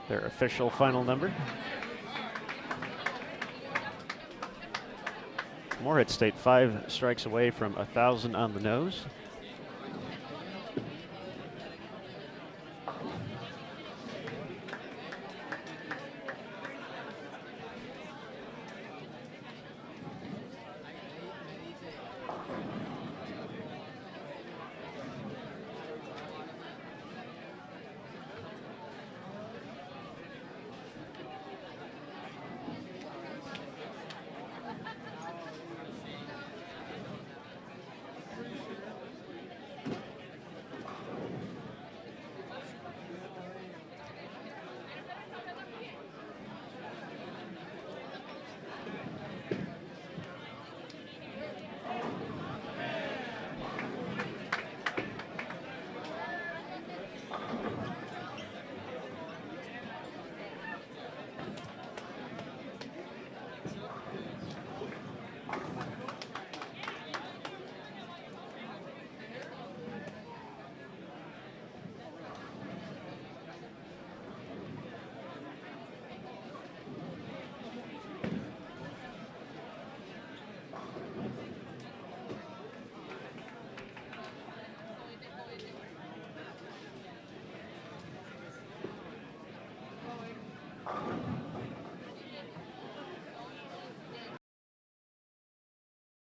Their official final number. Morehead State 5 strikes away from 1,000 on the nose.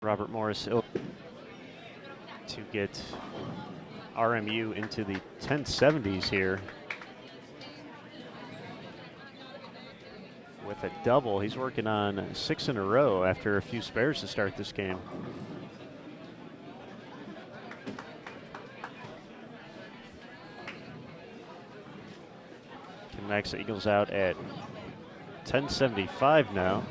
Robert Morris to get RMU into the 1070s here with a double. He's working on 6 in a row after a few spares to start this game. Can max the Eagles out at 1075 now.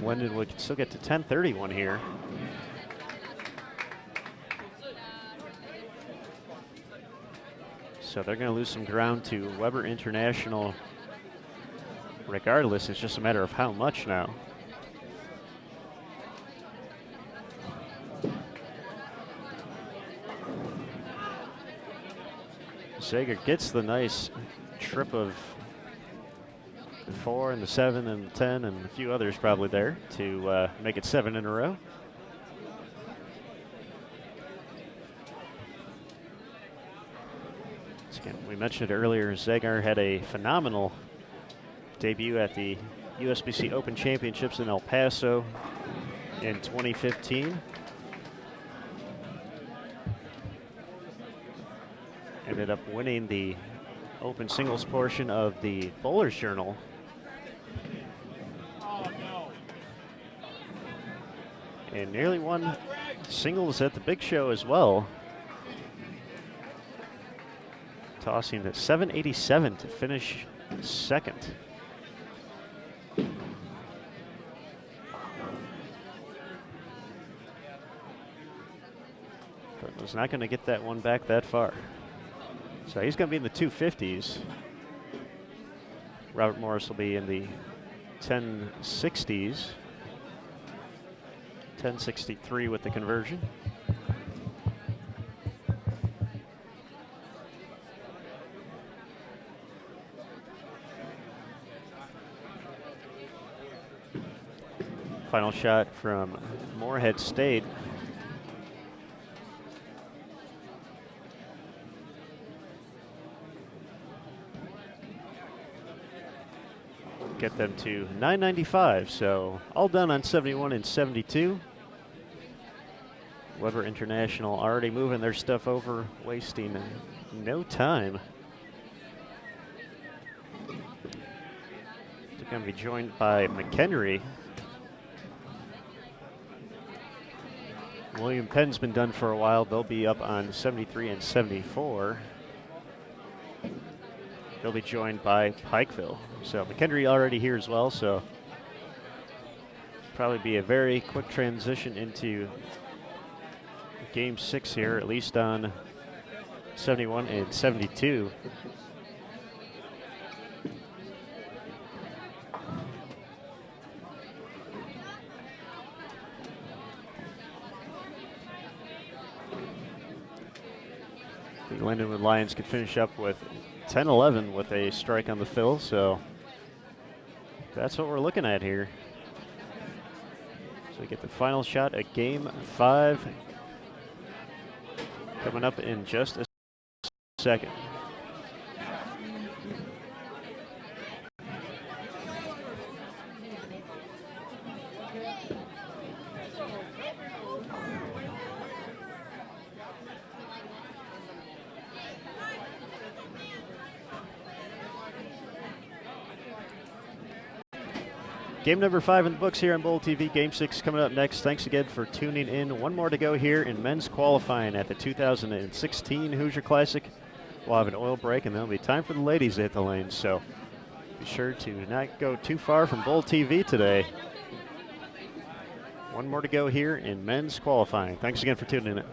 Lindenwood can still get to 1031 here. So they're going to lose some ground to Weber International regardless. It's just a matter of how much now. Zager gets the nice trip of the 4 and the 7 and the 10 and a few others probably there to make it 7 in a row. Again, we mentioned it earlier, Zager had a phenomenal debut at the USBC Open Championships in El Paso in 2015. Ended up winning the open singles portion of the Bowler's Journal. And nearly won singles at the big show as well. Tossing at 787 to finish second. But was not going to get that one back that far. So he's going to be in the 250s. Robert Morris will be in the 1060s. 1063 with the conversion. Final shot from Morehead State. Get them to 995, so all done on 71 and 72. Weber International already moving their stuff over, wasting no time. They're going to be joined by McKendree. William Penn's been done for a while. They'll be up on 73 and 74. They'll be joined by Pikeville. So McKendree already here as well, so probably be a very quick transition into Game 6 here, at least on 71 and 72. The Lindenwood Lions could finish up with 10-11 with a strike on the fill, so that's what we're looking at here. So we get the final shot at Game 5 coming up in just a second. Game number 5 in the books here on Bowl TV. Game 6 coming up next. Thanks again for tuning in. One more to go here in men's qualifying at the 2016 Hoosier Classic. We'll have an oil break, and then it'll be time for the ladies to hit the lanes. So be sure to not go too far from Bowl TV today. One more to go here in men's qualifying. Thanks again for tuning in.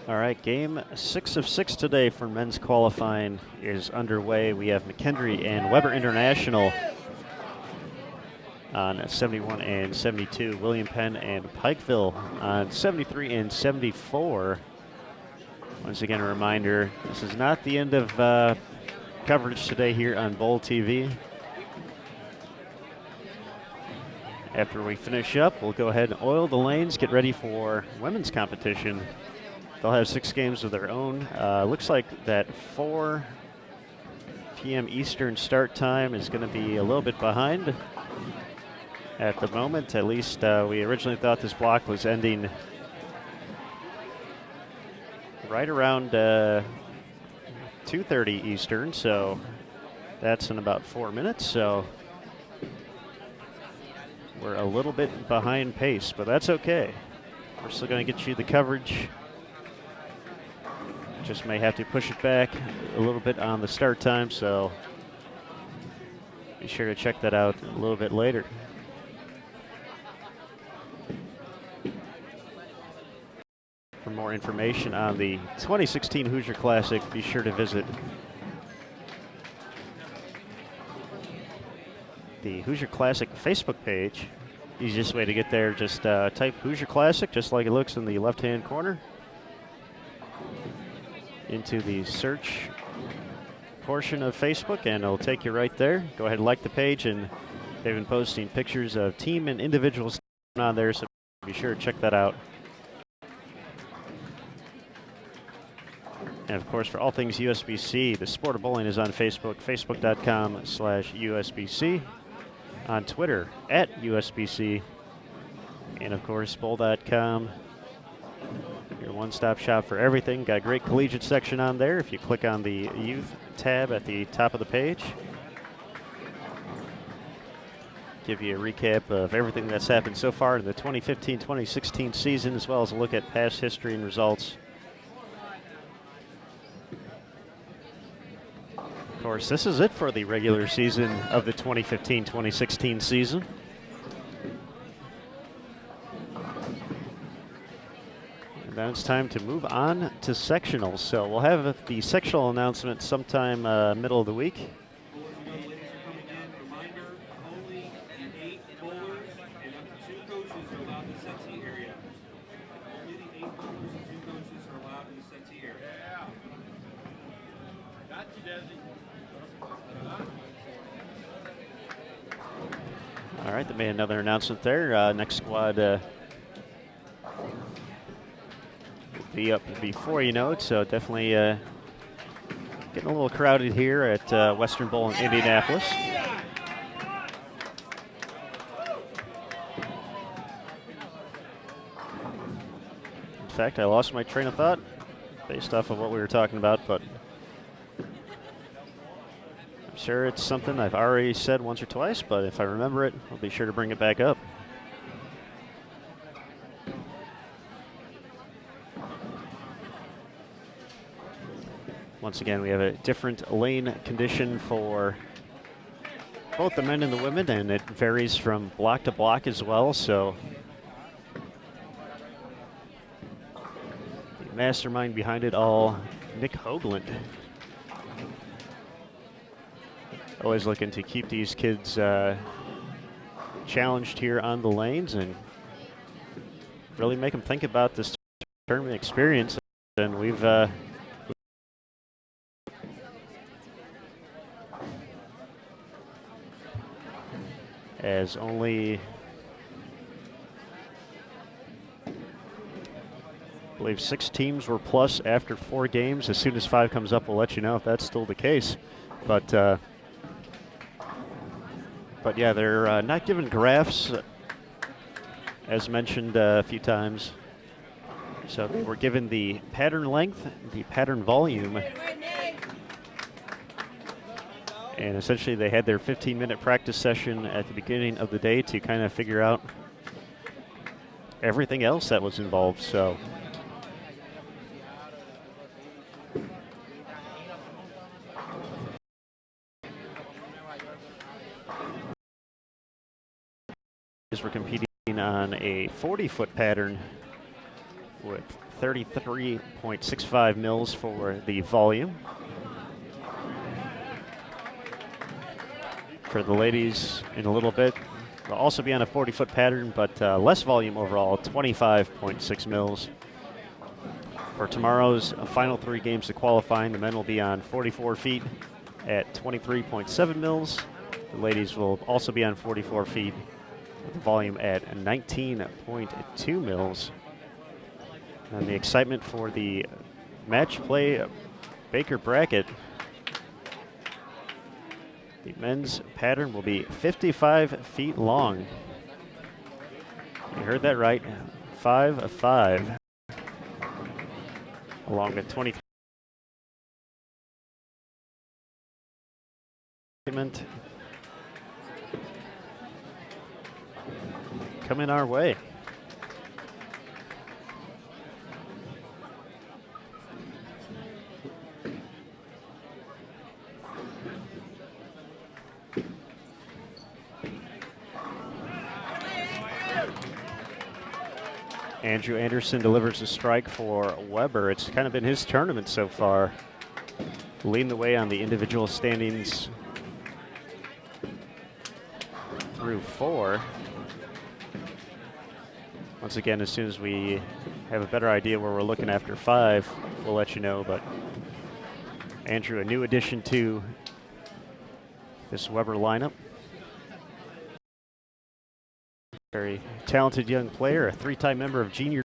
All right, game 6 of 6 today for men's qualifying is underway. We have McKendree and Weber International on 71 and 72. William Penn and Pikeville on 73 and 74. Once again, a reminder, this is not the end of coverage today here on Bowl TV. After we finish up, we'll go ahead and oil the lanes, get ready for women's competition. They'll have 6 games of their own. Looks like that 4 p.m. Eastern start time is going to be a little bit behind at the moment. At least we originally thought this block was ending right around 2:30 Eastern, so that's in about 4 minutes. So we're a little bit behind pace, but that's okay. We're still going to get you the coverage. Just may have to push it back a little bit on the start time, so be sure to check that out a little bit later. For more information on the 2016 Hoosier Classic, be sure to visit the Hoosier Classic Facebook page. Easiest way to get there, just type Hoosier Classic, just like it looks in the left-hand corner, into the search portion of Facebook, and it'll take you right there. Go ahead and like the page, and they've been posting pictures of team and individuals on there, so be sure to check that out. And of course, for all things USBC, the Sport of Bowling is on Facebook, facebook.com/USBC, on Twitter @USBC, and of course, bowl.com. Your one-stop shop for everything. Got a great collegiate section on there. If you click on the youth tab at the top of the page, give you a recap of everything that's happened so far in the 2015-2016 season, as well as a look at past history and results. Of course, this is it for the regular season of the 2015-2016 season. Now it's time to move on to sectionals. So we'll have the sectional announcement sometime middle of the week. Reminder, only 8 bowlers and up to 2 coaches are allowed in the settee area. Only the 8 bowlers and 2 coaches are allowed in the settee area. Got you, Desi. All right, they made another announcement there. Next squad be up before you know it, so definitely getting a little crowded here at Western Bowl in Indianapolis. In fact, I lost my train of thought based off of what we were talking about, but I'm sure it's something I've already said once or twice, but if I remember it, I'll be sure to bring it back up. Once again, we have a different lane condition for both the men and the women, and it varies from block to block as well. So the mastermind behind it all, Nick Hoagland, always looking to keep these kids challenged here on the lanes and really make them think about this tournament experience. And we've as only, I believe 6 teams were plus after 4 games. As soon as 5 comes up, we'll let you know if that's still the case. But yeah, they're not given graphs, as mentioned a few times. So they were given the pattern length, the pattern volume, and essentially they had their 15-minute practice session at the beginning of the day to kind of figure out everything else that was involved. So we're competing on a 40-foot pattern with 33.65 mils for the volume. For the ladies in a little bit, they'll also be on a 40-foot pattern, but less volume overall, 25.6 mils. For tomorrow's final 3 games of qualifying, the men will be on 44 feet at 23.7 mils. The ladies will also be on 44 feet with the volume at 19.2 mils. And the excitement for the match play Baker bracket. The men's pattern will be 55 feet long. You heard that right, 5'5", along with 23. Coming our way. Andrew Anderson delivers a strike for Weber. It's kind of been his tournament so far, leading the way on the individual standings through 4. Once again, as soon as we have a better idea where we're looking after 5, we'll let you know. But Andrew, a new addition to this Weber lineup. Very talented young player, a 3-time member of junior.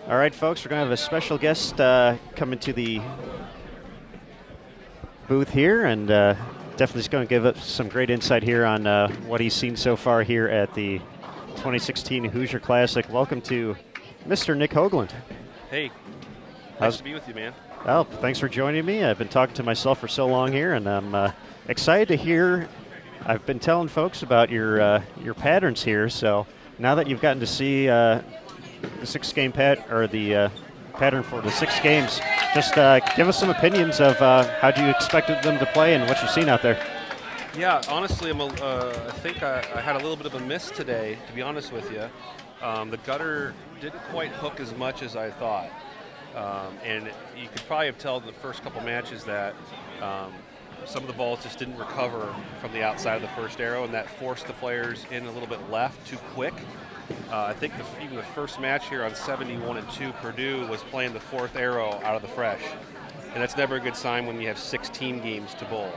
All right, folks, we're going to have a special guest coming to the booth here, and definitely is going to give us some great insight here on what he's seen so far here at the 2016 Hoosier Classic. Welcome to Mr. Nick Hoagland. Hey, nice to be with you, man. Oh, thanks for joining me. I've been talking to myself for so long here, and I'm excited to hear. I've been telling folks about your patterns here, so now that you've gotten to see the 6-game pattern for the 6 games, just give us some opinions of how you expected them to play and what you've seen out there. Yeah, honestly, I think I had a little bit of a miss today, to be honest with you. The gutter didn't quite hook as much as I thought. And you could probably have told in the first couple matches that some of the balls just didn't recover from the outside of the first arrow, and that forced the players in a little bit left too quick. I think even the first match here on 71-2, Purdue was playing the 4th arrow out of the fresh. And that's never a good sign when you have 6 team games to bowl.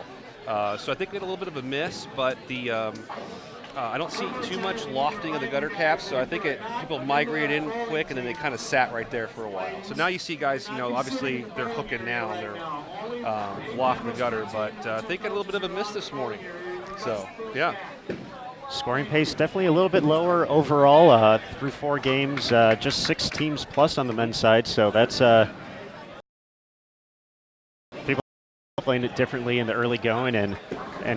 So I think we had a little bit of a miss, but I don't see too much lofting of the gutter caps, so I think people migrated in quick, and then they kind of sat right there for a while. So now you see guys, obviously they're hooking now, and they're lofting the gutter, but I think I had a little bit of a miss this morning. So, yeah. Scoring pace definitely a little bit lower overall through 4 games, just 6 teams plus on the men's side, so that's playing it differently in the early going, and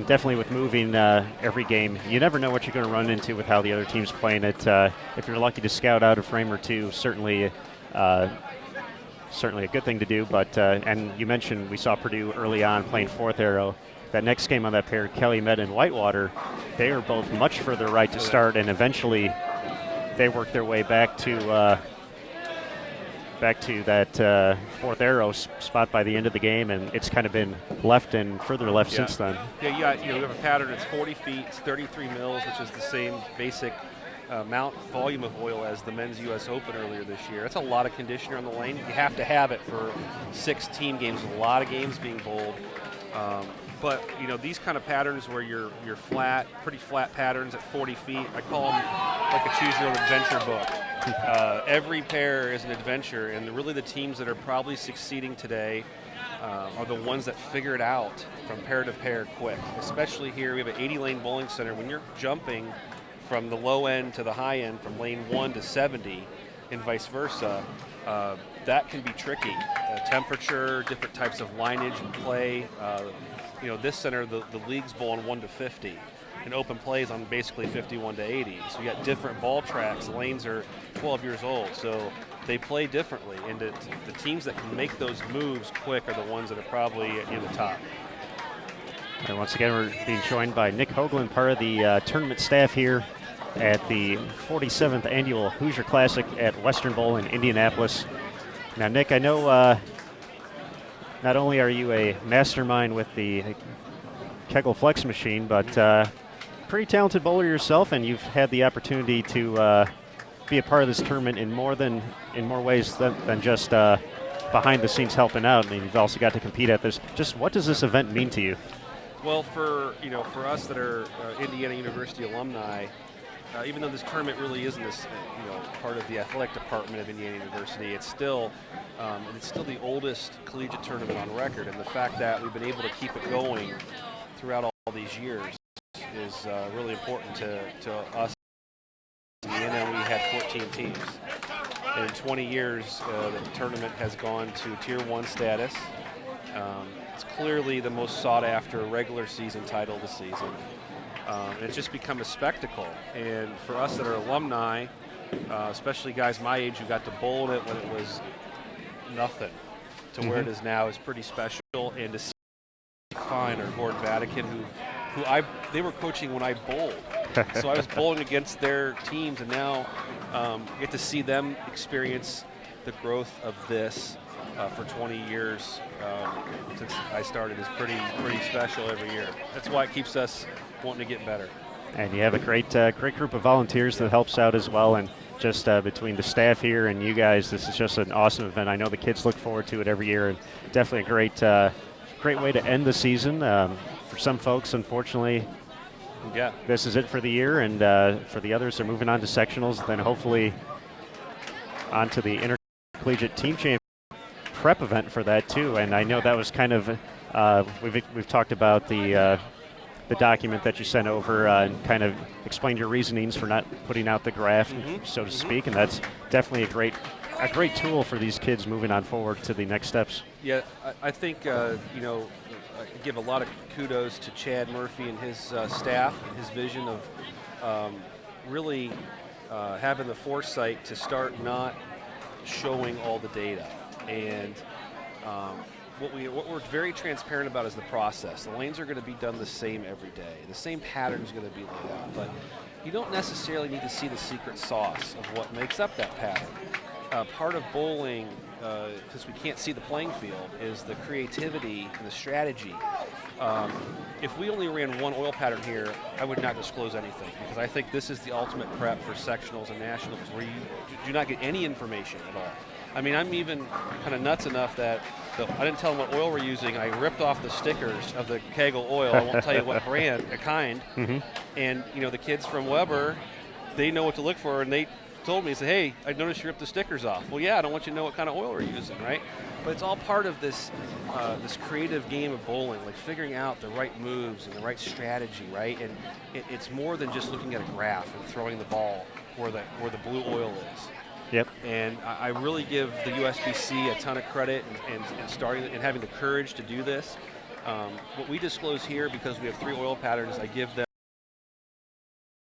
definitely with moving every game, you never know what you're going to run into with how the other team's playing it. If you're lucky to scout out a frame or two, certainly a good thing to do. But and you mentioned we saw Purdue early on playing fourth arrow. That next game on that pair, Calumet and Whitewater, they were both much further right to start, and eventually they worked their way back to that fourth arrow spot by the end of the game, and it's kind of been left and further left since then. Yeah, we have a pattern. It's 40 feet, it's 33 mils, which is the same basic volume of oil as the men's U.S. Open earlier this year. That's a lot of conditioner on the lane. You have to have it for 16 games, a lot of games being bowled. But these kind of patterns where you're flat, pretty flat patterns at 40 feet, I call them like a choose your own adventure book. Every pair is an adventure, and really the teams that are probably succeeding today are the ones that figure it out from pair to pair quick. Especially here, we have an 80-lane bowling center. When you're jumping from the low end to the high end, from lane 1 to 70, and vice versa, that can be tricky. Temperature, different types of lineage and play. This center, the league's bowling 1 to 50. And open plays on basically 51 to 80. So you got different ball tracks. Lanes are 12 years old, so they play differently. And the teams that can make those moves quick are the ones that are probably in the top. And once again, we're being joined by Nick Hoagland, part of the tournament staff here at the 47th Annual Hoosier Classic at Western Bowl in Indianapolis. Now, Nick, I know not only are you a mastermind with the Kegel Flex machine, but pretty talented bowler yourself, and you've had the opportunity to be a part of this tournament in more ways than just behind the scenes helping out. And you've also got to compete at this. Just what does this event mean to you? Well, for us that are Indiana University alumni, even though this tournament really isn't this part of the athletic department of Indiana University, it's still the oldest collegiate tournament on record, and the fact that we've been able to keep it going throughout all these years is really important to us. And we had 14 teams. In 20 years, the tournament has gone to Tier 1 status. It's clearly the most sought-after regular season title this season. It's just become a spectacle. And for us that are alumni, especially guys my age who got to bowl in it when it was nothing to where it is now, is pretty special. And to see Fine or Gordon Vatican, they were coaching when I bowled. So I was bowling against their teams, and now get to see them experience the growth of this for 20 years since I started is pretty special every year. That's why it keeps us wanting to get better. And you have a great group of volunteers that helps out as well, and just between the staff here and you guys, this is just an awesome event. I know the kids look forward to it every year, and definitely a great way to end the season. For some folks, unfortunately, this is it for the year, and for the others, they're moving on to sectionals, then hopefully on to the intercollegiate team championship prep event for that too. And I know that was kind of we've talked about the document that you sent over and kind of explained your reasonings for not putting out the graph, so to speak, and that's definitely a great tool for these kids moving on forward to the next steps. Yeah, I think I give a lot of kudos to Chad Murphy and his staff and his vision of really having the foresight to start not showing all the data. And what we're very transparent about is the process. The lanes are going to be done the same every day. The same pattern is going to be laid out, but you don't necessarily need to see the secret sauce of what makes up that pattern. Part of bowling, because we can't see the playing field, is the creativity and the strategy. If we only ran one oil pattern here, I would not disclose anything, because I think this is the ultimate prep for sectionals and nationals, where you do not get any information at all. I mean, I'm even kind of nuts enough that I didn't tell them what oil we're using. I ripped off the stickers of the Kegel oil. I won't tell you what brand, a kind. And, the kids from Weber, they know what to look for, and they told me, said, hey, I noticed you ripped the stickers off. Well, yeah, I don't want you to know what kind of oil we're using, right? But it's all part of this this creative game of bowling, like figuring out the right moves and the right strategy, right? And it's more than just looking at a graph and throwing the ball where the blue oil is. Yep. And I really give the USBC a ton of credit and starting and having the courage to do this. What we disclose here, because we have 3 oil patterns, I give them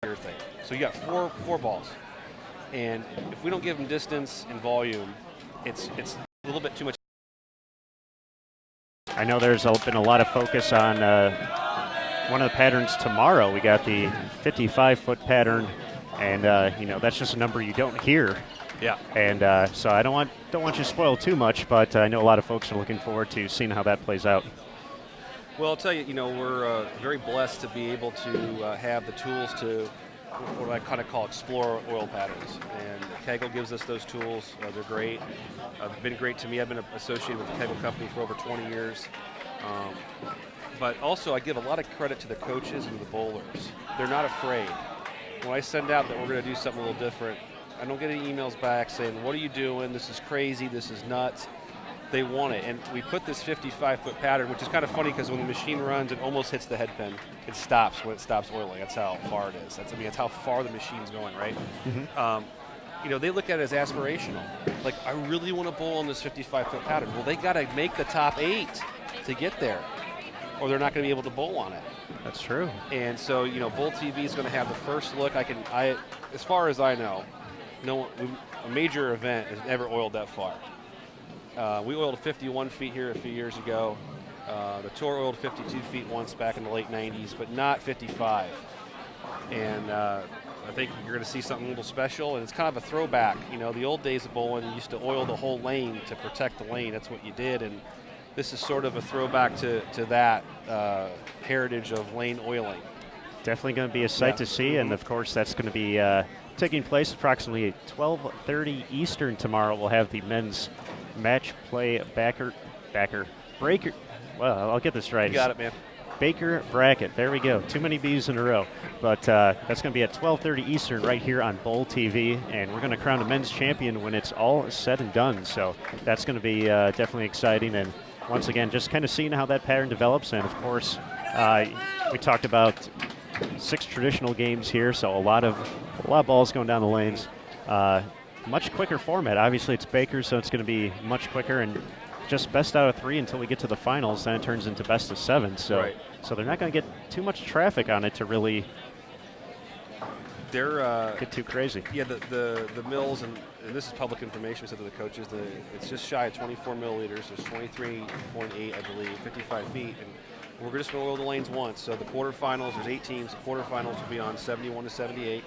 thing. So you got four balls, and if we don't give them distance and volume, it's a little bit too much. I know there's been a lot of focus on one of the patterns tomorrow. We got the 55-foot pattern, and that's just a number you don't hear. Yeah. And so I don't want you to spoil too much, but I know a lot of folks are looking forward to seeing how that plays out. Well, I'll tell you, we're very blessed to be able to have the tools to what I kind of call explore oil patterns. And Kegel gives us those tools. They're great. Been great to me. I've been associated with the Kegel company for over 20 years. But also, I give a lot of credit to the coaches and the bowlers. They're not afraid. When I send out that we're going to do something a little different, I don't get any emails back saying, what are you doing? This is crazy. This is nuts. They want it. And we put this 55-foot pattern, which is kind of funny because when the machine runs, it almost hits the head pin. It stops when it stops oiling. That's how far it is. That's how far the machine's going, right? Mm-hmm. They look at it as aspirational. Like, I really want to bowl on this 55-foot pattern. Well, they got to make the top 8 to get there, or they're not going to be able to bowl on it. That's true. And so, Bowl TV is going to have the first look. As far as I know, a major event has never oiled that far. We oiled 51 feet here a few years ago. The Tour oiled 52 feet once back in the late 90s, but not 55. And I think you're going to see something a little special, and it's kind of a throwback. The old days of bowling, you used to oil the whole lane to protect the lane. That's what you did, and this is sort of a throwback to that heritage of lane oiling. Definitely going to be a sight to see, and of course that's going to be taking place approximately 12:30 Eastern tomorrow. We'll have the men's match play breaker. Well, I'll get this right. You got it, man. Baker bracket. There we go. Too many B's in a row. But that's going to be at 12:30 Eastern right here on Bowl TV, and we're going to crown a men's champion when it's all said and done. So that's going to be definitely exciting. And once again, just kind of seeing how that pattern develops. And of course, we talked about 6 traditional games here, so a lot of balls going down the lanes. Much quicker format. Obviously, it's Baker, so it's going to be much quicker, and just best out of 3 until we get to the finals. Then it turns into best of 7. So, right. So they're not going to get too much traffic on it to really get too crazy. Yeah, the mills, and this is public information, said to the coaches, it's just shy of 24 milliliters. There's 23.8, I believe, 55 feet, and we're just going to oil the lanes once. So the quarterfinals, there's 8 teams. The quarterfinals will be on 71 to 78.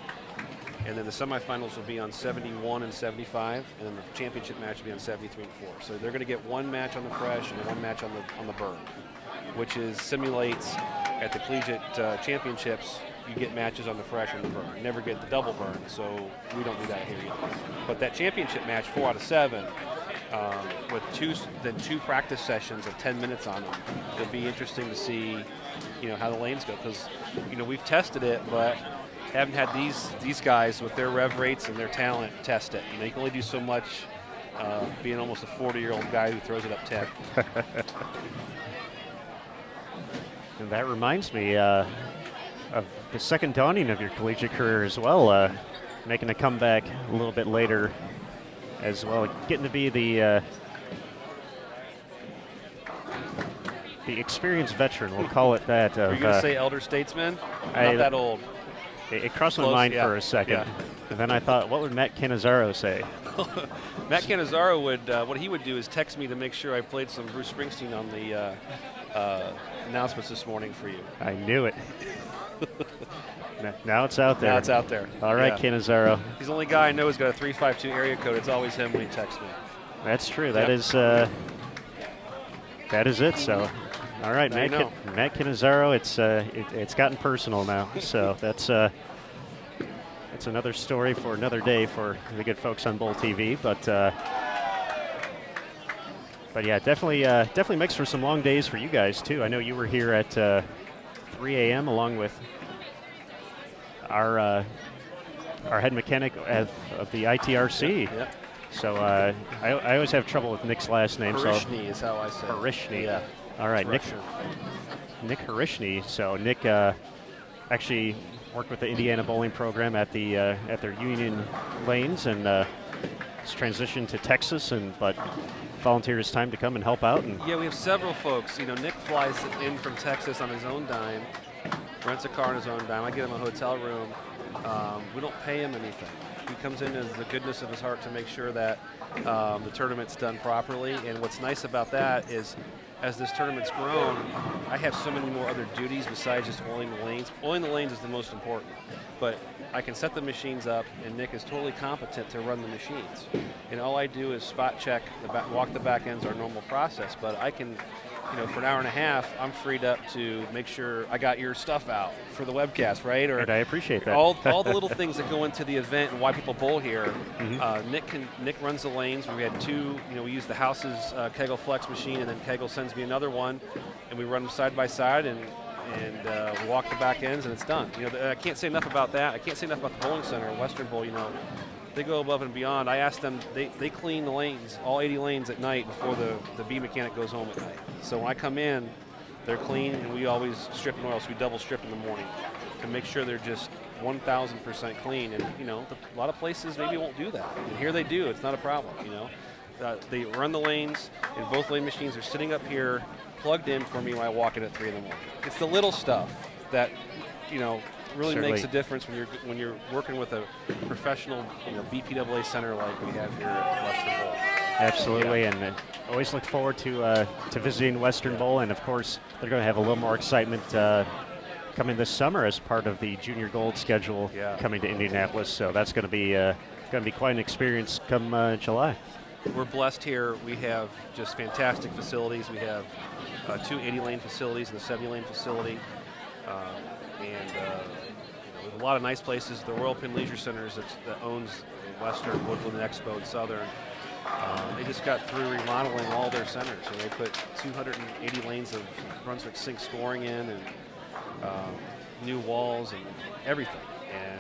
And then the semifinals will be on 71 and 75, and then the championship match will be on 73 and 4. So they're going to get 1 match on the fresh and 1 match on the burn, which simulates at the collegiate championships. You get matches on the fresh and the burn. You never get the double burn, so we don't do that here either. But that championship match, 4 out of 7, with 2 practice sessions of 10 minutes on them, it'll be interesting to see, how the lanes go, because we've tested it, but haven't had these guys with their rev rates and their talent test it. You can only do so much being almost a 40-year-old guy who throws it up 10. And that reminds me of the second dawning of your collegiate career as well, making a comeback a little bit later as well, getting to be the experienced veteran, we'll call it that. Are you going to say elder statesman? Not that old. It crossed my mind for a second, and then I thought, what would Matt Cannizzaro say? Matt Cannizzaro would, what he would do is text me to make sure I played some Bruce Springsteen on the announcements this morning for you. I knew it. Now it's out there. Now it's out there. All right, Cannizzaro. He's the only guy I know who's got a 352 area code. It's always him when he texts me. That's true. That is it. So, all right, Matt Cannizzaro. It's gotten personal now. So that's another story for another day for the good folks on Bowl TV. But yeah, definitely makes for some long days for you guys too. I know you were here at 3 a.m. along with our head mechanic of the ITRC. Yep. So I always have trouble with Nick's last name. Harishny is how I say it. Harishny. Yeah. All right, Nick Harishny. So Nick actually worked with the Indiana bowling program at their Union lanes, and has transitioned to Texas, but volunteer his time to come and help out. And Yeah, we have several folks. You know, Nick flies in from Texas on his own dime, rents a car on his own dime. I get him a hotel room. We don't pay him anything. He comes in as the goodness of his heart to make sure that the tournament's done properly. And what's nice about that is, as this tournament's grown, I have so many more other duties besides just oiling the lanes. Oiling the lanes is the most important, but I can set the machines up, and Nick is totally competent to run the machines. And all I do is spot check, walk the back ends, our normal process. But I can, for an hour and a half, I'm freed up to make sure I got your stuff out for the webcast, right? and I appreciate that. All the little things that go into the event and why people bowl here. Nick runs the lanes. We had two. We use the house's Kegel Flex machine, and then Kegel sends me another one, and we run them side by side and we walk the back ends, and it's done. I can't say enough about that. I can't say enough about the bowling center, Western Bowl. They go above and beyond. I asked them, they clean the lanes, all 80 lanes at night before the bee mechanic goes home at night. So when I come in, they're clean, and we always strip and oil, so we double strip in the morning to make sure they're just 1,000% clean. And, a lot of places maybe won't do that. And here they do. It's not a problem, They run the lanes, and both lane machines are sitting up here plugged in for me when I walk in at 3 in the morning. It's the little stuff that, really Certainly makes a difference when you're working with a professional, BPAA center like we have here at Western Bowl. Absolutely, and always look forward to visiting Western Bowl, and of course they're going to have a little more excitement coming this summer as part of the Junior Gold schedule coming to Indianapolis. So that's going to be quite an experience come July. We're blessed here. We have just fantastic facilities. We have 2 80-lane facilities and a 70-lane facility, and we have a lot of nice places. The Royal Penn Leisure Centers that owns Western, Woodland, Expo, and Southern. They just got through remodeling all their centers, and they put 280 lanes of Brunswick sink scoring in, and new walls and everything. And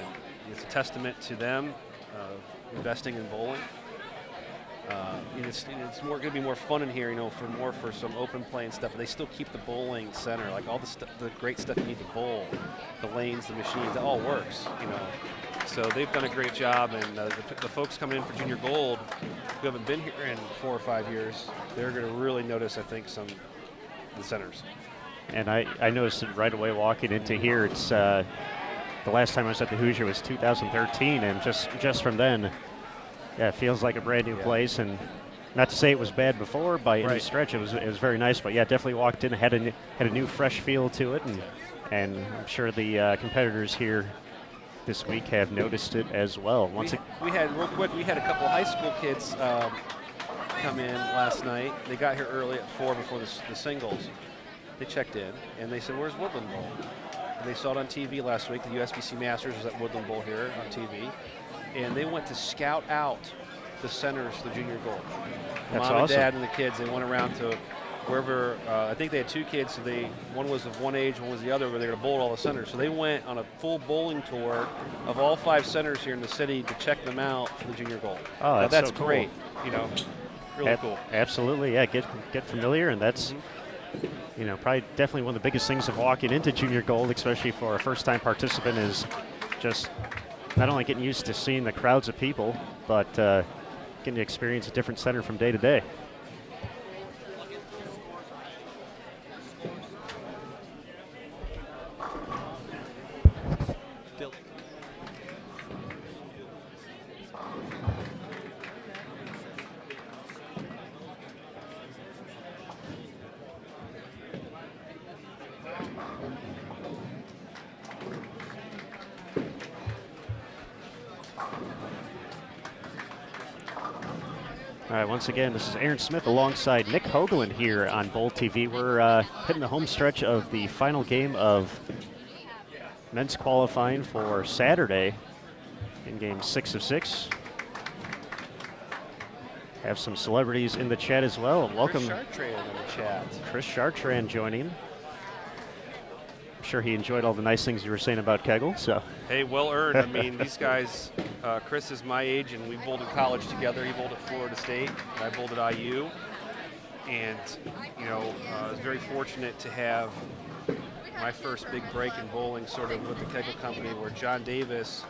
it's a testament to them investing in bowling. It's going to be more fun in here, for some open play and stuff. But they still keep the bowling center, like all the great stuff you need to bowl, the lanes, the machines, it all works, So they've done a great job, and the folks coming in for Junior Gold who haven't been here in 4 or 5 years, they're going to really notice, I think, the centers. And I noticed it right away walking into here. It's the last time I was at the Hoosier was 2013, and just from then, it feels like a brand new place. And not to say it was bad before by any stretch, it was very nice. But definitely walked in, had a new fresh feel to it, and I'm sure the competitors here this week have noticed it as well. We had a couple of high school kids come in last night. They got here early at 4 before the singles. They checked in, and they said, "Where's Woodland Bowl?" And they saw it on TV last week. The USBC Masters was at Woodland Bowl here on TV. And they went to scout out the centers for the Junior Gold. That's Mom awesome. and Dad and the kids, they went around to wherever, I think they had 2 kids, so one was of one age, one was the other, where they were going to bowl at all the centers. So they went on a full bowling tour of all 5 centers here in the city to check them out for the Junior Gold. Oh, that's so cool. Great, really cool. Absolutely, get familiar, and that's probably definitely one of the biggest things of walking into Junior Gold, especially for a first-time participant, is just not only getting used to seeing the crowds of people, but getting to experience a different center from day to day. All right, once again, this is Aaron Smith alongside Nick Hoagland here on Bowl TV. We're hitting the home stretch of the final game of men's qualifying for Saturday in game 6 of 6. Have some celebrities in the chat as well. Welcome. Chris Chartrand in the chat. Chris Chartrand joining. I'm sure he enjoyed all the nice things you were saying about Kegel. So. Hey, well earned. I mean, these guys, Chris is my age, and we bowled in college together. He bowled at Florida State, and I bowled at IU. And, I was very fortunate to have my first big break in bowling sort of with the Kegel company, where John Davis,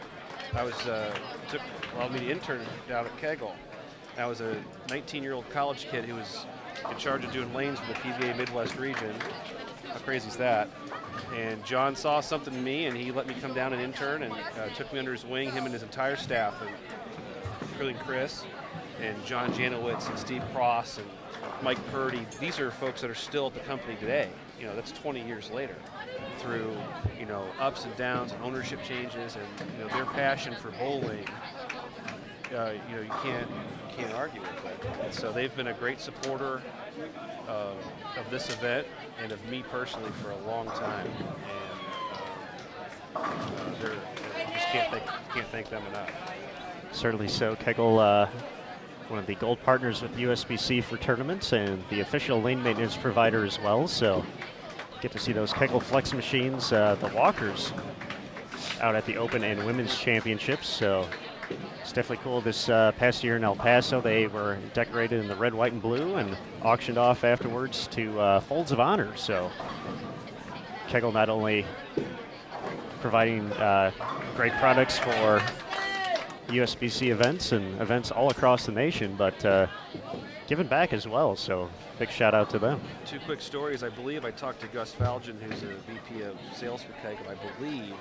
allowed me to intern down at Kegel. I was a 19-year-old college kid who was in charge of doing lanes for the PVA Midwest region. How crazy is that? And John saw something in me, and he let me come down and intern, and took me under his wing, him and his entire staff, including Chris, and John Janowitz, and Steve Cross, and Mike Purdy. These are folks that are still at the company today. You know, that's 20 years later, through, you know, ups and downs and ownership changes, and, you know, their passion for bowling. You know, you can't argue with it. And so they've been a great supporter of this event and of me personally for a long time, and just can't thank them enough. Certainly so. Kegel, one of the gold partners with USBC for tournaments and the official lane maintenance provider as well. So get to see those Kegel Flex machines, the walkers, out at the Open and Women's Championships. So it's definitely cool. This past year in El Paso, they were decorated in the red, white, and blue and auctioned off afterwards to Folds of Honor. So Kegel not only providing great products for USBC events and events all across the nation, but giving back as well. So big shout out to them. Two quick stories. I believe I talked to Gus Falgen, who's a VP of sales for Kegel. I believe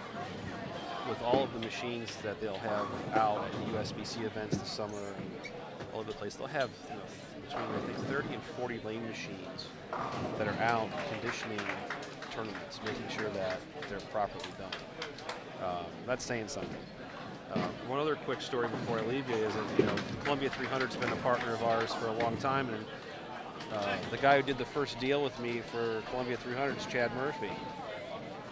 with all of the machines that they'll have out at the USBC events this summer and all over the place, they'll have, you know, between I think 30 and 40 lane machines that are out conditioning tournaments, making sure that they're properly done. That's saying something. One other quick story before I leave you is that, you know, Columbia 300's been a partner of ours for a long time, and the guy who did the first deal with me for Columbia 300 is Chad Murphy.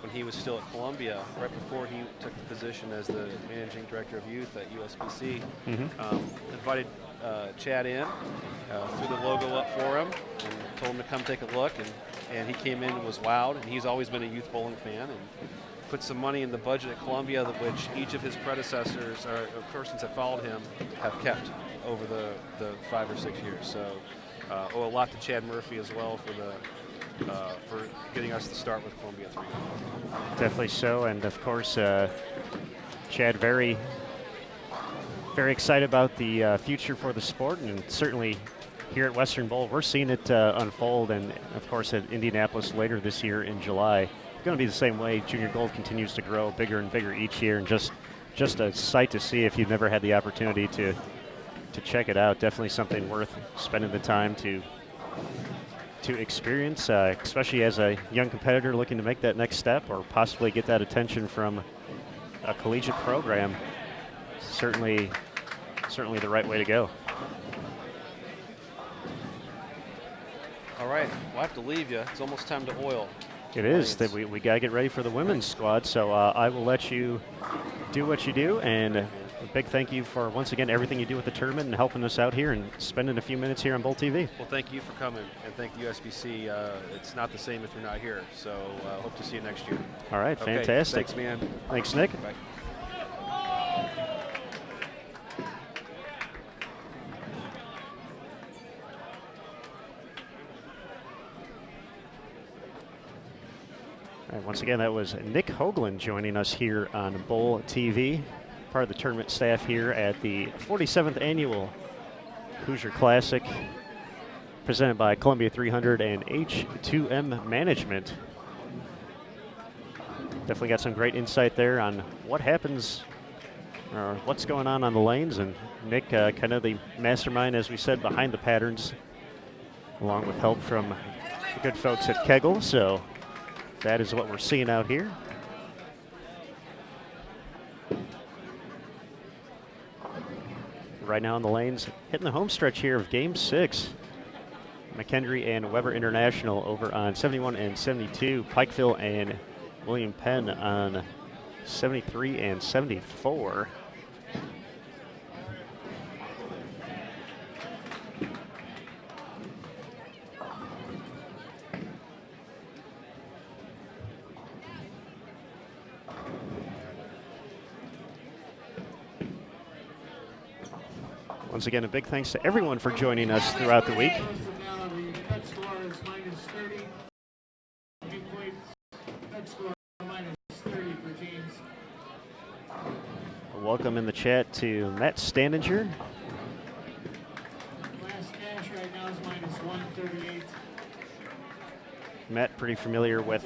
When he was still at Columbia, right before he took the position as the managing director of youth at USBC, invited Chad in, threw the logo up for him, and told him to come take a look, and he came in and was wowed, and he's always been a youth bowling fan, and put some money in the budget at Columbia, which each of his predecessors or persons that followed him have kept over the 5 or 6 years. So owe a lot to Chad Murphy as well for getting us to start with Columbia 300. Definitely so, and of course, Chad very excited about the future for the sport, and certainly here at Western Bowl, we're seeing it unfold, and of course at Indianapolis later this year in July. It's going to be the same way. Junior Gold continues to grow bigger and bigger each year, and just a sight to see if you've never had the opportunity to check it out. Definitely something worth spending the time to experience, especially as a young competitor looking to make that next step or possibly get that attention from a collegiate program. Certainly the right way to go. All right, we'll have to leave you. It's almost time to oil. It is. That we got to get ready for the women's squad, so I will let you do what you do, and a big thank you for, once again, everything you do with the tournament and helping us out here and spending a few minutes here on Bowl TV. Well, thank you for coming, and thank the USBC. It's not the same if you're not here, so hope to see you next year. All right, okay, fantastic. Thanks, man. Thanks, Nick. Bye. All right, once again, that was Nick Hoagland joining us here on Bowl TV, part of the tournament staff here at the 47th Annual Hoosier Classic, presented by Columbia 300 and H2M Management. Definitely got some great insight there on what happens, or what's going on the lanes, and Nick, kind of the mastermind, as we said, behind the patterns, along with help from the good folks at Kegel. So that is what we're seeing out here. Right now on the lanes, hitting the home stretch here of Game 6. McKendree and Weber International over on 71 and 72. Pikeville and William Penn on 73 and 74. Once again, a big thanks to everyone for joining us throughout the week. Welcome in the chat to Matt Standinger, Matt pretty familiar with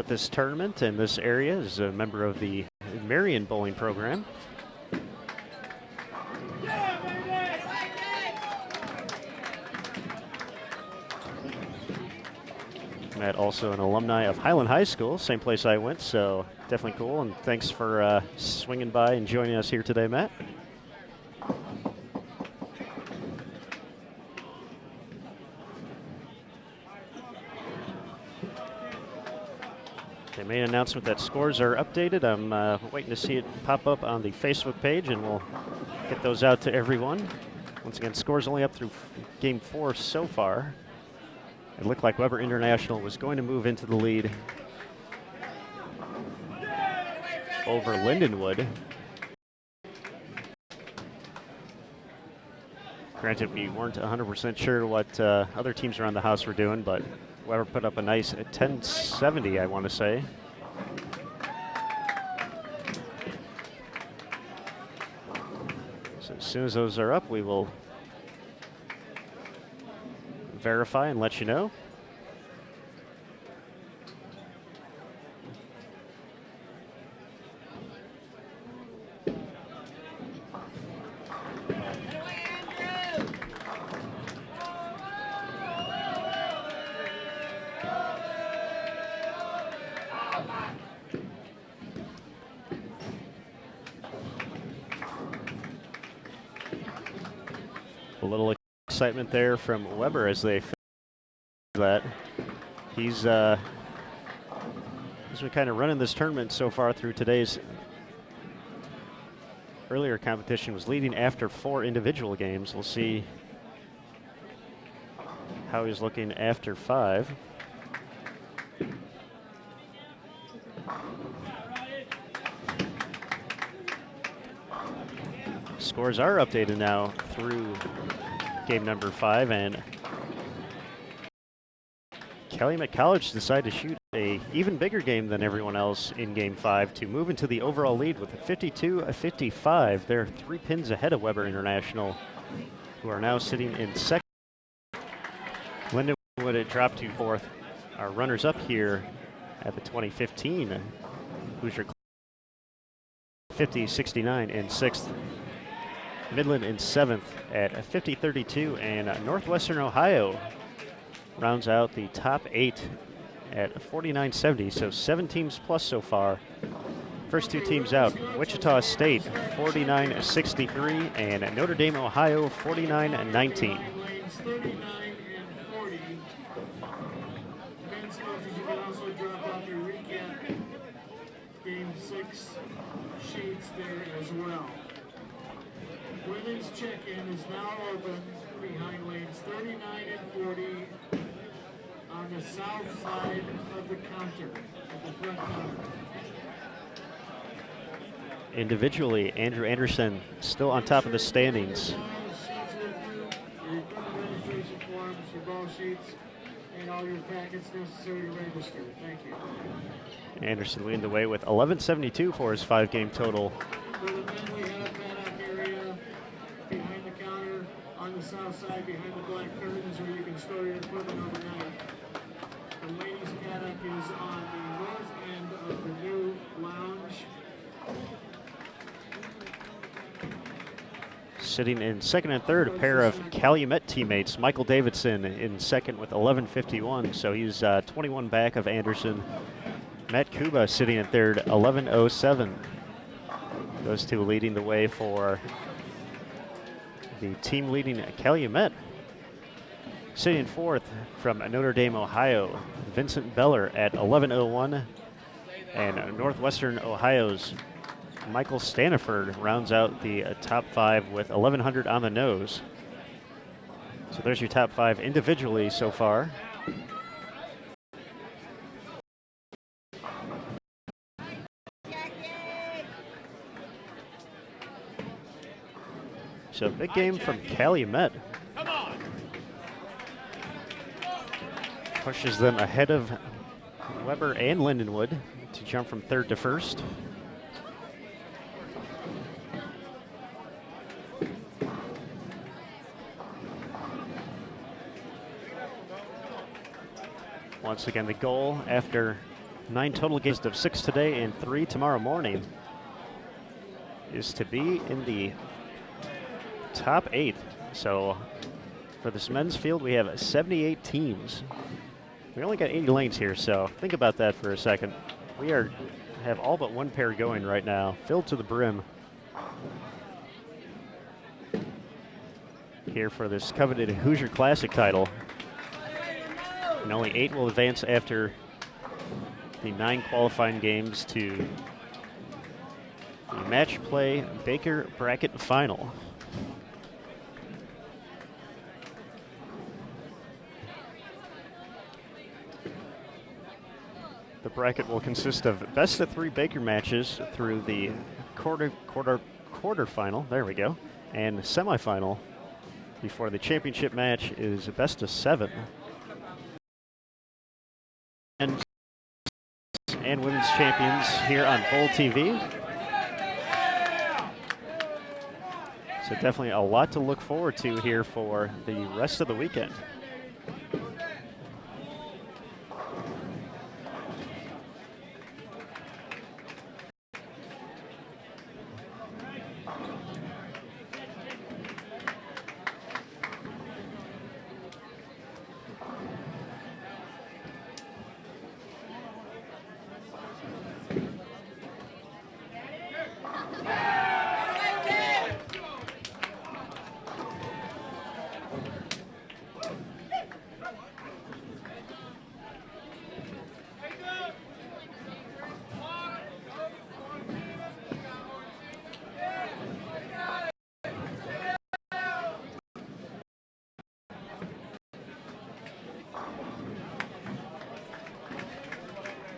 this tournament and this area, is a member of the Marian bowling program. Matt also an alumni of Highland High School, same place I went, so definitely cool. And thanks for swinging by and joining us here today, Matt. They made an announcement that scores are updated. I'm waiting to see it pop up on the Facebook page, and we'll get those out to everyone. Once again, scores only up through game 4 so far. It looked like Weber International was going to move into the lead over Lindenwood. Granted, we weren't 100% sure what other teams around the house were doing, but Weber put up a nice 1070, I want to say. So as soon as those are up, we will verify and let you know. A little excitement there from Weber as they that he's been kind of running this tournament so far through today's earlier competition, was leading after 4 individual games. We'll see how he's looking after 5. Scores are updated now through game number 5, and Calumet College decided to shoot a even bigger game than everyone else in game 5 to move into the overall lead with a 52-55. They're 3 pins ahead of Weber International, who are now sitting in second. Lindenwood had dropped to 4th. Our runners up here at the 2015 Hoosier 50-69 in 6th. Midland in 7th at 50-32, and Northwestern Ohio rounds out the top 8 at 49-70, so 7 teams plus so far. First 2 teams out, Wichita State 49-63 and Notre Dame, Ohio 49-19. Game 6 sheets there as well. Women's check-in is now open behind lanes 39 and 40 on the south side of the counter, at the front counter. Individually, Andrew Anderson still on top of the standings. Sheets with you, your registration forms, your ball sheets, and all your packets necessary to register. Thank you. Anderson leading the way with 1172 for his 5-game total. For the men, we have a paddock area behind the counter on the south side, behind the black curtains, where you can store your equipment overnight. The ladies' paddock is on the north end of the new lounge. Sitting in second and third, a pair of Calumet teammates. Michael Davidson in second with 1151, so he's 21 back of Anderson. Matt Kuba sitting in third, 1107. Those two leading the way for the team leading Calumet. Sitting in fourth from Notre Dame, Ohio, Vincent Beller at 1101. And Northwestern Ohio's Michael Staniford rounds out the top 5 with 1100 on the nose. So there's your top 5 individually so far. So big game from Calumet. Pushes them ahead of Weber and Lindenwood to jump from third to first. Once again, the goal after 9 total games of 6 today and 3 tomorrow morning is to be in the top 8. So for this men's field, we have 78 teams. We only got 80 lanes here, so think about that for a second. We have all but one pair going right now, filled to the brim. Here for this coveted Hoosier Classic title. And only 8 will advance after the 9 qualifying games to the match play Baker Bracket Final. The bracket will consist of best of 3 Baker matches through the quarterfinal, there we go, and semifinal before the championship match is a best of 7. And women's champions here on Bowl TV. So definitely a lot to look forward to here for the rest of the weekend.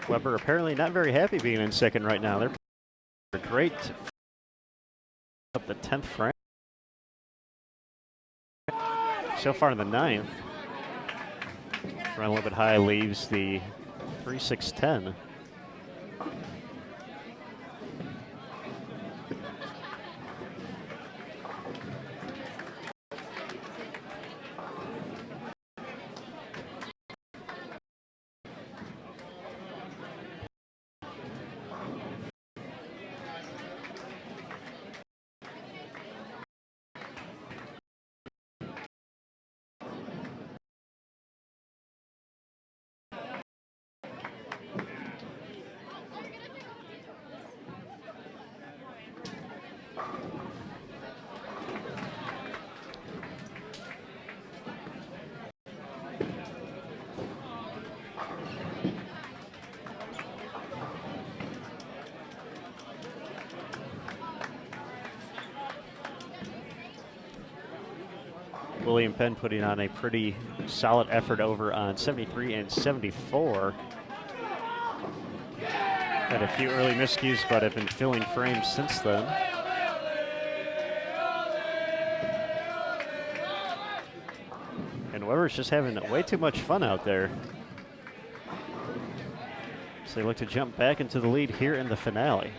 Weber apparently not very happy being in second right now. They're great up the 10th frame. So far in the 9th. Run a little bit high leaves the 3-6-10. William Penn putting on a pretty solid effort over on 73 and 74. Had a few early miscues, but have been filling frames since then. And Weber's just having way too much fun out there. So they look to jump back into the lead here in the finale.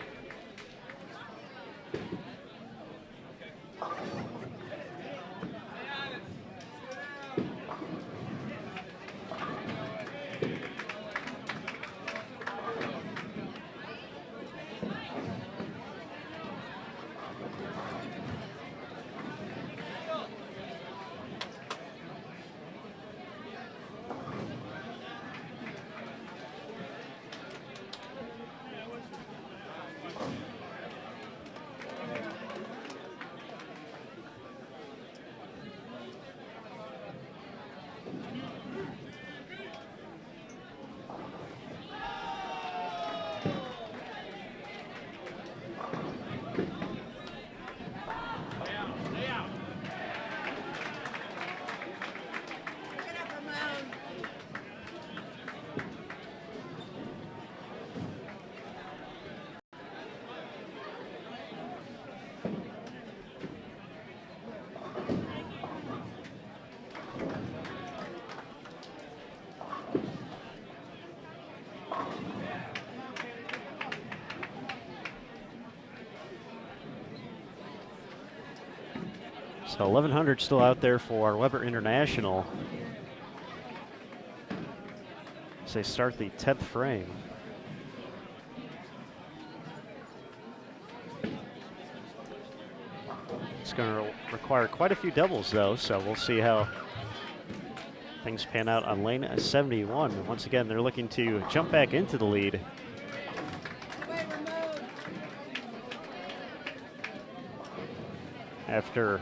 So 1,100 still out there for Weber International. as they start the 10th frame. It's going to require quite a few doubles, though, so we'll see how things pan out on lane 71. Once again, they're looking to jump back into the lead. After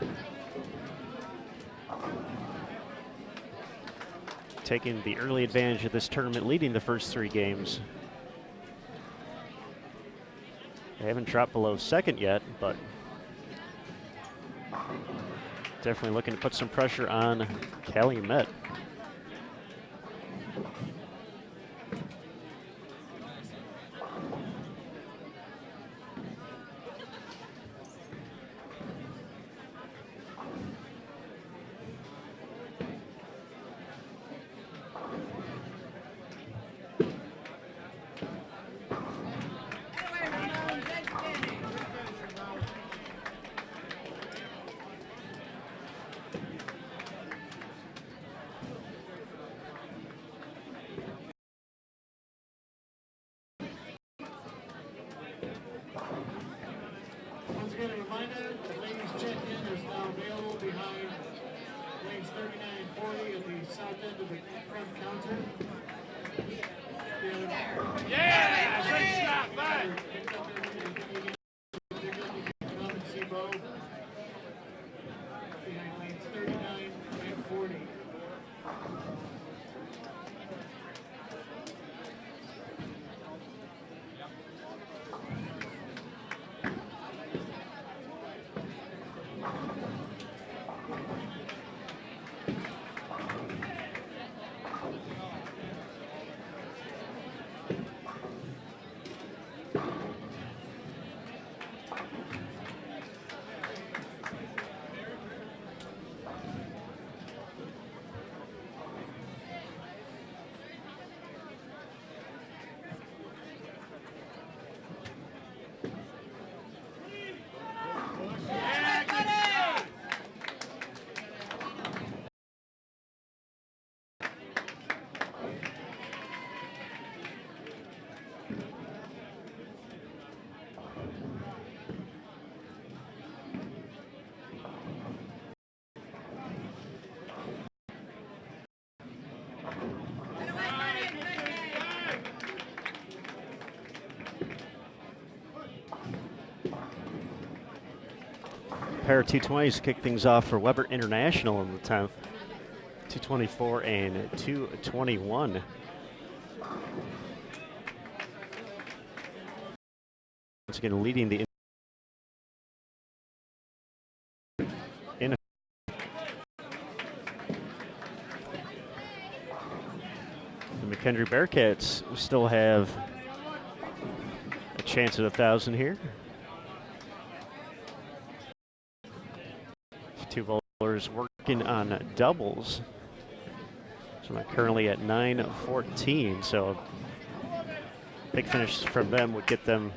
taking the early advantage of this tournament, leading the first 3 games. They haven't dropped below second yet, but definitely looking to put some pressure on Calumet. Once again, a reminder, the ladies check-in is now available behind lanes 39 and 40 at the south end of the front counter. Yeah! Great shot, bud! Pick up everything you can come and see Bo behind lanes 39 and 40. Pair of 220s kick things off for Weber International in the 10th. 224 and 221. Once again, leading the in. The McKendree Bearcats still have a chance at 1,000 here. 2 bowlers working on doubles. So I'm currently at 9-14, so a big finish from them would get them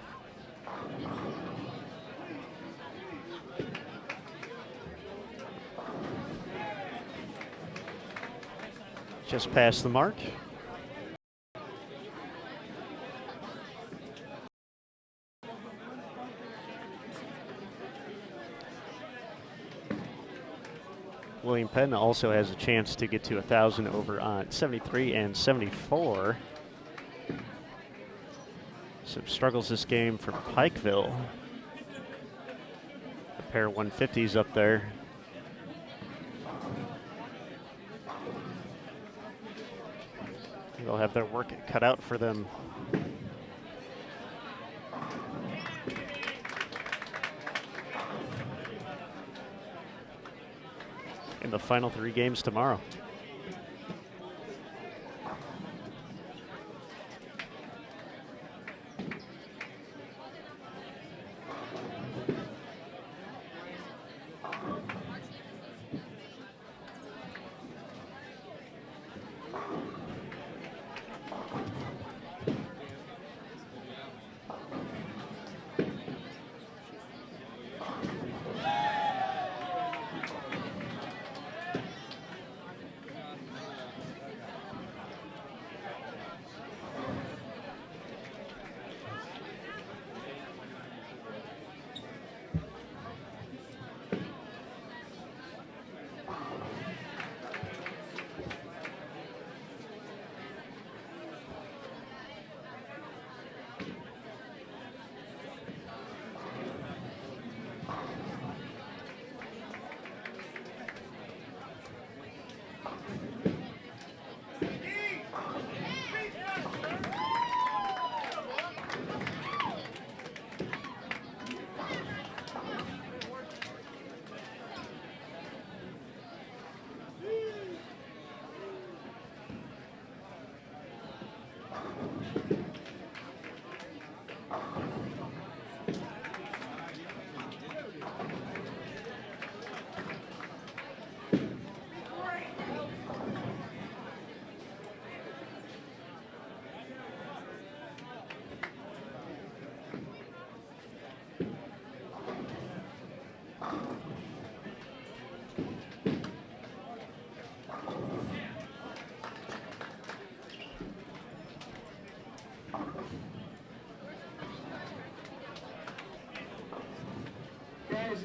just past the mark. William Penn also has a chance to get to 1,000 over on 73 and 74. Some struggles this game for Pikeville. A pair of 150s up there. They'll have their work cut out for them. In the final 3 games tomorrow.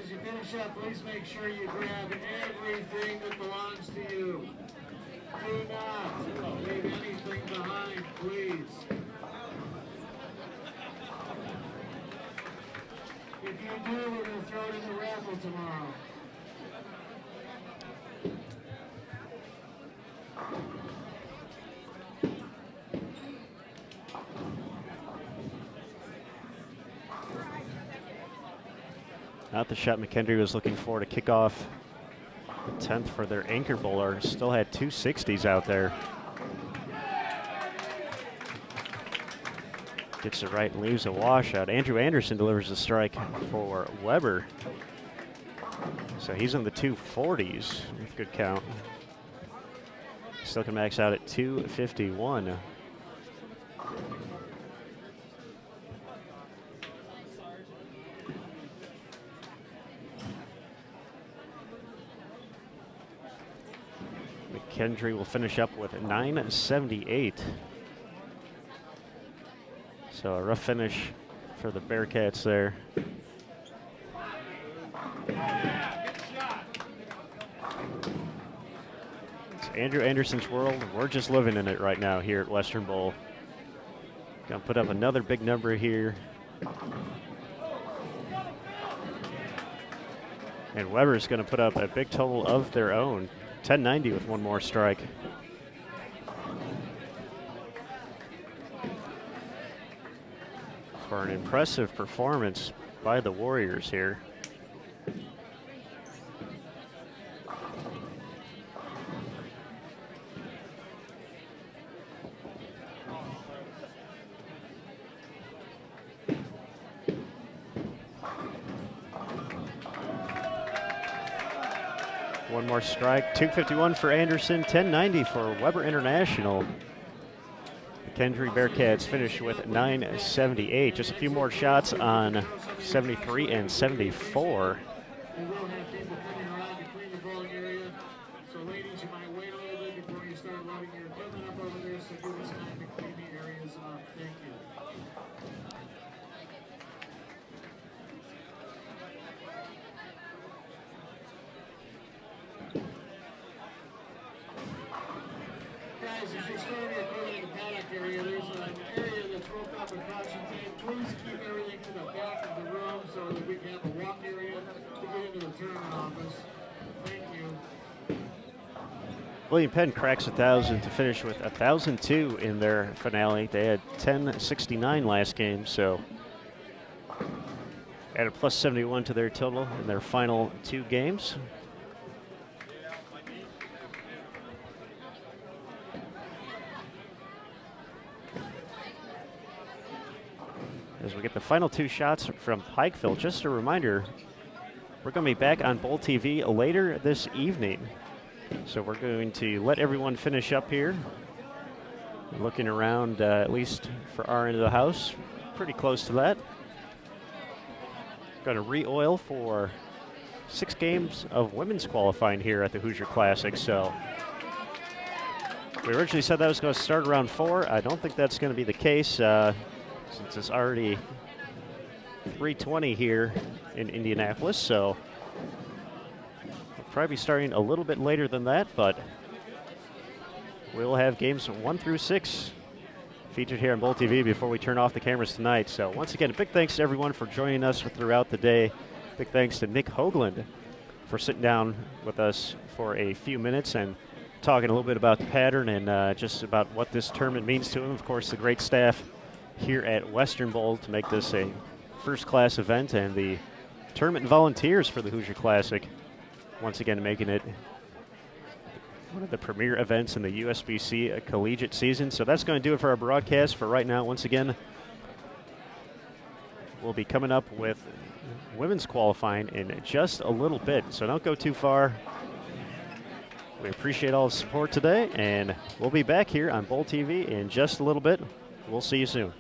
as you finish up, please make sure you grab everything that belongs to you. Do not leave anything behind, please. If you do, we're going to throw it in the raffle tomorrow. Not the shot McKendree was looking for to kick off the 10th for their anchor bowler. Still had 2 60s out there. Gets it right and leaves a washout. Andrew Anderson delivers a strike for Weber. So he's in the 240s with good count. Still can max out at 251. McKendree will finish up with 978. So a rough finish for the Bearcats there. It's Andrew Anderson's world. We're just living in it right now here at Western Bowl. Gonna put up another big number here. And Weber's gonna put up a big total of their own. 1090 with one more strike. For an impressive performance by the Warriors here. One more strike, 251 for Anderson, 1090 for Weber International. McKendree Bearcats finish with 978. Just a few more shots on 73 and 74. We will have people coming around to clean the bowling area. So ladies, you might wait a little bit before you start loading your equipment up over there, so give us time to clean the areas up. Thank you. Guys, as you're storing your equipment in the paddock area, there's an area that's roped up with caution tape. Please keep everything to the back of the room so that we can have a walk area to get into the tournament office. Thank you. William Penn cracks 1,000 to finish with 1,002 in their finale. They had 1069 last game, so added plus 71 to their total in their final 2 games. As we get the final 2 shots from Pikeville, just a reminder, we're going to be back on Bowl TV later this evening. So we're going to let everyone finish up here. Looking around, at least for our end of the house, pretty close to that. Going to re-oil for 6 games of women's qualifying here at the Hoosier Classic. So we originally said that was going to start around 4. I don't think that's going to be the case since it's already 3:20 here in Indianapolis. So we'll probably be starting a little bit later than that, but we'll have games 1 through 6 featured here on Bowl TV before we turn off the cameras tonight. So once again, a big thanks to everyone for joining us throughout the day. Big thanks to Nick Hoagland for sitting down with us for a few minutes and talking a little bit about the pattern and just about what this tournament means to him. Of course, the great staff here at Western Bowl to make this a first-class event, and the tournament volunteers for the Hoosier Classic once again making it one of the premier events in the USBC Collegiate season. So that's going to do it for our broadcast for right now. Once again, we'll be coming up with women's qualifying in just a little bit, so don't go too far. We appreciate all the support today, and we'll be back here on Bowl TV in just a little bit. We'll see you soon.